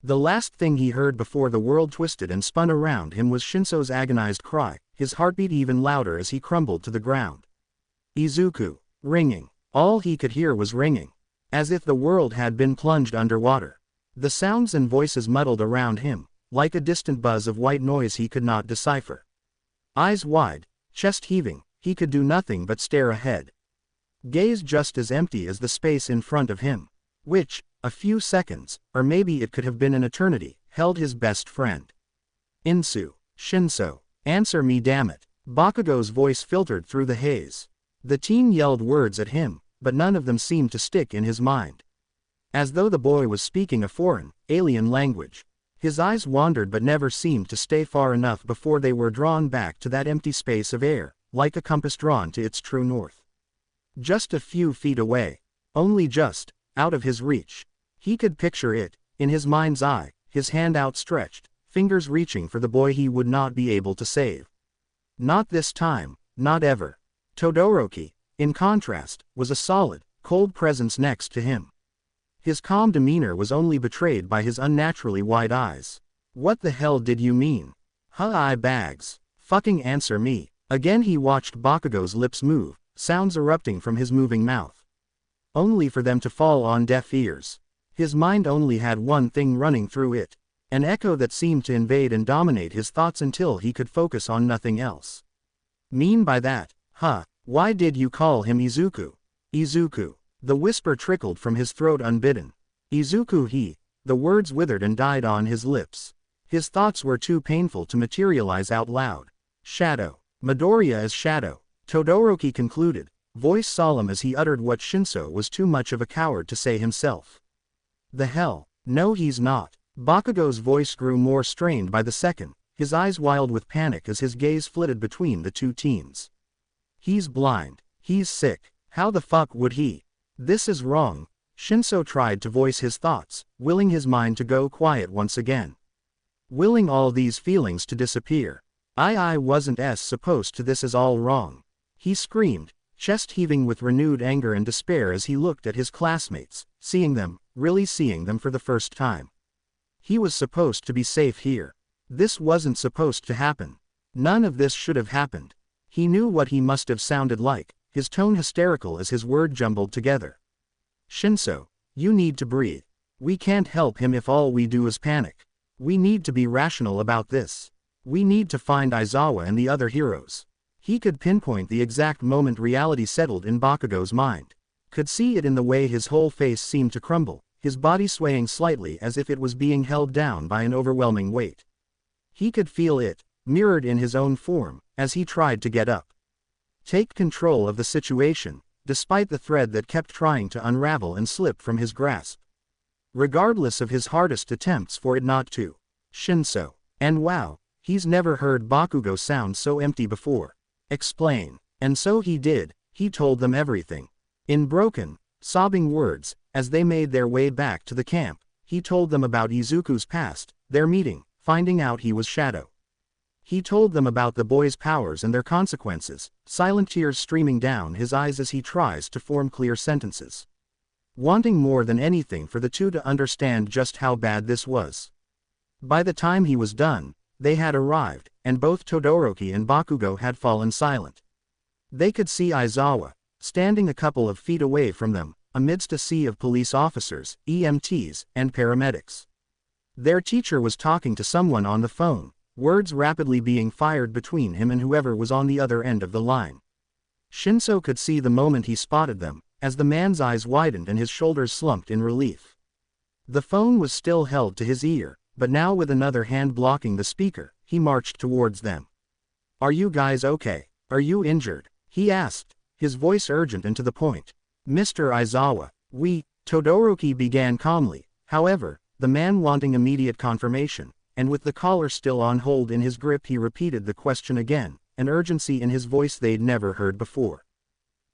The last thing he heard before the world twisted and spun around him was Shinso's agonized cry, his heartbeat even louder as he crumbled to the ground. Izuku. Ringing. All he could hear was ringing. As if the world had been plunged underwater. The sounds and voices muddled around him, like a distant buzz of white noise he could not decipher. Eyes wide, chest heaving, he could do nothing but stare ahead. Gaze just as empty as the space in front of him, which, a few seconds, or maybe it could have been an eternity, held his best friend. Shinso, answer me, damn it. Bakugo's voice filtered through the haze. The teen yelled words at him, but none of them seemed to stick in his mind. As though the boy was speaking a foreign, alien language. His eyes wandered but never seemed to stay far enough before they were drawn back to that empty space of air, like a compass drawn to its true north. Just a few feet away. Only just, out of his reach. He could picture it, in his mind's eye, his hand outstretched, fingers reaching for the boy he would not be able to save. Not this time, not ever. Todoroki, in contrast, was a solid, cold presence next to him. His calm demeanor was only betrayed by his unnaturally wide eyes. "What the hell did you mean? Eye bags. Fucking answer me." Again he watched Bakugo's lips move, sounds erupting from his moving mouth. Only for them to fall on deaf ears. His mind only had one thing running through it. An echo that seemed to invade and dominate his thoughts until he could focus on nothing else. "Mean by that? Why did you call him Izuku?" "Izuku." The whisper trickled from his throat unbidden. "Izuku." The words withered and died on his lips. His thoughts were too painful to materialize out loud. "Shadow. Midoriya as Shadow," Todoroki concluded, voice solemn as he uttered what Shinso was too much of a coward to say himself. "The hell? No, he's not." Bakugo's voice grew more strained by the second, his eyes wild with panic as his gaze flitted between the two teens. "He's blind. He's sick. How the fuck would he? This is wrong." Shinso tried to voice his thoughts, willing his mind to go quiet once again. Willing all these feelings to disappear. I wasn't supposed to, this is all wrong." He screamed, chest heaving with renewed anger and despair as he looked at his classmates, seeing them, really seeing them for the first time. He was supposed to be safe here. This wasn't supposed to happen. None of this should have happened. He knew what he must have sounded like, his tone hysterical as his word jumbled together. "Shinso, you need to breathe. We can't help him if all we do is panic. We need to be rational about this. We need to find Aizawa and the other heroes." He could pinpoint the exact moment reality settled in Bakugo's mind. Could see it in the way his whole face seemed to crumble, his body swaying slightly as if it was being held down by an overwhelming weight. He could feel it, mirrored in his own form, as he tried to get up. Take control of the situation, despite the thread that kept trying to unravel and slip from his grasp. Regardless of his hardest attempts for it not to. Shinso. And wow, he's never heard Bakugo sound so empty before. Explain. And so he did, he told them everything. In broken, sobbing words, as they made their way back to the camp, he told them about Izuku's past, their meeting, finding out he was Shadow. He told them about the boy's powers and their consequences, silent tears streaming down his eyes as he tries to form clear sentences. Wanting more than anything for the two to understand just how bad this was. By the time he was done, they had arrived, and both Todoroki and Bakugo had fallen silent. They could see Aizawa, standing a couple of feet away from them, amidst a sea of police officers, EMTs, and paramedics. Their teacher was talking to someone on the phone, words rapidly being fired between him and whoever was on the other end of the line. Shinso could see the moment he spotted them, as the man's eyes widened and his shoulders slumped in relief. The phone was still held to his ear, but now with another hand blocking the speaker, he marched towards them. "Are you guys okay? Are you injured?" he asked, his voice urgent and to the point. "Mr. Aizawa, Todoroki began calmly, however, the man wanting immediate confirmation, and with the collar still on hold in his grip he repeated the question again, an urgency in his voice they'd never heard before.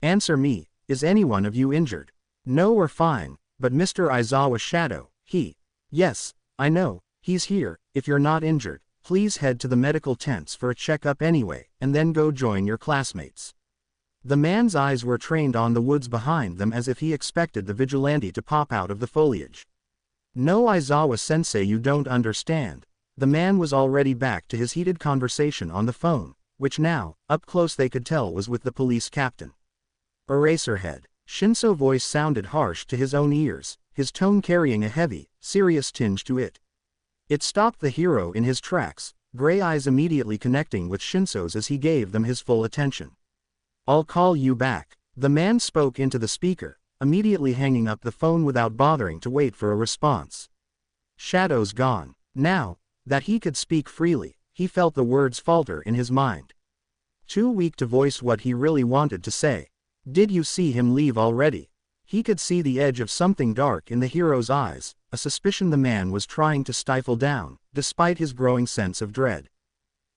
"Answer me, is anyone of you injured?" "No, we're fine, but Mr. Aizawa's Shadow, Yes, I know, he's here. If you're not injured, please head to the medical tents for a checkup anyway, and then go join your classmates." The man's eyes were trained on the woods behind them as if he expected the vigilante to pop out of the foliage. "No, Aizawa-sensei, you don't understand." The man was already back to his heated conversation on the phone, which now, up close they could tell was with the police captain. "Eraserhead." Shinso's voice sounded harsh to his own ears, his tone carrying a heavy, serious tinge to it. It stopped the hero in his tracks, gray eyes immediately connecting with Shinso's as he gave them his full attention. "I'll call you back." The man spoke into the speaker, immediately hanging up the phone without bothering to wait for a response. Shadow's gone. Now that he could speak freely, he felt the words falter in his mind. Too weak to voice what he really wanted to say. "Did you see him leave already?" He could see the edge of something dark in the hero's eyes, a suspicion the man was trying to stifle down, despite his growing sense of dread.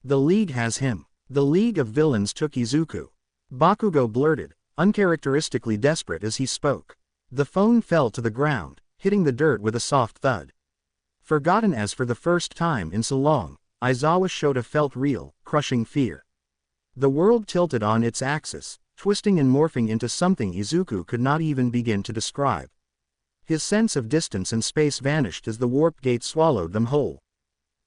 "The League has him. The League of Villains took Izuku." Bakugo blurted, uncharacteristically desperate as he spoke. The phone fell to the ground, hitting the dirt with a soft thud. Forgotten as for the first time in so long, Aizawa Shota felt real, crushing fear. The world tilted on its axis, twisting and morphing into something Izuku could not even begin to describe. His sense of distance and space vanished as the warp gate swallowed them whole.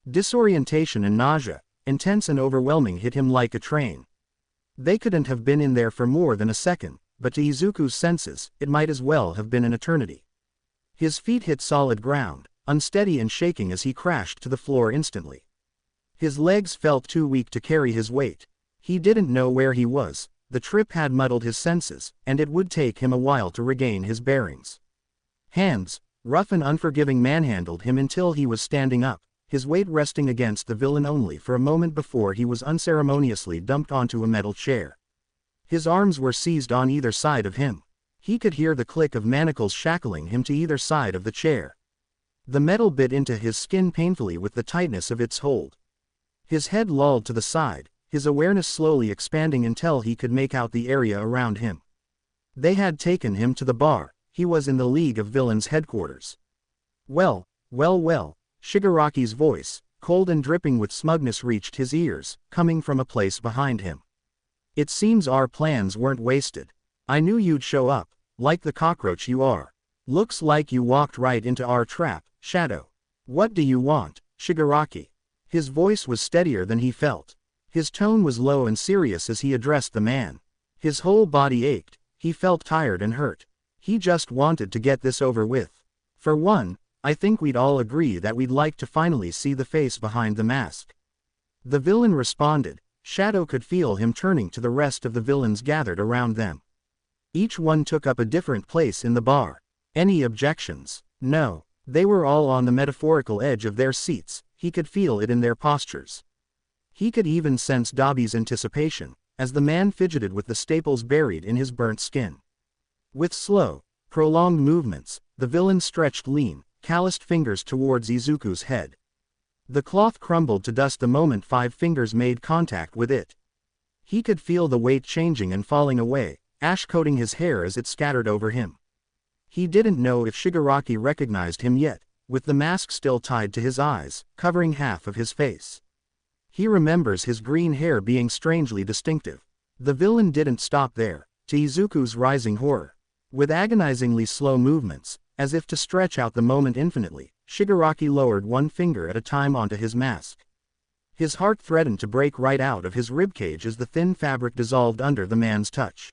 Disorientation and nausea, intense and overwhelming, hit him like a train. They couldn't have been in there for more than a second, but to Izuku's senses, it might as well have been an eternity. His feet hit solid ground, unsteady and shaking as he crashed to the floor instantly. His legs felt too weak to carry his weight. He didn't know where he was, the trip had muddled his senses, and it would take him a while to regain his bearings. Hands, rough and unforgiving, manhandled him until he was standing up, his weight resting against the villain only for a moment before he was unceremoniously dumped onto a metal chair. His arms were seized on either side of him. He could hear the click of manacles shackling him to either side of the chair. The metal bit into his skin painfully with the tightness of its hold. His head lolled to the side, his awareness slowly expanding until he could make out the area around him. They had taken him to the bar. He was in the League of Villains headquarters. Well, Shigaraki's voice, cold and dripping with smugness, reached his ears, coming from a place behind him. "It seems our plans weren't wasted. I knew you'd show up, like the cockroach you are. Looks like you walked right into our trap, Shadow. What do you want, Shigaraki?" His voice was steadier than he felt. His tone was low and serious as he addressed the man. His whole body ached, he felt tired and hurt. He just wanted to get this over with. "For one, I think we'd all agree that we'd like to finally see the face behind the mask." The villain responded. Shadow could feel him turning to the rest of the villains gathered around them. Each one took up a different place in the bar. Any objections? No. They were all on the metaphorical edge of their seats, he could feel it in their postures. He could even sense Dabi's anticipation, as the man fidgeted with the staples buried in his burnt skin. With slow, prolonged movements, the villain stretched lean, calloused fingers towards Izuku's head. The cloth crumbled to dust the moment 5 fingers made contact with it. He could feel the weight changing and falling away, ash coating his hair as it scattered over him. He didn't know if Shigaraki recognized him yet, with the mask still tied to his eyes, covering half of his face. He remembers his green hair being strangely distinctive. The villain didn't stop there, to Izuku's rising horror. With agonizingly slow movements, as if to stretch out the moment infinitely, Shigaraki lowered one finger at a time onto his mask. His heart threatened to break right out of his ribcage as the thin fabric dissolved under the man's touch.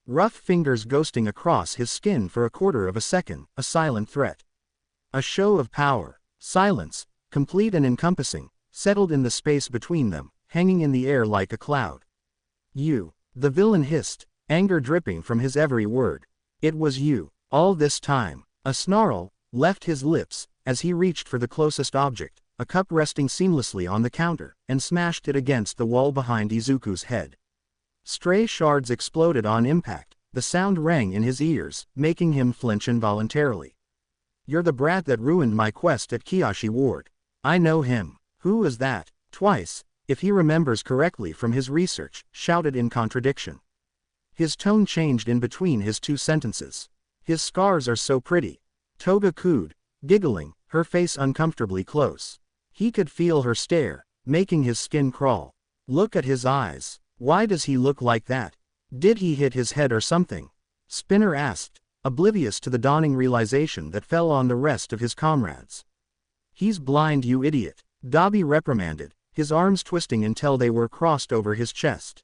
Rough fingers ghosting across his skin for a quarter of a second, a silent threat. A show of power. Silence, complete and encompassing, settled in the space between them, hanging in the air like a cloud. "You," the villain hissed, anger dripping from his every word. "It was you, all this time." A snarl left his lips, as he reached for the closest object, a cup resting seamlessly on the counter, and smashed it against the wall behind Izuku's head. Stray shards exploded on impact, the sound rang in his ears, making him flinch involuntarily. "You're the brat that ruined my quest at Kiyoshi Ward. I know him." "Who is that?" Twice, if he remembers correctly from his research, shouted in contradiction. His tone changed in between his 2 sentences. "His scars are so pretty." Toga cooed, giggling, her face uncomfortably close. He could feel her stare, making his skin crawl. "Look at his eyes. Why does he look like that? Did he hit his head or something?" Spinner asked, oblivious to the dawning realization that fell on the rest of his comrades. "He's blind, you idiot," Dabi reprimanded, his arms twisting until they were crossed over his chest.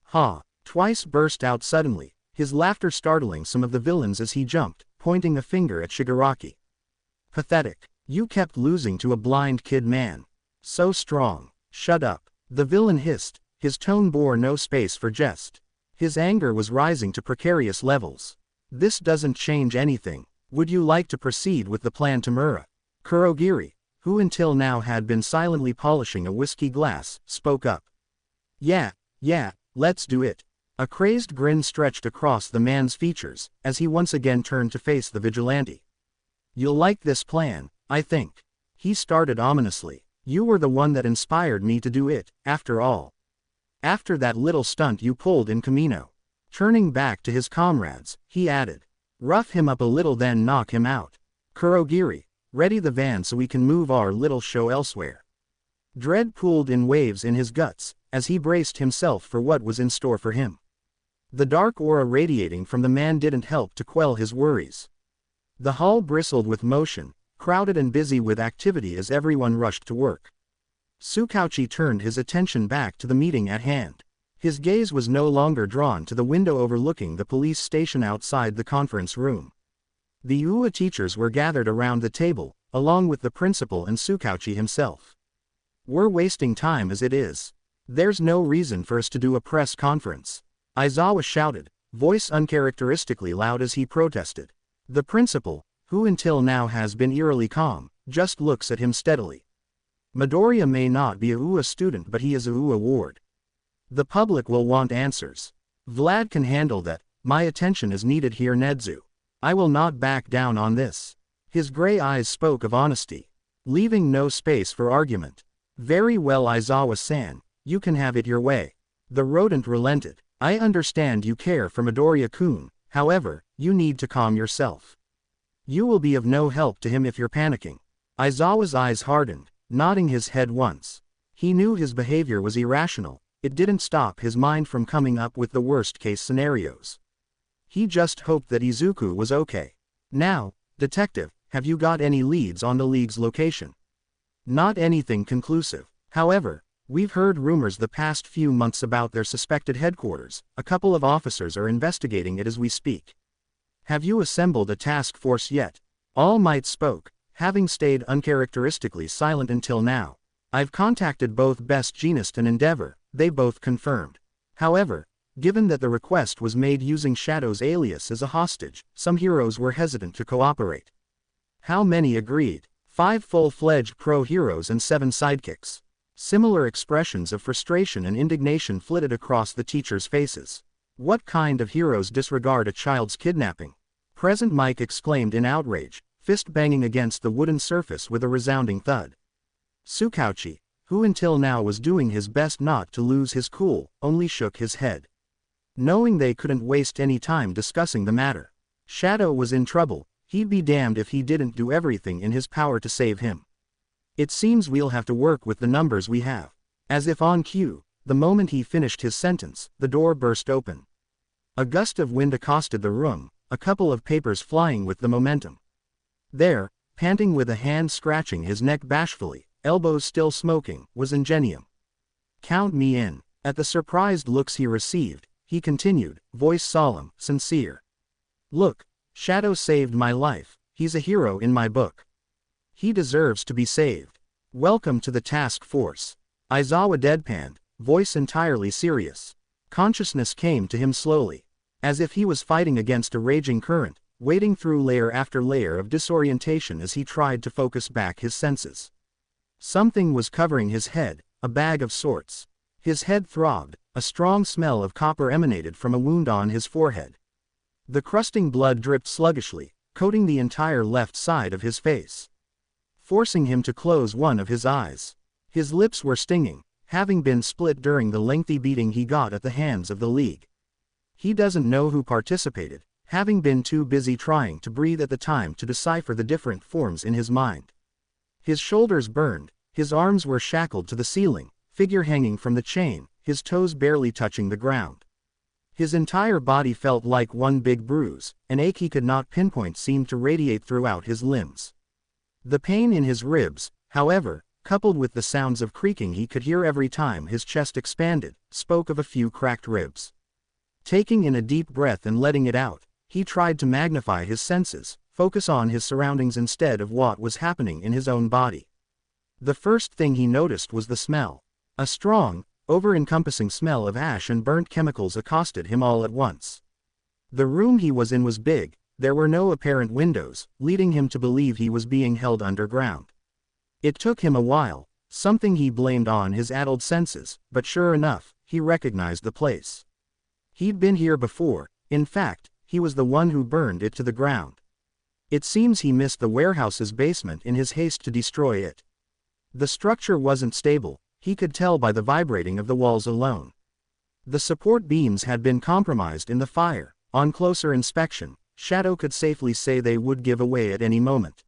"Ha!" Twice burst out suddenly, his laughter startling some of the villains as he jumped, pointing a finger at Shigaraki. "Pathetic. You kept losing to a blind kid man. So strong." "Shut up," the villain hissed, his tone bore no space for jest. His anger was rising to precarious levels. "This doesn't change anything. Would you like to proceed with the plan, Tamura?" Kurogiri, who until now had been silently polishing a whiskey glass, spoke up. Yeah, let's do it." A crazed grin stretched across the man's features, as he once again turned to face the vigilante. "You'll like this plan, I think." He started ominously. "You were the one that inspired me to do it, after all. After that little stunt you pulled in Kamino." Turning back to his comrades, he added. "Rough him up a little then knock him out. Kurogiri, ready the van so we can move our little show elsewhere." Dread pooled in waves in his guts, as he braced himself for what was in store for him. The dark aura radiating from the man didn't help to quell his worries. The hall bristled with motion, crowded and busy with activity as everyone rushed to work. Tsukauchi turned his attention back to the meeting at hand. His gaze was no longer drawn to the window overlooking the police station outside the conference room. The UA teachers were gathered around the table, along with the principal and Tsukauchi himself. "We're wasting time as it is. There's no reason for us to do a press conference," Aizawa shouted, voice uncharacteristically loud as he protested. The principal, who until now has been eerily calm, just looks at him steadily. "Midoriya may not be a UA student, but he is a UA ward. The public will want answers. Vlad can handle that. My attention is needed here, Nedzu. I will not back down on this." His gray eyes spoke of honesty, leaving no space for argument. "Very well, Aizawa-san, you can have it your way." The rodent relented. "I understand you care for Midoriya-kun, however, you need to calm yourself. You will be of no help to him if you're panicking." Aizawa's eyes hardened, nodding his head once. He knew his behavior was irrational. It didn't stop his mind from coming up with the worst-case scenarios. He just hoped that Izuku was okay. "Now, detective, have you got any leads on the League's location?" "Not anything conclusive. However, we've heard rumors the past few months about their suspected headquarters. A couple of officers are investigating it as we speak." "Have you assembled a task force yet?" All Might spoke, having stayed uncharacteristically silent until now. "I've contacted both Best Jeanist and Endeavor, they both confirmed. However, given that the request was made using Shadow's alias as a hostage, some heroes were hesitant to cooperate." "How many agreed?" 5 full-fledged pro-heroes and 7 sidekicks. Similar expressions of frustration and indignation flitted across the teachers' faces. What kind of heroes disregard a child's kidnapping? Present Mike exclaimed in outrage, fist banging against the wooden surface with a resounding thud. Sukauchi, who until now was doing his best not to lose his cool, only shook his head. Knowing they couldn't waste any time discussing the matter. Shadow was in trouble, he'd be damned if he didn't do everything in his power to save him. It seems we'll have to work with the numbers we have. As if on cue, the moment he finished his sentence, the door burst open. A gust of wind accosted the room, a couple of papers flying with the momentum. There, panting with a hand scratching his neck bashfully, elbows still smoking, was Ingenium. Count me in. At the surprised looks he received, he continued, voice solemn, sincere. Look, Shadow saved my life, he's a hero in my book. He deserves to be saved. Welcome to the task force. Aizawa deadpanned, voice entirely serious. Consciousness came to him slowly. As if he was fighting against a raging current, wading through layer after layer of disorientation as he tried to focus back his senses. Something was covering his head, a bag of sorts. His head throbbed, a strong smell of copper emanated from a wound on his forehead. The crusting blood dripped sluggishly, coating the entire left side of his face, forcing him to close one of his eyes. His lips were stinging, having been split during the lengthy beating he got at the hands of the League. He doesn't know who participated, having been too busy trying to breathe at the time to decipher the different forms in his mind. His shoulders burned, his arms were shackled to the ceiling, figure hanging from the chain, his toes barely touching the ground. His entire body felt like one big bruise, an ache he could not pinpoint seemed to radiate throughout his limbs. The pain in his ribs, however, coupled with the sounds of creaking he could hear every time his chest expanded, spoke of a few cracked ribs. Taking in a deep breath and letting it out, he tried to magnify his senses, focus on his surroundings instead of what was happening in his own body. The first thing he noticed was the smell. A strong, over-encompassing smell of ash and burnt chemicals accosted him all at once. The room he was in was big, there were no apparent windows, leading him to believe he was being held underground. It took him a while, something he blamed on his addled senses, but sure enough, he recognized the place. He'd been here before, in fact, he was the one who burned it to the ground. It seems he missed the warehouse's basement in his haste to destroy it. The structure wasn't stable, he could tell by the vibrating of the walls alone. The support beams had been compromised in the fire. On closer inspection, Shadow could safely say they would give away at any moment.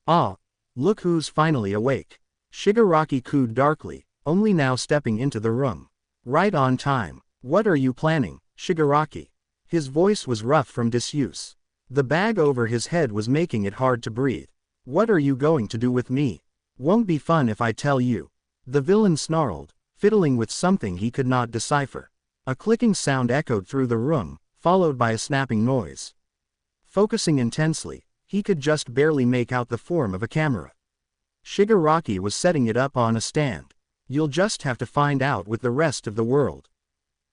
Ah, look who's finally awake. Shigaraki cooed darkly, only now stepping into the room. Right on time. What are you planning, Shigaraki? His voice was rough from disuse. The bag over his head was making it hard to breathe. What are you going to do with me? Won't be fun if I tell you. The villain snarled, fiddling with something he could not decipher. A clicking sound echoed through the room, followed by a snapping noise. Focusing intensely, he could just barely make out the form of a camera. Shigaraki was setting it up on a stand. You'll just have to find out with the rest of the world.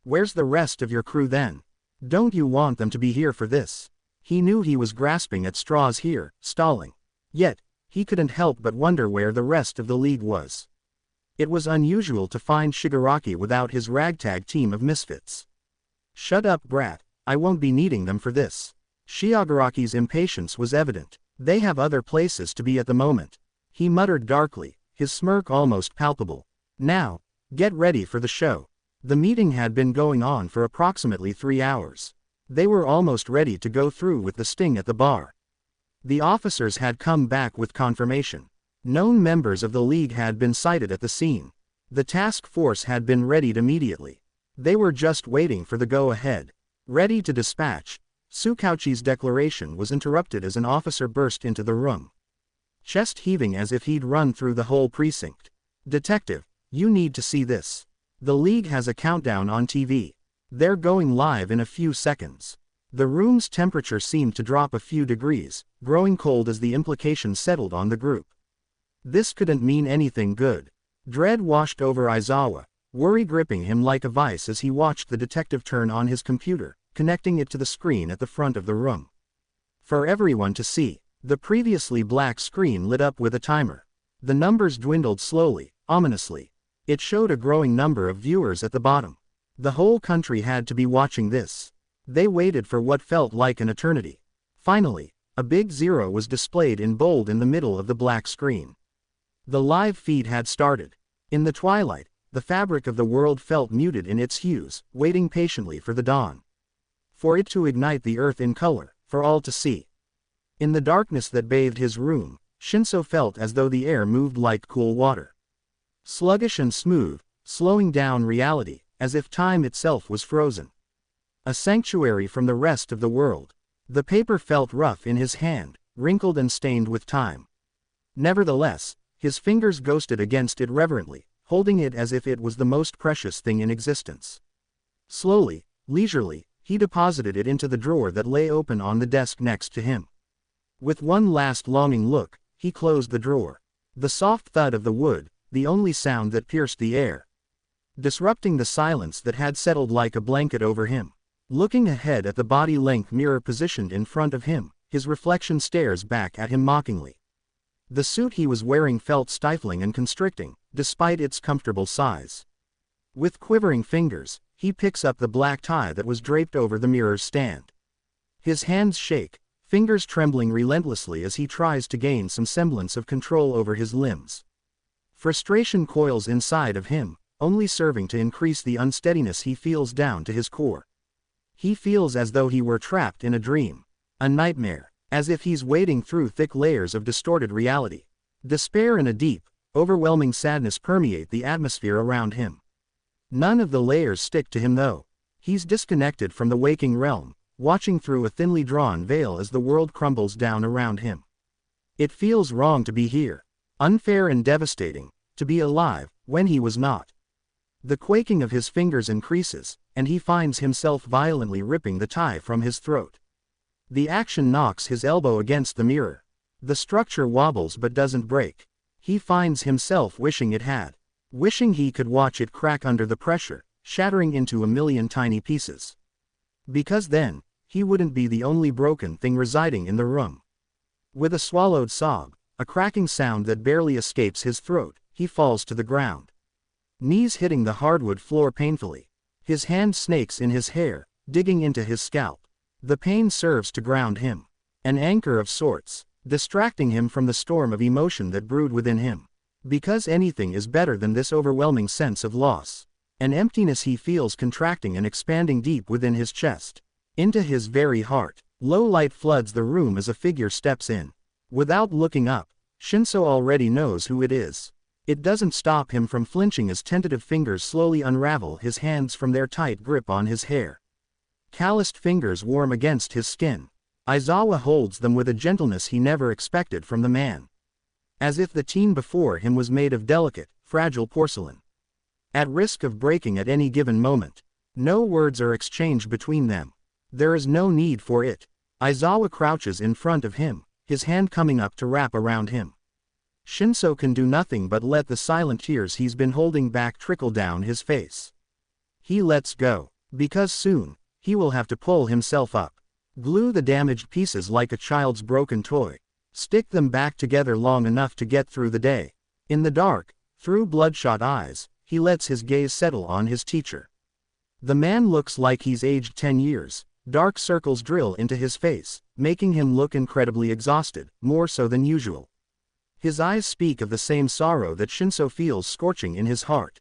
Where's the rest of your crew then? Don't you want them to be here for this? He knew he was grasping at straws here, stalling. Yet, he couldn't help but wonder where the rest of the League was. It was unusual to find Shigaraki without his ragtag team of misfits. Shut up, brat, I won't be needing them for this. Shigaraki's impatience was evident. They have other places to be at the moment. He muttered darkly, his smirk almost palpable. Now, get ready for the show. The meeting had been going on for approximately 3 hours. They were almost ready to go through with the sting at the bar. The officers had come back with confirmation. Known members of the League had been sighted at the scene. The task force had been readied immediately. They were just waiting for the go-ahead. Ready to dispatch. Sukauchi's declaration was interrupted as an officer burst into the room. Chest heaving as if he'd run through the whole precinct. Detective, you need to see this. The League has a countdown on TV. They're going live in a few seconds. The room's temperature seemed to drop a few degrees, growing cold as the implications settled on the group. This couldn't mean anything good. Dread washed over Aizawa, worry gripping him like a vice as he watched the detective turn on his computer, connecting it to the screen at the front of the room. For everyone to see, the previously black screen lit up with a timer. The numbers dwindled slowly, ominously. It showed a growing number of viewers at the bottom. The whole country had to be watching this. They waited for what felt like an eternity. Finally, a big 0 was displayed in bold in the middle of the black screen. The live feed had started. In the twilight, the fabric of the world felt muted in its hues, waiting patiently for the dawn. For it to ignite the earth in color, for all to see. In the darkness that bathed his room, Shinso felt as though the air moved like cool water. Sluggish and smooth, slowing down reality, as if time itself was frozen. A sanctuary from the rest of the world. The paper felt rough in his hand, wrinkled and stained with time. Nevertheless, his fingers ghosted against it reverently, holding it as if it was the most precious thing in existence. Slowly, leisurely, he deposited it into the drawer that lay open on the desk next to him. With one last longing look, he closed the drawer. The soft thud of the wood, the only sound that pierced the air, disrupting the silence that had settled like a blanket over him. Looking ahead at the body-length mirror positioned in front of him, his reflection stares back at him mockingly. The suit he was wearing felt stifling and constricting, despite its comfortable size. With quivering fingers, he picks up the black tie that was draped over the mirror's stand. His hands shake, fingers trembling relentlessly as he tries to gain some semblance of control over his limbs. Frustration coils inside of him, only serving to increase the unsteadiness he feels down to his core. He feels as though he were trapped in a dream, a nightmare, as if he's wading through thick layers of distorted reality. Despair and a deep, overwhelming sadness permeate the atmosphere around him. None of the layers stick to him though. He's disconnected from the waking realm, watching through a thinly drawn veil as the world crumbles down around him. It feels wrong to be here, unfair and devastating, to be alive, when he was not. The quaking of his fingers increases, and he finds himself violently ripping the tie from his throat. The action knocks his elbow against the mirror. The structure wobbles but doesn't break. He finds himself wishing it had. Wishing he could watch it crack under the pressure, shattering into a million tiny pieces. Because then, he wouldn't be the only broken thing residing in the room. With a swallowed sob, a cracking sound that barely escapes his throat, he falls to the ground. Knees hitting the hardwood floor painfully. His hand snakes in his hair, digging into his scalp. The pain serves to ground him. An anchor of sorts, distracting him from the storm of emotion that brewed within him. Because anything is better than this overwhelming sense of loss. An emptiness he feels contracting and expanding deep within his chest. Into his very heart. Low light floods the room as a figure steps in. Without looking up, Shinso already knows who it is. It doesn't stop him from flinching as tentative fingers slowly unravel his hands from their tight grip on his hair. Calloused fingers warm against his skin. Aizawa holds them with a gentleness he never expected from the man. As if the teen before him was made of delicate, fragile porcelain. At risk of breaking at any given moment. No words are exchanged between them. There is no need for it. Aizawa crouches in front of him, his hand coming up to wrap around him. Shinso can do nothing but let the silent tears he's been holding back trickle down his face. He lets go, because soon, he will have to pull himself up. Glue the damaged pieces like a child's broken toy. Stick them back together long enough to get through the day. In the dark, through bloodshot eyes, he lets his gaze settle on his teacher. The man looks like he's aged 10 years. Dark circles drill into his face, making him look incredibly exhausted, more so than usual. His eyes speak of the same sorrow that Shinso feels scorching in his heart.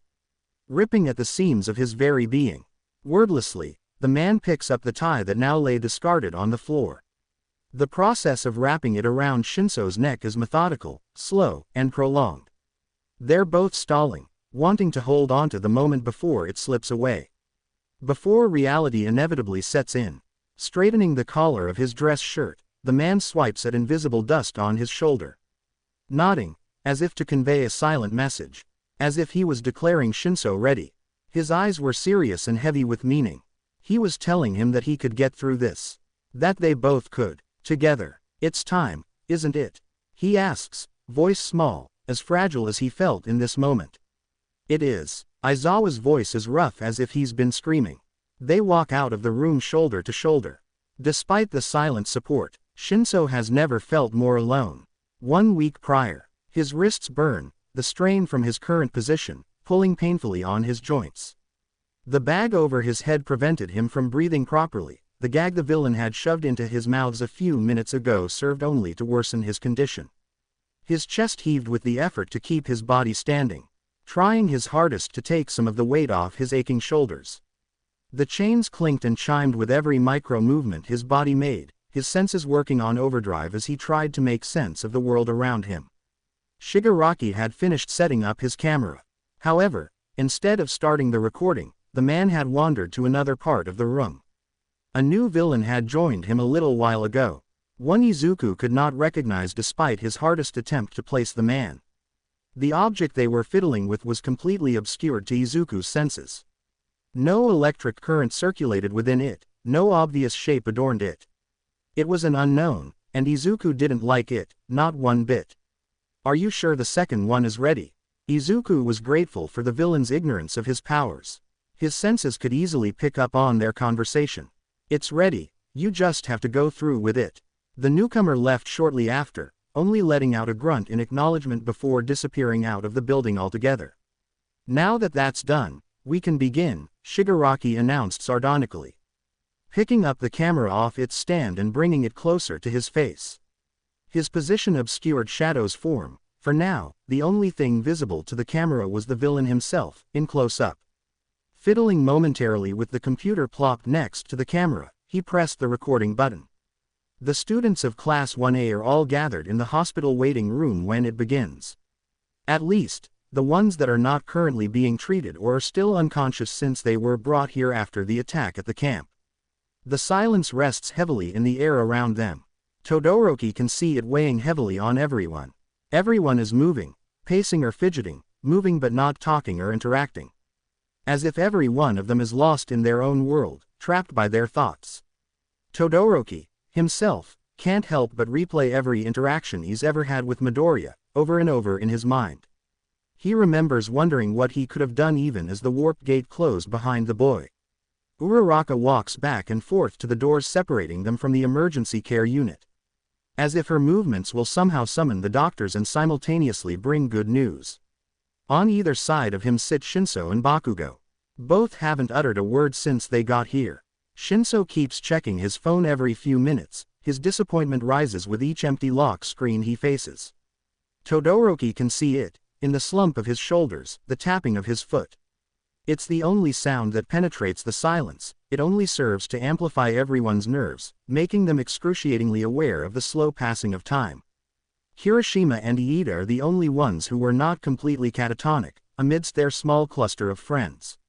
Ripping at the seams of his very being. Wordlessly, the man picks up the tie that now lay discarded on the floor. The process of wrapping it around Shinso's neck is methodical, slow, and prolonged. They're both stalling, wanting to hold on to the moment before it slips away. Before reality inevitably sets in. Straightening the collar of his dress shirt, the man swipes at invisible dust on his shoulder. Nodding, as if to convey a silent message. As if he was declaring Shinso ready. His eyes were serious and heavy with meaning. He was telling him that he could get through this. That they both could. Together. It's time, isn't it? He asks, voice small, as fragile as he felt in this moment. It is. Aizawa's voice is rough as if he's been screaming. They walk out of the room shoulder to shoulder. Despite the silent support, Shinso has never felt more alone. 1 week prior, his wrists burn, the strain from his current position, pulling painfully on his joints. The bag over his head prevented him from breathing properly. The gag the villain had shoved into his mouth a few minutes ago served only to worsen his condition. His chest heaved with the effort to keep his body standing, trying his hardest to take some of the weight off his aching shoulders. The chains clinked and chimed with every micro-movement his body made, his senses working on overdrive as he tried to make sense of the world around him. Shigaraki had finished setting up his camera. However, instead of starting the recording, the man had wandered to another part of the room. A new villain had joined him a little while ago, one Izuku could not recognize despite his hardest attempt to place the man. The object they were fiddling with was completely obscured to Izuku's senses. No electric current circulated within it, no obvious shape adorned it. It was an unknown, and Izuku didn't like it, not one bit. "Are you sure the second one is ready?" Izuku was grateful for the villain's ignorance of his powers. His senses could easily pick up on their conversation. "It's ready, you just have to go through with it." The newcomer left shortly after, only letting out a grunt in acknowledgement before disappearing out of the building altogether. "Now that that's done, we can begin," Shigaraki announced sardonically, picking up the camera off its stand and bringing it closer to his face. His position obscured Shadow's form. For now, the only thing visible to the camera was the villain himself, in close-up. Fiddling momentarily with the computer plopped next to the camera, he pressed the recording button. The students of Class 1A are all gathered in the hospital waiting room when it begins. At least, the ones that are not currently being treated or are still unconscious since they were brought here after the attack at the camp. The silence rests heavily in the air around them. Todoroki can see it weighing heavily on everyone. Everyone is moving, pacing or fidgeting, moving but not talking or interacting. As if every one of them is lost in their own world, trapped by their thoughts. Todoroki, himself, can't help but replay every interaction he's ever had with Midoriya, over and over in his mind. He remembers wondering what he could have done even as the warp gate closed behind the boy. Uraraka walks back and forth to the doors separating them from the emergency care unit. As if her movements will somehow summon the doctors and simultaneously bring good news. On either side of him sit Shinso and Bakugo. Both haven't uttered a word since they got here. Shinso keeps checking his phone every few minutes, his disappointment rises with each empty lock screen he faces. Todoroki can see it, in the slump of his shoulders, the tapping of his foot. It's the only sound that penetrates the silence, it only serves to amplify everyone's nerves, making them excruciatingly aware of the slow passing of time. Kirishima and Iida are the only ones who were not completely catatonic, amidst their small cluster of friends.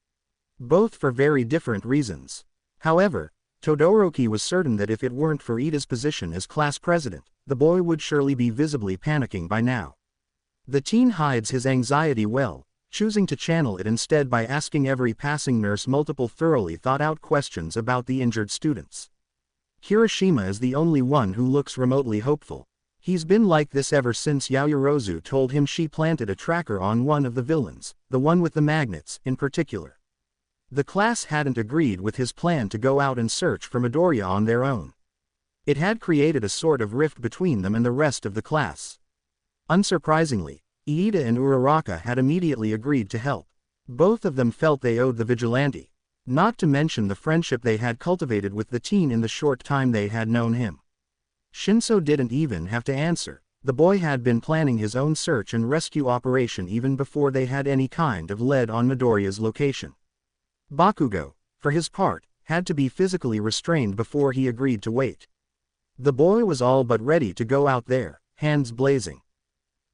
Both for very different reasons. However, Todoroki was certain that if it weren't for Iida's position as class president, the boy would surely be visibly panicking by now. The teen hides his anxiety well, choosing to channel it instead by asking every passing nurse multiple thoroughly thought-out questions about the injured students. Kirishima is the only one who looks remotely hopeful. He's been like this ever since Yaoyorozu told him she planted a tracker on one of the villains, the one with the magnets, in particular. The class hadn't agreed with his plan to go out and search for Midoriya on their own. It had created a sort of rift between them and the rest of the class. Unsurprisingly, Iida and Uraraka had immediately agreed to help. Both of them felt they owed the vigilante. Not to mention the friendship they had cultivated with the teen in the short time they had known him. Shinso didn't even have to answer. The boy had been planning his own search and rescue operation even before they had any kind of lead on Midoriya's location. Bakugo, for his part, had to be physically restrained before he agreed to wait. The boy was all but ready to go out there, hands blazing.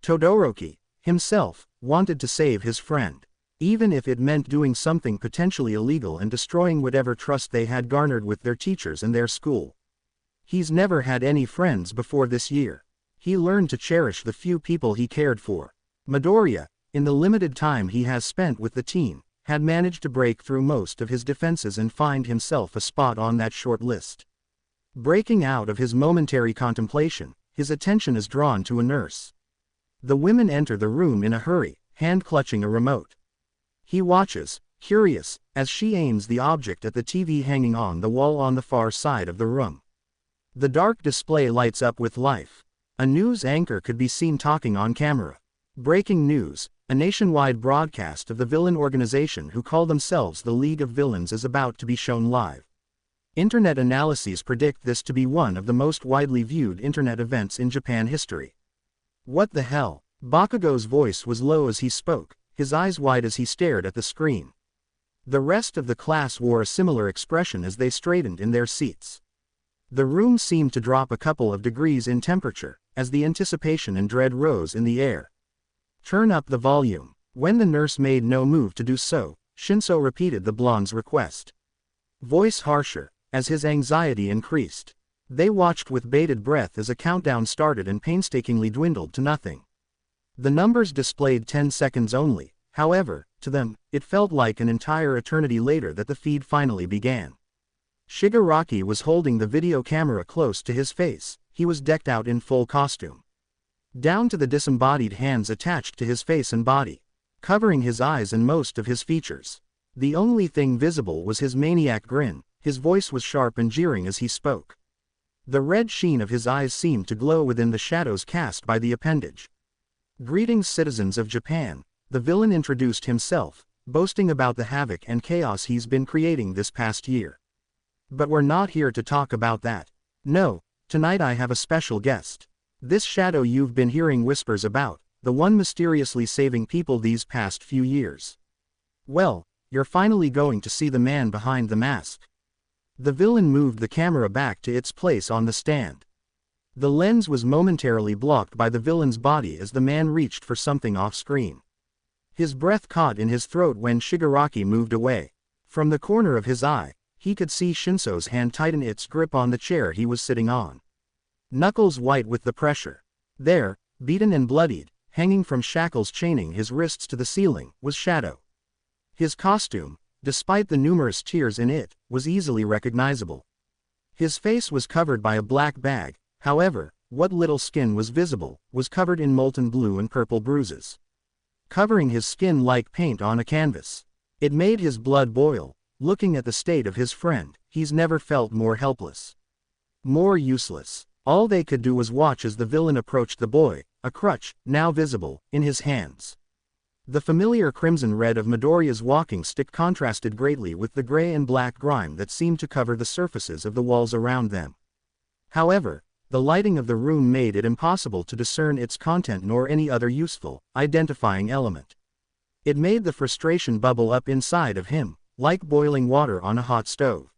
Todoroki, himself, wanted to save his friend, even if it meant doing something potentially illegal and destroying whatever trust they had garnered with their teachers and their school. He's never had any friends before this year. He learned to cherish the few people he cared for. Midoriya, in the limited time he has spent with the teen, had managed to break through most of his defenses and find himself a spot on that short list. Breaking out of his momentary contemplation, his attention is drawn to a nurse. The women enter the room in a hurry, hand clutching a remote. He watches, curious, as she aims the object at the TV hanging on the wall on the far side of the room. The dark display lights up with life. A news anchor could be seen talking on camera. Breaking news, A nationwide broadcast of the villain organization who call themselves the League of Villains is about to be shown live. Internet analyses predict this to be one of the most widely viewed internet events in Japan history. What the hell? Bakugo's voice was low as he spoke, his eyes wide as he stared at the screen. The rest of the class wore a similar expression as they straightened in their seats. The room seemed to drop a couple of degrees in temperature, as the anticipation and dread rose in the air. Turn up the volume. When the nurse made no move to do so, Shinso repeated the blonde's request. Voice harsher, as his anxiety increased. They watched with bated breath as a countdown started and painstakingly dwindled to nothing. The numbers displayed 10 seconds only, however, to them, it felt like an entire eternity later that the feed finally began. Shigaraki was holding the video camera close to his face. He was decked out in full costume, down to the disembodied hands attached to his face and body, covering his eyes and most of his features. The only thing visible was his maniac grin. His voice was sharp and jeering as he spoke. The red sheen of his eyes seemed to glow within the shadows cast by the appendage. Greetings, citizens of Japan. The villain introduced himself, boasting about the havoc and chaos he's been creating this past year. But we're not here to talk about that. No, tonight I have a special guest. This shadow you've been hearing whispers about, the one mysteriously saving people these past few years. Well, you're finally going to see the man behind the mask. The villain moved the camera back to its place on the stand. The lens was momentarily blocked by the villain's body as the man reached for something off-screen. His breath caught in his throat when Shigaraki moved away. From the corner of his eye, he could see Shinso's hand tighten its grip on the chair he was sitting on. Knuckles white with the pressure. There, beaten and bloodied, hanging from shackles chaining his wrists to the ceiling, was Shadow. His costume, despite the numerous tears in it, was easily recognizable. His face was covered by a black bag, however, what little skin was visible, was covered in molten blue and purple bruises, covering his skin like paint on a canvas. It made his blood boil. Looking at the state of his friend, he's never felt more helpless, more useless. All they could do was watch as the villain approached the boy, a crutch, now visible, in his hands. The familiar crimson red of Midoriya's walking stick contrasted greatly with the gray and black grime that seemed to cover the surfaces of the walls around them. However, the lighting of the room made it impossible to discern its content nor any other useful, identifying element. It made the frustration bubble up inside of him, like boiling water on a hot stove,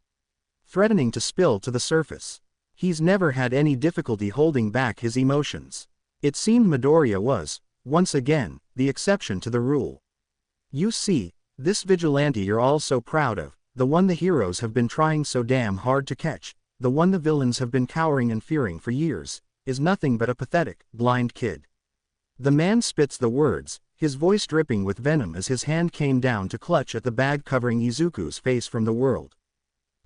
threatening to spill to the surface. He's never had any difficulty holding back his emotions. It seemed Midoriya was, once again, the exception to the rule. You see, this vigilante you're all so proud of, the one the heroes have been trying so damn hard to catch, the one the villains have been cowering and fearing for years, is nothing but a pathetic, blind kid. The man spits the words, his voice dripping with venom as his hand came down to clutch at the bag covering Izuku's face from the world.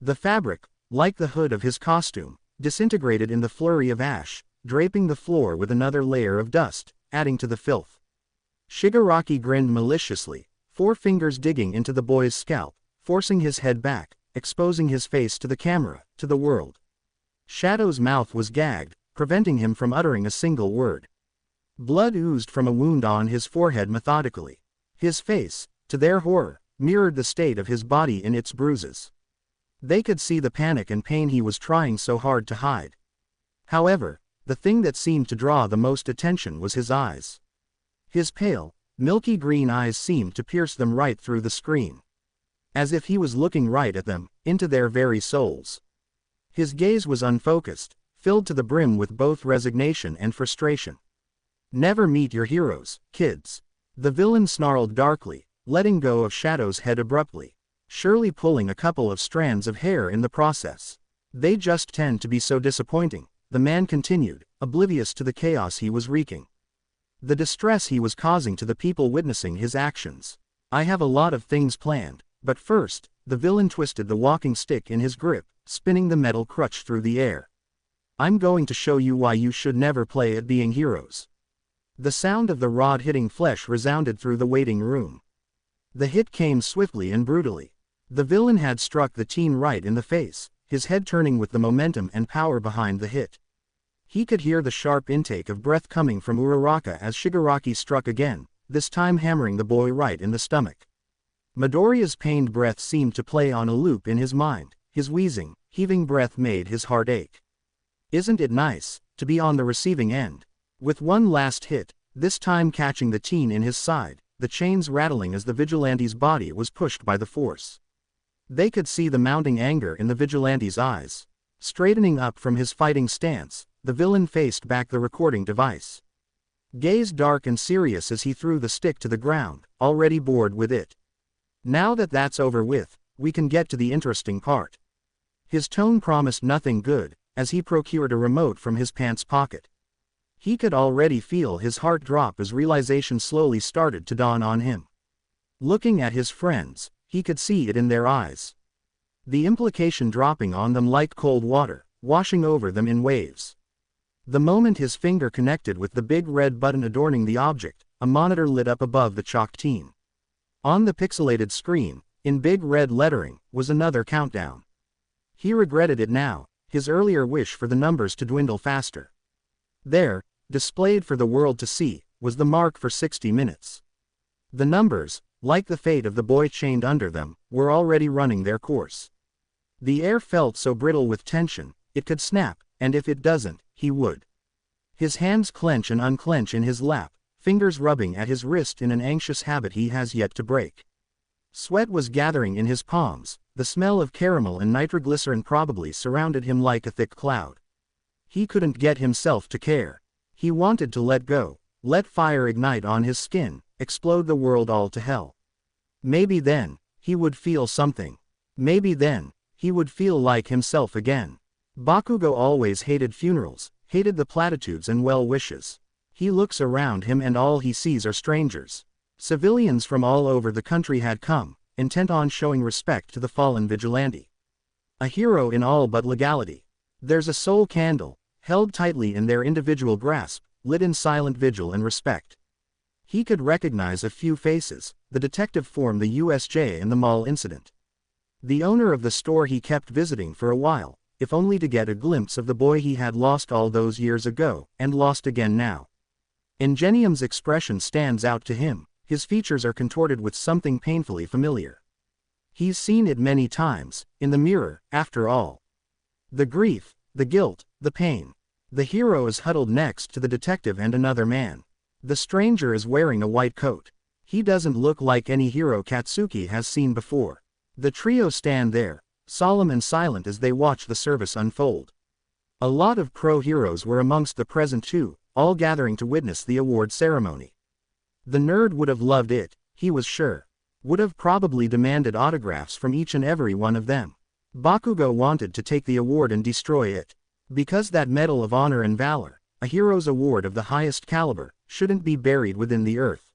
The fabric, like the hood of his costume, disintegrated in the flurry of ash, draping the floor with another layer of dust, adding to the filth. Shigaraki grinned maliciously, 4 fingers digging into the boy's scalp, forcing his head back, exposing his face to the camera, to the world. Shadow's mouth was gagged, preventing him from uttering a single word. Blood oozed from a wound on his forehead methodically. His face, to their horror, mirrored the state of his body in its bruises. They could see the panic and pain he was trying so hard to hide. However, the thing that seemed to draw the most attention was his eyes. His pale, milky green eyes seemed to pierce them right through the screen, as if he was looking right at them, into their very souls. His gaze was unfocused, filled to the brim with both resignation and frustration. Never meet your heroes, kids. The villain snarled darkly, letting go of Shadow's head abruptly, surely pulling a couple of strands of hair in the process. They just tend to be so disappointing, the man continued, oblivious to the chaos he was wreaking, the distress he was causing to the people witnessing his actions. I have a lot of things planned, but first, the villain twisted the walking stick in his grip, spinning the metal crutch through the air. I'm going to show you why you should never play at being heroes. The sound of the rod hitting flesh resounded through the waiting room. The hit came swiftly and brutally. The villain had struck the teen right in the face, his head turning with the momentum and power behind the hit. He could hear the sharp intake of breath coming from Uraraka as Shigaraki struck again, this time hammering the boy right in the stomach. Midoriya's pained breath seemed to play on a loop in his mind, his wheezing, heaving breath made his heart ache. Isn't it nice to be on the receiving end? With one last hit, this time catching the teen in his side, the chains rattling as the vigilante's body was pushed by the force. They could see the mounting anger in the vigilante's eyes. Straightening up from his fighting stance, the villain faced back the recording device. Gaze dark and serious as he threw the stick to the ground, already bored with it. Now that that's over with, we can get to the interesting part. His tone promised nothing good, as he procured a remote from his pants pocket. He could already feel his heart drop as realization slowly started to dawn on him. Looking at his friends, he could see it in their eyes. The implication dropping on them like cold water, washing over them in waves. The moment his finger connected with the big red button adorning the object, a monitor lit up above the chalked teen. On the pixelated screen, in big red lettering, was another countdown. He regretted it now, his earlier wish for the numbers to dwindle faster. There, displayed for the world to see, was the mark for 60 minutes. The numbers, like the fate of the boy chained under them, were already running their course. The air felt so brittle with tension, it could snap, and if it doesn't, he would. His hands clench and unclench in his lap, fingers rubbing at his wrist in an anxious habit he has yet to break. Sweat was gathering in his palms, the smell of caramel and nitroglycerin probably surrounded him like a thick cloud. He couldn't get himself to care. He wanted to let go, let fire ignite on his skin, explode the world all to hell. Maybe then, he would feel something. Maybe then, he would feel like himself again. Bakugo always hated funerals, hated the platitudes and well wishes. He looks around him and all he sees are strangers. Civilians from all over the country had come, intent on showing respect to the fallen vigilante. A hero in all but legality. There's a soul candle, held tightly in their individual grasp, lit in silent vigil and respect. He could recognize a few faces, the detective from the USJ in the mall incident. The owner of the store he kept visiting for a while, if only to get a glimpse of the boy he had lost all those years ago, and lost again now. Ingenium's expression stands out to him, his features are contorted with something painfully familiar. He's seen it many times, in the mirror, after all. The grief, the guilt, the pain. The hero is huddled next to the detective and another man. The stranger is wearing a white coat. He doesn't look like any hero Katsuki has seen before. The trio stand there, solemn and silent as they watch the service unfold. A lot of pro-heroes were amongst the present too, all gathering to witness the award ceremony. The nerd would have loved it, he was sure. Would have probably demanded autographs from each and every one of them. Bakugo wanted to take the award and destroy it. Because that Medal of Honor and Valor, a hero's award of the highest caliber, shouldn't be buried within the earth.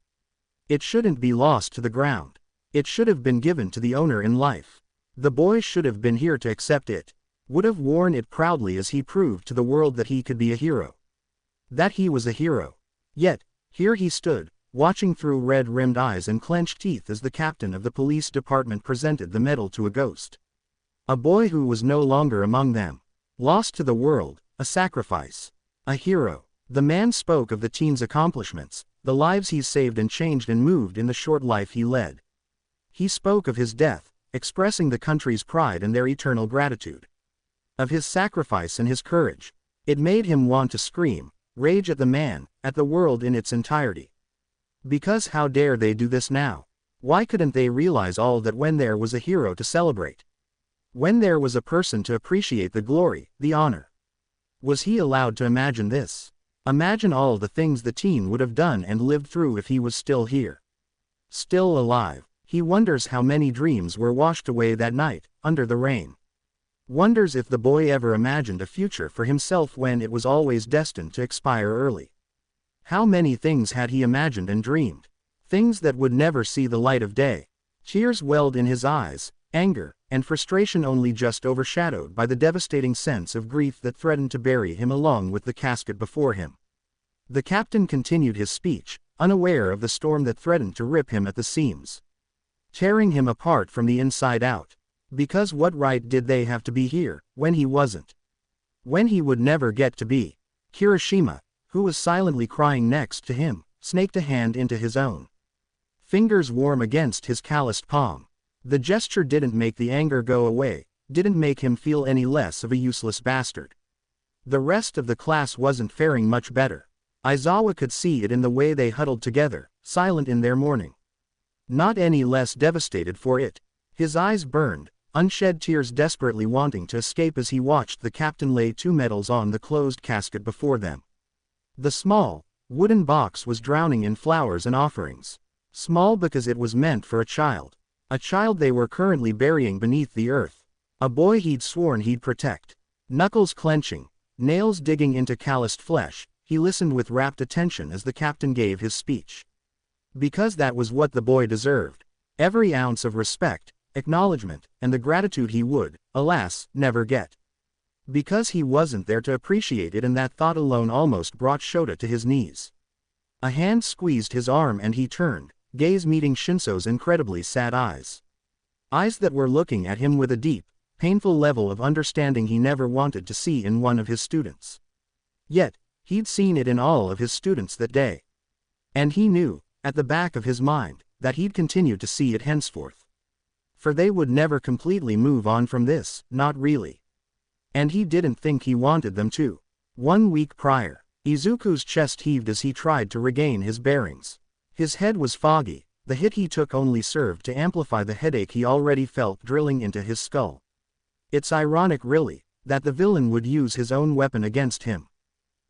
It shouldn't be lost to the ground. It should have been given to the owner in life. The boy should have been here to accept it. Would have worn it proudly as he proved to the world that he could be a hero. That he was a hero. Yet, here he stood, watching through red-rimmed eyes and clenched teeth as the captain of the police department presented the medal to a ghost. A boy who was no longer among them. Lost to the world, a sacrifice. A hero. The man spoke of the teen's accomplishments, the lives he's saved and changed and moved in the short life he led. He spoke of his death, expressing the country's pride and their eternal gratitude. Of his sacrifice and his courage. It made him want to scream, rage at the man, at the world in its entirety. Because how dare they do this now? Why couldn't they realize all that when there was a hero to celebrate? When there was a person to appreciate the glory, the honor? Was he allowed to imagine this? Imagine all the things the teen would have done and lived through if he was still here. Still alive. He wonders how many dreams were washed away that night, under the rain. Wonders if the boy ever imagined a future for himself when it was always destined to expire early. How many things had he imagined and dreamed? Things that would never see the light of day. Tears welled in his eyes, anger, and frustration only just overshadowed by the devastating sense of grief that threatened to bury him along with the casket before him. The captain continued his speech, unaware of the storm that threatened to rip him at the seams. Tearing him apart from the inside out. Because what right did they have to be here, when he wasn't? When he would never get to be? Kirishima, who was silently crying next to him, snaked a hand into his own. fingers warm against his calloused palm. The gesture didn't make the anger go away, didn't make him feel any less of a useless bastard. The rest of the class wasn't faring much better. Aizawa could see it in the way they huddled together, silent in their mourning. Not any less devastated for it. His eyes burned, unshed tears desperately wanting to escape as he watched the captain lay 2 medals on the closed casket before them. The small, wooden box was drowning in flowers and offerings. Small because it was meant for a child. A child they were currently burying beneath the earth. A boy he'd sworn he'd protect. Knuckles clenching, nails digging into calloused flesh, he listened with rapt attention as the captain gave his speech. Because that was what the boy deserved. Every ounce of respect, acknowledgement, and the gratitude he would, alas, never get. Because he wasn't there to appreciate it, and that thought alone almost brought Shota to his knees. A hand squeezed his arm and he turned, gaze meeting Shinso's incredibly sad eyes. Eyes that were looking at him with a deep, painful level of understanding he never wanted to see in one of his students. Yet, he'd seen it in all of his students that day. And he knew, at the back of his mind, that he'd continue to see it henceforth. For they would never completely move on from this, not really. And he didn't think he wanted them to. 1 week prior, Izuku's chest heaved as he tried to regain his bearings. His head was foggy, the hit he took only served to amplify the headache he already felt drilling into his skull. It's ironic really, that the villain would use his own weapon against him.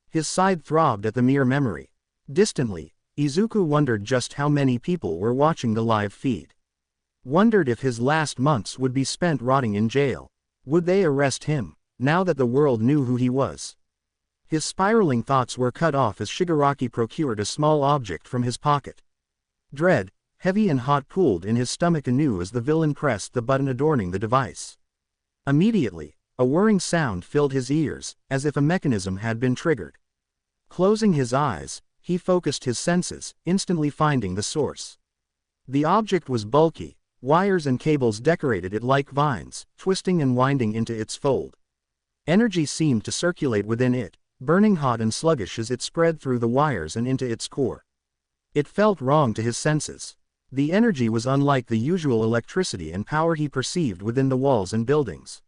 His side throbbed at the mere memory. Distantly, Izuku wondered just how many people were watching the live feed. Wondered if his last months would be spent rotting in jail. Would they arrest him, now that the world knew who he was? His spiraling thoughts were cut off as Shigaraki procured a small object from his pocket. Dread, heavy and hot, pooled in his stomach anew as the villain pressed the button adorning the device. Immediately, a whirring sound filled his ears, as if a mechanism had been triggered. Closing his eyes, he focused his senses, instantly finding the source. The object was bulky, wires and cables decorated it like vines, twisting and winding into its fold. Energy seemed to circulate within it, burning hot and sluggish as it spread through the wires and into its core. It felt wrong to his senses. The energy was unlike the usual electricity and power he perceived within the walls and buildings.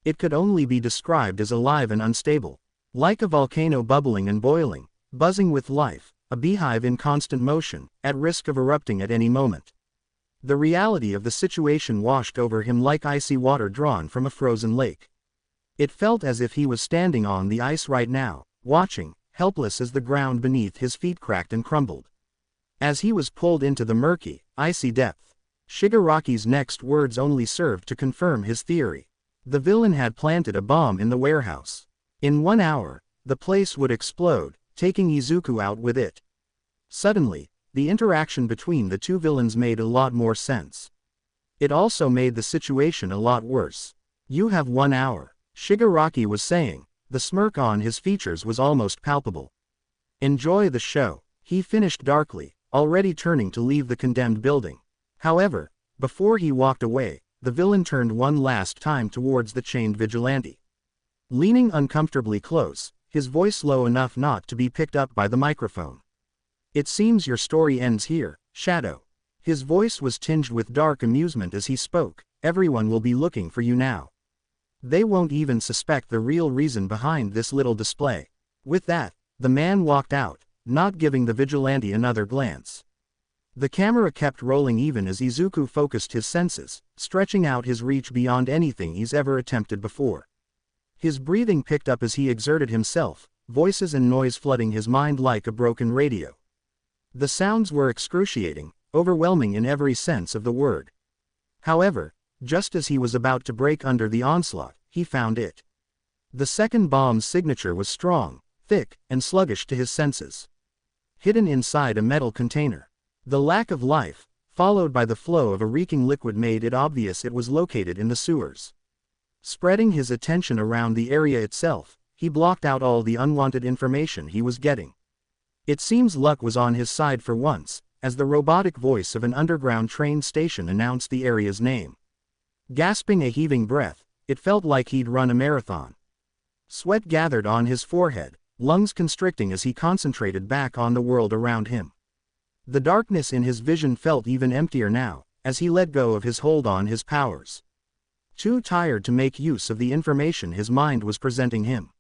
It could only be described as alive and unstable. Like a volcano bubbling and boiling, buzzing with life, a beehive in constant motion, at risk of erupting at any moment. The reality of the situation washed over him like icy water drawn from a frozen lake. It felt as if he was standing on the ice right now, watching, helpless as the ground beneath his feet cracked and crumbled. As he was pulled into the murky, icy depth, Shigaraki's next words only served to confirm his theory. The villain had planted a bomb in the warehouse. In 1 hour, the place would explode, taking Izuku out with it. Suddenly, the interaction between the two villains made a lot more sense. It also made the situation a lot worse. "You have 1 hour," Shigaraki was saying. The smirk on his features was almost palpable. "Enjoy the show," he finished darkly, already turning to leave the condemned building. However, before he walked away, the villain turned one last time towards the chained vigilante. Leaning uncomfortably close, his voice low enough not to be picked up by the microphone. "It seems your story ends here, Shadow." His voice was tinged with dark amusement as he spoke. "Everyone will be looking for you now. They won't even suspect the real reason behind this little display." With that, the man walked out, not giving the vigilante another glance. The camera kept rolling even as Izuku focused his senses, stretching out his reach beyond anything he's ever attempted before. His breathing picked up as he exerted himself, voices and noise flooding his mind like a broken radio. The sounds were excruciating, overwhelming in every sense of the word. However, just as he was about to break under the onslaught, he found it. The second bomb's signature was strong, thick, and sluggish to his senses. Hidden inside a metal container. The lack of life, followed by the flow of a reeking liquid, made it obvious it was located in the sewers. Spreading his attention around the area itself, he blocked out all the unwanted information he was getting. It seems luck was on his side for once, as the robotic voice of an underground train station announced the area's name. Gasping a heaving breath, it felt like he'd run a marathon. Sweat gathered on his forehead, lungs constricting as he concentrated back on the world around him. The darkness in his vision felt even emptier now, as he let go of his hold on his powers. Too tired to make use of the information his mind was presenting him.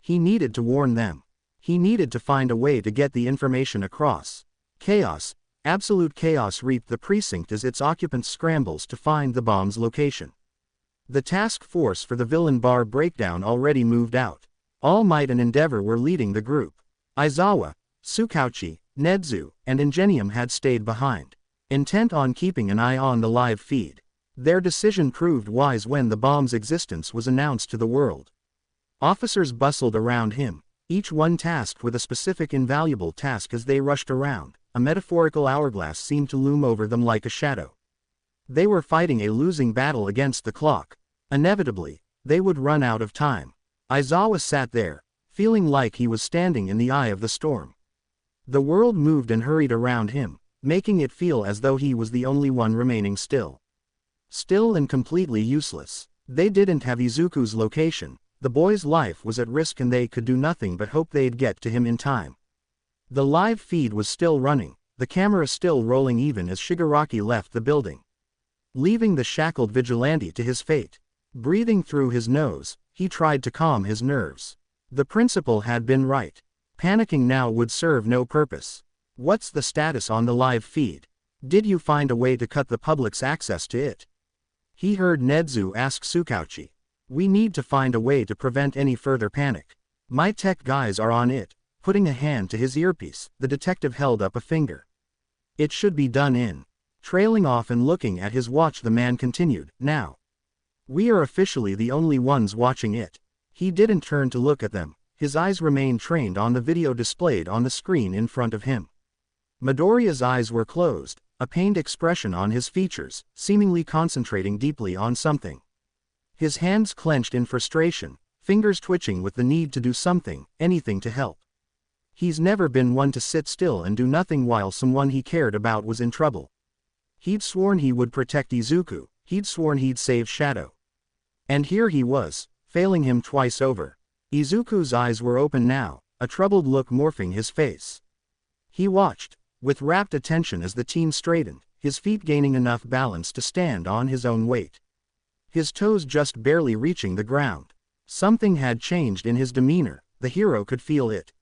He needed to warn them. He needed to find a way to get the information across. Chaos, absolute chaos reaped the precinct as its occupants scrambles to find the bomb's location. The task force for the villain bar breakdown already moved out. All Might and Endeavor were leading the group. Aizawa, Tsukauchi, Nedzu, and Ingenium had stayed behind, intent on keeping an eye on the live feed. Their decision proved wise when the bomb's existence was announced to the world. Officers bustled around him, each one tasked with a specific invaluable task. As they rushed around, a metaphorical hourglass seemed to loom over them like a shadow. They were fighting a losing battle against the clock. Inevitably, they would run out of time. Aizawa sat there, feeling like he was standing in the eye of the storm. The world moved and hurried around him, making it feel as though he was the only one remaining still. Still and completely useless. They didn't have Izuku's location. The boy's life was at risk and they could do nothing but hope they'd get to him in time. The live feed was still running, the camera still rolling even as Shigaraki left the building, leaving the shackled vigilante to his fate. Breathing through his nose, he tried to calm his nerves. The principal had been right. Panicking now would serve no purpose. What's the status on the live feed? Did you find a way to cut the public's access to it? He heard Nedzu ask Tsukauchi. We need to find a way to prevent any further panic. My tech guys are on it. Putting a hand to his earpiece, the detective held up a finger. It should be done in. Trailing off and looking at his watch, the man continued, now. We are officially the only ones watching it. He didn't turn to look at them. His eyes remained trained on the video displayed on the screen in front of him. Midoriya's eyes were closed, a pained expression on his features, seemingly concentrating deeply on something. His hands clenched in frustration, fingers twitching with the need to do something, anything to help. He's never been one to sit still and do nothing while someone he cared about was in trouble. He'd sworn he would protect Izuku, he'd sworn he'd save Shadow. And here he was, failing him twice over. Izuku's eyes were open now, a troubled look morphing his face. He watched, with rapt attention as the teen straightened, his feet gaining enough balance to stand on his own weight. His toes just barely reaching the ground. Something had changed in his demeanor, the hero could feel it.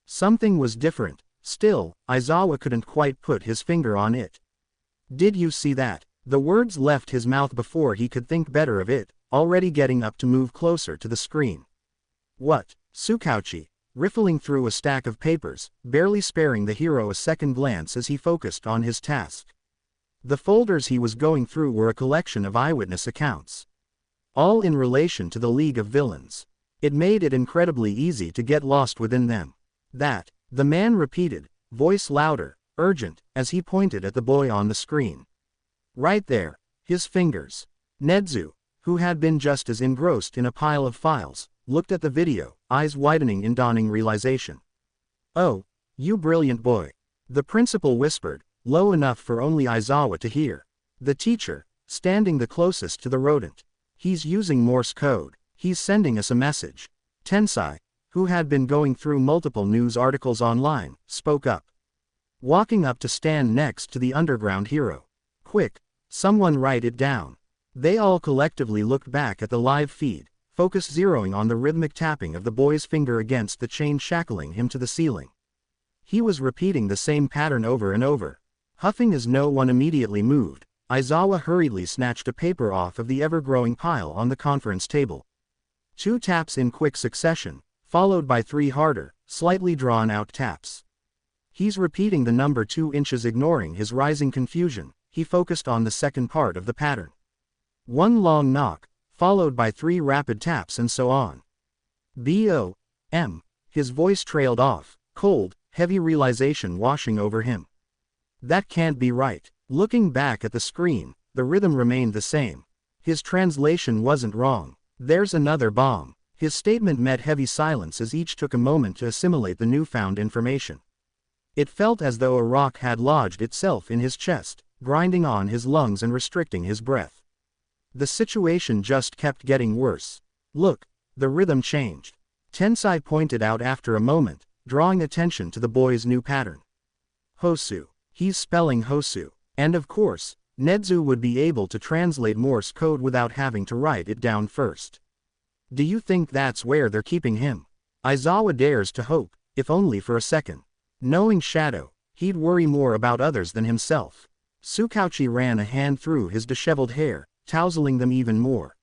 Something was different. Still, Aizawa couldn't quite put his finger on it. Did you see that? The words left his mouth before he could think better of it, already getting up to move closer to the screen. What? Tsukauchi, riffling through a stack of papers, barely sparing the hero a second glance as he focused on his task. The folders he was going through were a collection of eyewitness accounts, all in relation to the League of Villains. It made it incredibly easy to get lost within them. That, the man repeated, voice louder, urgent, as he pointed at the boy on the screen. Right there, his fingers. Nedzu, who had been just as engrossed in a pile of files, looked at the video, eyes widening in dawning realization. Oh, you brilliant boy. The principal whispered, low enough for only Aizawa to hear. The teacher, standing the closest to the rodent. He's using Morse code. He's sending us a message. Tensai, who had been going through multiple news articles online, spoke up, walking up to stand next to the underground hero. Quick, someone write it down. They all collectively looked back at the live feed, focus zeroing on the rhythmic tapping of the boy's finger against the chain shackling him to the ceiling. He was repeating the same pattern over and over. Huffing as no one immediately moved, Aizawa hurriedly snatched a paper off of the ever-growing pile on the conference table. 2 taps in quick succession, followed by 3 harder, slightly drawn-out taps. He's repeating the number 2 inches. Ignoring his rising confusion, he focused on the second part of the pattern. 1 long knock, followed by 3 rapid taps and so on. B-O-M. His voice trailed off, cold, heavy realization washing over him. That can't be right. Looking back at the screen, the rhythm remained the same. His translation wasn't wrong. There's another bomb. His statement met heavy silence as each took a moment to assimilate the newfound information. It felt as though a rock had lodged itself in his chest, grinding on his lungs and restricting his breath. The situation just kept getting worse. Look, the rhythm changed. Tensai pointed out after a moment, drawing attention to the boy's new pattern. Hosu. He's spelling Hosu. And of course, Nedzu would be able to translate Morse code without having to write it down first. Do you think that's where they're keeping him? Aizawa dares to hope, if only for a second. Knowing Shadow, he'd worry more about others than himself. Tsukauchi ran a hand through his disheveled hair, tousling them even more.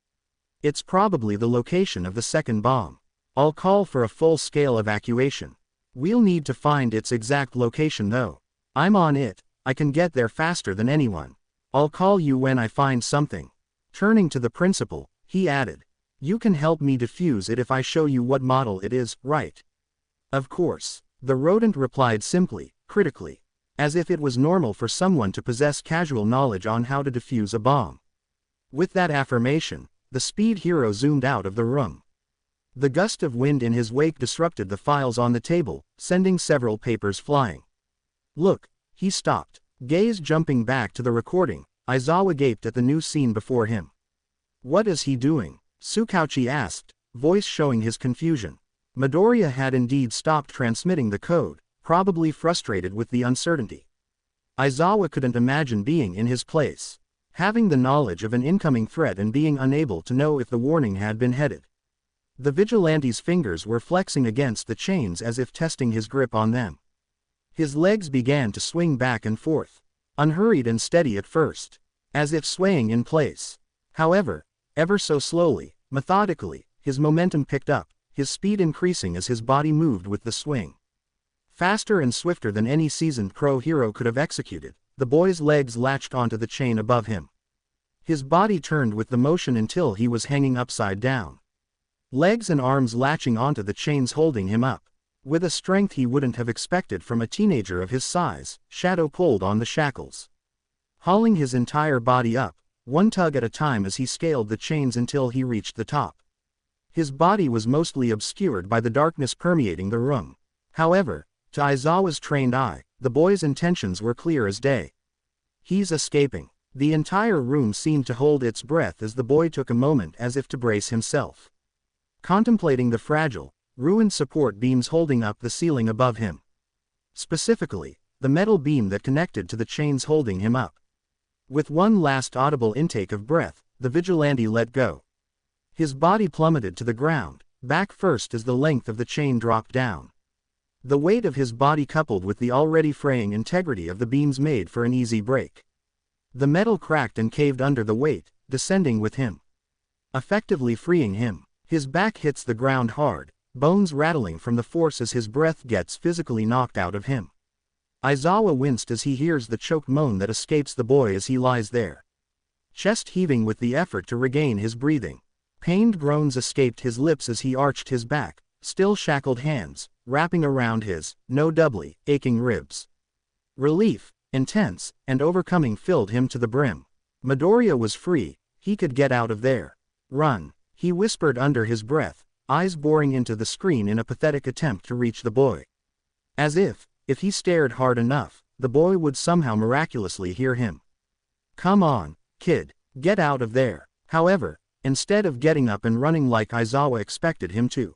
It's probably the location of the second bomb. I'll call for a full-scale evacuation. We'll need to find its exact location though. I'm on it, I can get there faster than anyone. I'll call you when I find something. Turning to the principal, he added. You can help me defuse it if I show you what model it is, right? Of course. The rodent replied simply, critically. As if it was normal for someone to possess casual knowledge on how to defuse a bomb. With that affirmation, the speed hero zoomed out of the room. The gust of wind in his wake disrupted the files on the table, sending several papers flying. Look, he stopped, gaze jumping back to the recording. Aizawa gaped at the new scene before him. What is he doing? Tsukauchi asked, voice showing his confusion. Midoriya had indeed stopped transmitting the code, probably frustrated with the uncertainty. Aizawa couldn't imagine being in his place. Having the knowledge of an incoming threat and being unable to know if the warning had been headed. The vigilante's fingers were flexing against the chains as if testing his grip on them. His legs began to swing back and forth, unhurried and steady at first, as if swaying in place. However, ever so slowly, methodically, his momentum picked up, his speed increasing as his body moved with the swing. Faster and swifter than any seasoned pro hero could have executed, the boy's legs latched onto the chain above him. His body turned with the motion until he was hanging upside down. Legs and arms latching onto the chains holding him up. With a strength he wouldn't have expected from a teenager of his size, Shadow pulled on the shackles. Hauling his entire body up, one tug at a time as he scaled the chains until he reached the top. His body was mostly obscured by the darkness permeating the room. However, to Aizawa's trained eye, the boy's intentions were clear as day. He's escaping. The entire room seemed to hold its breath as the boy took a moment as if to brace himself. Contemplating the fragile, ruined support beams holding up the ceiling above him. Specifically, the metal beam that connected to the chains holding him up. With one last audible intake of breath, the vigilante let go. His body plummeted to the ground, back first as the length of the chain dropped down. The weight of his body coupled with the already fraying integrity of the beams made for an easy break. The metal cracked and caved under the weight, descending with him. Effectively freeing him. His back hits the ground hard, bones rattling from the force as his breath gets physically knocked out of him. Aizawa winced as he hears the choked moan that escapes the boy as he lies there. Chest heaving with the effort to regain his breathing. Pained groans escaped his lips as he arched his back, still shackled hands, wrapping around his, no doubly, aching ribs. Relief, intense, and overcoming filled him to the brim. Midoriya was free, he could get out of there. Run, he whispered under his breath, eyes boring into the screen in a pathetic attempt to reach the boy. As if he stared hard enough, the boy would somehow miraculously hear him. Come on, kid, get out of there. However, instead of getting up and running like Aizawa expected him to.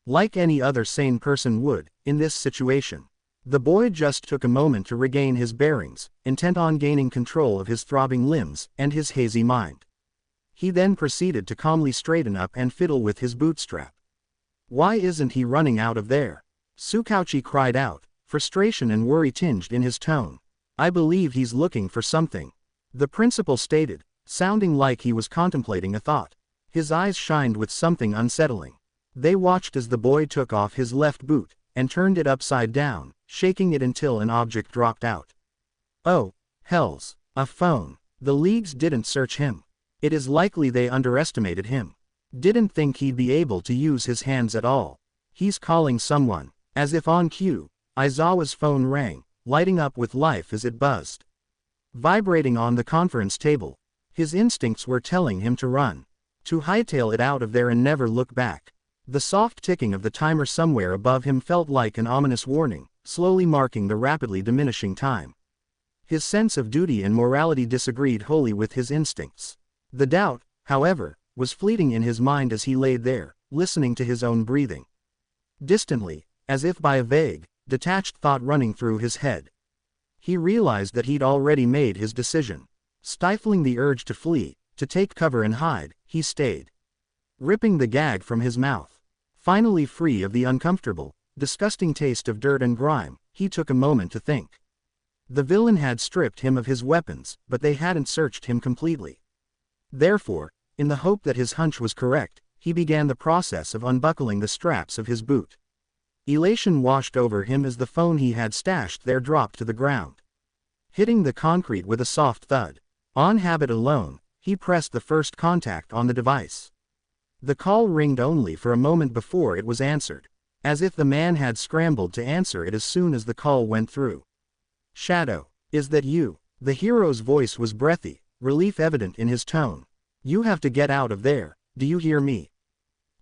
Like any other sane person would, in this situation. The boy just took a moment to regain his bearings, intent on gaining control of his throbbing limbs and his hazy mind. He then proceeded to calmly straighten up and fiddle with his bootstrap. Why isn't he running out of there? Tsukauchi cried out, frustration and worry tinged in his tone. I believe he's looking for something. The principal stated, sounding like he was contemplating a thought. His eyes shined with something unsettling. They watched as the boy took off his left boot, and turned it upside down, shaking it until an object dropped out. Oh, hells, a phone. The leagues didn't search him. It is likely they underestimated him. Didn't think he'd be able to use his hands at all. He's calling someone. As if on cue, Aizawa's phone rang, lighting up with life as it buzzed. Vibrating on the conference table. His instincts were telling him to run. To hightail it out of there and never look back. The soft ticking of the timer somewhere above him felt like an ominous warning, slowly marking the rapidly diminishing time. His sense of duty and morality disagreed wholly with his instincts. The doubt, however, was fleeting in his mind as he lay there, listening to his own breathing. Distantly, as if by a vague, detached thought running through his head. He realized that he'd already made his decision. Stifling the urge to flee, to take cover and hide, he stayed. Ripping the gag from his mouth. Finally free of the uncomfortable, disgusting taste of dirt and grime, he took a moment to think. The villain had stripped him of his weapons, but they hadn't searched him completely. Therefore, in the hope that his hunch was correct, he began the process of unbuckling the straps of his boot. Elation washed over him as the phone he had stashed there dropped to the ground, hitting the concrete with a soft thud. On habit alone, he pressed the first contact on the device. The call ringed only for a moment before it was answered, as if the man had scrambled to answer it as soon as the call went through. "Shadow, is that you?" The hero's voice was breathy, relief evident in his tone. "You have to get out of there, do you hear me?"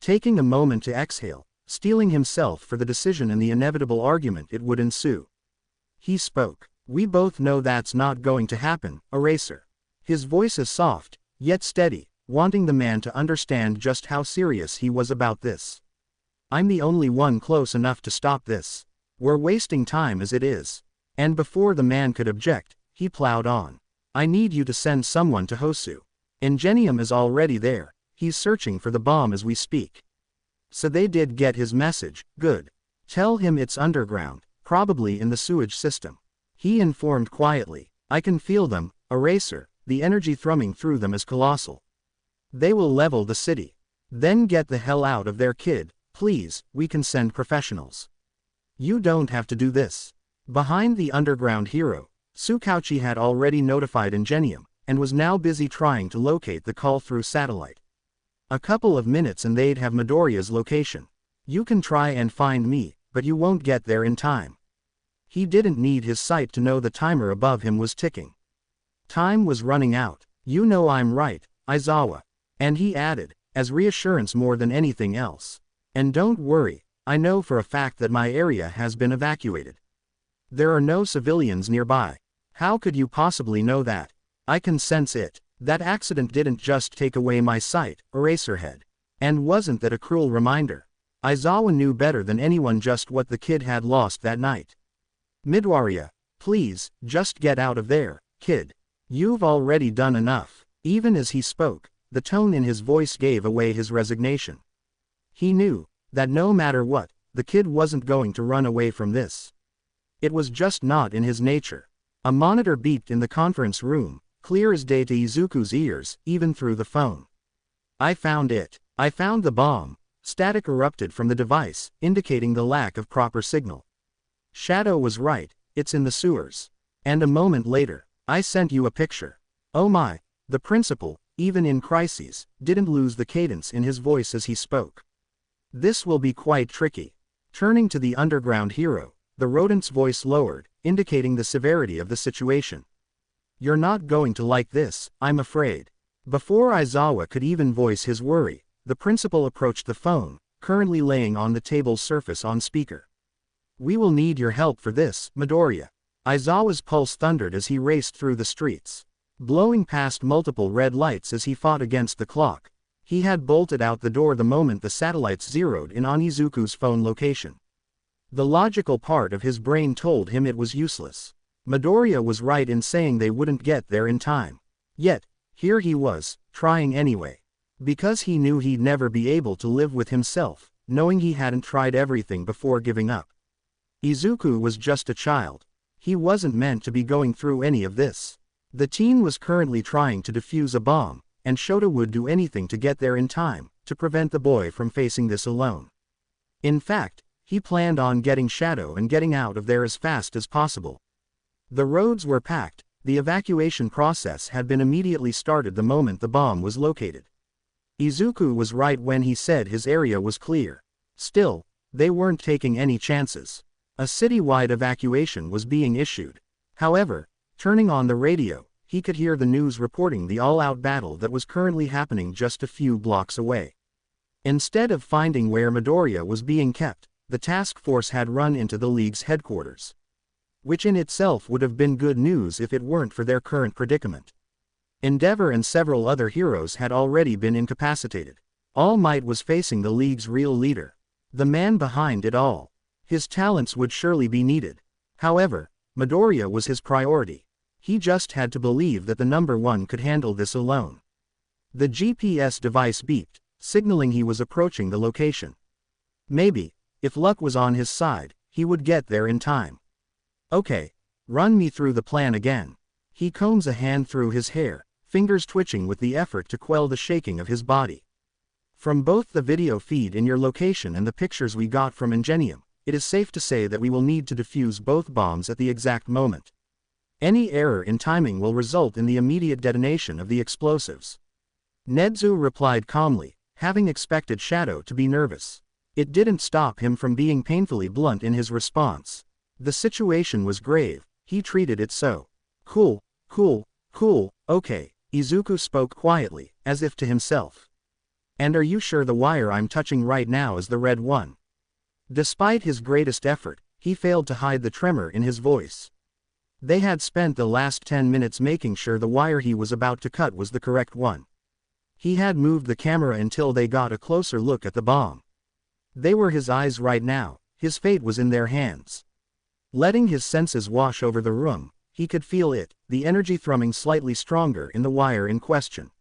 Taking a moment to exhale, steeling himself for the decision and the inevitable argument it would ensue, he spoke. "We both know that's not going to happen, Eraser." His voice is soft, yet steady, wanting the man to understand just how serious he was about this. "I'm the only one close enough to stop this. We're wasting time as it is." And before the man could object, he plowed on. "I need you to send someone to Hosu. Ingenium is already there, he's searching for the bomb as we speak." So they did get his message. "Good. Tell him it's underground, probably in the sewage system," he informed quietly. "I can feel them, Eraser, the energy thrumming through them is colossal. They will level the city. Then get the hell out of there, kid, please, we can send professionals. You don't have to do this." Behind the underground hero, Tsukauchi had already notified Ingenium, and was now busy trying to locate the call through satellite. "A couple of minutes and they'd have Midoriya's location. You can try and find me, but you won't get there in time." He didn't need his sight to know the timer above him was ticking. Time was running out. "You know I'm right, Aizawa." And he added, as reassurance more than anything else, "And don't worry, I know for a fact that my area has been evacuated. There are no civilians nearby." "How could you possibly know that?" "I can sense it. That accident didn't just take away my sight, Eraserhead. And wasn't that a cruel reminder?" Aizawa knew better than anyone just what the kid had lost that night. "Midoriya, please, just get out of there, kid. You've already done enough." Even as he spoke, the tone in his voice gave away his resignation. He knew that no matter what, the kid wasn't going to run away from this. It was just not in his nature. A monitor beeped in the conference room, clear as day to Izuku's ears, even through the phone. "I found it. I found the bomb." Static erupted from the device, indicating the lack of proper signal. "Shadow was right, it's in the sewers." And a moment later, "I sent you a picture." "Oh my." The principal, even in crises, didn't lose the cadence in his voice as he spoke. "This will be quite tricky." Turning to the underground hero, the rodent's voice lowered, indicating the severity of the situation. "You're not going to like this, I'm afraid." Before Aizawa could even voice his worry, the principal approached the phone, currently laying on the table's surface on speaker. "We will need your help for this, Midoriya." Aizawa's pulse thundered as he raced through the streets, blowing past multiple red lights as he fought against the clock. He had bolted out the door the moment the satellites zeroed in on Izuku's phone location. The logical part of his brain told him it was useless. Midoriya was right in saying they wouldn't get there in time. Yet, here he was, trying anyway. Because he knew he'd never be able to live with himself, knowing he hadn't tried everything before giving up. Izuku was just a child. He wasn't meant to be going through any of this. The teen was currently trying to defuse a bomb, and Shota would do anything to get there in time, to prevent the boy from facing this alone. In fact, he planned on getting Shadow and getting out of there as fast as possible. The roads were packed, the evacuation process had been immediately started the moment the bomb was located. Izuku was right when he said his area was clear. Still, they weren't taking any chances. A citywide evacuation was being issued. However, turning on the radio, he could hear the news reporting the all-out battle that was currently happening just a few blocks away. Instead of finding where Midoriya was being kept, the task force had run into the League's headquarters. Which in itself would have been good news if it weren't for their current predicament. Endeavor and several other heroes had already been incapacitated. All Might was facing the League's real leader. The man behind it all. His talents would surely be needed. However, Midoriya was his priority. He just had to believe that the number one could handle this alone. The GPS device beeped, signaling he was approaching the location. Maybe, if luck was on his side, he would get there in time. Okay, run me through the plan again. He combs a hand through his hair, fingers twitching with the effort to quell the shaking of his body. From both the video feed in your location and the pictures we got from Ingenium, it is safe to say that we will need to defuse both bombs at the exact moment. Any error in timing will result in the immediate detonation of the explosives. Nedzu replied calmly, having expected Shadow to be nervous. It didn't stop him from being painfully blunt in his response. The situation was grave, he treated it so. Cool, okay, Izuku spoke quietly, as if to himself. And are you sure the wire I'm touching right now is the red one? Despite his greatest effort, he failed to hide the tremor in his voice. They had spent the last 10 minutes making sure the wire he was about to cut was the correct one. He had moved the camera until they got a closer look at the bomb. They were his eyes right now, his fate was in their hands. Letting his senses wash over the room, he could feel it, the energy thrumming slightly stronger in the wire in question.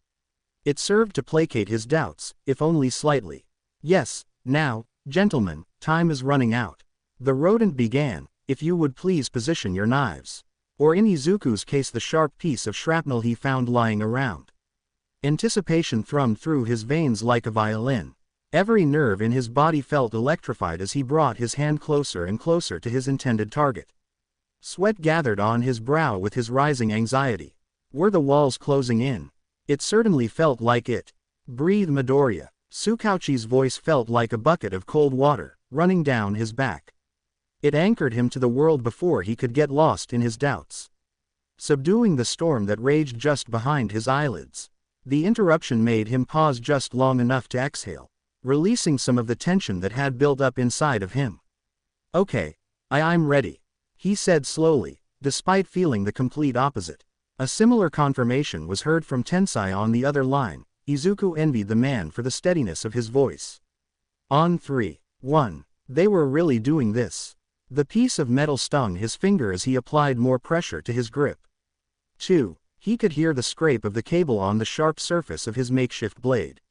It served to placate his doubts, if only slightly. Yes, now, gentlemen, time is running out. The rodent began, if you would please position your knives. Or in Izuku's case the sharp piece of shrapnel he found lying around. Anticipation thrummed through his veins like a violin. Every nerve in his body felt electrified as he brought his hand closer and closer to his intended target. Sweat gathered on his brow with his rising anxiety. Were the walls closing in? It certainly felt like it. Breathe, Midoriya. Tsukauchi's voice felt like a bucket of cold water, running down his back. It anchored him to the world before he could get lost in his doubts. Subduing the storm that raged just behind his eyelids. The interruption made him pause just long enough to exhale, releasing some of the tension that had built up inside of him. Okay, I'm ready, he said slowly, despite feeling the complete opposite. A similar confirmation was heard from Tensai on the other line. Izuku envied the man for the steadiness of his voice. On 3, 1. They were really doing this. The piece of metal stung his finger as he applied more pressure to his grip. 2. He could hear the scrape of the cable on the sharp surface of his makeshift blade.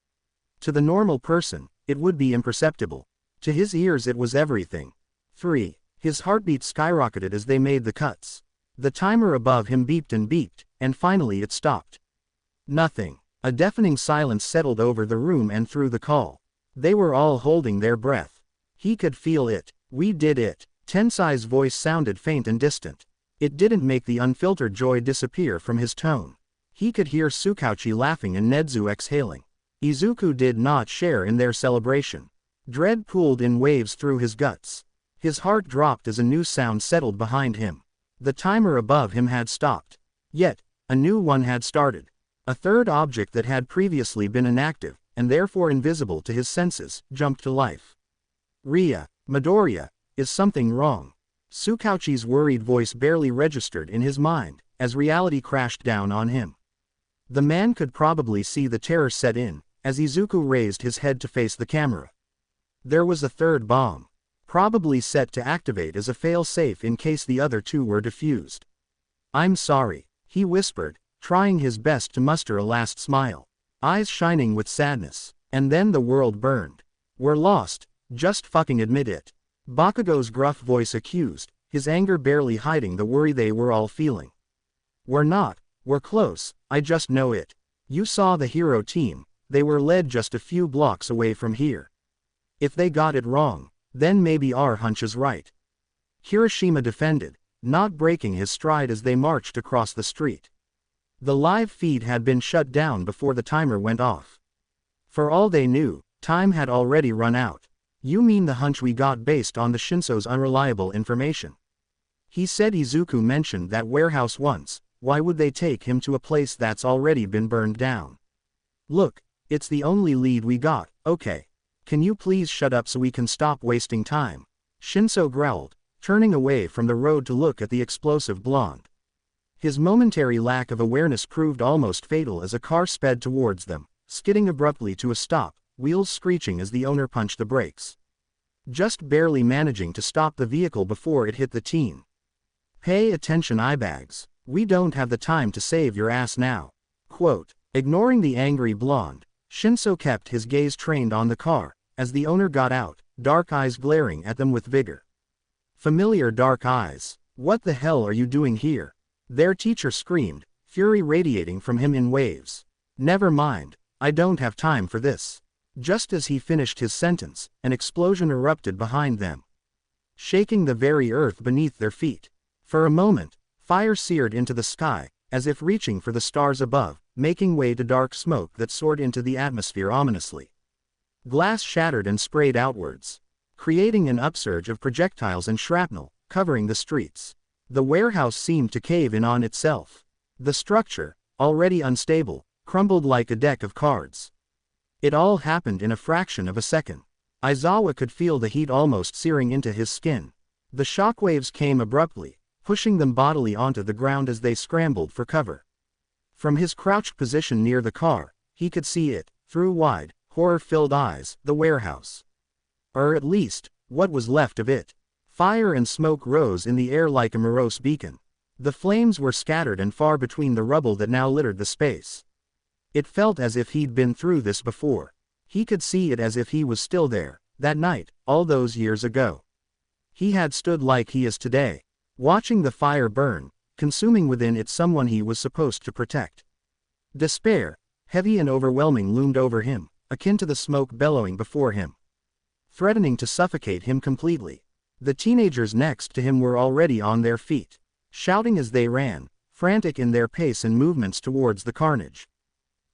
To the normal person, it would be imperceptible. To his ears it was everything. 3. His heartbeat skyrocketed as they made the cuts. The timer above him beeped, and finally it stopped. Nothing. A deafening silence settled over the room and through the call. They were all holding their breath. He could feel it. We did it. Tensai's voice sounded faint and distant. It didn't make the unfiltered joy disappear from his tone. He could hear Tsukauchi laughing and Nedzu exhaling. Izuku did not share in their celebration. Dread pooled in waves through his guts. His heart dropped as a new sound settled behind him. The timer above him had stopped. Yet, a new one had started. A third object that had previously been inactive, and therefore invisible to his senses, jumped to life. Midoriya, is something wrong? Tsukauchi's worried voice barely registered in his mind, as reality crashed down on him. The man could probably see the terror set in, as Izuku raised his head to face the camera. There was a third bomb. Probably set to activate as a fail-safe in case the other two were defused. I'm sorry, he whispered, trying his best to muster a last smile. Eyes shining with sadness. And then the world burned. We're lost, just fucking admit it. Bakugo's gruff voice accused, his anger barely hiding the worry they were all feeling. We're not, we're close, I just know it. You saw the hero team, they were led just a few blocks away from here. If they got it wrong, then maybe our hunch is right. Hiroshima defended, not breaking his stride as they marched across the street. The live feed had been shut down before the timer went off. For all they knew, time had already run out. You mean the hunch we got based on the Shinso's unreliable information? He said Izuku mentioned that warehouse once, why would they take him to a place that's already been burned down? Look, it's the only lead we got, okay. Can you please shut up so we can stop wasting time? Shinso growled, turning away from the road to look at the explosive blonde. His momentary lack of awareness proved almost fatal as a car sped towards them, skidding abruptly to a stop, wheels screeching as the owner punched the brakes. Just barely managing to stop the vehicle before it hit the teen. Pay attention eyebags. We don't have the time to save your ass now. Quote. Ignoring the angry blonde, Shinso kept his gaze trained on the car, as the owner got out, dark eyes glaring at them with vigor. Familiar dark eyes. What the hell are you doing here? Their teacher screamed, fury radiating from him in waves. Never mind, I don't have time for this. Just as he finished his sentence, an explosion erupted behind them, shaking the very earth beneath their feet. For a moment, fire seared into the sky, as if reaching for the stars above, making way to dark smoke that soared into the atmosphere ominously. Glass shattered and sprayed outwards, creating an upsurge of projectiles and shrapnel, covering the streets. The warehouse seemed to cave in on itself. The structure, already unstable, crumbled like a deck of cards. It all happened in a fraction of a second. Aizawa could feel the heat almost searing into his skin. The shockwaves came abruptly, pushing them bodily onto the ground as they scrambled for cover. From his crouched position near the car, he could see it, through wide, horror-filled eyes, the warehouse. Or at least, what was left of it. Fire and smoke rose in the air like a morose beacon. The flames were scattered and far between the rubble that now littered the space. It felt as if he'd been through this before. He could see it as if he was still there, that night, all those years ago. He had stood like he is today, watching the fire burn, consuming within it someone he was supposed to protect. Despair, heavy and overwhelming, loomed over him, akin to the smoke bellowing before him, threatening to suffocate him completely. The teenagers next to him were already on their feet, shouting as they ran, frantic in their pace and movements towards the carnage.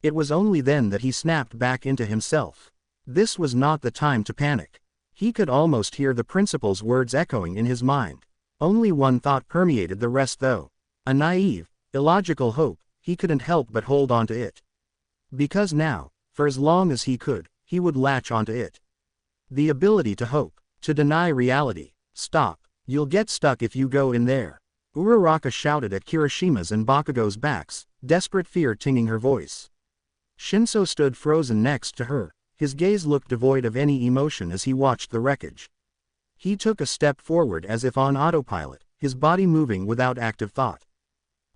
It was only then that he snapped back into himself. This was not the time to panic. He could almost hear the principal's words echoing in his mind. Only one thought permeated the rest though. A naive, illogical hope. He couldn't help but hold on to it. Because now, for as long as he could, he would latch onto it. The ability to hope, to deny reality. Stop. You'll get stuck if you go in there. Uraraka shouted at Kirishima's and Bakugo's backs, desperate fear tinging her voice. Shinso stood frozen next to her, his gaze looked devoid of any emotion as he watched the wreckage. He took a step forward as if on autopilot, his body moving without active thought.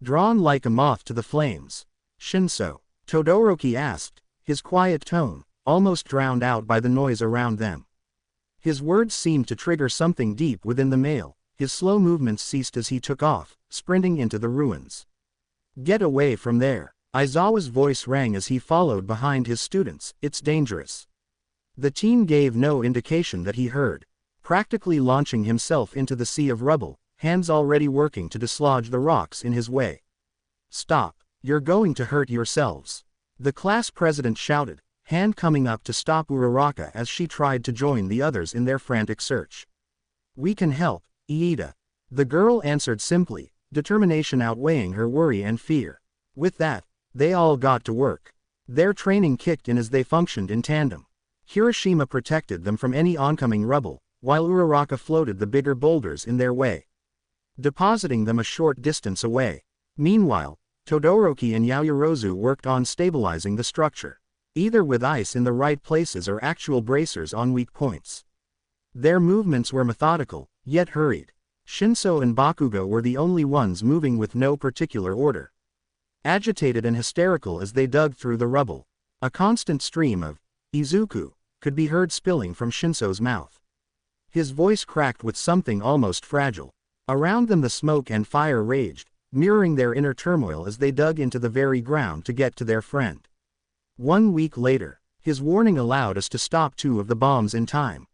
Drawn like a moth to the flames. Shinso, Todoroki asked, his quiet tone, almost drowned out by the noise around them. His words seemed to trigger something deep within the male. His slow movements ceased as he took off, sprinting into the ruins. Get away from there. Aizawa's voice rang as he followed behind his students. It's dangerous. The teen gave no indication that he heard, practically launching himself into the sea of rubble, hands already working to dislodge the rocks in his way. Stop. You're going to hurt yourselves. The class president shouted, hand coming up to stop Uraraka as she tried to join the others in their frantic search. We can help, Iida. The girl answered simply, determination outweighing her worry and fear. With that, they all got to work. Their training kicked in as they functioned in tandem. Kirishima protected them from any oncoming rubble, while Uraraka floated the bigger boulders in their way, depositing them a short distance away. Meanwhile, Todoroki and Yaoyorozu worked on stabilizing the structure, either with ice in the right places or actual bracers on weak points. Their movements were methodical, yet hurried. Shinso and Bakugo were the only ones moving with no particular order, agitated and hysterical as they dug through the rubble. A constant stream of Izuku could be heard spilling from Shinso's mouth. His voice cracked with something almost fragile. Around them the smoke and fire raged, mirroring their inner turmoil as they dug into the very ground to get to their friend. 1 week later, his warning allowed us to stop 2 of the bombs in time.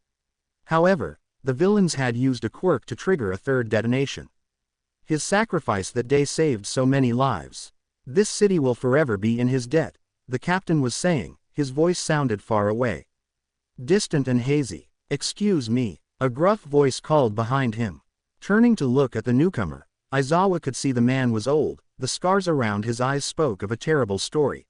However, the villains had used a quirk to trigger a third detonation. His sacrifice that day saved so many lives. This city will forever be in his debt, the captain was saying, his voice sounded far away, distant and hazy. Excuse me, a gruff voice called behind him. Turning to look at the newcomer, Aizawa could see the man was old, the scars around his eyes spoke of a terrible story.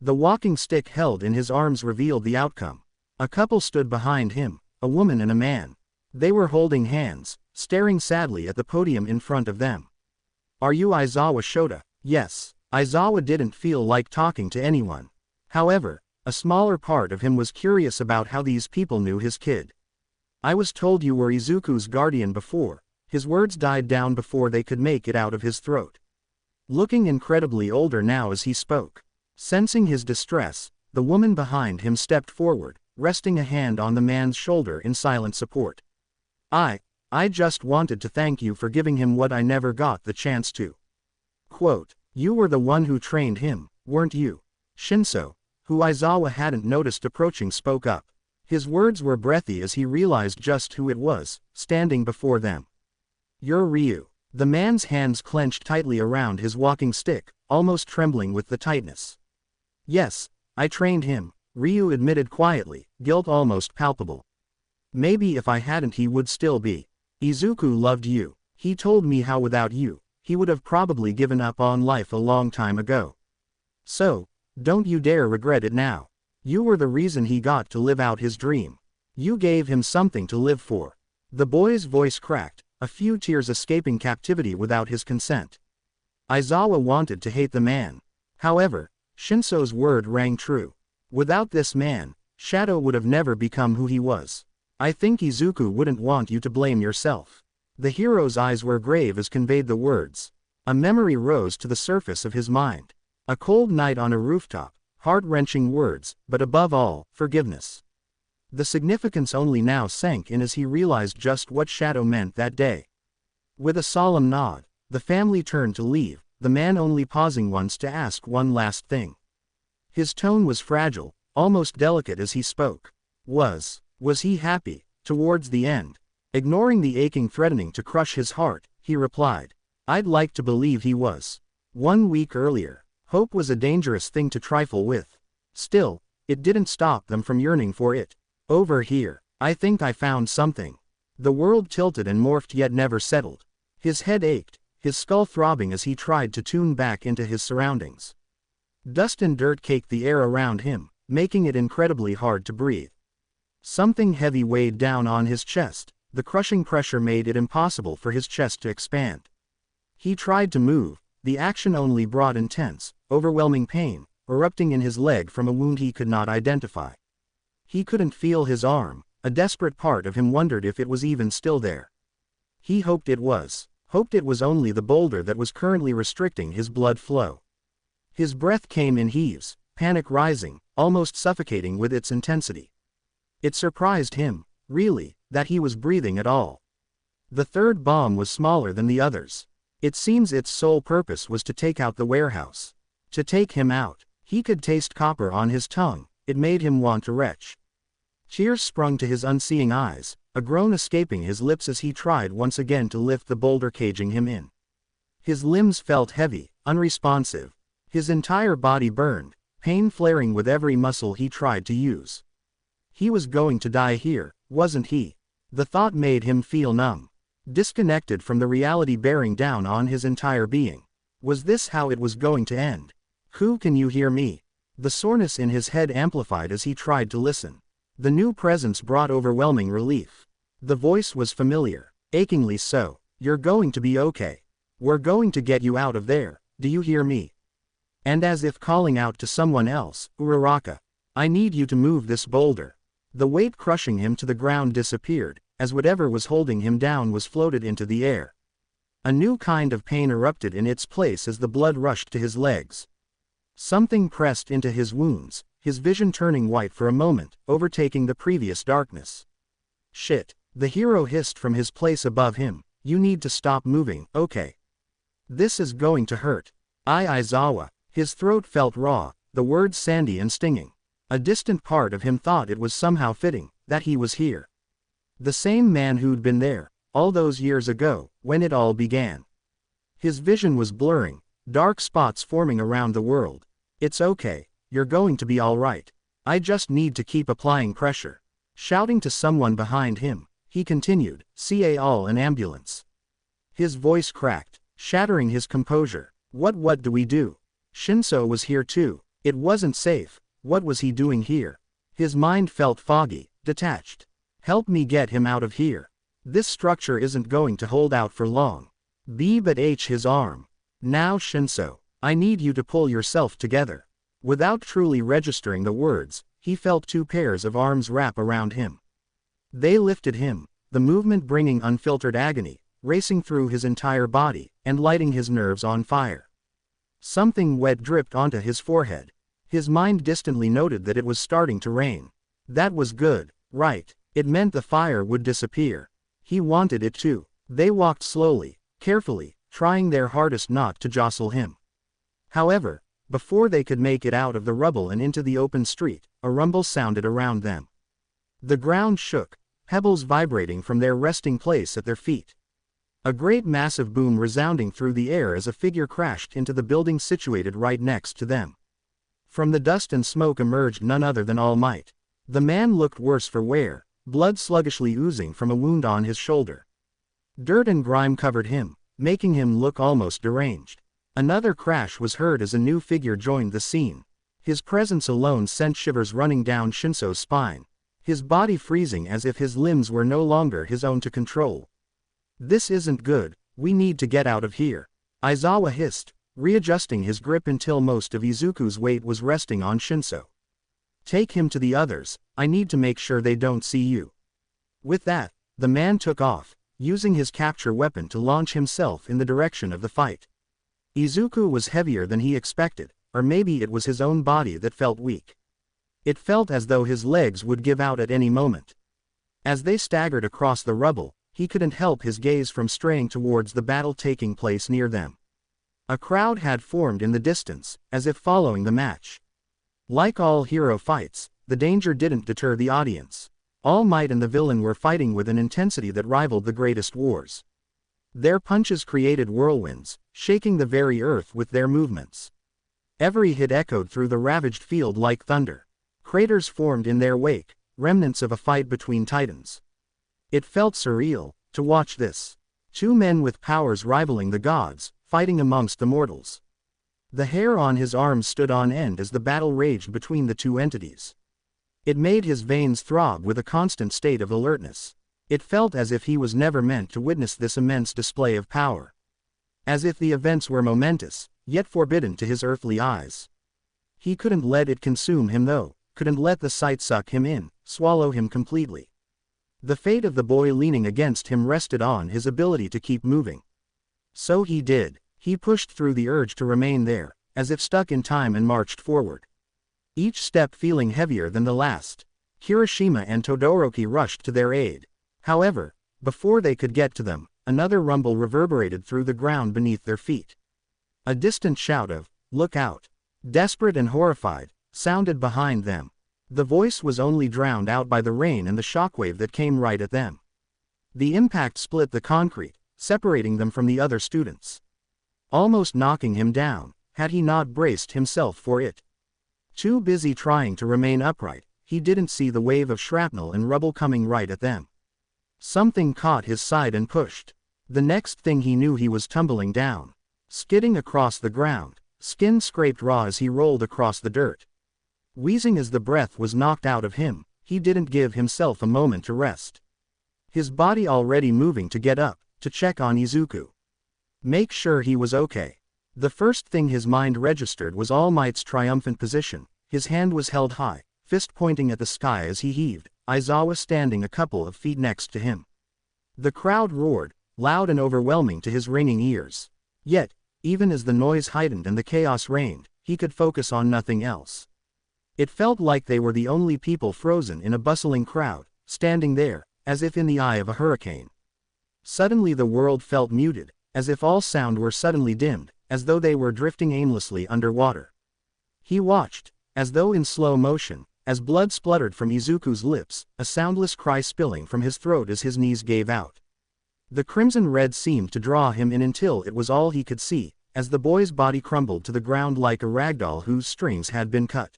The walking stick held in his arms revealed the outcome. A couple stood behind him, a woman and a man. They were holding hands, staring sadly at the podium in front of them. Are you Aizawa Shota? Yes. Aizawa didn't feel like talking to anyone. However, a smaller part of him was curious about how these people knew his kid. I was told you were Izuku's guardian before, His words died down before they could make it out of his throat. Looking incredibly older now as he spoke. Sensing his distress, the woman behind him stepped forward, resting a hand on the man's shoulder in silent support. I just wanted to thank you for giving him what I never got the chance to. Quote, you were the one who trained him, weren't you? Shinso, who Aizawa hadn't noticed approaching, spoke up. His words were breathy as he realized just who it was, standing before them. You're Ryu. The man's hands clenched tightly around his walking stick, almost trembling with the tightness. Yes, I trained him, Ryu admitted quietly, guilt almost palpable. Maybe if I hadn't he would still be. Izuku loved you. He told me how without you, he would have probably given up on life a long time ago. So, don't you dare regret it now. You were the reason he got to live out his dream. You gave him something to live for. The boy's voice cracked, a few tears escaping captivity without his consent. Aizawa wanted to hate the man. However, Shinso's word rang true. Without this man, Shadow would have never become who he was. I think Izuku wouldn't want you to blame yourself. The hero's eyes were grave as conveyed the words. A memory rose to the surface of his mind. A cold night on a rooftop, heart-wrenching words, but above all, forgiveness. The significance only now sank in as he realized just what Shadow meant that day. With a solemn nod, the family turned to leave, the man only pausing once to ask one last thing. His tone was fragile, almost delicate as he spoke. Was he happy? Towards the end, ignoring the aching threatening to crush his heart, he replied, I'd like to believe he was. 1 week earlier, hope was a dangerous thing to trifle with. Still, it didn't stop them from yearning for it. Over here, I think I found something. The world tilted and morphed yet never settled. His head ached, his skull throbbing as he tried to tune back into his surroundings. Dust and dirt caked the air around him, making it incredibly hard to breathe. Something heavy weighed down on his chest, the crushing pressure made it impossible for his chest to expand. He tried to move, the action only brought intense, overwhelming pain, erupting in his leg from a wound he could not identify. He couldn't feel his arm, a desperate part of him wondered if it was even still there. He hoped it was only the boulder that was currently restricting his blood flow. His breath came in heaves, panic rising, almost suffocating with its intensity. It surprised him, really, that he was breathing at all. The third bomb was smaller than the others. It seems its sole purpose was to take out the warehouse. To take him out. He could taste copper on his tongue, it made him want to retch. Tears sprung to his unseeing eyes, a groan escaping his lips as he tried once again to lift the boulder caging him in. His limbs felt heavy, unresponsive. His entire body burned, pain flaring with every muscle he tried to use. He was going to die here, wasn't he? The thought made him feel numb. Disconnected from the reality bearing down on his entire being. Was this how it was going to end? Who can you hear me? The soreness in his head amplified as he tried to listen. The new presence brought overwhelming relief. The voice was familiar, achingly so. You're going to be okay. We're going to get you out of there, do you hear me? And as if calling out to someone else, Uraraka. I need you to move this boulder. The weight crushing him to the ground disappeared, as whatever was holding him down was floated into the air. A new kind of pain erupted in its place as the blood rushed to his legs. Something pressed into his wounds, his vision turning white for a moment, overtaking the previous darkness. Shit, the hero hissed from his place above him, you need to stop moving, okay? This is going to hurt. Aizawa. His throat felt raw, the words sandy and stinging. A distant part of him thought it was somehow fitting, that he was here. The same man who'd been there, all those years ago, when it all began. His vision was blurring, dark spots forming around the world. It's okay, you're going to be alright. I just need to keep applying pressure. Shouting to someone behind him, he continued, "Call an ambulance." His voice cracked, shattering his composure. What do we do? Shinso was here too. It wasn't safe. What was he doing here? His mind felt foggy, detached. Help me get him out of here. This structure isn't going to hold out for long. But his arm. Now Shinso, I need you to pull yourself together. Without truly registering the words, he felt two pairs of arms wrap around him. They lifted him, the movement bringing unfiltered agony, racing through his entire body, and lighting his nerves on fire. Something wet dripped onto his forehead. His mind distantly noted that it was starting to rain. That was good, right? It meant the fire would disappear. He wanted it to. They walked slowly, carefully, trying their hardest not to jostle him. However, before they could make it out of the rubble and into the open street, a rumble sounded around them. The ground shook, pebbles vibrating from their resting place at their feet. A great massive boom resounding through the air as a figure crashed into the building situated right next to them. From the dust and smoke emerged none other than All Might. The man looked worse for wear, blood sluggishly oozing from a wound on his shoulder. Dirt and grime covered him, making him look almost deranged. Another crash was heard as a new figure joined the scene. His presence alone sent shivers running down Shinso's spine, his body freezing as if his limbs were no longer his own to control. "This isn't good, we need to get out of here," Aizawa hissed, readjusting his grip until most of Izuku's weight was resting on Shinso. "Take him to the others, I need to make sure they don't see you." With that, the man took off, using his capture weapon to launch himself in the direction of the fight. Izuku was heavier than he expected, or maybe it was his own body that felt weak. It felt as though his legs would give out at any moment. As they staggered across the rubble, he couldn't help his gaze from straying towards the battle taking place near them. A crowd had formed in the distance, as if following the match. Like all hero fights, the danger didn't deter the audience. All Might and the villain were fighting with an intensity that rivaled the greatest wars. Their punches created whirlwinds, shaking the very earth with their movements. Every hit echoed through the ravaged field like thunder. Craters formed in their wake, remnants of a fight between titans. It felt surreal to watch this. Two men with powers rivaling the gods, fighting amongst the mortals. The hair on his arms stood on end as the battle raged between the two entities. It made his veins throb with a constant state of alertness. It felt as if he was never meant to witness this immense display of power. As if the events were momentous, yet forbidden to his earthly eyes. He couldn't let it consume him though, couldn't let the sight suck him in, swallow him completely. The fate of the boy leaning against him rested on his ability to keep moving. So he did. He pushed through the urge to remain there, as if stuck in time, and marched forward. Each step feeling heavier than the last. Kirishima and Todoroki rushed to their aid. However, before they could get to them, another rumble reverberated through the ground beneath their feet. A distant shout of, "Look out!" desperate and horrified, sounded behind them. The voice was only drowned out by the rain and the shockwave that came right at them. The impact split the concrete, separating them from the other students. Almost knocking him down, had he not braced himself for it. Too busy trying to remain upright, he didn't see the wave of shrapnel and rubble coming right at them. Something caught his side and pushed. The next thing he knew, he was tumbling down, skidding across the ground, skin scraped raw as he rolled across the dirt. Wheezing as the breath was knocked out of him, he didn't give himself a moment to rest. His body already moving to get up, to check on Izuku. Make sure he was okay. The first thing his mind registered was All Might's triumphant position. His hand was held high, fist pointing at the sky as he heaved, Aizawa standing a couple of feet next to him. The crowd roared, loud and overwhelming to his ringing ears. Yet, even as the noise heightened and the chaos reigned, he could focus on nothing else. It felt like they were the only people frozen in a bustling crowd, standing there, as if in the eye of a hurricane. Suddenly the world felt muted, as if all sound were suddenly dimmed, as though they were drifting aimlessly underwater. He watched, as though in slow motion, as blood spluttered from Izuku's lips, a soundless cry spilling from his throat as his knees gave out. The crimson red seemed to draw him in until it was all he could see, as the boy's body crumbled to the ground like a ragdoll whose strings had been cut.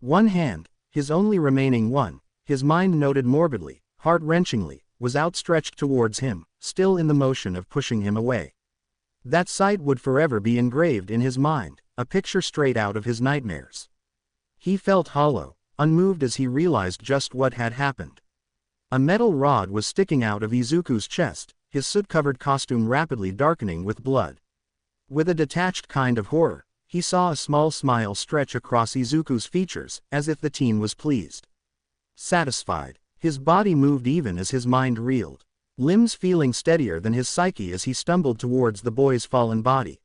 One hand, his only remaining one, his mind noted morbidly, heart-wrenchingly, was outstretched towards him, still in the motion of pushing him away. That sight would forever be engraved in his mind, a picture straight out of his nightmares. He felt hollow, unmoved as he realized just what had happened. A metal rod was sticking out of Izuku's chest, his soot-covered costume rapidly darkening with blood. With a detached kind of horror, he saw a small smile stretch across Izuku's features, as if the teen was pleased. Satisfied, his body moved even as his mind reeled. limbs feeling steadier than his psyche as he stumbled towards the boy's fallen body.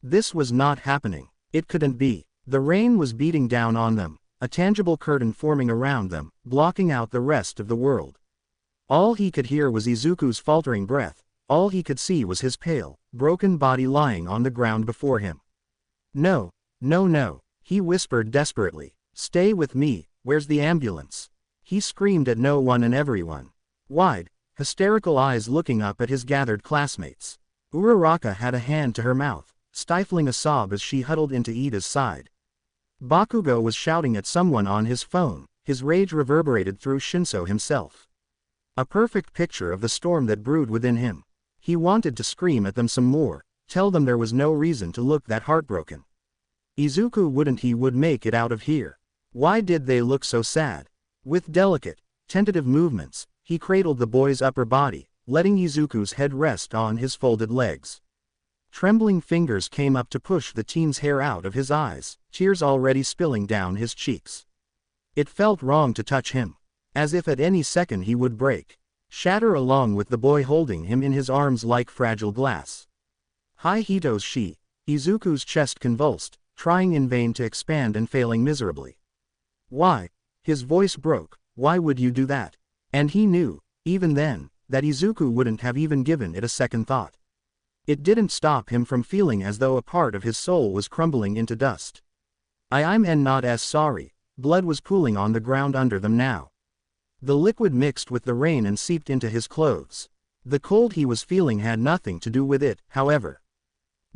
This was not happening. It couldn't be. The rain was beating down on them, a tangible curtain forming around them, blocking out the rest of the world. All he could hear was Izuku's faltering breath, all he could see was his pale, broken body lying on the ground before him. No, no, no, he whispered desperately. Stay with me, where's the ambulance? He screamed at no one and everyone. Wide, hysterical eyes looking up at his gathered classmates. Uraraka had a hand to her mouth, stifling a sob as she huddled into Ida's side. Bakugo was shouting at someone on his phone, his rage reverberated through Shinso himself. A perfect picture of the storm that brewed within him. He wanted to scream at them some more, tell them there was no reason to look that heartbroken. Izuku would make it out of here. Why did they look so sad? With delicate, tentative movements, he cradled the boy's upper body, letting Izuku's head rest on his folded legs. Trembling fingers came up to push the teen's hair out of his eyes, tears already spilling down his cheeks. It felt wrong to touch him. As if at any second he would break. Shatter along with the boy holding him in his arms like fragile glass. Hi Hito's she, Izuku's chest convulsed, trying in vain to expand and failing miserably. Why? His voice broke, why would you do that? And he knew, even then, that Izuku wouldn't have even given it a second thought. It didn't stop him from feeling as though a part of his soul was crumbling into dust. I'm not as sorry, blood was pooling on the ground under them now. The liquid mixed with the rain and seeped into his clothes. The cold he was feeling had nothing to do with it, however.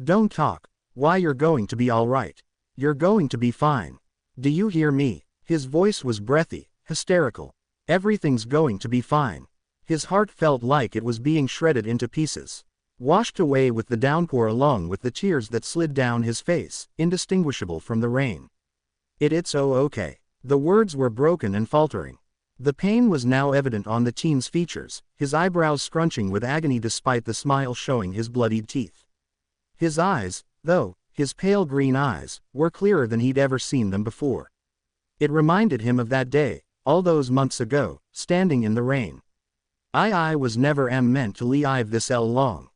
Don't talk. Why, you're going to be alright. You're going to be fine. Do you hear me? His voice was breathy, hysterical. Everything's going to be fine. His heart felt like it was being shredded into pieces. Washed away with the downpour along with the tears that slid down his face, indistinguishable from the rain. It's okay. The words were broken and faltering. The pain was now evident on the teen's features, his eyebrows scrunching with agony despite the smile showing his bloodied teeth. His eyes, though, his pale green eyes, were clearer than he'd ever seen them before. It reminded him of that day, all those months ago, standing in the rain. I was never meant to leave this long.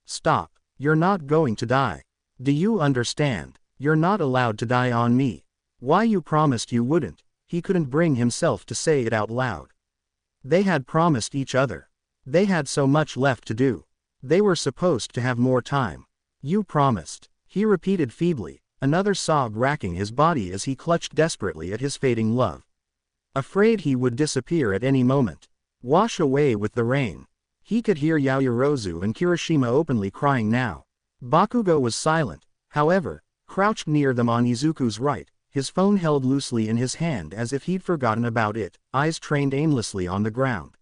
Stop, you're not going to die. Do you understand? You're not allowed to die on me. Why, you promised you wouldn't. He couldn't bring himself to say it out loud. They had promised each other. They had so much left to do. They were supposed to have more time. You promised, he repeated feebly, another sob racking his body as he clutched desperately at his fading love. Afraid he would disappear at any moment. Wash away with the rain. He could hear Yaoyorozu and Kirishima openly crying now. Bakugo was silent, however, crouched near them on Izuku's right, his phone held loosely in his hand as if he'd forgotten about it, eyes trained aimlessly on the ground.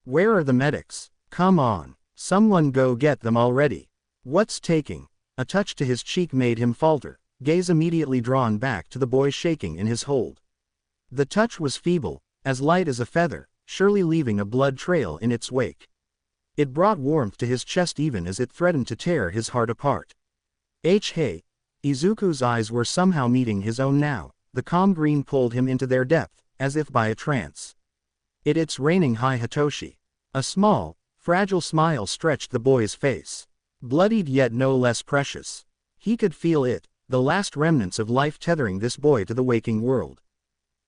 Where are the medics? Come on, someone go get them already. What's taking? A touch to his cheek made him falter, gaze immediately drawn back to the boy shaking in his hold. The touch was feeble, as light as a feather, surely leaving a blood trail in its wake. It brought warmth to his chest even as it threatened to tear his heart apart. Hey! Izuku's eyes were somehow meeting his own now, the calm green pulled him into their depth, as if by a trance. It's raining. Hi Hitoshi. A small, fragile smile stretched the boy's face. Bloodied yet no less precious. He could feel it, the last remnants of life tethering this boy to the waking world.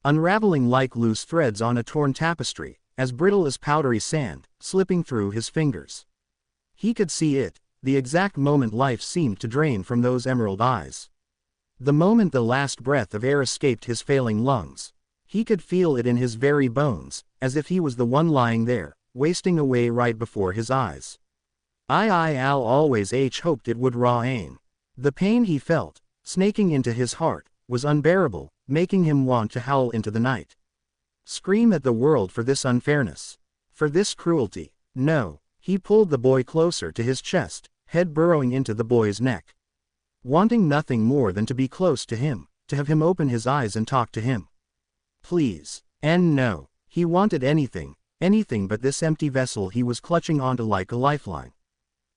Unraveling like loose threads on a torn tapestry, as brittle as powdery sand, slipping through his fingers. He could see it, the exact moment life seemed to drain from those emerald eyes. The moment the last breath of air escaped his failing lungs. He could feel it in his very bones, as if he was the one lying there, wasting away right before his eyes. I'll always hoped it would raw ain. The pain he felt, snaking into his heart, was unbearable, making him want to howl into the night. Scream at the world for this unfairness. For this cruelty. No, he pulled the boy closer to his chest, head burrowing into the boy's neck. Wanting nothing more than to be close to him, to have him open his eyes and talk to him. Please. And no, he wanted anything but this empty vessel he was clutching onto like a lifeline.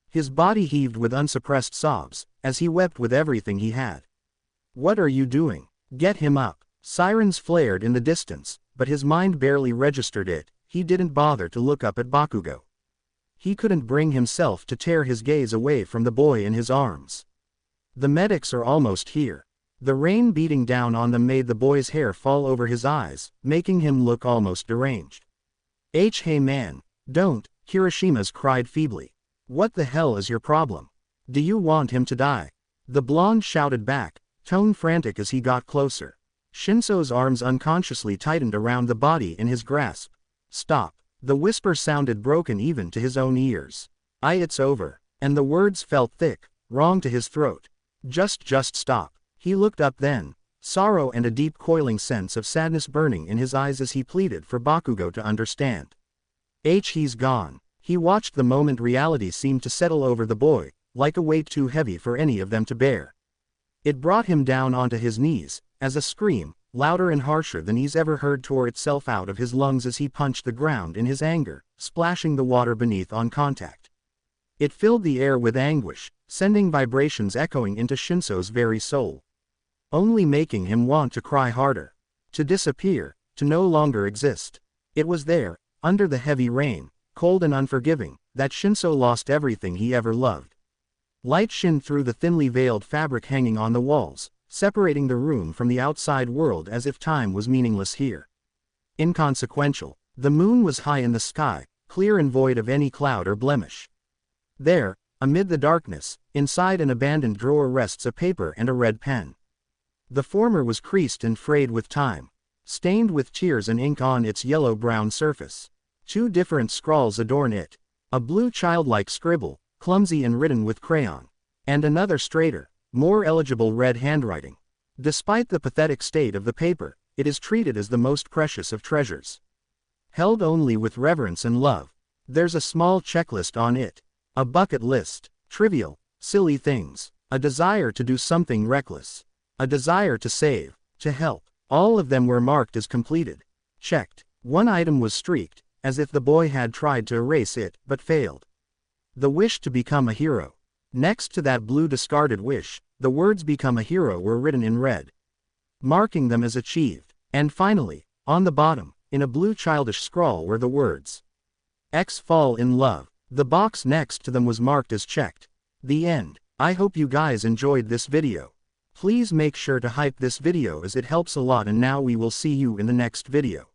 His body heaved with unsuppressed sobs, as he wept with everything he had. What are you doing? Get him up. Sirens flared in the distance, but his mind barely registered it. He didn't bother to look up at Bakugo. he couldn't bring himself to tear his gaze away from the boy in his arms. The medics are almost here. The rain beating down on them made the boy's hair fall over his eyes, making him look almost deranged. Hey man, don't, Kirishima's cried feebly. What the hell is your problem? Do you want him to die? The blonde shouted back, tone frantic as he got closer. Shinso's arms unconsciously tightened around the body in his grasp. Stop. The whisper sounded broken even to his own ears. It's over. And the words felt thick, wrong to his throat. Just stop. He looked up then, sorrow and a deep coiling sense of sadness burning in his eyes as he pleaded for Bakugo to understand. He's gone. He watched the moment reality seemed to settle over the boy, like a weight too heavy for any of them to bear. It brought him down onto his knees, as a scream, louder and harsher than he's ever heard, tore itself out of his lungs as he punched the ground in his anger, splashing the water beneath on contact. It filled the air with anguish, sending vibrations echoing into Shinso's very soul, only making him want to cry harder, to disappear, to no longer exist. It was there, under the heavy rain, cold and unforgiving, that Shinso lost everything he ever loved. Light shone through the thinly veiled fabric hanging on the walls, separating the room from the outside world as if time was meaningless here. Inconsequential. The moon was high in the sky, clear and void of any cloud or blemish. There, amid the darkness, inside an abandoned drawer rests a paper and a red pen. The former was creased and frayed with time, stained with tears and ink on its yellow-brown surface. Two different scrawls adorn it. A blue childlike scribble, clumsy and written with crayon, and another straighter, more illegible red handwriting. Despite the pathetic state of the paper, it is treated as the most precious of treasures. Held only with reverence and love. There's a small checklist on it. A bucket list. Trivial, silly things. A desire to do something reckless. A desire to save, to help. All of them were marked as completed. Checked. One item was streaked, as if the boy had tried to erase it, but failed. The wish to become a hero. Next to that blue discarded wish, the words "become a hero" were written in red, marking them as achieved. And finally, on the bottom, in a blue childish scrawl were the words, "X fall in love." The box next to them was marked as checked. The end. I hope you guys enjoyed this video. Please make sure to hype this video as it helps a lot, and now we will see you in the next video.